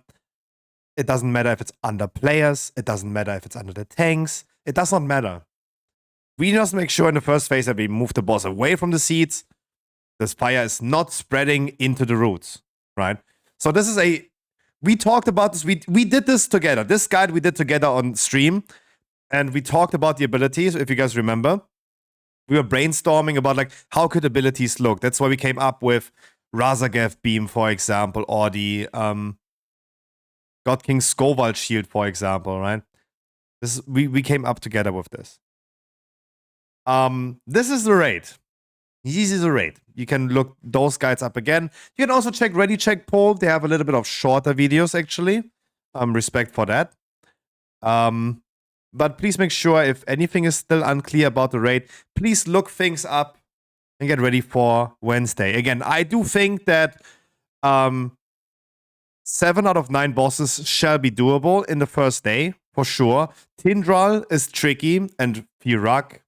It doesn't matter if it's under players. It doesn't matter if it's under the tanks. It does not matter. We just make sure in the first phase that we move the boss away from the seeds. This fire is not spreading into the roots, right? So this is a... We talked about this. We did this together. This guide we did together on stream. And we talked about the abilities, if you guys remember. We were brainstorming about, like, how could abilities look? That's why we came up with Razagath Beam, for example, or the God King Skovald Shield, for example, right? We came up together with this. This is the raid. This is the raid. You can look those guides up again. You can also check Ready Check Poll. They have a little bit of shorter videos, actually. Respect for that. But please make sure if anything is still unclear about the raid, please look things up and get ready for Wednesday. Again, I do think that 7 out of 9 bosses shall be doable in the first day, for sure. Tindral is tricky, and Firak,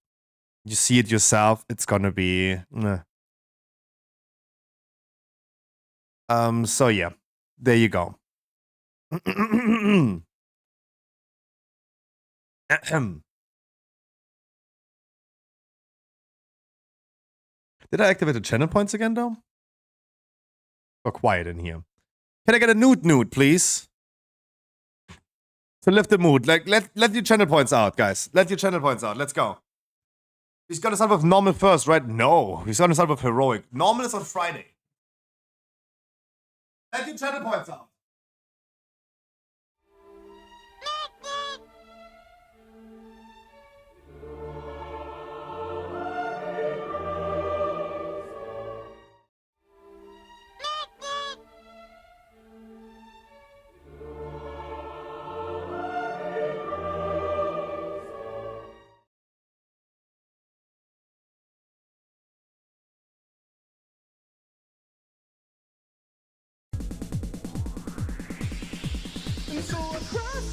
you see it yourself, it's gonna be... So yeah, there you go. Did I activate the channel points again, though? Or quiet in here. Can I get a nude, please? To lift the mood. Like, let your channel points out, guys. Let your channel points out. Let's go. He's gonna start with normal first, right? No. He's gonna start with heroic. Normal is on Friday. Let your channel points out.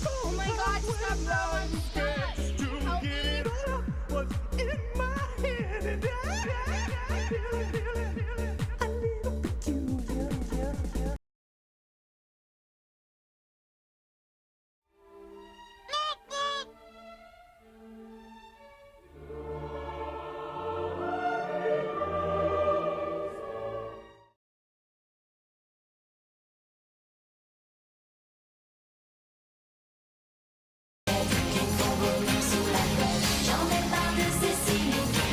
Oh my god, stop blowing. Help me. J'en ai marre de Cécile.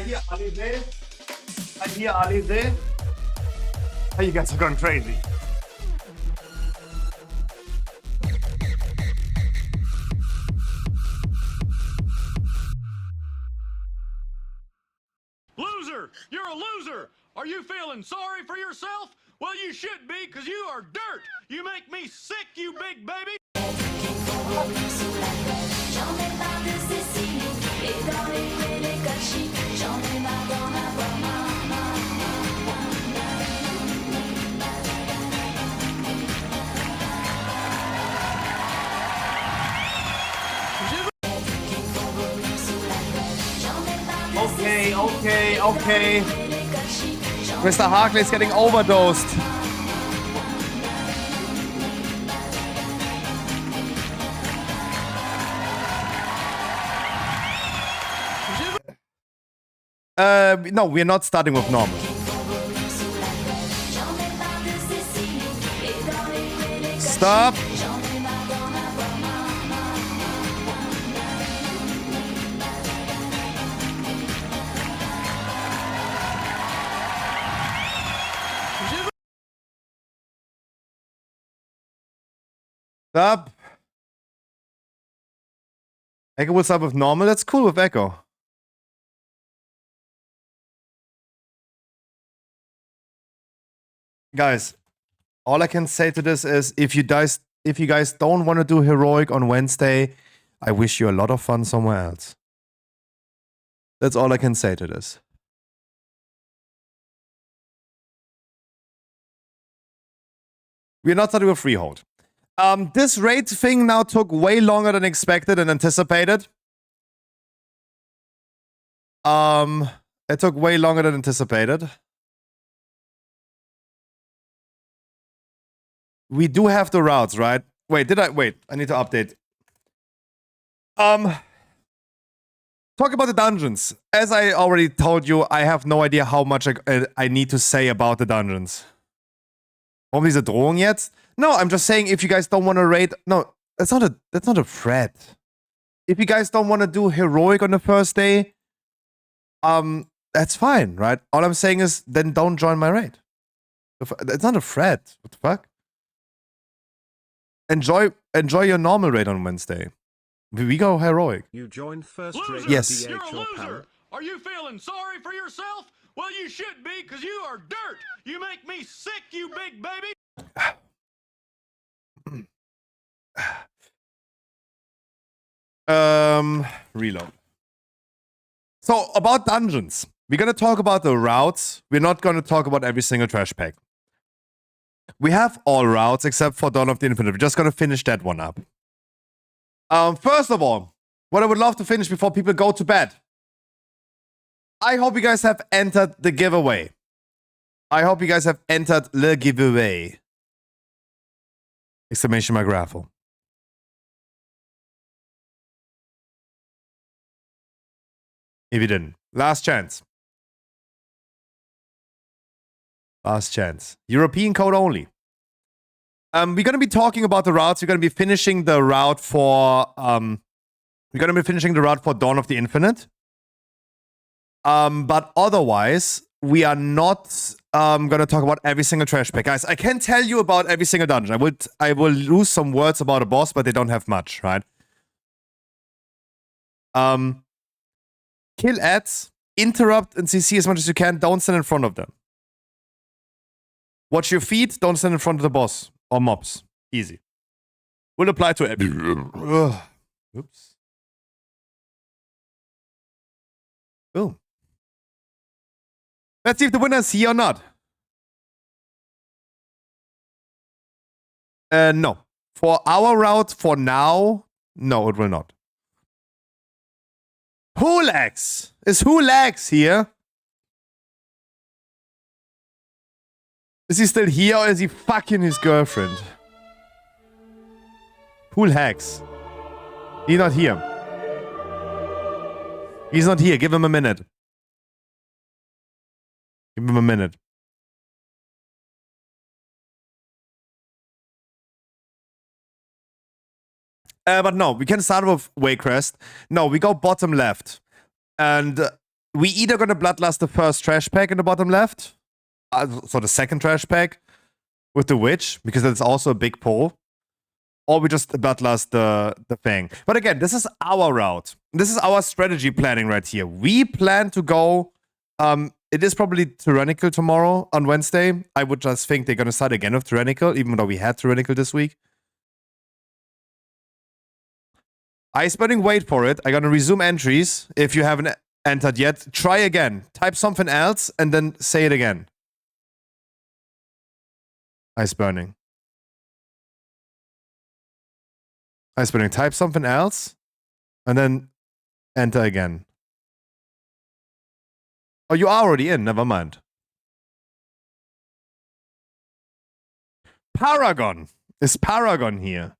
hear Alize. I hear Alize. Oh, you guys are going crazy. Loser! You're a loser! Are you feeling sorry for yourself? Well, you should be, because you are dirt! You make me sick, you big baby! J'en ai marre de Cécile et dans les rues les cochis. J'en ai marre d'en avoir marre. Okay. Mr. Harkley is getting overdosed. No, we're not starting with normal. Stop. Stop. Echo will start with normal. That's cool with Echo. Guys, all I can say to this is if you guys don't want to do heroic on Wednesday, I wish you a lot of fun somewhere else. That's all I can say to this. We're not starting with freehold. This raid thing now took way longer than expected and anticipated. It took way longer than anticipated. We do have the routes, right? Wait, I need to update. Talk about the dungeons. As I already told you, I have no idea how much I need to say about the dungeons. Warum diese Drohung jetzt? No, I'm just saying if you guys don't want to raid... No, that's not a threat. If you guys don't want to do heroic on the first day, that's fine, right? All I'm saying is then don't join my raid. It's not a threat. What the fuck? Enjoy your normal raid on Wednesday. We go heroic. You joined first Loser! raid Yes. You're a DH or loser! Power. Are you feeling sorry for yourself? Well, you should be, because you are dirt! You make me sick, you big baby! Reload. So, about dungeons. We're gonna talk about the routes. We're not gonna talk about every single trash pack. We have all routes except for Dawn of the Infinite. We're just gonna finish that one up. First of all, what I would love to finish before people go to bed. I hope you guys have entered the giveaway. I hope you guys have entered the giveaway. Exclamation mark raffle. If you didn't. Last chance. Last chance. European code only. We're going to be talking about the routes. We're going to be finishing the route for... Dawn of the Infinite. But otherwise, we are not going to talk about every single trash pack. Guys, I can tell you about every single dungeon. I will lose some words about a boss, but they don't have much, right? Kill ads, interrupt and CC as much as you can. Don't stand in front of them. Watch your feet. Don't stand in front of the boss or mobs. Easy. Will apply to every... Oops. Boom. Let's see if the winner is here or not. No. For our route, for now, no, it will not. Hulax! Is Hulax here? Is he still here or is he fucking his girlfriend? Hulax. He's not here. He's not here. Give him a minute. Give him a minute. But no, we can start with Waycrest. No, we go bottom left. And we either gonna bloodlust the first trash pack in the bottom left, so the second trash pack with the witch, because that's also a big pull, or we just bloodlust the thing. But again, this is our route. This is our strategy planning right here. We plan to go. It is probably Tyrannical tomorrow on Wednesday. I would just think they're gonna start again with Tyrannical, even though we had Tyrannical this week. Iceburning, wait for it. I'm gonna resume entries. If you haven't entered yet, try again. Type something else and then say it again. Iceburning. Iceburning, type something else and then enter again. Oh, you are already in. Never mind. Paragon. Is Paragon here?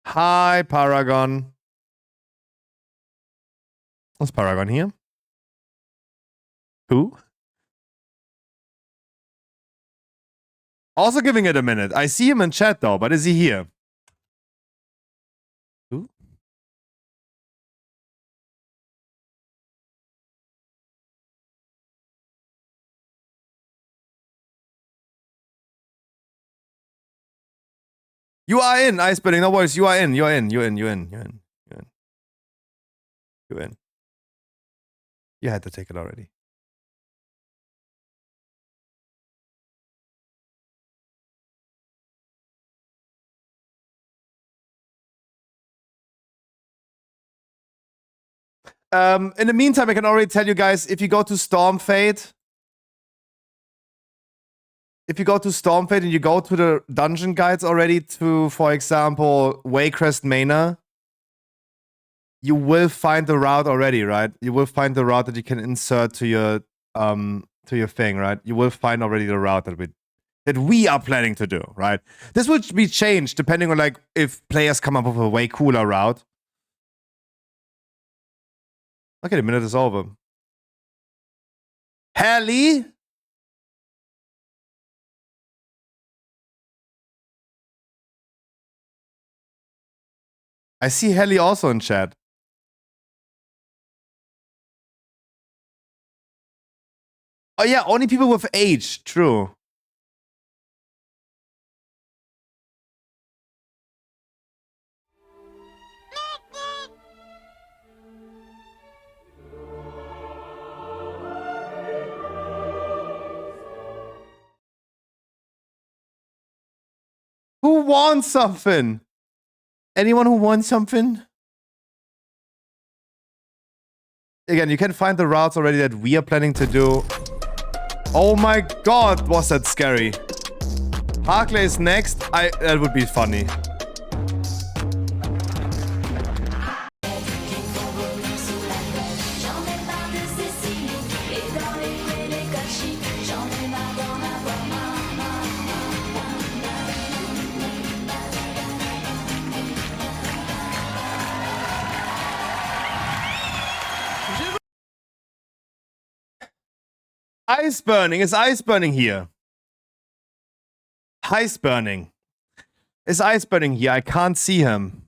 Hi, Paragon. Is Paragon here? Who? Also giving it a minute. I see him in chat though, but is he here? Who? You are in, Iceburning. No worries. You are in. You're in. You're in. You're in. You're in. You're in. You're in. You had to take it already. In the meantime, I can already tell you guys, if you go to Stormfade, and you go to the dungeon guides already to, for example, Waycrest Manor, you will find the route already, right? You will find the route that you can insert to your thing, right? You will find already the route that we are planning to do, right? This would be changed depending on like if players come up with a way cooler route. Okay, the minute is over. Hallie? I see Hallie also in chat. Oh yeah, only people with age. True. Who wants something? Anyone who wants something? Again, you can find the routes already that we are planning to do. Oh my god, was that scary. Harkley is next. That would be funny. J'en ai marre de ces signes, et dans les rues les gâchis. J'en ai marre d'en avoir Iceburning. Is Iceburning here? Iceburning. Is Iceburning here? I can't see him.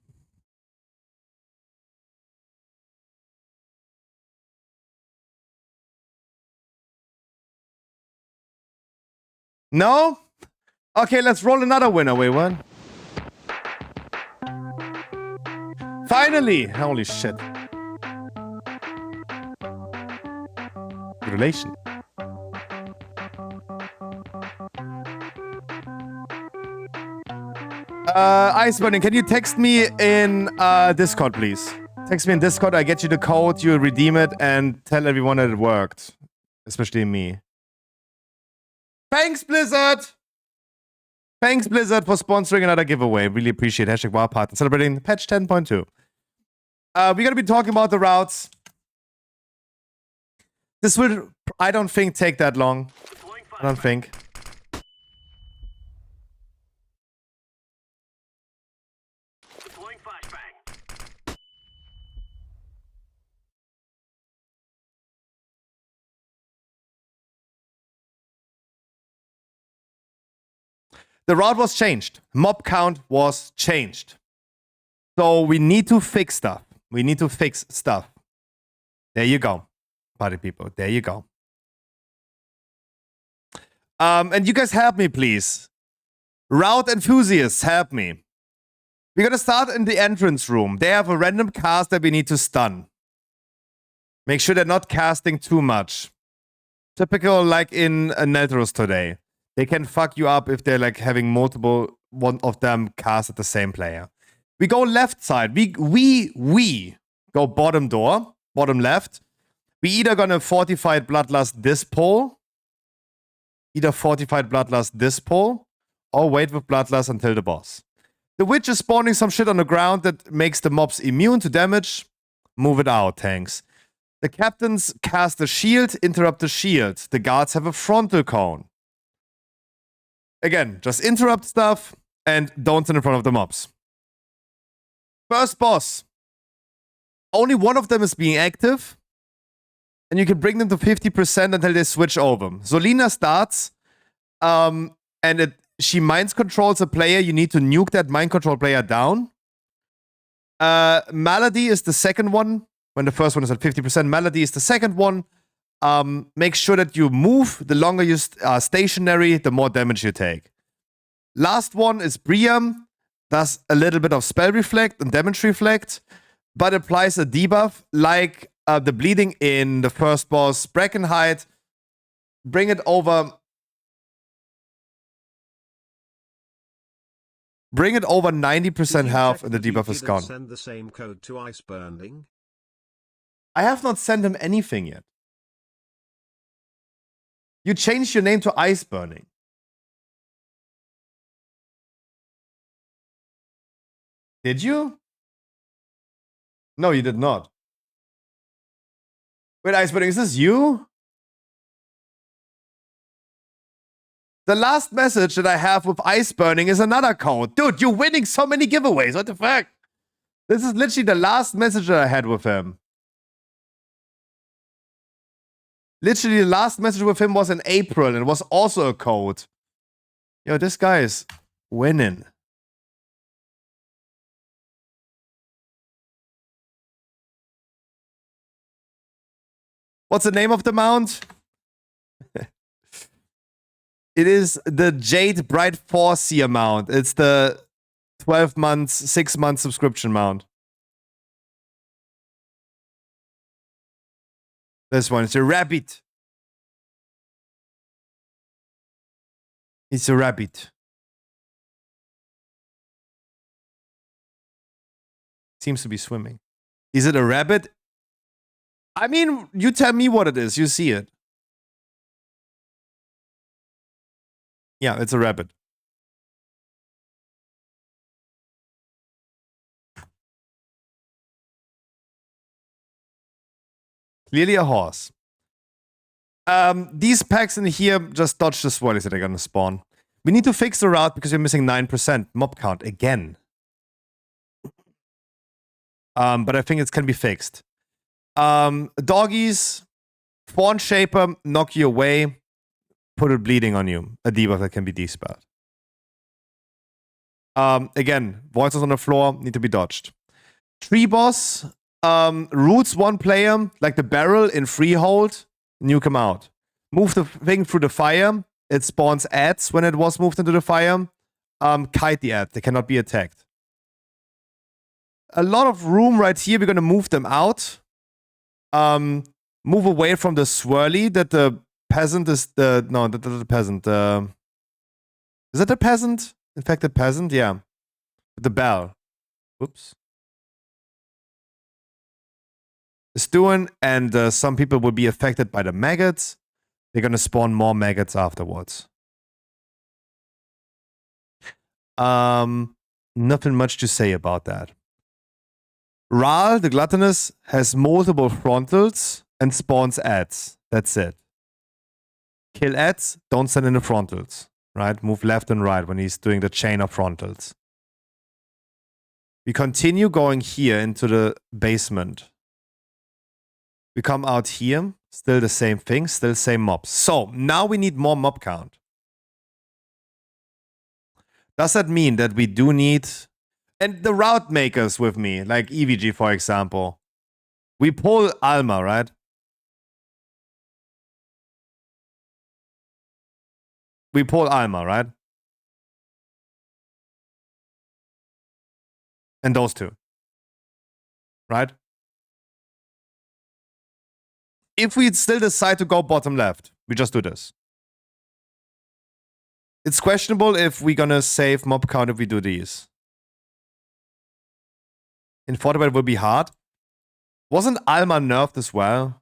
No? Okay, let's roll another winner. Wait, what? Finally! Holy shit. Good relation. Iceburning, can you text me in Discord, please? Text me in Discord, I get you the code, you redeem it, and tell everyone that it worked. Especially me. Thanks, Blizzard! Thanks, Blizzard, for sponsoring another giveaway. Really appreciate it. #WarPart and celebrating patch 10.2. We're gonna be talking about the routes. This will, I don't think, take that long. I don't think. The route was changed. Mob count was changed. So we need to fix stuff. We need to fix stuff. There you go, party people. There you go. And you guys help me, please. Route enthusiasts, help me. We're gonna start in the entrance room. They have a random cast that we need to stun. Make sure they're not casting too much. Typical like in Neltros today. They can fuck you up if they're like having multiple one of them cast at the same player. We go left side. We go bottom door, bottom left. We either gonna fortified bloodlust this pole. Either fortified bloodlust this pole. Or wait with bloodlust until the boss. The witch is spawning some shit on the ground that makes the mobs immune to damage. Move it out, tanks. The captains cast a shield, interrupt the shield. The guards have a frontal cone. Again, just interrupt stuff and don't stand in front of the mobs. First boss. Only one of them is being active. And you can bring them to 50% until they switch over. Zolina starts. And she mind controls a player. You need to nuke that mind control player down. Malady is the second one. When the first one is at 50%, Malady is the second one. Make sure that you move. The longer you are stationary, the more damage you take. Last one is Briam. Does a little bit of spell reflect and damage reflect, but applies a debuff like the bleeding in the first boss, Brackenhide. Bring it over. Bring it over 90% health and the debuff is gone. Send the same code to Ice Burning. I have not sent him anything yet. You changed your name to Ice Burning. Did you? No, you did not. Wait, Ice Burning, is this you? The last message that I have with Ice Burning is another code. Dude, you're winning so many giveaways. What the fuck? This is literally the last message that I had with him. Literally, the last message with him was in April, and it was also a code. Yo, this guy is winning. What's the name of the mount? It is the Jade Bright Foreseer mount. It's the 12 months, 6-month subscription mount. This one, it's a rabbit. It's a rabbit. Seems to be swimming. Is it a rabbit? I mean, you tell me what it is. You see it. Yeah, it's a rabbit. Clearly a horse. These packs in here just dodge the swirlies that are gonna spawn. We need to fix the route because we're missing 9% mob count again. But I think it can be fixed. Doggies, Fawn Shaper, knock you away, put a bleeding on you. A debuff that can be dispelled. Again, voices on the floor need to be dodged. Tree boss, roots one player, like the barrel in freehold, nuke him out. Move the thing through the fire. It spawns ads when it was moved into the fire. Kite the ad. They cannot be attacked. A lot of room right here. We're going to move them out. Move away from the swirly that the peasant is the... No, the peasant. Is that the peasant? Infected peasant? Yeah. The bell. Whoops. Is doing, and some people will be affected by the maggots. They're going to spawn more maggots afterwards. Nothing much to say about that. Ral, the gluttonous, has multiple frontals and spawns ads. That's it. Kill ads, don't send in the frontals. Right? Move left and right when he's doing the chain of frontals. We continue going here into the basement. We come out here, still the same thing, still same mobs. So, now we need more mob count. Does that mean that we do need... And the route makers with me, like EVG for example. We pull Alma, right? We pull Alma, right? And those two. Right? If we still decide to go bottom left, we just do this. It's questionable if we're gonna save mob count if we do these. In Fortnite it will be hard. Wasn't Alma nerfed as well?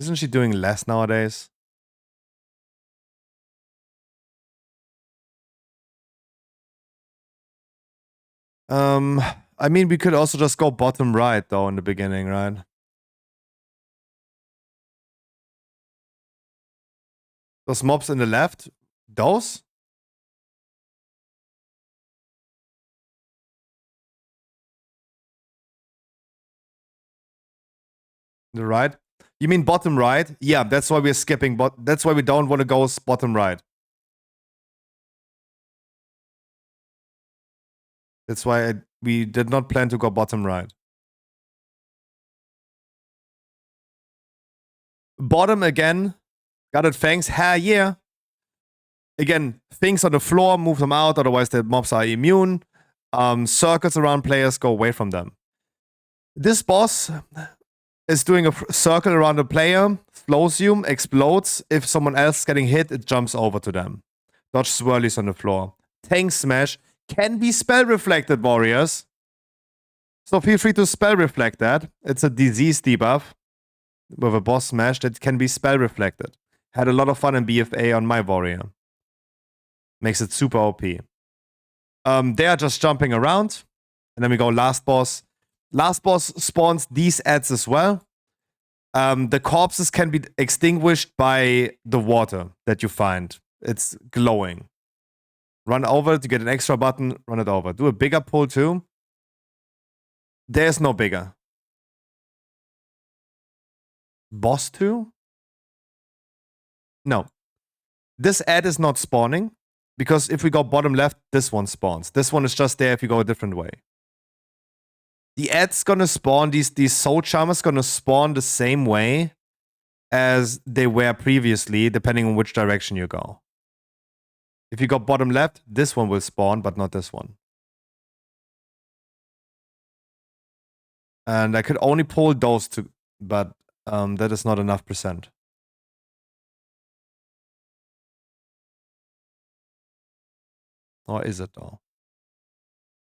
Isn't she doing less nowadays? I mean, we could also just go bottom right, though, in the beginning, right? Those mobs in the left? Those? The right? You mean bottom right? Yeah, that's why we're skipping, but that's why we don't want to go bottom right. That's why we did not plan to go bottom right. Bottom again. Got it, thanks. Hell yeah. Again, things on the floor, move them out, otherwise the mobs are immune. Circles around players, go away from them. This boss is doing a circle around a player, slows you, explodes. If someone else is getting hit, it jumps over to them. Dodge swirlies on the floor. Tank smash can be spell reflected, warriors. So feel free to spell reflect that. It's a disease debuff with a boss smash that can be spell reflected. Had a lot of fun in BFA on my warrior. Makes it super OP. They are just jumping around. And then we go last boss. Last boss spawns these ads as well. The corpses can be extinguished by the water that you find. It's glowing. Run over to get an extra button. Run it over. Do a bigger pull too. There's no bigger. Boss 2? No. This ad is not spawning. Because if we go bottom left, this one spawns. This one is just there if you go a different way. The ad's gonna spawn, these soul charmers gonna spawn the same way as they were previously, depending on which direction you go. If you go bottom left, this one will spawn, but not this one. And I could only pull those two, but that is not enough percent. Or is it though?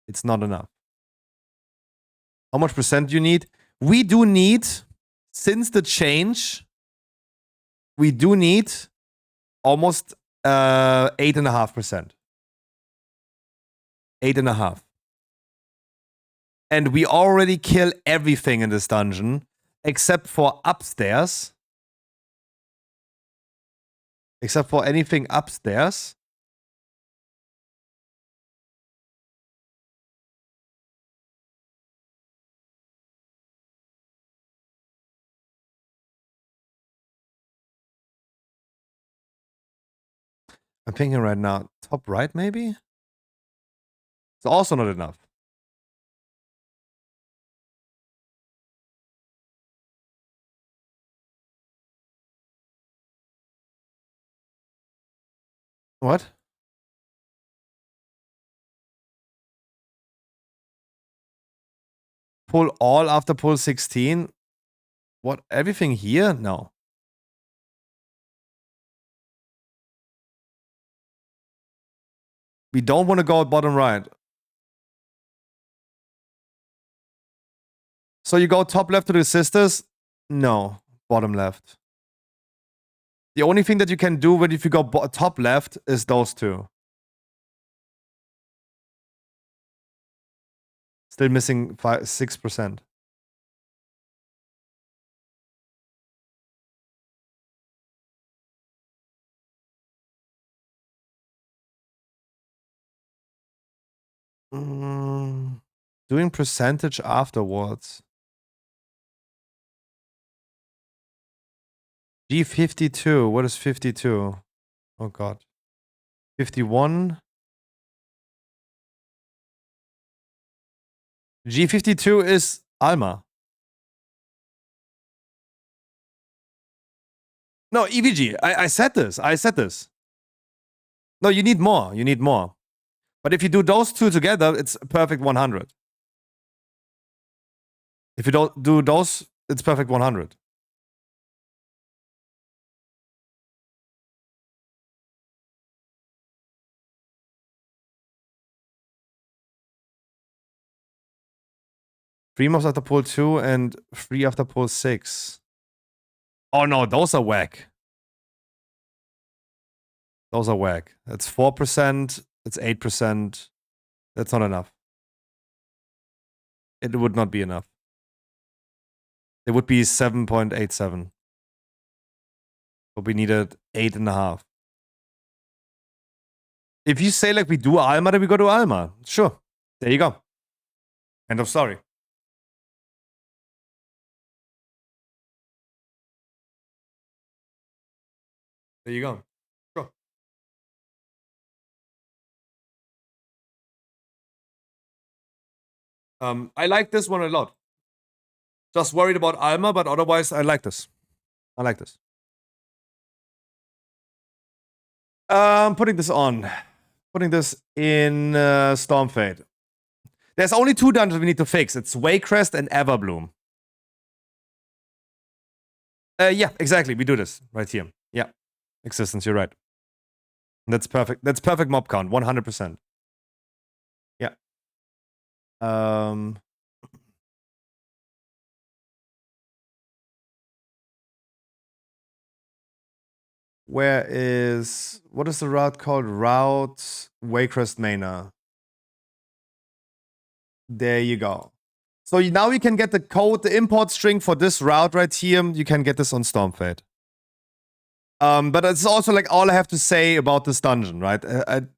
It's not enough. How much percent do you need? We do need, since the change, we do need almost 8.5%. 8.5. And we already kill everything in this dungeon except for upstairs. Except for anything upstairs. I'm thinking right now, top right maybe? It's also not enough. What? Pull all after pull 16? What? Everything here? No. We don't want to go bottom right. So you go top left to the sisters? No. Bottom left. The only thing that you can do when if you go top left is those two. Still missing 6%. Doing percentage afterwards. G52. What is 52? Oh god. 51. G52 is Alma. No, EVG. I said this. I said this. No, you need more. You need more. But if you do those two together, it's a perfect 100. If you don't do those, it's perfect 100. Three mobs after pull 2 and 3 after pull 6. Oh no, those are whack. Those are whack. That's 4%. That's 8%. That's not enough. It would not be enough. It would be 7.87. But we needed 8.5. If you say like we do Alma, then we go to Alma. Sure. There you go. End of story. There you go. Sure. I like this one a lot. Just worried about Alma, but otherwise I like this. I like this. Putting this on. Putting this in Stormfade. There's only 2 dungeons we need to fix. It's Waycrest and Everbloom. Yeah, exactly. We do this right here. Yeah. Existence, you're right. That's perfect. That's perfect mob count, 100%. Yeah. Where is... What is the route called? Route Waycrest Manor. There you go. So now you can get the code, the import string for this route right here. You can get this on Stormfade. But it's also like all I have to say about this dungeon, right?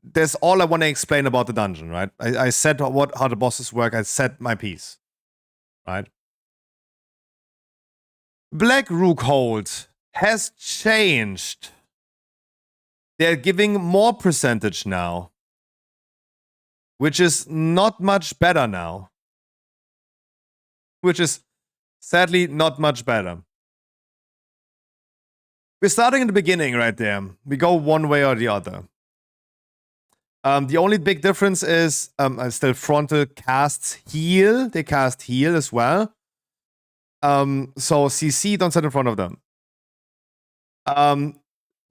There's all I want to explain about the dungeon, right? I said how the bosses work. I said my piece, right? Black Rookhold has changed. They're giving more percentage now, which is not much better now. Which is sadly not much better. We're starting in the beginning right there. We go one way or the other. The only big difference is still frontal casts heal. They cast heal as well. So CC, don't set in front of them.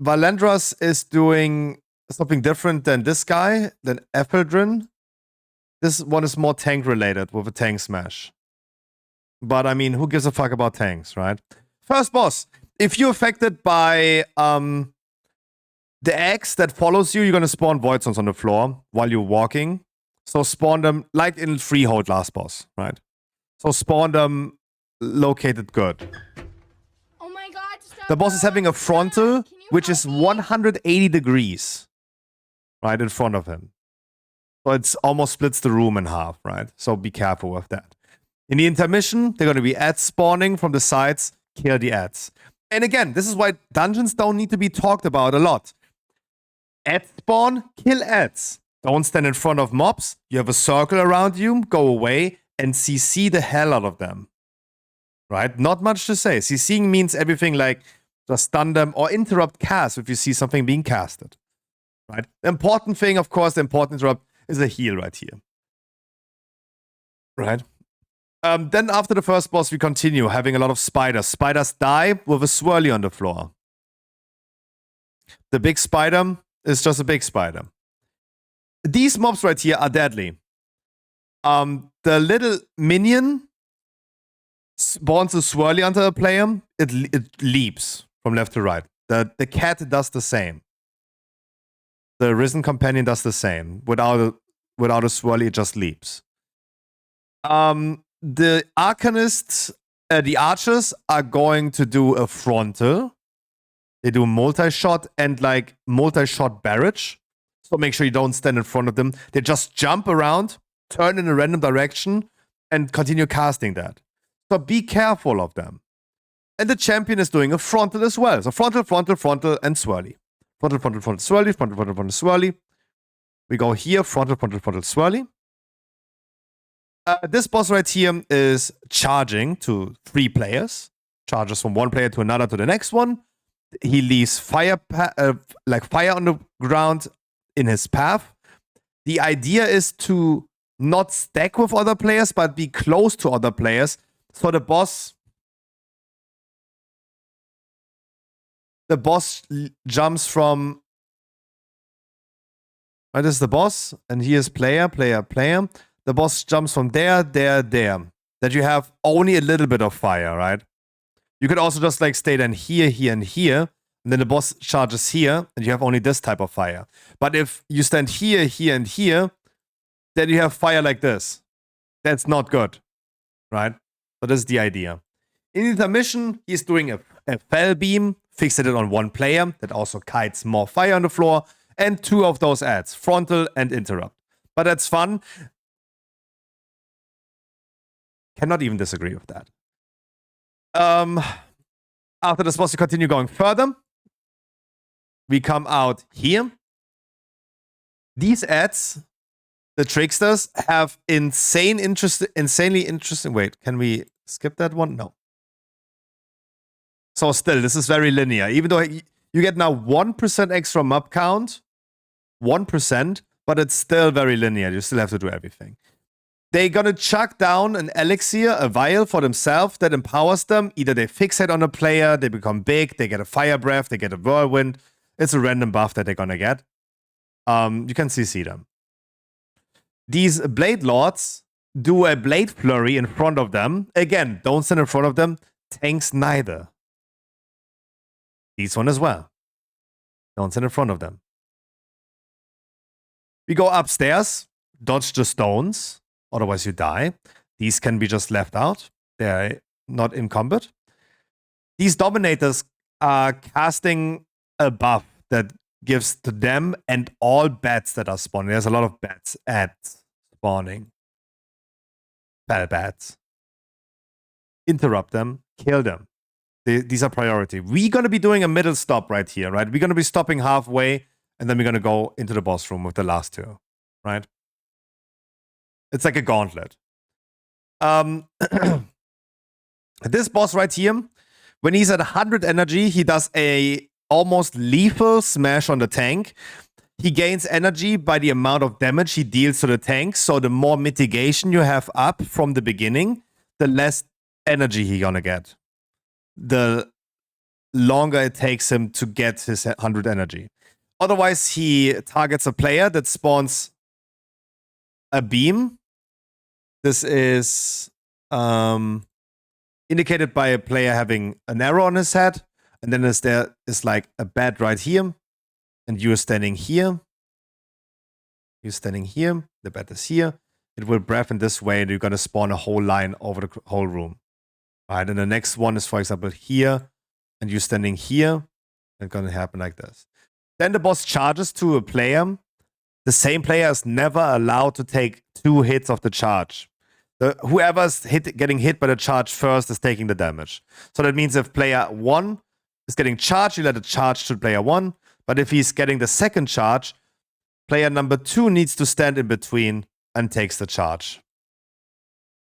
Valendras is doing something different than this guy, than Ephedrin. This one is more tank related with a tank smash. But I mean, who gives a fuck about tanks, right? First boss. If you're affected by the X that follows you, you're gonna spawn void zones on the floor while you're walking. So spawn them like in Freehold last boss, right? So spawn them located good. Oh my god, stop. The boss is having a frontal, which is 180 degrees, right in front of him. So it's almost splits the room in half, right? So be careful with that. In the intermission, they're gonna be ads spawning from the sides. Kill the ads. And again, this is why dungeons don't need to be talked about a lot. Ad spawn, kill ads. Don't stand in front of mobs. You have a circle around you, go away, and CC the hell out of them. Right? Not much to say. CCing means everything like just stun them or interrupt cast if you see something being casted. Right? The important thing, of course, the important interrupt is a heal right here. Right? Then after the first boss, we continue having a lot of spiders. Spiders die with a swirly on the floor. The big spider is just a big spider. These mobs right here are deadly. The little minion spawns a swirly onto a player. It leaps from left to right. The cat does the same. The risen companion does the same. Without a swirly, it just leaps. The arcanists, the archers are going to do a frontal. They do multi-shot and like multi-shot barrage. So make sure you don't stand in front of them. They just jump around, turn in a random direction, and continue casting that. So be careful of them. And the champion is doing a frontal as well. So frontal, frontal, frontal, and swirly. Frontal, frontal, frontal, swirly, frontal, frontal, frontal, swirly. We go here, frontal, frontal, frontal, swirly. This boss right here is charging to 3 players. Charges from one player to another to the next one. He leaves fire like fire on the ground in his path. The idea is to not stack with other players, but be close to other players. So the boss jumps from... Right, this is the boss, and here's player, player, player. The boss jumps from there, there, there. That you have only a little bit of fire, right? You could also just like stay then here, here, and here. And then the boss charges here, and you have only this type of fire. But if you stand here, here, and here, then you have fire like this. That's not good, right? So this is the idea. In intermission, he's doing a fell beam, fixated it on one player. That also kites more fire on the floor. And 2 of those adds, frontal and interrupt. But that's fun. Cannot even disagree with that. After this boss, you continue going further. We come out here. These ads, the tricksters, have insanely interesting. Wait, can we skip that one? No. So still, this is very linear. Even though you get now 1% extra mob count, 1%, but it's still very linear. You still have to do everything. They're gonna chuck down an elixir, a vial for themselves that empowers them. Either they fixate on a player, they become big, they get a fire breath, they get a whirlwind. It's a random buff that they're gonna get. You can see them. These Blade Lords do a Blade Flurry in front of them. Again, don't stand in front of them. Tanks neither. These one as well. Don't stand in front of them. We go upstairs, dodge the stones, otherwise you die. These can be just left out. They're not encumbered. These Dominators are casting a buff that gives to them and all bats that are spawning. There's a lot of bats at spawning. Bad bats. Interrupt them, kill them. These are priority. We're going to be doing a middle stop right here, right? We're going to be stopping halfway, and then we're going to go into the boss room with the last 2, right? It's like a gauntlet. This boss right here, when he's at 100 energy, he does a almost lethal smash on the tank. He gains energy by the amount of damage he deals to the tank. So the more mitigation you have up from the beginning, the less energy he's gonna get. The longer it takes him to get his 100 energy. Otherwise, he targets a player that spawns a beam. This is indicated by a player having an arrow on his head. And then there is like a bat right here. And you're standing here. You're standing here. The bat is here. It will breath in this way, and you're going to spawn a whole line over the whole room. All right, and the next one is, for example, here. And you're standing here. It's going to happen like this. Then the boss charges to a player. The same player is never allowed to take 2 hits of the charge. Whoever's getting hit by the charge first is taking the damage. So that means if player 1 is getting charged, you let it charge to player 1. But if he's getting the second charge, player number 2 needs to stand in between and takes the charge.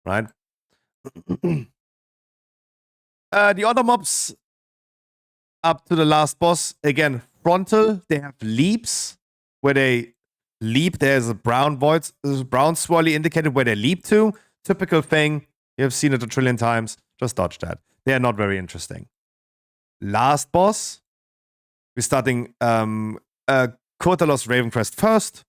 Right? The other mobs up to the last boss, again, frontal, they have leaps where they leap. There's a brown void, brown swirly indicated where they leap to. Typical thing. You have seen it a trillion times. Just dodge that. They are not very interesting. Last boss. We're starting Kurtalos Ravencrest first.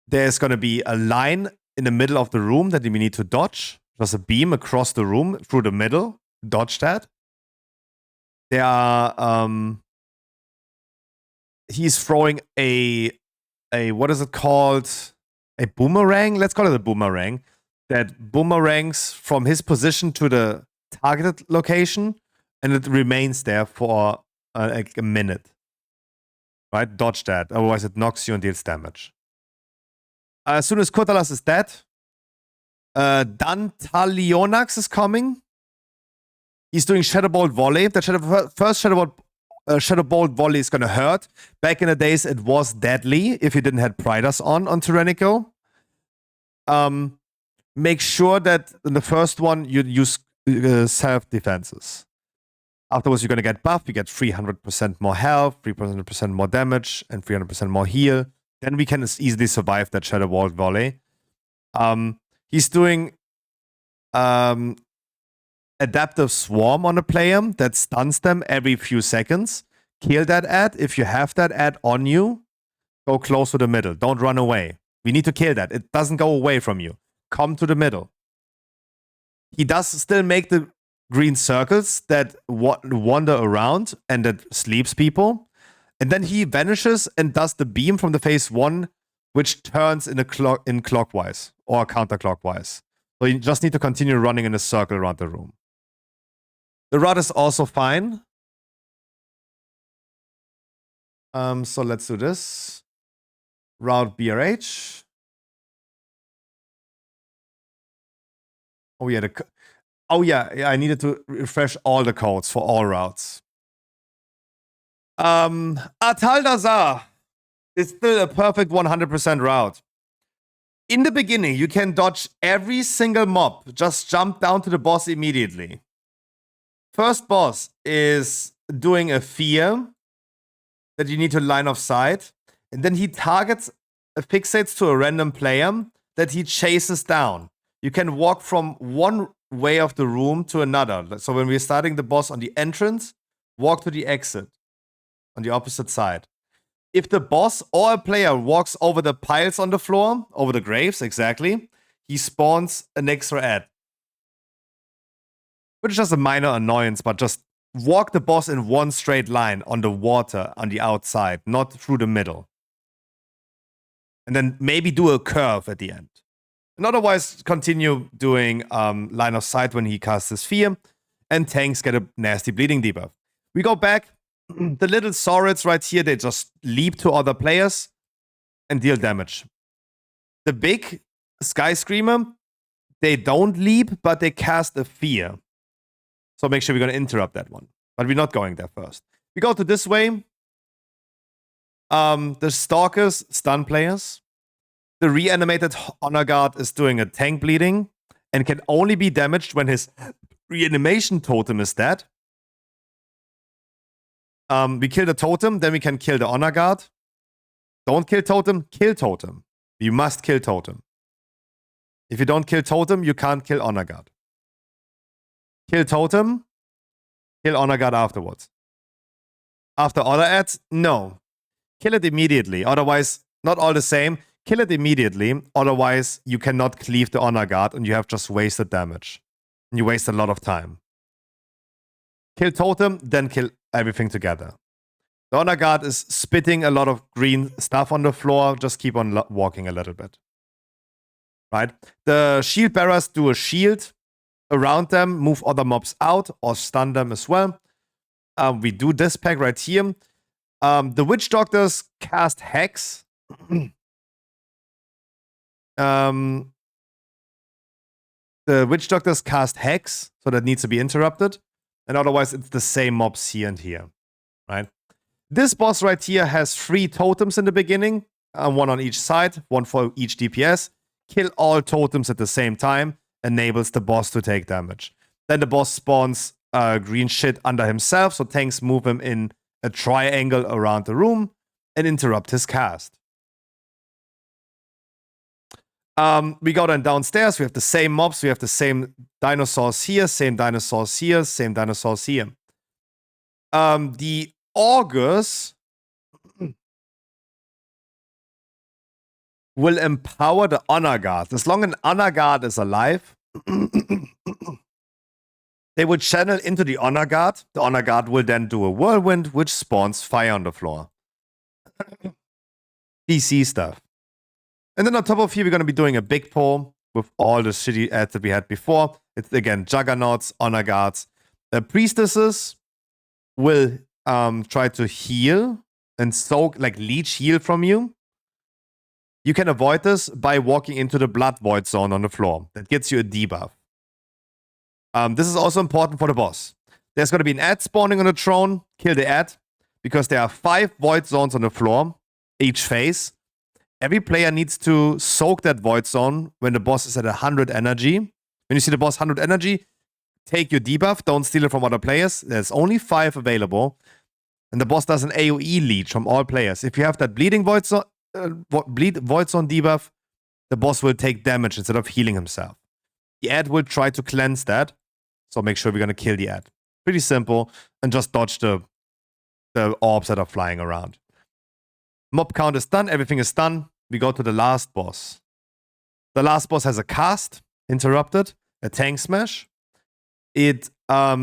There's going to be a line in the middle of the room that we need to dodge. There's a beam across the room through the middle. Dodge that. There are... he's throwing a what is it called? A boomerang? Let's call it a boomerang. That boomerangs from his position to the targeted location, and it remains there for like a minute. Right? Dodge that. Otherwise, it knocks you and deals damage. As soon as Kurtalos is dead, Dantalionax is coming. He's doing Shadowbolt Volley. The first Shadowbolt Volley is going to hurt. Back in the days, it was deadly if you didn't have Priders on Tyrannical. make sure that in the first one you use self-defenses. Afterwards, you're going to get buffed. You get 300% more health, 300% more damage, and 300% more heal. Then we can easily survive that Shadow Wall volley. He's doing Adaptive Swarm on a player that stuns them every few seconds. Kill that ad. If you have that ad on you, go close to the middle. Don't run away. We need to kill that. It doesn't go away from you. Come to the middle. He does still make the green circles that wander around and that sleeps people. And then he vanishes and does the beam from the phase 1, which turns in clockwise or counterclockwise. So you just need to continue running in a circle around the room. The rod is also fine. So let's do this. Route BRH. Oh yeah, I needed to refresh all the codes for all routes. Ataldazar is still a perfect 100% route. In the beginning, you can dodge every single mob. Just jump down to the boss immediately. First boss is doing a fear that you need to line of sight. And then he fixates to a random player that he chases down. You can walk from one way of the room to another. So when we're starting the boss on the entrance, walk to the exit on the opposite side. If the boss or a player walks over the piles on the floor, over the graves, exactly, he spawns an extra ad. Which is just a minor annoyance, but just walk the boss in one straight line on the water on the outside, not through the middle. And then maybe do a curve at the end. And otherwise, continue doing line of sight when he casts his fear, and tanks get a nasty bleeding debuff. We go back. The little Saurids right here, they just leap to other players and deal damage. The big Sky Screamer, they don't leap, but they cast a fear. So make sure we're going to interrupt that one. But we're not going there first. We go to this way. The Stalkers stun players. The reanimated Honor Guard is doing a tank bleeding and can only be damaged when his reanimation totem is dead. We kill the totem, then we can kill the Honor Guard. Don't kill totem, kill totem. You must kill totem. If you don't kill totem, you can't kill Honor Guard. Kill totem, kill Honor Guard afterwards. After other ads, no. Kill it immediately, otherwise, not all the same. Kill it immediately, otherwise you cannot cleave the Honor Guard and you have just wasted damage. And you waste a lot of time. Kill totem, then kill everything together. The Honor Guard is spitting a lot of green stuff on the floor. Just keep on walking a little bit. Right? The shield bearers do a shield around them, move other mobs out or stun them as well. We do this pack right here. The Witch Doctors cast Hex. The Witch Doctors cast Hex, so that needs to be interrupted. And otherwise, it's the same mobs here and here, right? This boss right here has 3 totems in the beginning, one on each side, one for each DPS. Kill all totems at the same time, enables the boss to take damage. Then the boss spawns green shit under himself, so tanks move him in a triangle around the room and interrupt his cast. We go then downstairs, we have the same mobs, we have the same dinosaurs here, same dinosaurs here, same dinosaurs here. The augurs will empower the Honor Guard. As long as an Honor Guard is alive, they will channel into the Honor Guard. The Honor Guard will then do a whirlwind, which spawns fire on the floor. PC stuff. And then on top of here, we're going to be doing a big pull with all the shitty ads that we had before. It's again Juggernauts, Honor Guards. The Priestesses will try to heal and soak, like leech heal from you. You can avoid this by walking into the Blood Void zone on the floor. That gets you a debuff. This is also important for the boss. There's going to be an ad spawning on the throne. Kill the ad, because there are 5 void zones on the floor, each phase. every player needs to soak that void zone when the boss is at 100 energy. When you see the boss 100 energy, take your debuff. Don't steal it from other players. There's only 5 available. And the boss does an AoE leech from all players. If you have that bleeding void zone, void zone debuff, the boss will take damage instead of healing himself. The ad will try to cleanse that. So make sure we're going to kill the ad. Pretty simple. And just dodge the orbs that are flying around. Mob count is done. Everything is done. We go to the last boss. The last boss has a cast, interrupted, a tank smash. It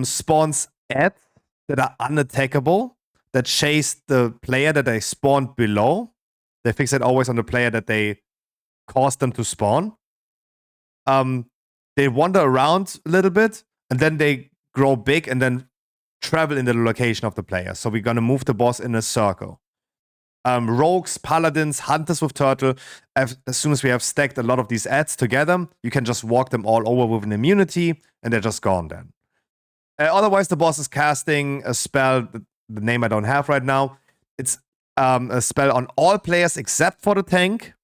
spawns ads that are unattackable, that chase the player that they spawned below. They fix it always on the player that they caused them to spawn. They wander around a little bit, and then they grow big and then travel into the location of the player. So we're going to move the boss in a circle. Rogues, paladins, hunters with turtle. As soon as we have stacked a lot of these ads together, you can just walk them all over with an immunity, and they're just gone then. Otherwise, the boss is casting a spell, the name I don't have right now. It's a spell on all players except for the tank.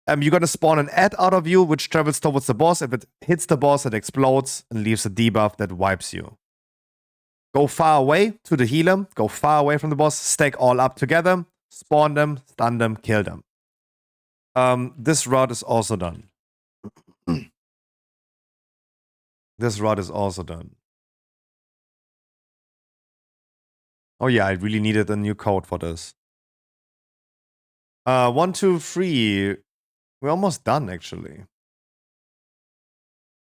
You're going to spawn an ad out of you, which travels towards the boss. If it hits the boss, it explodes and leaves a debuff that wipes you. Go far away to the healer. Go far away from the boss. Stack all up together. Spawn them, stun them, kill them. This route is also done. This route is also done. Oh yeah, I really needed a new code for this. 1, 2, 3. We're almost done, actually.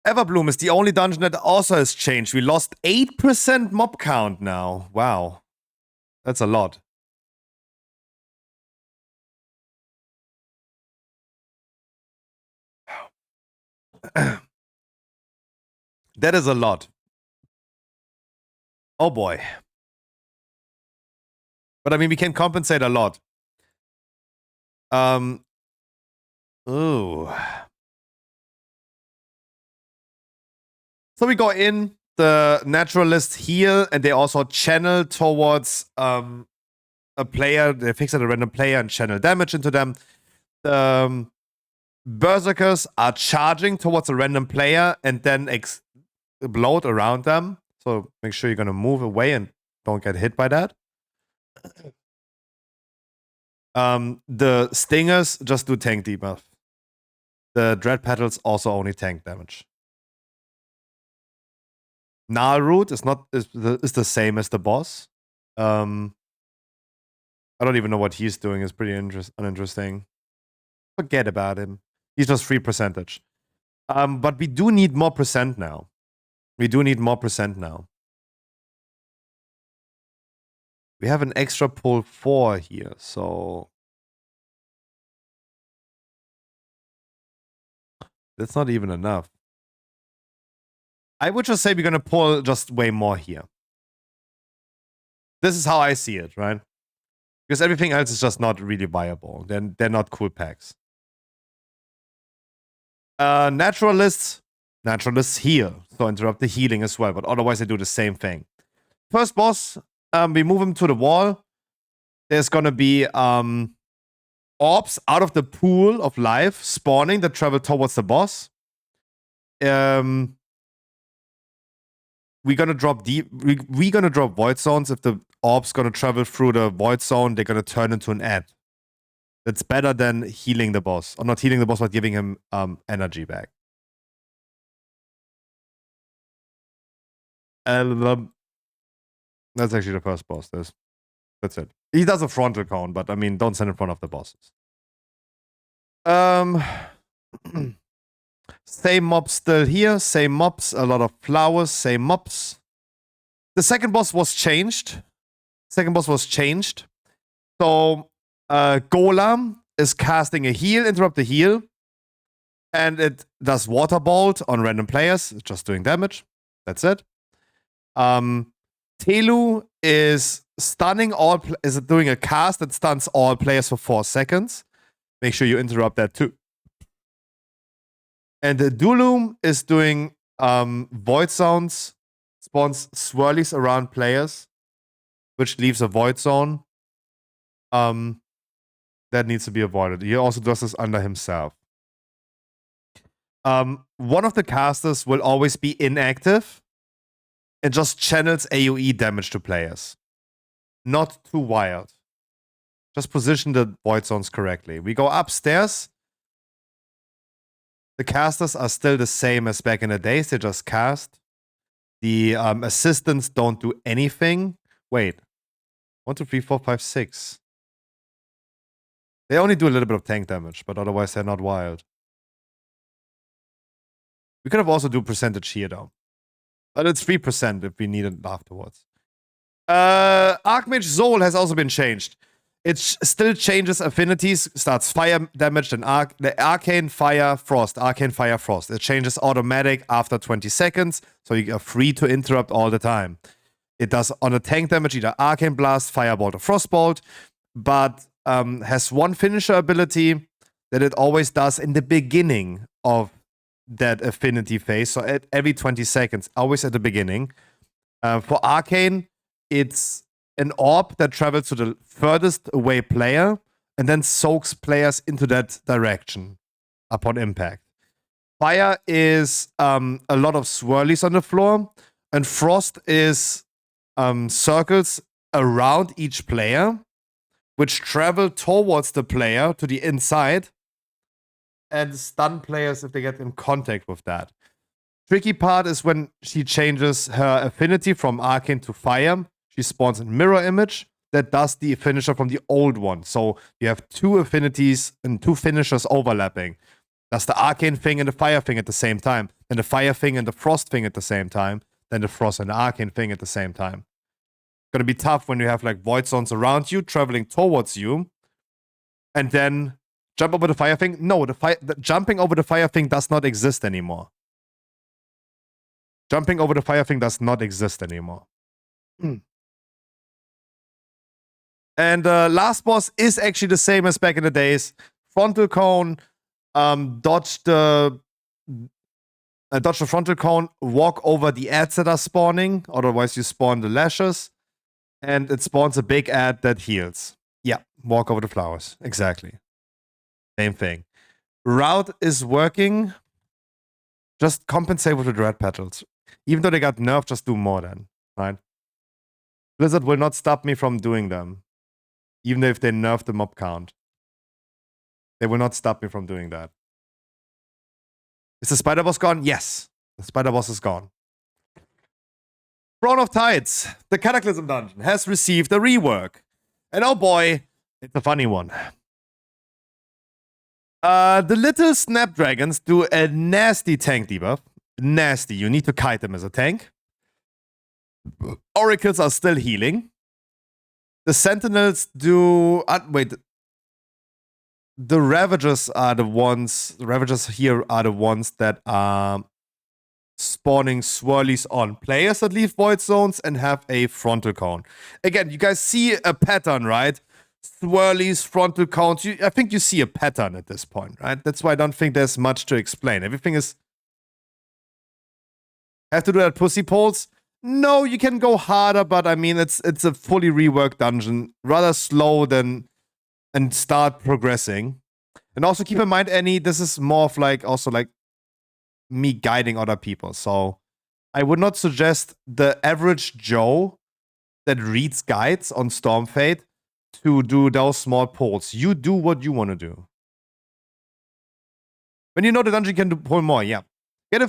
Everbloom is the only dungeon that also has changed. We lost 8% mob count now. Wow. That's a lot. That is a lot. Oh boy. But I mean, we can compensate a lot. Ooh. So we go in, the naturalist heal, and they also channel towards a player. They fix it a random player and channel damage into them. The berserkers are charging towards a random player and then explode around them. So make sure you're going to move away and don't get hit by that. The stingers just do tank debuff. The dread petals also only tank damage. Null root is the same as the boss. I don't even know what he's doing. It's pretty uninteresting. Forget about him. He's just 3%. But we do need more percent now. We do need more percent now. We have an extra pull 4 here, so that's not even enough. I would just say we're gonna pull just way more here. This is how I see it, right? Because everything else is just not really viable. They're not cool packs. Naturalists heal, so interrupt the healing as well, but otherwise they do the same thing. First boss, we move him to the wall. There's gonna be orbs out of the pool of life spawning that travel towards the boss. We're gonna drop we're gonna drop void zones. If the orb's gonna travel through the void zone, they're gonna turn into an ad. That's better than healing the boss. Or not healing the boss, but giving him energy back. That's actually the first boss. That's it. He does a frontal cone, but I mean, don't send in front of the bosses. Same mobs still here. Same mobs. A lot of flowers. Same mobs. The second boss was changed. So, Golem is casting a heal, interrupt the heal. And it does Water Bolt on random players. It's just doing damage. That's it. Telu is stunning is doing a cast that stuns all players for 4 seconds. Make sure you interrupt that too. And the Dulum is doing void sounds, spawns swirlies around players, which leaves a void zone. that needs to be avoided. He also does this under himself. One of the casters will always be inactive and just channels AoE damage to players. Not too wild. Just position the void zones correctly. We go upstairs. The casters are still the same as back in the days. They just cast. The assistants don't do anything. Wait. 1, 2, 3, 4, 5, 6. They only do a little bit of tank damage, but otherwise they're not wild. We could have also do percentage here though. But it's 3% if we need it afterwards. Archmage Soul has also been changed. It still changes affinities, starts fire damage, and the Arcane Fire Frost. Arcane Fire Frost. It changes automatic after 20 seconds, so you are free to interrupt all the time. It does on a tank damage either Arcane Blast, Firebolt, or Frostbolt, but has one finisher ability that it always does in the beginning of that affinity phase, so at every 20 seconds, always at the beginning. For Arcane, it's an orb that travels to the furthest away player and then soaks players into that direction upon impact. Fire is a lot of swirlies on the floor, and Frost is circles around each player, which travel towards the player to the inside and stun players if they get in contact with that. Tricky part is when she changes her affinity from Arcane to Fire. She spawns a mirror image that does the finisher from the old one. So you have two affinities and two finishers overlapping. That's the Arcane thing and the Fire thing at the same time. Then the Fire thing and the Frost thing at the same time. Then the Frost and the Arcane thing at the same time. Gonna be tough when you have like void zones around you, traveling towards you, and then jump over the Fire thing. No, the jumping over the Fire thing does not exist anymore. Jumping over the Fire thing does not exist anymore. And last boss is actually the same as back in the days. Frontal cone, dodge the frontal cone, walk over the ads that are spawning, otherwise you spawn the lashes, and it spawns a big ad that heals. Yeah, walk over the flowers. Exactly. Same thing. Route is working. Just compensate with the dread petals. Even though they got nerfed, just do more then, right? Blizzard will not stop me from doing them. Even if they nerf the mob count. They will not stop me from doing that. Is the spider boss gone? Yes. The spider boss is gone. Throne of Tides, the Cataclysm dungeon, has received a rework. And oh boy, it's a funny one. The little snapdragons do a nasty tank debuff. Nasty. You need to kite them as a tank. Oracles are still healing. The Sentinels do... wait. The Ravagers are the ones... The Ravagers here are the ones that are spawning swirlies on players that leave void zones and have a frontal cone. Again, you guys see a pattern, right? Swirlies, frontal cones. I think you see a pattern at this point, right? That's why I don't think there's much to explain. Everything is... Have to do that pussy polls? No, you can go harder, but I mean, it's a fully reworked dungeon. Rather slow than... and start progressing. And also keep in mind, Annie, this is more of like, also like, me guiding other people. So I would not suggest the average Joe that reads guides on Stormfate to do those small polls. You do what you want to do. When you know the dungeon can pull more, yeah. Get a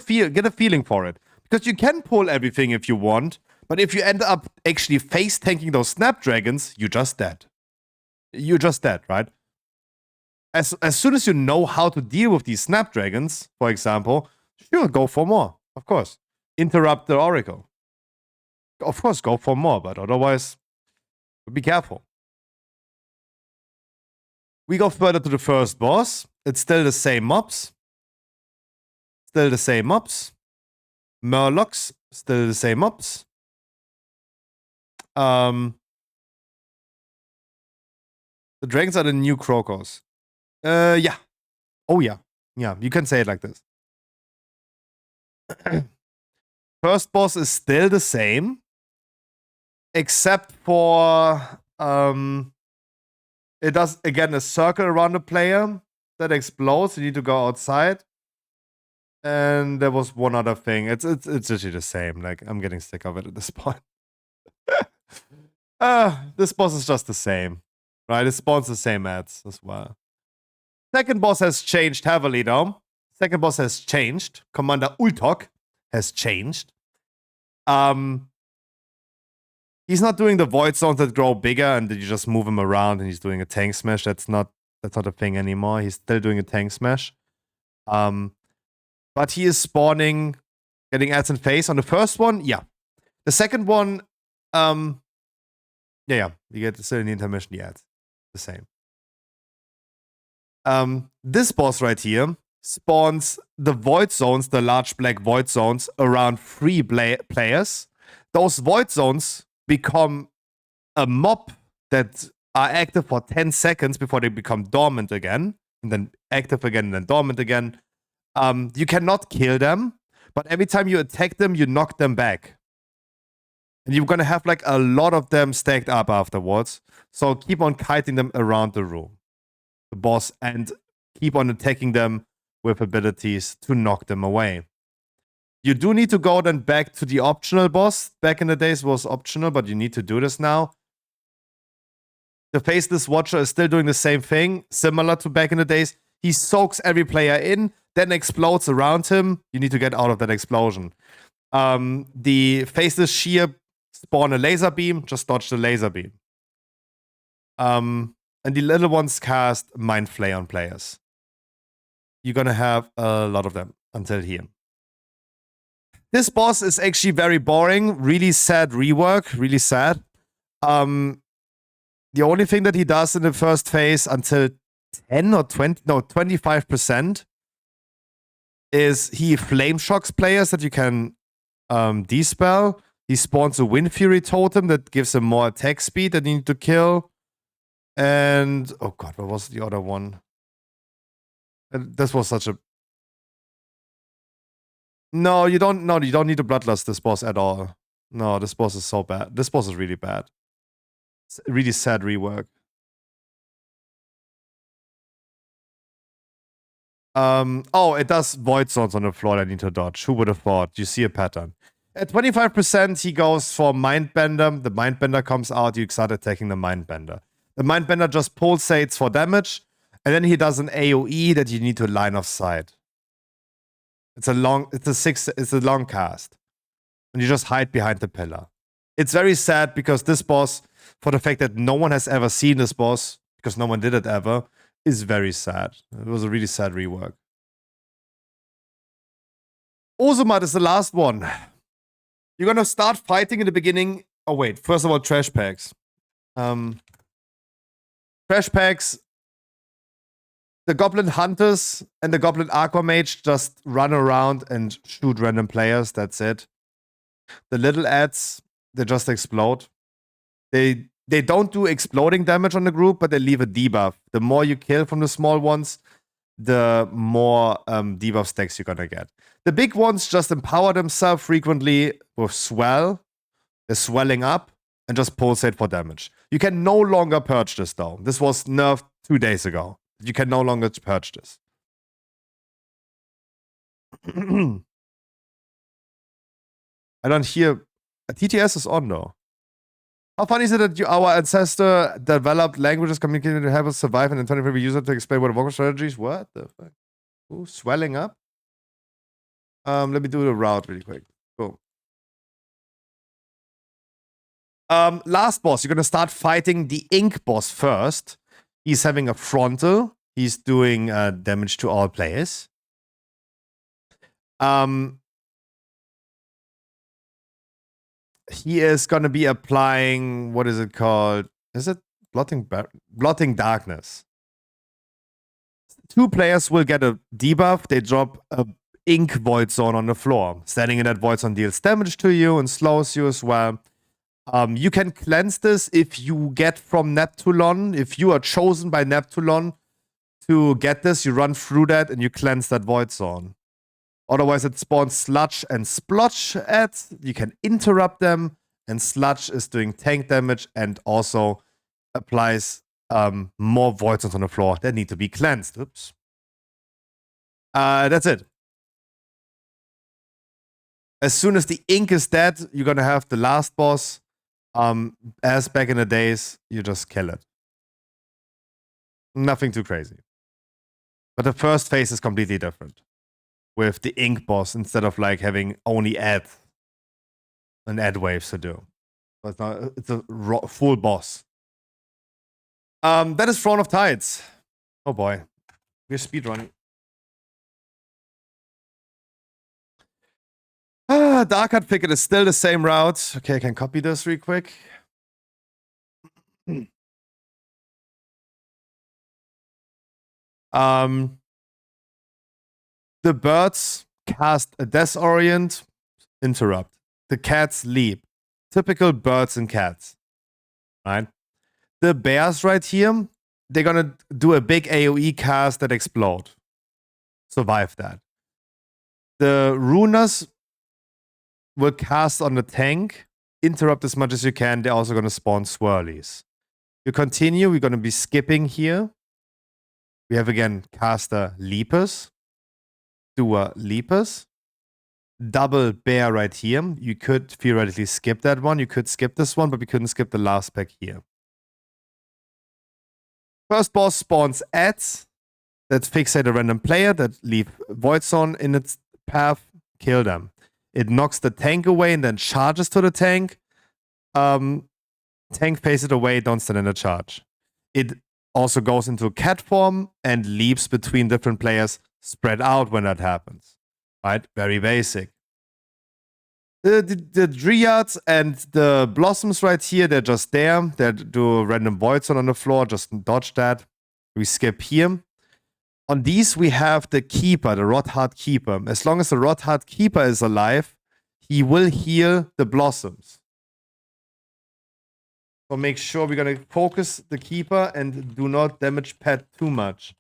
feeling for it. Because you can pull everything if you want, but if you end up actually face tanking those snapdragons, you're just dead. You're just dead, right? As soon as you know how to deal with these snapdragons, for example, sure, go for more. Of course. Interrupt the Oracle. Of course, go for more, but otherwise, be careful. We go further to the first boss. It's still the same mobs. Still the same mobs. Murlocs, still the same mobs. The dragons are the new Krokos. Yeah. Oh, yeah. Yeah, you can say it like this. First boss is still the same. Except for... It does, again, a circle around the player that explodes. You need to go outside. And there was one other thing. It's literally the same. Like, I'm getting sick of it at this point. This boss is just the same. Right? It spawns the same ads as well. Second boss has changed heavily, though. Second boss has changed. Commander Ultok has changed. He's not doing the void zones that grow bigger and you just move him around and he's doing a tank smash. That's not a thing anymore. He's still doing a tank smash. But he is spawning, getting ads in face. On the first one, yeah. The second one, yeah. You get still in the intermission, the ads. The same. This boss right here spawns the void zones, the large black void zones, around 3 players. Those void zones become a mob that are active for 10 seconds before they become dormant again, and then active again, and then dormant again. You cannot kill them, but every time you attack them, you knock them back. And you're gonna have like a lot of them stacked up afterwards. So keep on kiting them around the room, the boss, and keep on attacking them with abilities to knock them away. You do need to go then back to the optional boss. Back in the days was optional, but you need to do this now. The Faceless Watcher is still doing the same thing, similar to back in the days. He soaks every player in, then explodes around him. You need to get out of that explosion. The Faceless Shear spawn a laser beam, just dodge the laser beam. And the little ones cast Mind Flay on players. You're gonna have a lot of them until here. This boss is actually very boring, really sad rework, really sad. The only thing that he does in the first phase until 10 or 20, no, 25% is he flame shocks players that you can dispel. He spawns a Wind Fury totem that gives him more attack speed that you need to kill. And oh god, what was the other one? This was such a... No, you don't need to bloodlust this boss at all. No, this boss is so bad. This boss is really bad. It's a really sad rework. Oh, it does void zones on the floor that I need to dodge. Who would have thought? You see a pattern. At 25%, he goes for Mindbender. The Mindbender comes out, you start attacking the Mindbender. The Mindbender just pulsates for damage, and then he does an AoE that you need to line of sight. It's a long cast. And you just hide behind the pillar. It's very sad because this boss, for the fact that no one has ever seen this boss, because no one did it ever, is very sad. It was a really sad rework. Ozumat is the last one. You're gonna start fighting in the beginning. Oh wait, first of all, trash packs. Trash packs. The Goblin Hunters and the Goblin Aquamage just run around and shoot random players. That's it. The little ads, they just explode. They don't do exploding damage on the group, but they leave a debuff. The more you kill from the small ones, the more debuff stacks you're gonna get. The big ones just empower themselves frequently with swell. They're swelling up and just pulsate for damage. You can no longer purge this though. This was nerfed 2 days ago. You can no longer purge this. I don't hear... TTS is on though. How funny is it that our ancestor developed languages communicating to help us survive and in 25 we use it to explain what vocal strategies? What the fuck? Ooh, swelling up? Let me do the route really quick. Cool. Last boss, you're gonna start fighting the Ink boss first. He's having a frontal. He's doing damage to all players. He is going to be applying, what is it called? Is it Blotting Darkness? 2 players will get a debuff. They drop a Ink Void Zone on the floor. Standing in that Void Zone deals damage to you and slows you as well. You can cleanse this if you get from Neptulon. If you are chosen by Neptulon to get this, you run through that and you cleanse that Void Zone. Otherwise, it spawns Sludge and Splotch ads. You can interrupt them, and Sludge is doing tank damage and also applies more void zones on the floor that need to be cleansed. Oops. That's it. As soon as the ink is dead, you're gonna have the last boss. As back in the days, you just kill it. Nothing too crazy. But the first phase is completely different. With the ink boss instead of like having only add waves to do. So it's a full boss. That is Throne of Tides. Oh boy. We're speedrunning. Dark Heart Thicket is still the same route. Okay, I can copy this real quick. The birds cast a Desorient, interrupt. The cats leap. Typical birds and cats. Right? The bears right here, they're gonna do a big AoE cast that explode. Survive that. The runers will cast on the tank, interrupt as much as you can. They're also gonna spawn swirlies. You continue, we're gonna be skipping here. We have again caster leapers. Doer leapers. Double bear right here. You could theoretically skip that one. You could skip this one, but we couldn't skip the last pack here. First boss spawns ads that fixate a random player that leave void zone in its path. Kill them. It knocks the tank away and then charges to the tank. Tank faces it away, don't stand in a charge. It also goes into cat form and leaps between different players spread out when that happens. Right? Very basic. The Dryads and the Blossoms right here, they're just there. They do a random void zone on the floor, just dodge that. We skip here. On these, we have the Keeper, the Rot-Hard Keeper. As long as the Rot-Hard Keeper is alive, he will heal the Blossoms. So make sure we're going to focus the Keeper and do not damage pad too much.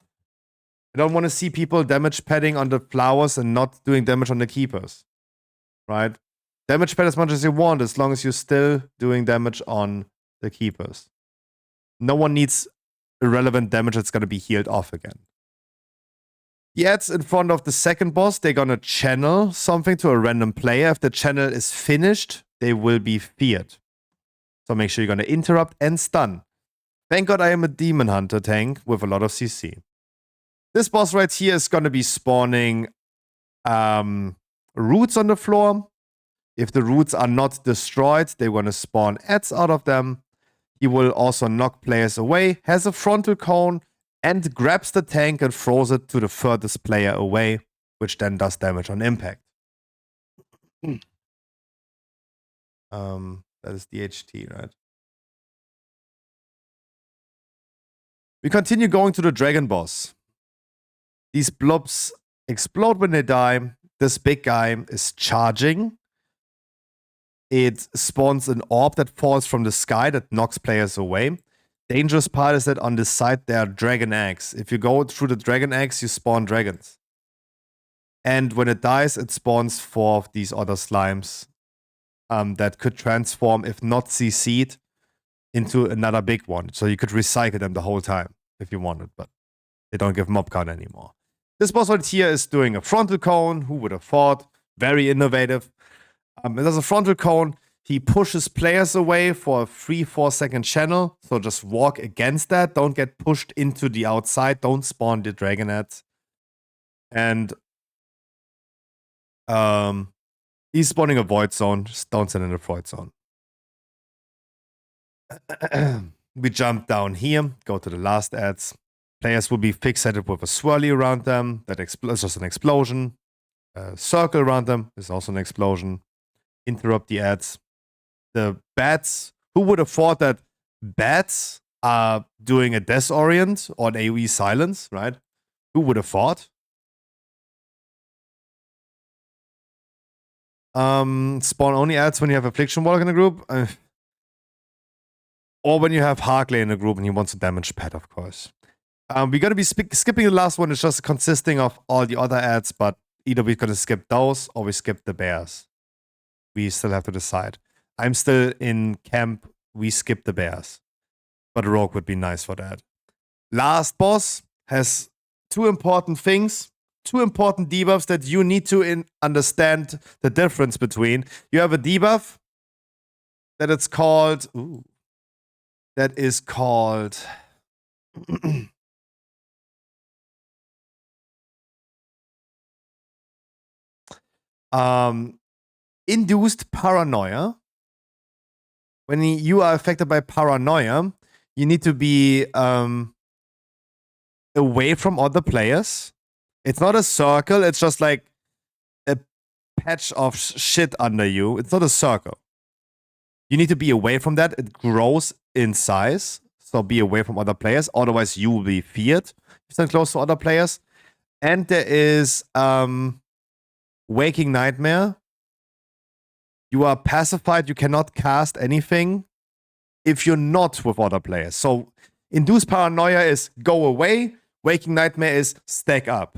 I don't want to see people damage padding on the flowers and not doing damage on the Keepers. Right? Damage pad as much as you want, as long as you're still doing damage on the Keepers. No one needs irrelevant damage that's going to be healed off again. The ads in front of the second boss, they're going to channel something to a random player. If the channel is finished, they will be feared. So make sure you're going to interrupt and stun. Thank God I am a Demon Hunter tank with a lot of CC. This boss right here is going to be spawning roots on the floor. If the roots are not destroyed, they want to spawn ads out of them. He will also knock players away, has a frontal cone, and grabs the tank and throws it to the furthest player away, which then does damage on impact. That is DHT, right? We continue going to the dragon boss. These blobs explode when they die. This big guy is charging. It spawns an orb that falls from the sky that knocks players away. Dangerous part is that on this side there are dragon eggs. If you go through the dragon eggs, you spawn dragons. And when it dies, it spawns 4 of these other slimes that could transform, if not CC'd, into another big one. So you could recycle them the whole time if you wanted, but they don't give mob count anymore. This boss right here is doing a frontal cone. Who would have thought? Very innovative. There's a frontal cone. He pushes players away for a 3-4 second channel. So just walk against that. Don't get pushed into the outside. Don't spawn the dragonettes. And he's spawning a void zone. Just don't send in a void zone. We jump down here. Go to the last ads. Players will be fixated with a swirly around them. That is just an explosion. A circle around them is also an explosion. Interrupt the ads. The bats. Who would have thought that bats are doing a Desorient or an AoE silence, right? Who would have thought? Spawn only ads when you have Affliction Warlock in the group. Or when you have Harkley in the group and he wants a damage pad, of course. We're going to be skipping the last one. It's just consisting of all the other ads, but either we're going to skip those or we skip the bears. We still have to decide. I'm still in camp. We skip the bears. but Rogue would be nice for that. Last boss has two important things, two important debuffs that you need to understand the difference between. You have a debuff that it's called... Ooh. That is called... induced paranoia. When you are affected by paranoia, you need to be away from other players. It's not a circle, it's just like a patch of shit under you. It's not a circle. You need to be away from that. It grows in size, so be away from other players. Otherwise, you will be feared if you stand close to other players. And there is Waking Nightmare. You are pacified. You cannot cast anything if you're not with other players. So Induced Paranoia is go away. Waking Nightmare is stack up.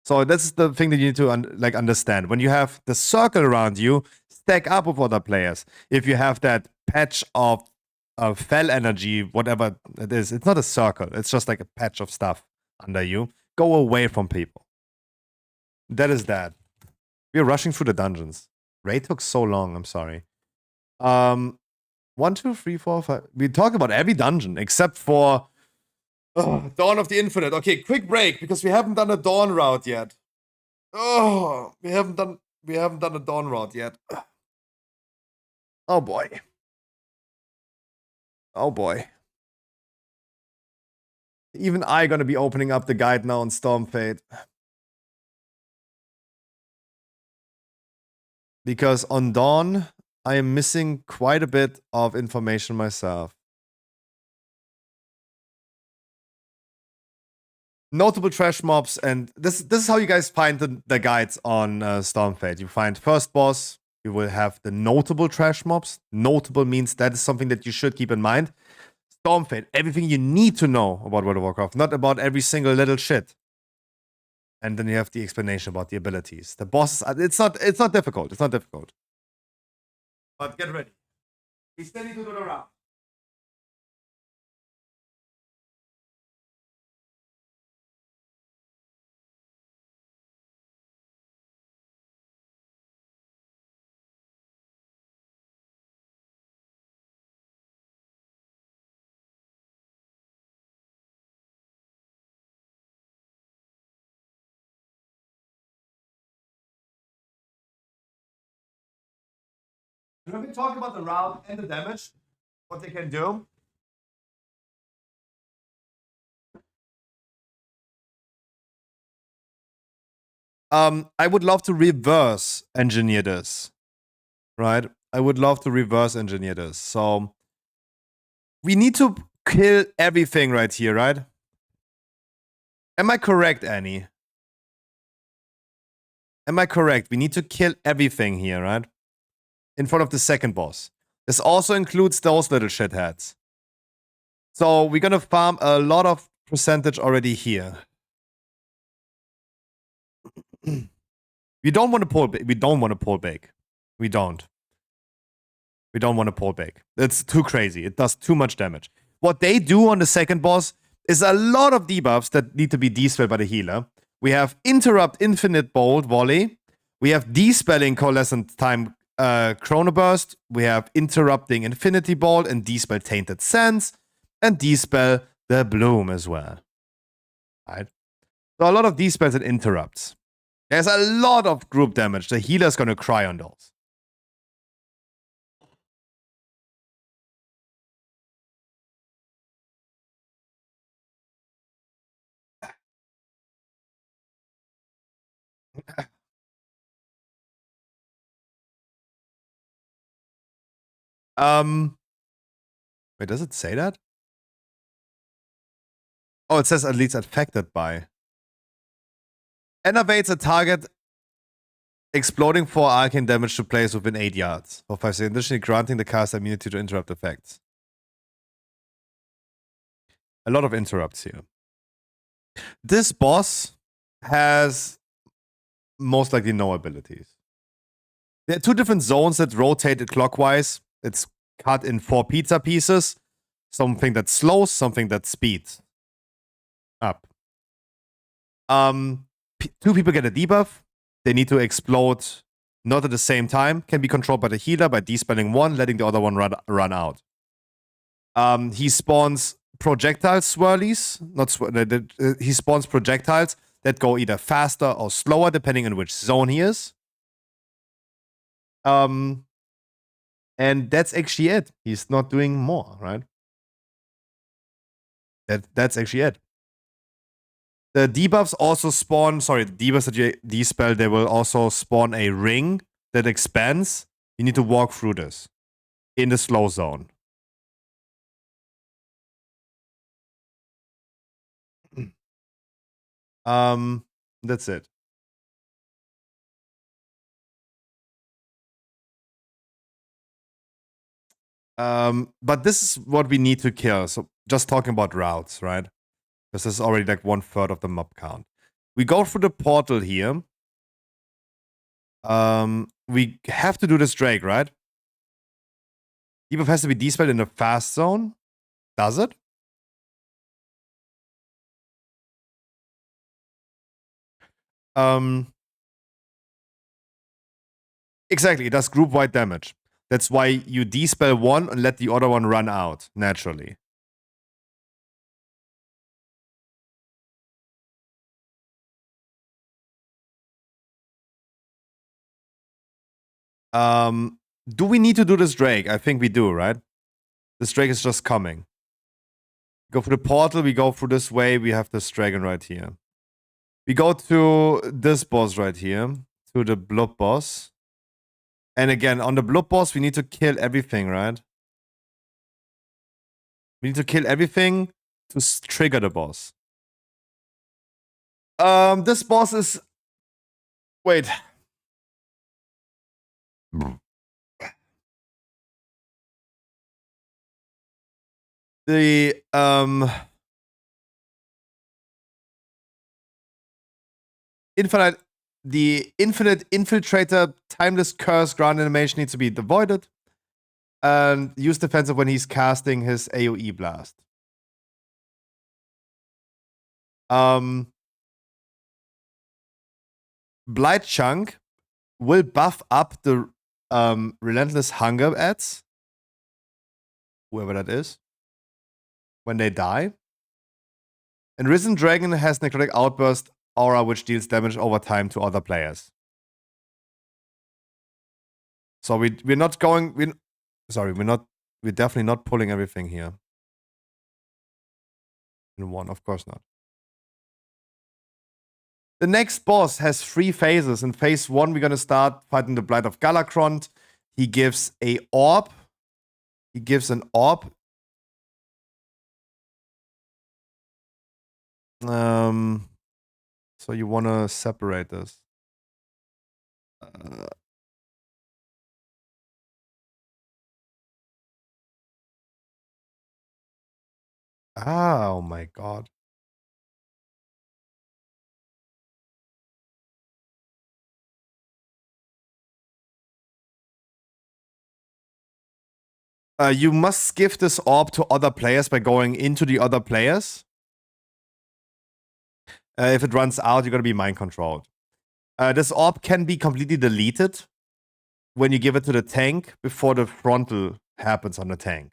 So that's the thing that you need to understand. When you have the circle around you, stack up with other players. If you have that patch of fell energy, whatever it is, it's not a circle. It's just like a patch of stuff under you. Go away from people. That is that. We're rushing through the dungeons. Raid took so long. I'm sorry. 1, 2, 3, 4, 5. We talked about every dungeon except for Dawn of the Infinite. Okay, quick break because we haven't done a Dawn route yet. Oh, we haven't done a Dawn route yet. Oh boy. Oh boy. Even I gonna be opening up the guide now on Stormfade. Because on Dawn, I am missing quite a bit of information myself. Notable trash mobs, and this is how you guys find the guides on Stormfade. You find first boss, you will have the notable trash mobs. Notable means that is something that you should keep in mind. Stormfade, everything you need to know about World of Warcraft, not about every single little shit. And then you have the explanation about the abilities. The bosses, it's not difficult. It's not difficult. But get ready. Be steady to do the round. When we talk about the route and the damage, what they can do. I would love to reverse engineer this, right? I would love to reverse engineer this. So we need to kill everything right here, right? Am I correct, Annie? Am I correct? We need to kill everything here, right? In front of the second boss. This also includes those little shitheads. So we're gonna farm a lot of percentage already here. We don't want to pull big. We don't want to pull big. We don't. We don't want to pull big. It's too crazy. It does too much damage. What they do on the second boss is a lot of debuffs that need to be dispelled by the healer. We have Interrupt Infinite Bolt Volley. We have Despelling Coalescent Time Chronoburst. We have Interrupting Infinity Bolt and Despell Tainted Sands. And Despell the Bloom as well. Right? So a lot of Despells and Interrupts. There's a lot of group damage. The healer's gonna cry on those. Wait, does it say that? Oh, it says at least affected by. Enervates a target exploding for arcane damage to players within 8 yards for 5 seconds, additionally granting the cast immunity to interrupt effects. A lot of interrupts here. This boss has most likely no abilities. There are 2 different zones that rotate it clockwise. It's cut in 4 pizza pieces. Something that slows, something that speeds up. 2 people get a debuff. They need to explode not at the same time. Can be controlled by the healer by dispelling one, letting the other one run out. He spawns projectile swirlies. He spawns projectiles that go either faster or slower, depending on which zone he is. And that's actually it. He's not doing more, right? That's actually it. The debuffs also spawn, the debuffs that you dispel, they will also spawn a ring that expands. You need to walk through this in the slow zone. That's it. But this is what we need to kill. So just talking about routes, right? This is already like 1/3 of the mob count. We go through the portal here. We have to do this Drake, right? Debuff has to be dispelled in the fast zone. Does it? Exactly, it does group-wide damage. That's why you dispel one and let the other one run out naturally. Do we need to do this Drake? I think we do, right? This Drake is just coming. Go through the portal, we go through this way, we have this dragon right here. We go to this boss right here, to the blob boss. And again, on the blob boss, we need to kill everything, right? We need to kill everything to trigger the boss. This boss is... Wait. The infinite infiltrator timeless curse ground animation needs to be avoided. And use defensive when he's casting his AoE blast. Blight Chunk will buff up the Relentless Hunger ads. Whoever that is. When they die. And Risen Dragon has Necrotic Outburst aura, which deals damage over time to other players. So we're not going... We're definitely not pulling everything here. In one, of course not. The next boss has 3 phases. In phase 1, we're gonna start fighting the Blight of Galakrond. He gives a orb. He gives an orb. So you wanna separate this. Oh my god. You must give this orb to other players by going into the other players. If it runs out, you're gonna be mind controlled. This orb can be completely deleted when you give it to the tank before the frontal happens on the tank.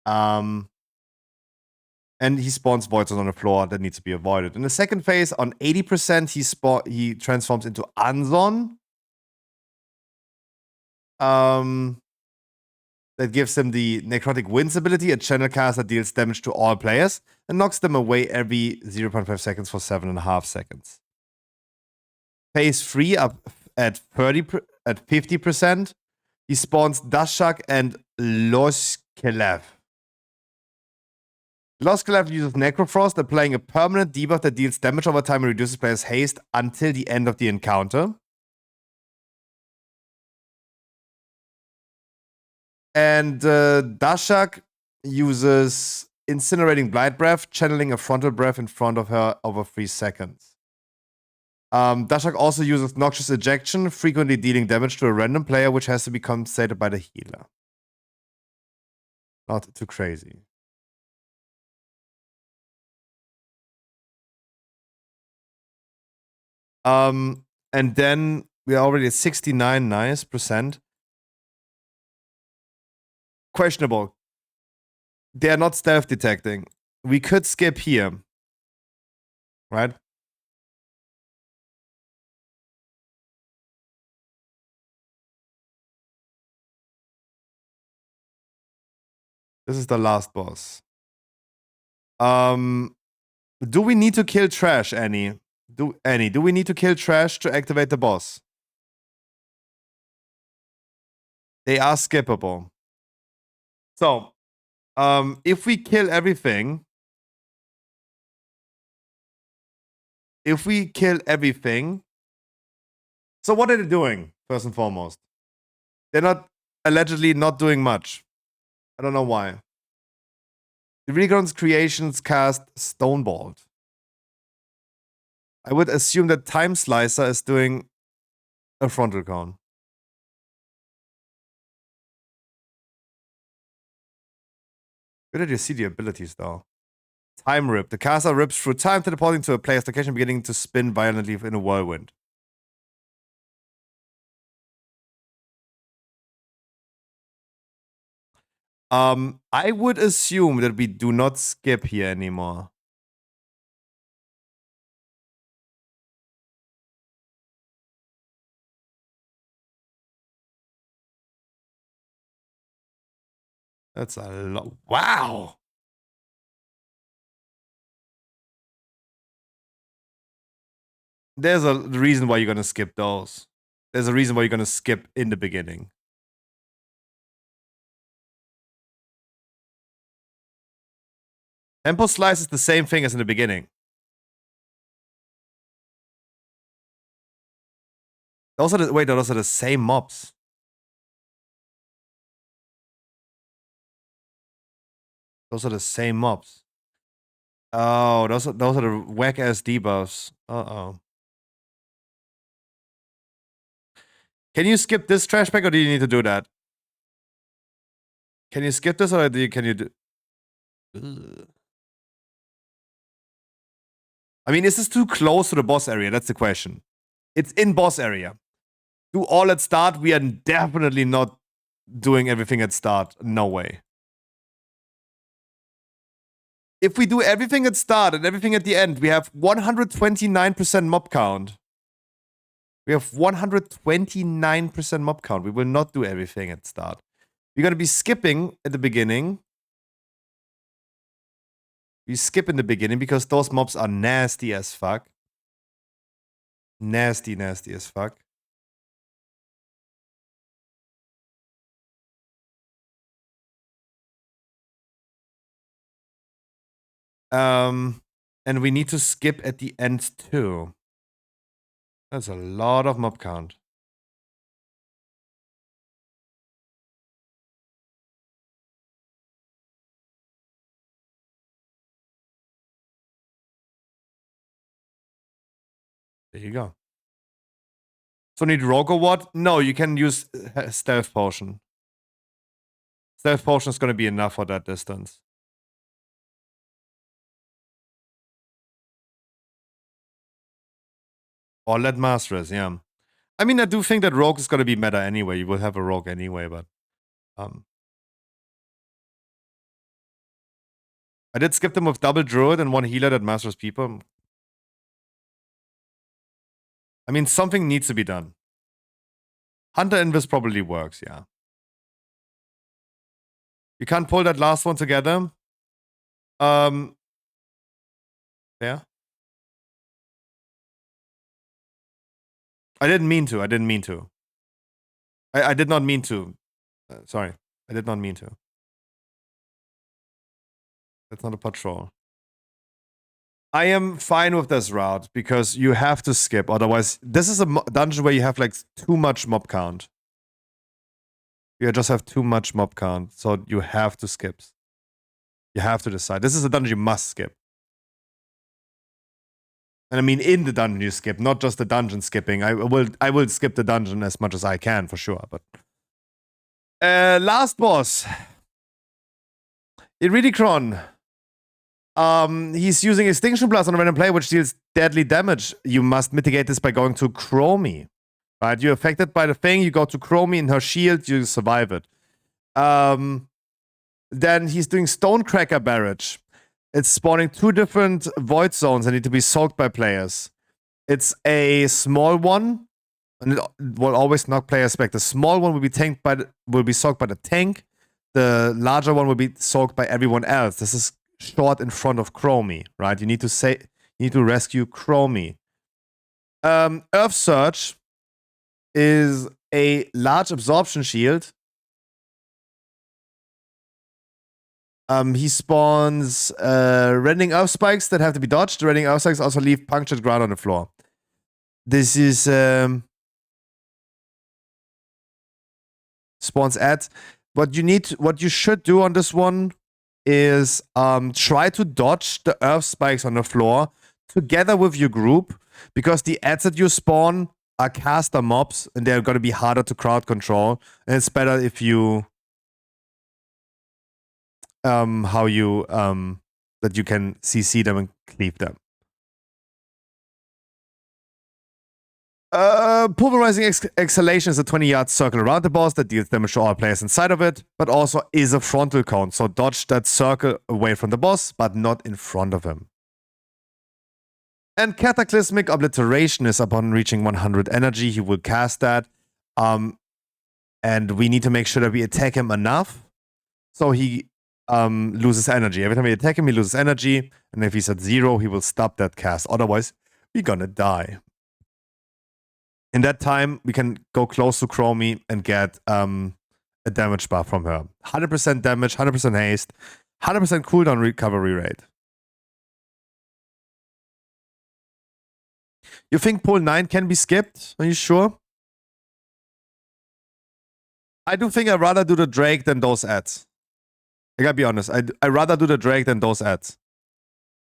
And he spawns voids on the floor that needs to be avoided. In the second phase, on 80%, he transforms into Anzon. That gives him the Necrotic Winds ability, a channel cast that deals damage to all players and knocks them away every 0.5 seconds for 7.5 seconds. Phase 3 up at 50%. He spawns Dashak and Loskelev. Loskelev uses Necrofrost, applying a permanent debuff that deals damage over time and reduces players' haste until the end of the encounter. And Dashak uses Incinerating Blight Breath, channeling a frontal breath in front of her over 3 seconds. Dashak also uses Noxious Ejection, frequently dealing damage to a random player, which has to be compensated by the healer. Not too crazy. And then we are already at 69 nice percent. Questionable. They are not stealth detecting. We could skip here. Right? This is the last boss. Do we need to kill Trash, Annie? Do we need to kill Trash to activate the boss? They are skippable. So, if we kill everything, so what are they doing, first and foremost? They're not, allegedly not doing much. I don't know why. The Recron's creations cast Stonebolt. I would assume that Time Slicer is doing a frontal cone. Where did you see the abilities, though? Time Rip. The caster rips through time, teleporting to a player's location, beginning to spin violently in a whirlwind. I would assume that we do not skip here anymore. That's a lot. Wow! There's a reason why you're gonna skip those. There's a reason why you're gonna skip in the beginning. Tempo Slice is the same thing as in the beginning. Those are the, wait, those are the same mobs. Those are the same mobs. Oh, those are the whack ass debuffs. Uh-oh. Can you skip this trash pack, or do you need to do that? Can you skip this, or can you do? Ugh. I mean, is this too close to the boss area? That's the question. It's in boss area. Do all at start? We are definitely not doing everything at start. No way. If we do everything at start and everything at the end, we have 129% mob count. We have 129% mob count. We will not do everything at start. We're going to be skipping at the beginning. We skip in the beginning because those mobs are nasty as fuck. Nasty, nasty as fuck. And we need to skip at the end too. That's a lot of mob count. There you go. So need rogue or what? No, you can use stealth potion. Stealth potion is going to be enough for that distance. Or let Masteress, yeah. I mean, I do think that rogue is going to be meta anyway. You will have a rogue anyway, but I did skip them with double druid and one healer that masters people. I mean, something needs to be done. Hunter Invis probably works, yeah. You can't pull that last one together. Yeah. I didn't mean to. I didn't mean to. I did not mean to. Sorry. I did not mean to. That's not a patrol. I am fine with this route because you have to skip. Otherwise, this is a dungeon where you have like too much mob count. You just have too much mob count. So you have to skip. You have to decide. This is a dungeon you must skip. And I mean in the dungeon you skip, not just the dungeon skipping. I will skip the dungeon as much as I can for sure, but last boss. Iridicron. He's using Extinction Blast on a random player, which deals deadly damage. You must mitigate this by going to Chromie. Right? You're affected by the thing, you go to Chromie in her shield, you survive it. Then he's doing Stonecracker Barrage. It's spawning 2 different void zones that need to be soaked by players. It's a small one, and it will always knock players back. The small one will be soaked by the tank. The larger one will be soaked by everyone else. This is short in front of Chromie, right? You need to rescue Chromie. Earth Surge is a large absorption shield. He spawns rending earth spikes that have to be dodged. The rending earth spikes also leave punctured ground on the floor. This is spawns at. What you should do on this one is try to dodge the earth spikes on the floor together with your group, because the ads that you spawn are caster mobs and they're going to be harder to crowd control. And it's better if you that you can CC them and cleave them. Pulverizing Exhalation is a 20-yard circle around the boss that deals damage to all players inside of it, but also is a frontal cone, so dodge that circle away from the boss, but not in front of him. And Cataclysmic Obliteration is upon reaching 100 energy, he will cast that. And we need to make sure that we attack him enough, so he loses energy. Every time we attack him, he loses energy, and if he's at 0, he will stop that cast. Otherwise, we're gonna die. In that time, we can go close to Chromie and get a damage buff from her. 100% damage, 100% haste, 100% cooldown recovery rate. You think pull 9 can be skipped? Are you sure? I do think I'd rather do the Drake than those ads. I gotta be honest. I'd rather do the Drake than those ads.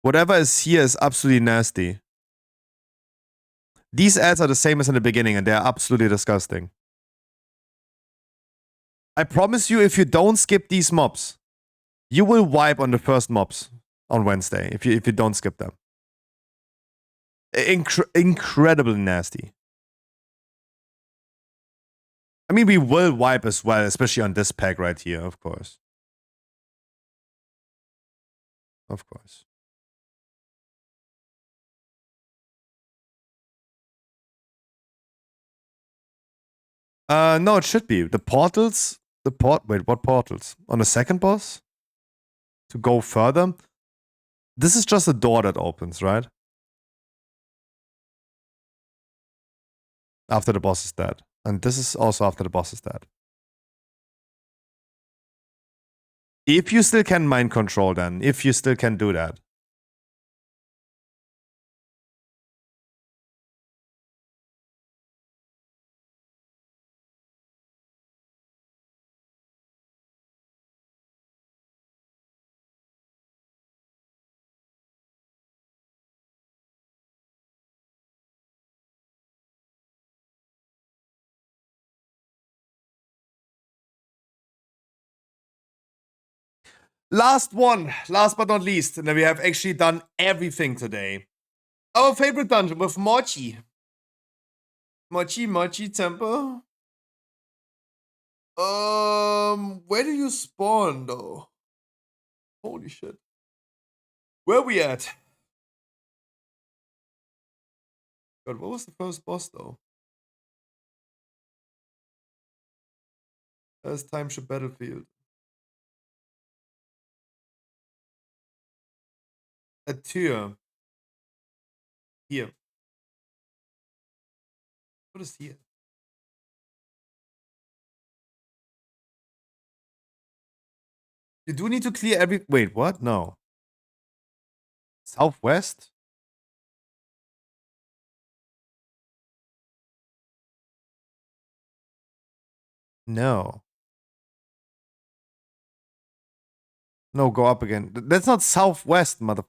Whatever is here is absolutely nasty. These ads are the same as in the beginning, and they're absolutely disgusting. I promise you, if you don't skip these mobs, you will wipe on the first mobs on Wednesday if you don't skip them. Incredibly nasty. I mean, we will wipe as well, especially on this pack right here, of course. Of course. No, it should be. The portals? Wait, what portals? On the second boss? To go further? This is just a door that opens, right? After the boss is dead. And this is also after the boss is dead. If you still can mind control then. If you still can do that. Last one, last but not least, and then we have actually done everything today. Our favorite dungeon with Mochi. Mochi Temple. Where do you spawn though? Holy shit. Where we at? God, what was the first boss though? First Timeship Battlefield. A Tür. Here. What is here? You do need to clear every... Wait, what? No. Southwest? No. No, go up again. That's not southwest, mother...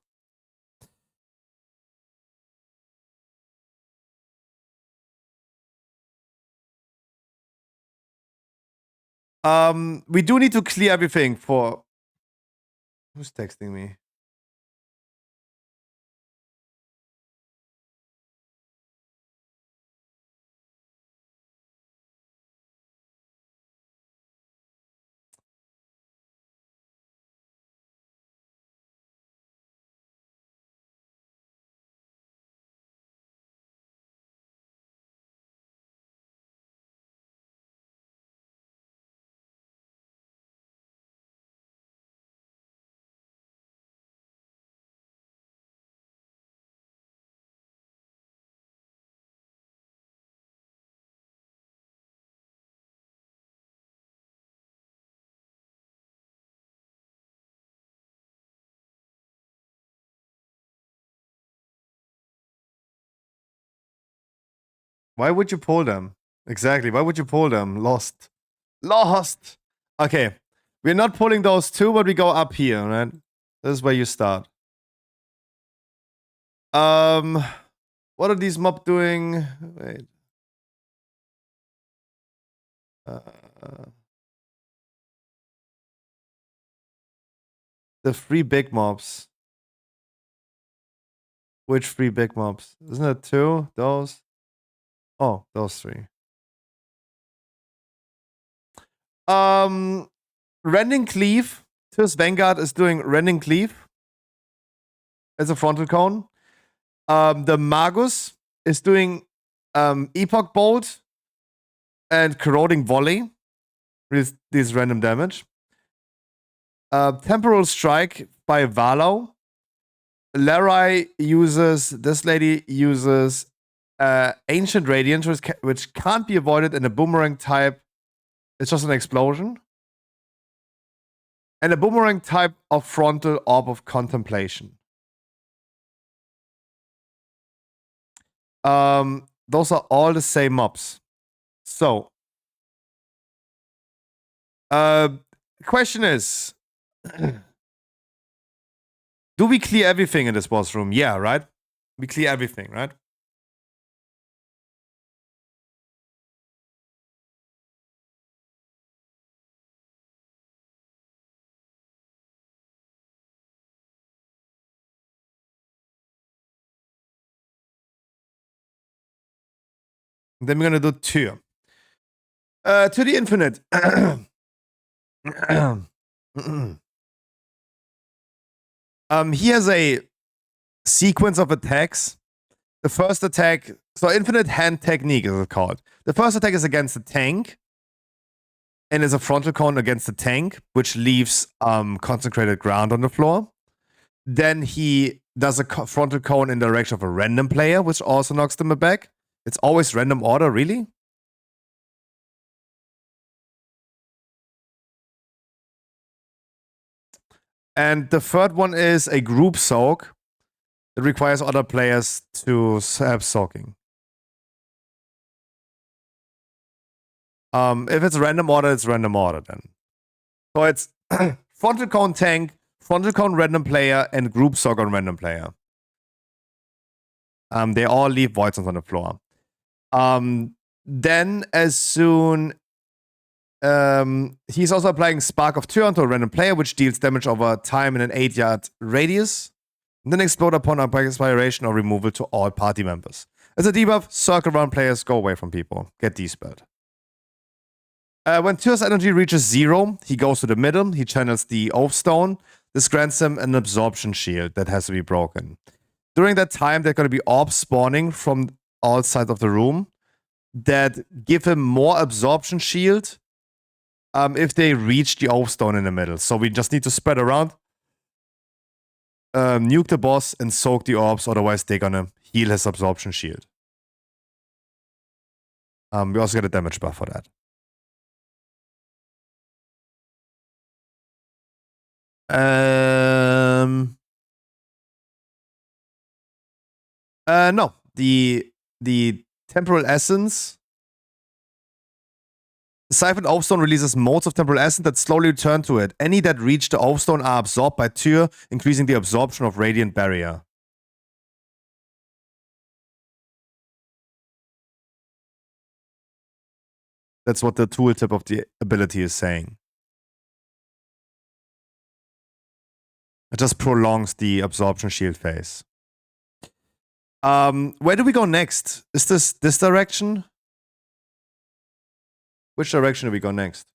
We do need to clear everything for... Who's texting me? Why would you pull them? Exactly. Why would you pull them? Lost. Lost. Okay. We're not pulling those two, but we go up here, right? This is where you start. What are these mob doing? Wait. The three big mobs. Which three big mobs? Isn't it two? Those? Oh, those three. Rending Cleave. Tis Vanguard is doing Rending Cleave as a frontal cone. The Magus is doing Epoch Bolt and Corroding Volley with this random damage. Temporal Strike by Valo. Larai uses, this lady uses Ancient Radiance, which can't be avoided in a boomerang type. It's just an explosion. And a boomerang type of frontal Orb of Contemplation. Those are all the same mobs. So, question is, do we clear everything in this boss room? Yeah, right? We clear everything, right? Then we're gonna do two. To the infinite. He has a sequence of attacks. The first attack, so infinite hand technique is it called. The first attack is against the tank, and is a frontal cone against the tank, which leaves consecrated ground on the floor. Then he does a frontal cone in the direction of a random player, which also knocks them back. It's always random order, really? And the third one is a group soak. It requires other players to have soaking. If it's random order, it's random order then. So it's frontal cone tank, frontal cone random player, and group soak on random player. They all leave voids on the floor. Then as soon he's also applying Spark of Tyr onto a random player, which deals damage over time in an 8-yard radius. And then explode upon expiration or removal to all party members. As a debuff, circle around players, go away from people. Get dispelled. When Tyr's energy reaches 0, he goes to the middle, he channels the Oath Stone. This grants him an absorption shield that has to be broken. During that time, there are going to be orbs spawning from all sides of the room that give him more absorption shield if they reach the Oath Stone in the middle. So we just need to spread around, nuke the boss, and soak the orbs, otherwise they're gonna heal his absorption shield. We also get a damage buff for that. No. The Temporal Essence. The Siphoned Oathstone releases modes of Temporal Essence that slowly return to it. Any that reach the Oathstone are absorbed by Tyr, increasing the absorption of Radiant Barrier. That's what the tooltip of the ability is saying. It just prolongs the absorption shield phase. Where do we go next? Is this direction? Which direction do we go next?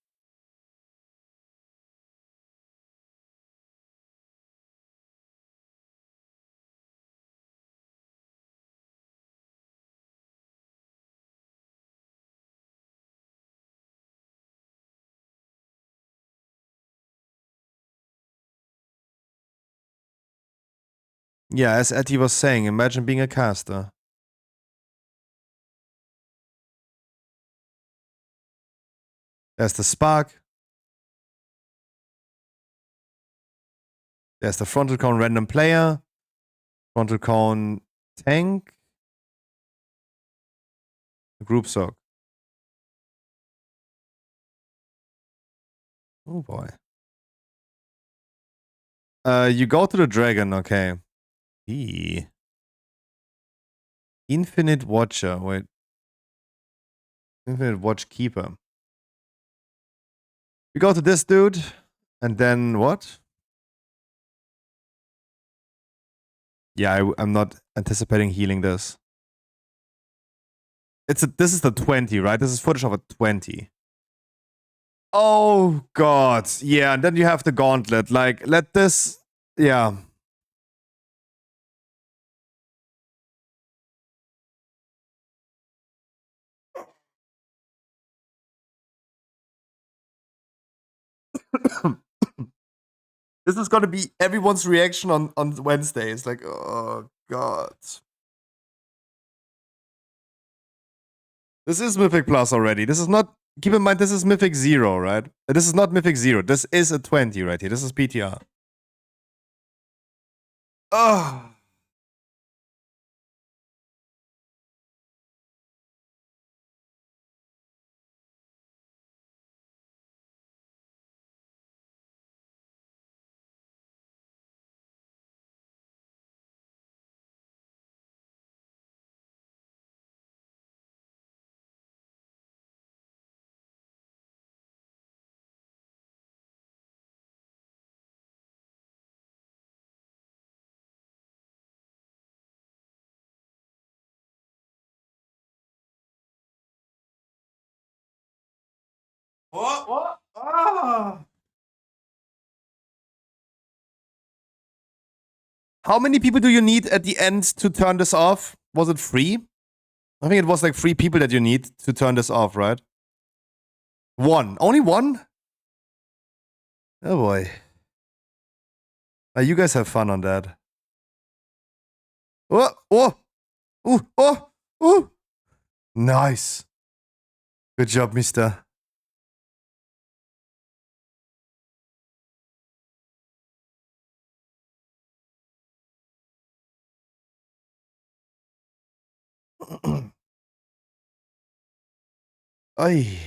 Yeah, as Etty was saying, imagine being a caster. There's the spark. There's the frontal cone random player. Frontal cone tank. Group sock. Oh boy. You go to the dragon, okay. Eee. Infinite Watcher. Wait. Infinite Watch Keeper. We go to this dude, and then what? Yeah, I'm not anticipating healing this. This is the 20, right? This is footage of a 20. Oh god. Yeah, and then you have the gauntlet. Like, let this. Yeah. This is gonna be everyone's reaction on Wednesday. It's like, oh god. This is Mythic Plus already. This is not. Keep in mind, this is Mythic 0, right? This is not Mythic 0. This is a 20 right here. This is PTR. Oh. What? Ah. How many people do you need at the end to turn this off? Was it 3? I think it was like 3 people that you need to turn this off, right? 1. Only 1? Oh boy. You guys have fun on that. Oh, oh, oh. Nice. Good job, mister. Ay.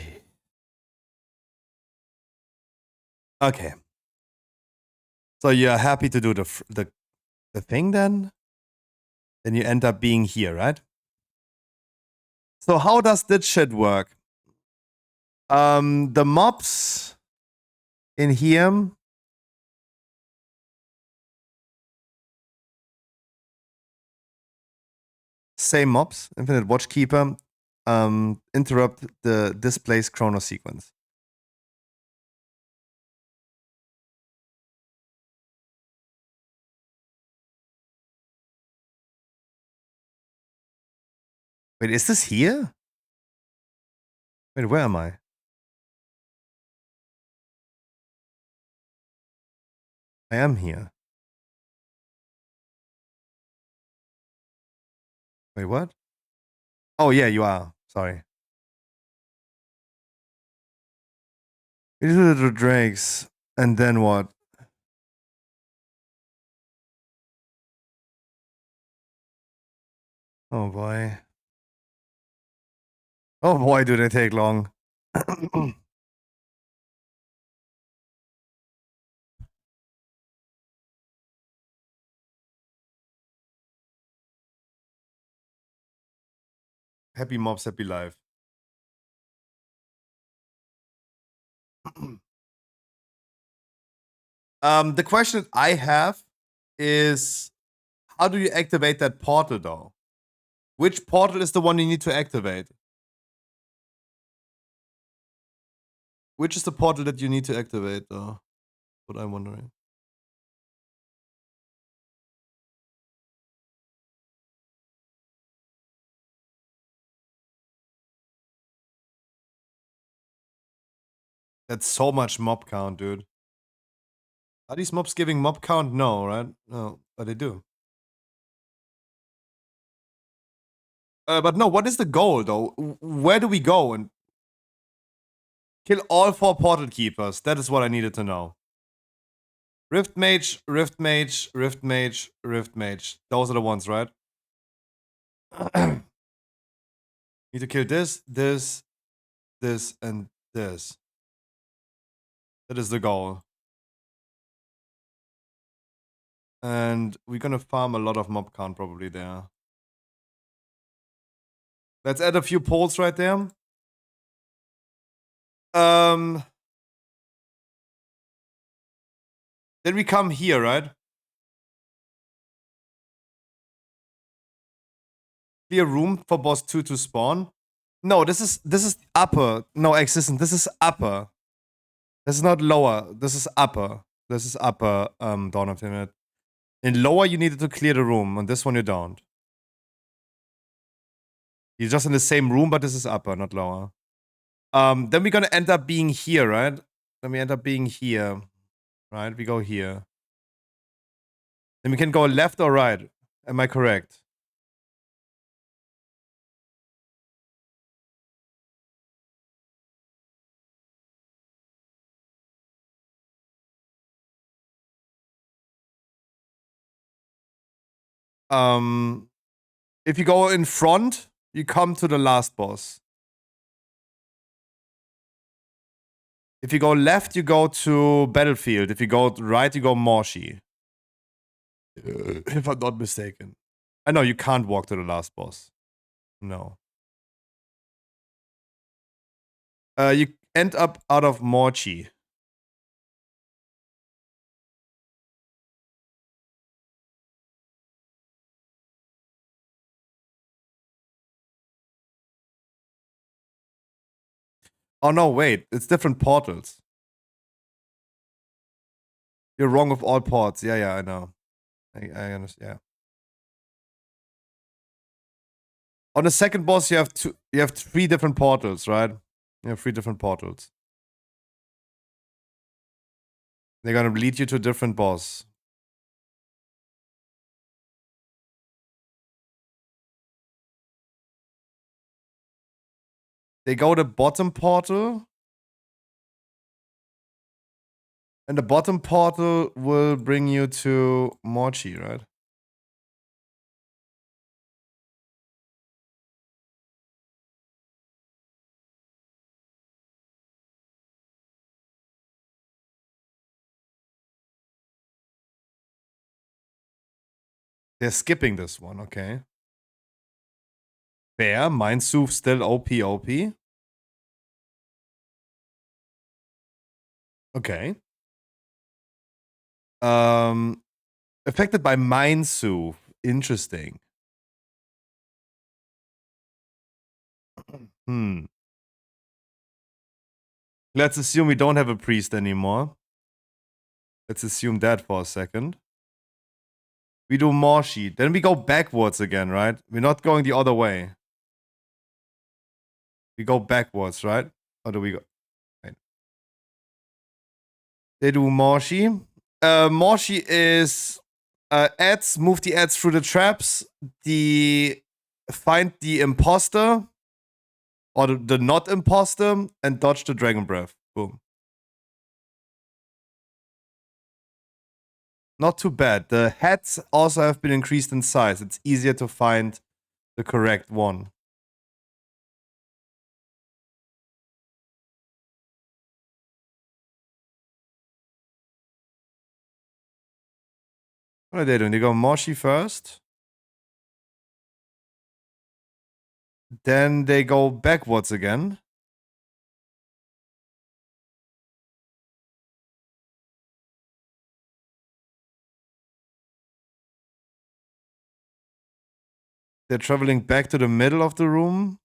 Okay. So you're happy to do the thing then? Then you end up being here, right? So how does this shit work? The mobs in here. Same mobs, Infinite Watchkeeper, interrupt the display's chrono sequence. Wait, is this here? Wait, where am I? I am here. Wait, what? Oh, yeah, you are. Sorry. You do the drakes, and then what? Oh boy. Oh boy, do they take long. Happy mobs, happy life. The question I have is, how do you activate that portal though? Which portal is the one you need to activate? Which is the portal that you need to activate though? What I'm wondering. That's so much mob count, dude. Are these mobs giving mob count? No, right? No, but they do. But no, what is the goal though? Where do we go and kill all 4 portal keepers? That is what I needed to know. Rift Mage, Rift Mage, Rift Mage, Rift Mage. Those are the ones, right? Need to kill this, this, this, and this. That is the goal. And we're gonna farm a lot of mob count probably there. Let's add a few poles right there. Then we come here, right? Clear room for boss 2 to spawn. No, this is upper. No, existent. This is upper. This is not lower. This is upper. This is upper, Dawn of the Minute. In lower, you needed to clear the room. On this one, you don't. You're just in the same room, but this is upper, not lower. Then we're gonna end up being here, right? Then we end up being here. Right? We go here. Then we can go left or right. Am I correct? If you go in front, you come to the last boss. If you go left, you go to Battlefield. If you go right, you go Morshy. If I'm not mistaken. I know you can't walk to the last boss. No. You end up out of Morchi. Oh no, wait. It's different portals. You're wrong with all ports. Yeah, I know. I understand. Yeah. On the second boss, you have 3 different portals, right? You have 3 different portals. They're gonna lead you to a different boss. They go to bottom portal. And the bottom portal will bring you to Morchi, right? They're skipping this one, okay. Fair, Mindsooth still OP. Okay. Affected by Mindsooth. Interesting. Let's assume we don't have a priest anymore. Let's assume that for a second. We do Morshi. Then we go backwards again, right? We're not going the other way. We go backwards, right? Or do we go? Right. They do Morshi. Morshi is ads, move the ads through the traps, find the imposter, or the not imposter, and dodge the dragon breath. Boom. Not too bad. The hats also have been increased in size. It's easier to find the correct one. What are they doing? They go Moshi first. Then they go backwards again. They're traveling back to the middle of the room.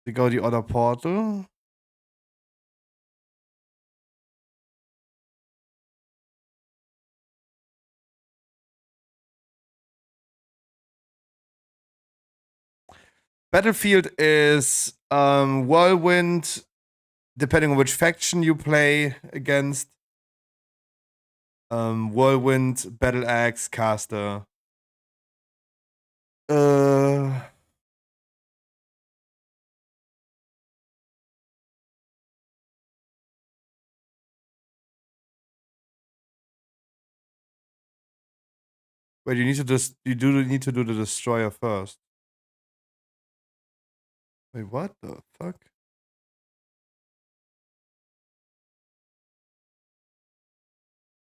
They go the other portal. Battlefield is Whirlwind, depending on which faction you play against. Whirlwind, Battle Axe, Caster. Wait, you need to need to do the destroyer first. Wait, what the fuck?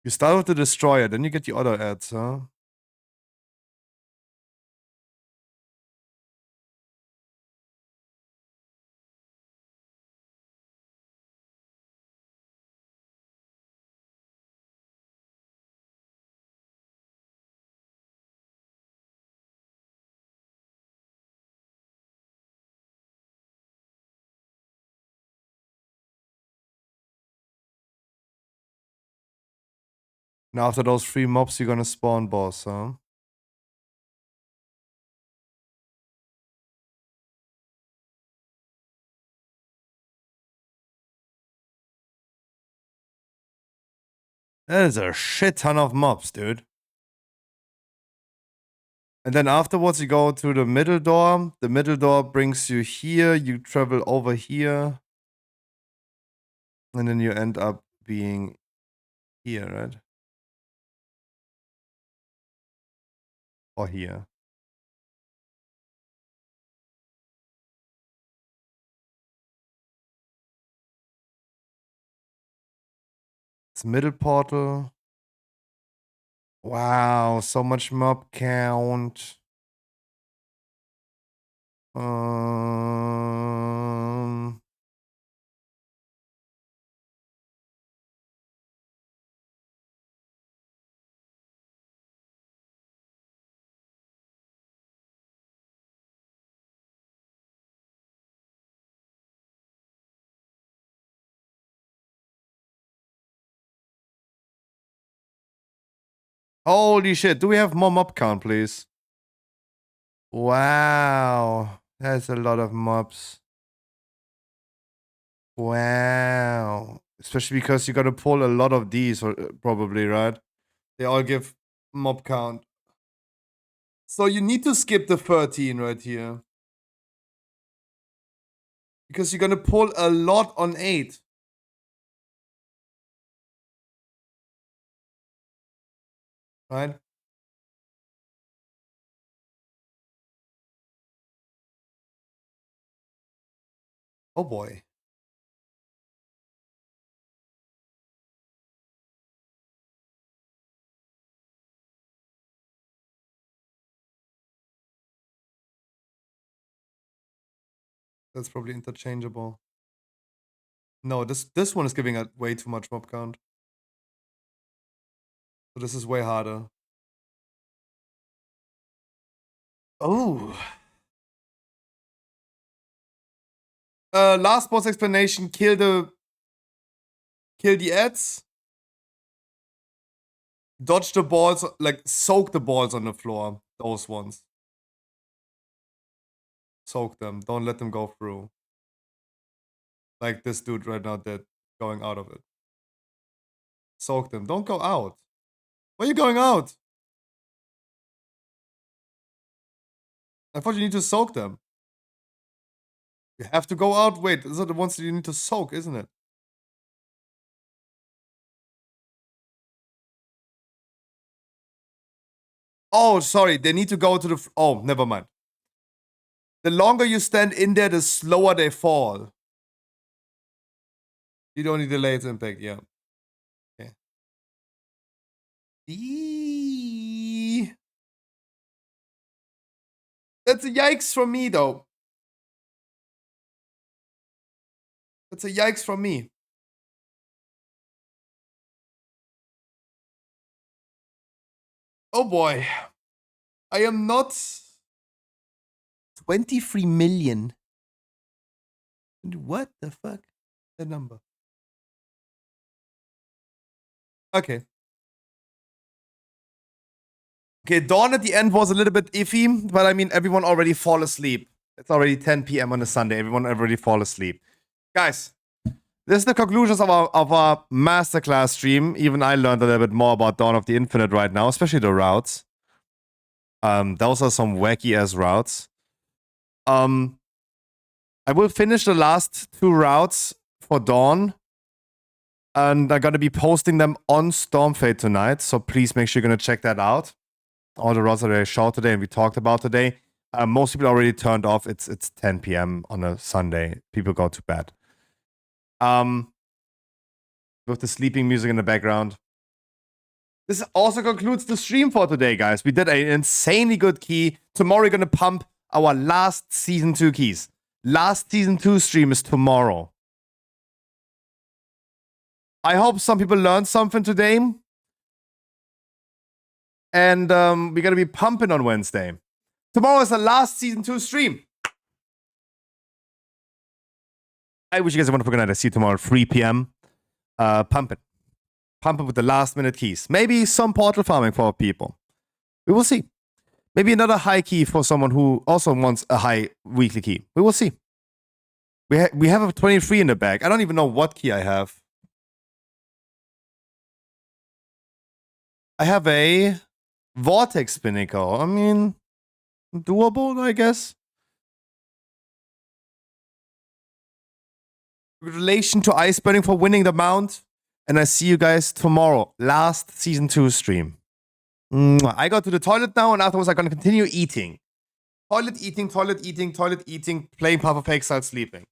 You start with the destroyer, then you get the other ads, huh? Now after those 3 mobs, you're gonna spawn boss, huh? That is a shit ton of mobs, dude. And then afterwards, you go to the middle door. The middle door brings you here. You travel over here. And then you end up being here, right? Or here. It's middle portal. Wow, so much mob count. Um, Holy shit, do we have more mob count, please? Wow, that's a lot of mobs. Wow. Especially because you gotta pull a lot of these, probably, right? They all give mob count. So you need to skip the 13 right here. Because you're gonna pull a lot on 8. Right? Oh boy. That's probably interchangeable. No, this one is giving a way too much mob count. So this is way harder. Oh. Last boss explanation, kill the ads. Dodge the balls, like soak the balls on the floor. Those ones. Soak them. Don't let them go through. Like this dude right now did, going out of it. Soak them. Don't go out. Why are you going out? I thought you need to soak them. You have to go out. Wait, those are the ones that you need to soak, isn't it? Oh, sorry. They need to go to the... Oh, never mind. The longer you stand in there, the slower they fall. You don't need delay its impact, yeah. Okay. Eee. That's a yikes from me, though. That's a yikes from me. Oh boy. I am not 23 million. What the fuck? The number. Okay. Okay, dawn at the end was a little bit iffy, but I mean, everyone already fall asleep. It's already 10 p.m. on a Sunday. Everyone already fall asleep. Guys, this is the conclusions of our masterclass stream. Even I learned a little bit more about Dawn of the Infinite right now, especially the routes. Those are some wacky ass routes. I will finish the last 2 routes for Dawn. And I'm gonna be posting them on Stormfade tonight. So please make sure you're gonna check that out. All the routes that I showed today and we talked about today. Most people already turned off. It's 10 p.m. on a Sunday. People go to bed. With the sleeping music in the background. This also concludes the stream for today, guys. We did an insanely good key. Tomorrow we're gonna pump our last season 2 keys. Last season 2 stream is tomorrow. I hope some people learned something today. And we're gonna be pumping on Wednesday. Tomorrow is the last season 2 stream. I wish you guys a wonderful good night. I see you tomorrow at 3 p.m. Pump it. Pump it with the last minute keys. Maybe some portal farming for people. We will see. Maybe another high key for someone who also wants a high weekly key. We will see. We have a 23 in the bag. I don't even know what key I have. I have a Vortex Pinnacle. I mean, doable, I guess. Relation to Ice Burning for winning the mount. And I see you guys tomorrow. Last season 2 stream. Mwah. I go to the toilet now, and afterwards I'm going to continue eating. Toilet eating, toilet eating, toilet eating, playing Path of Exile, sleeping.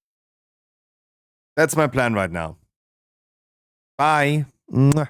That's my plan right now. Bye. Mwah.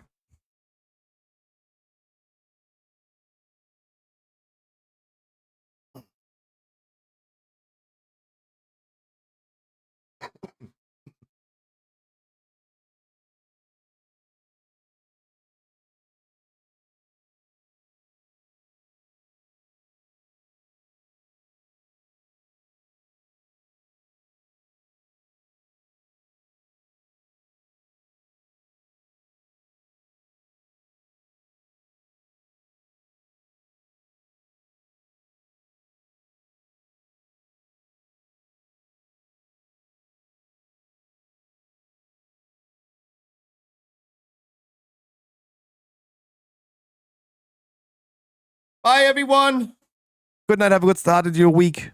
Bye, everyone. Good night. Have a good start of your week.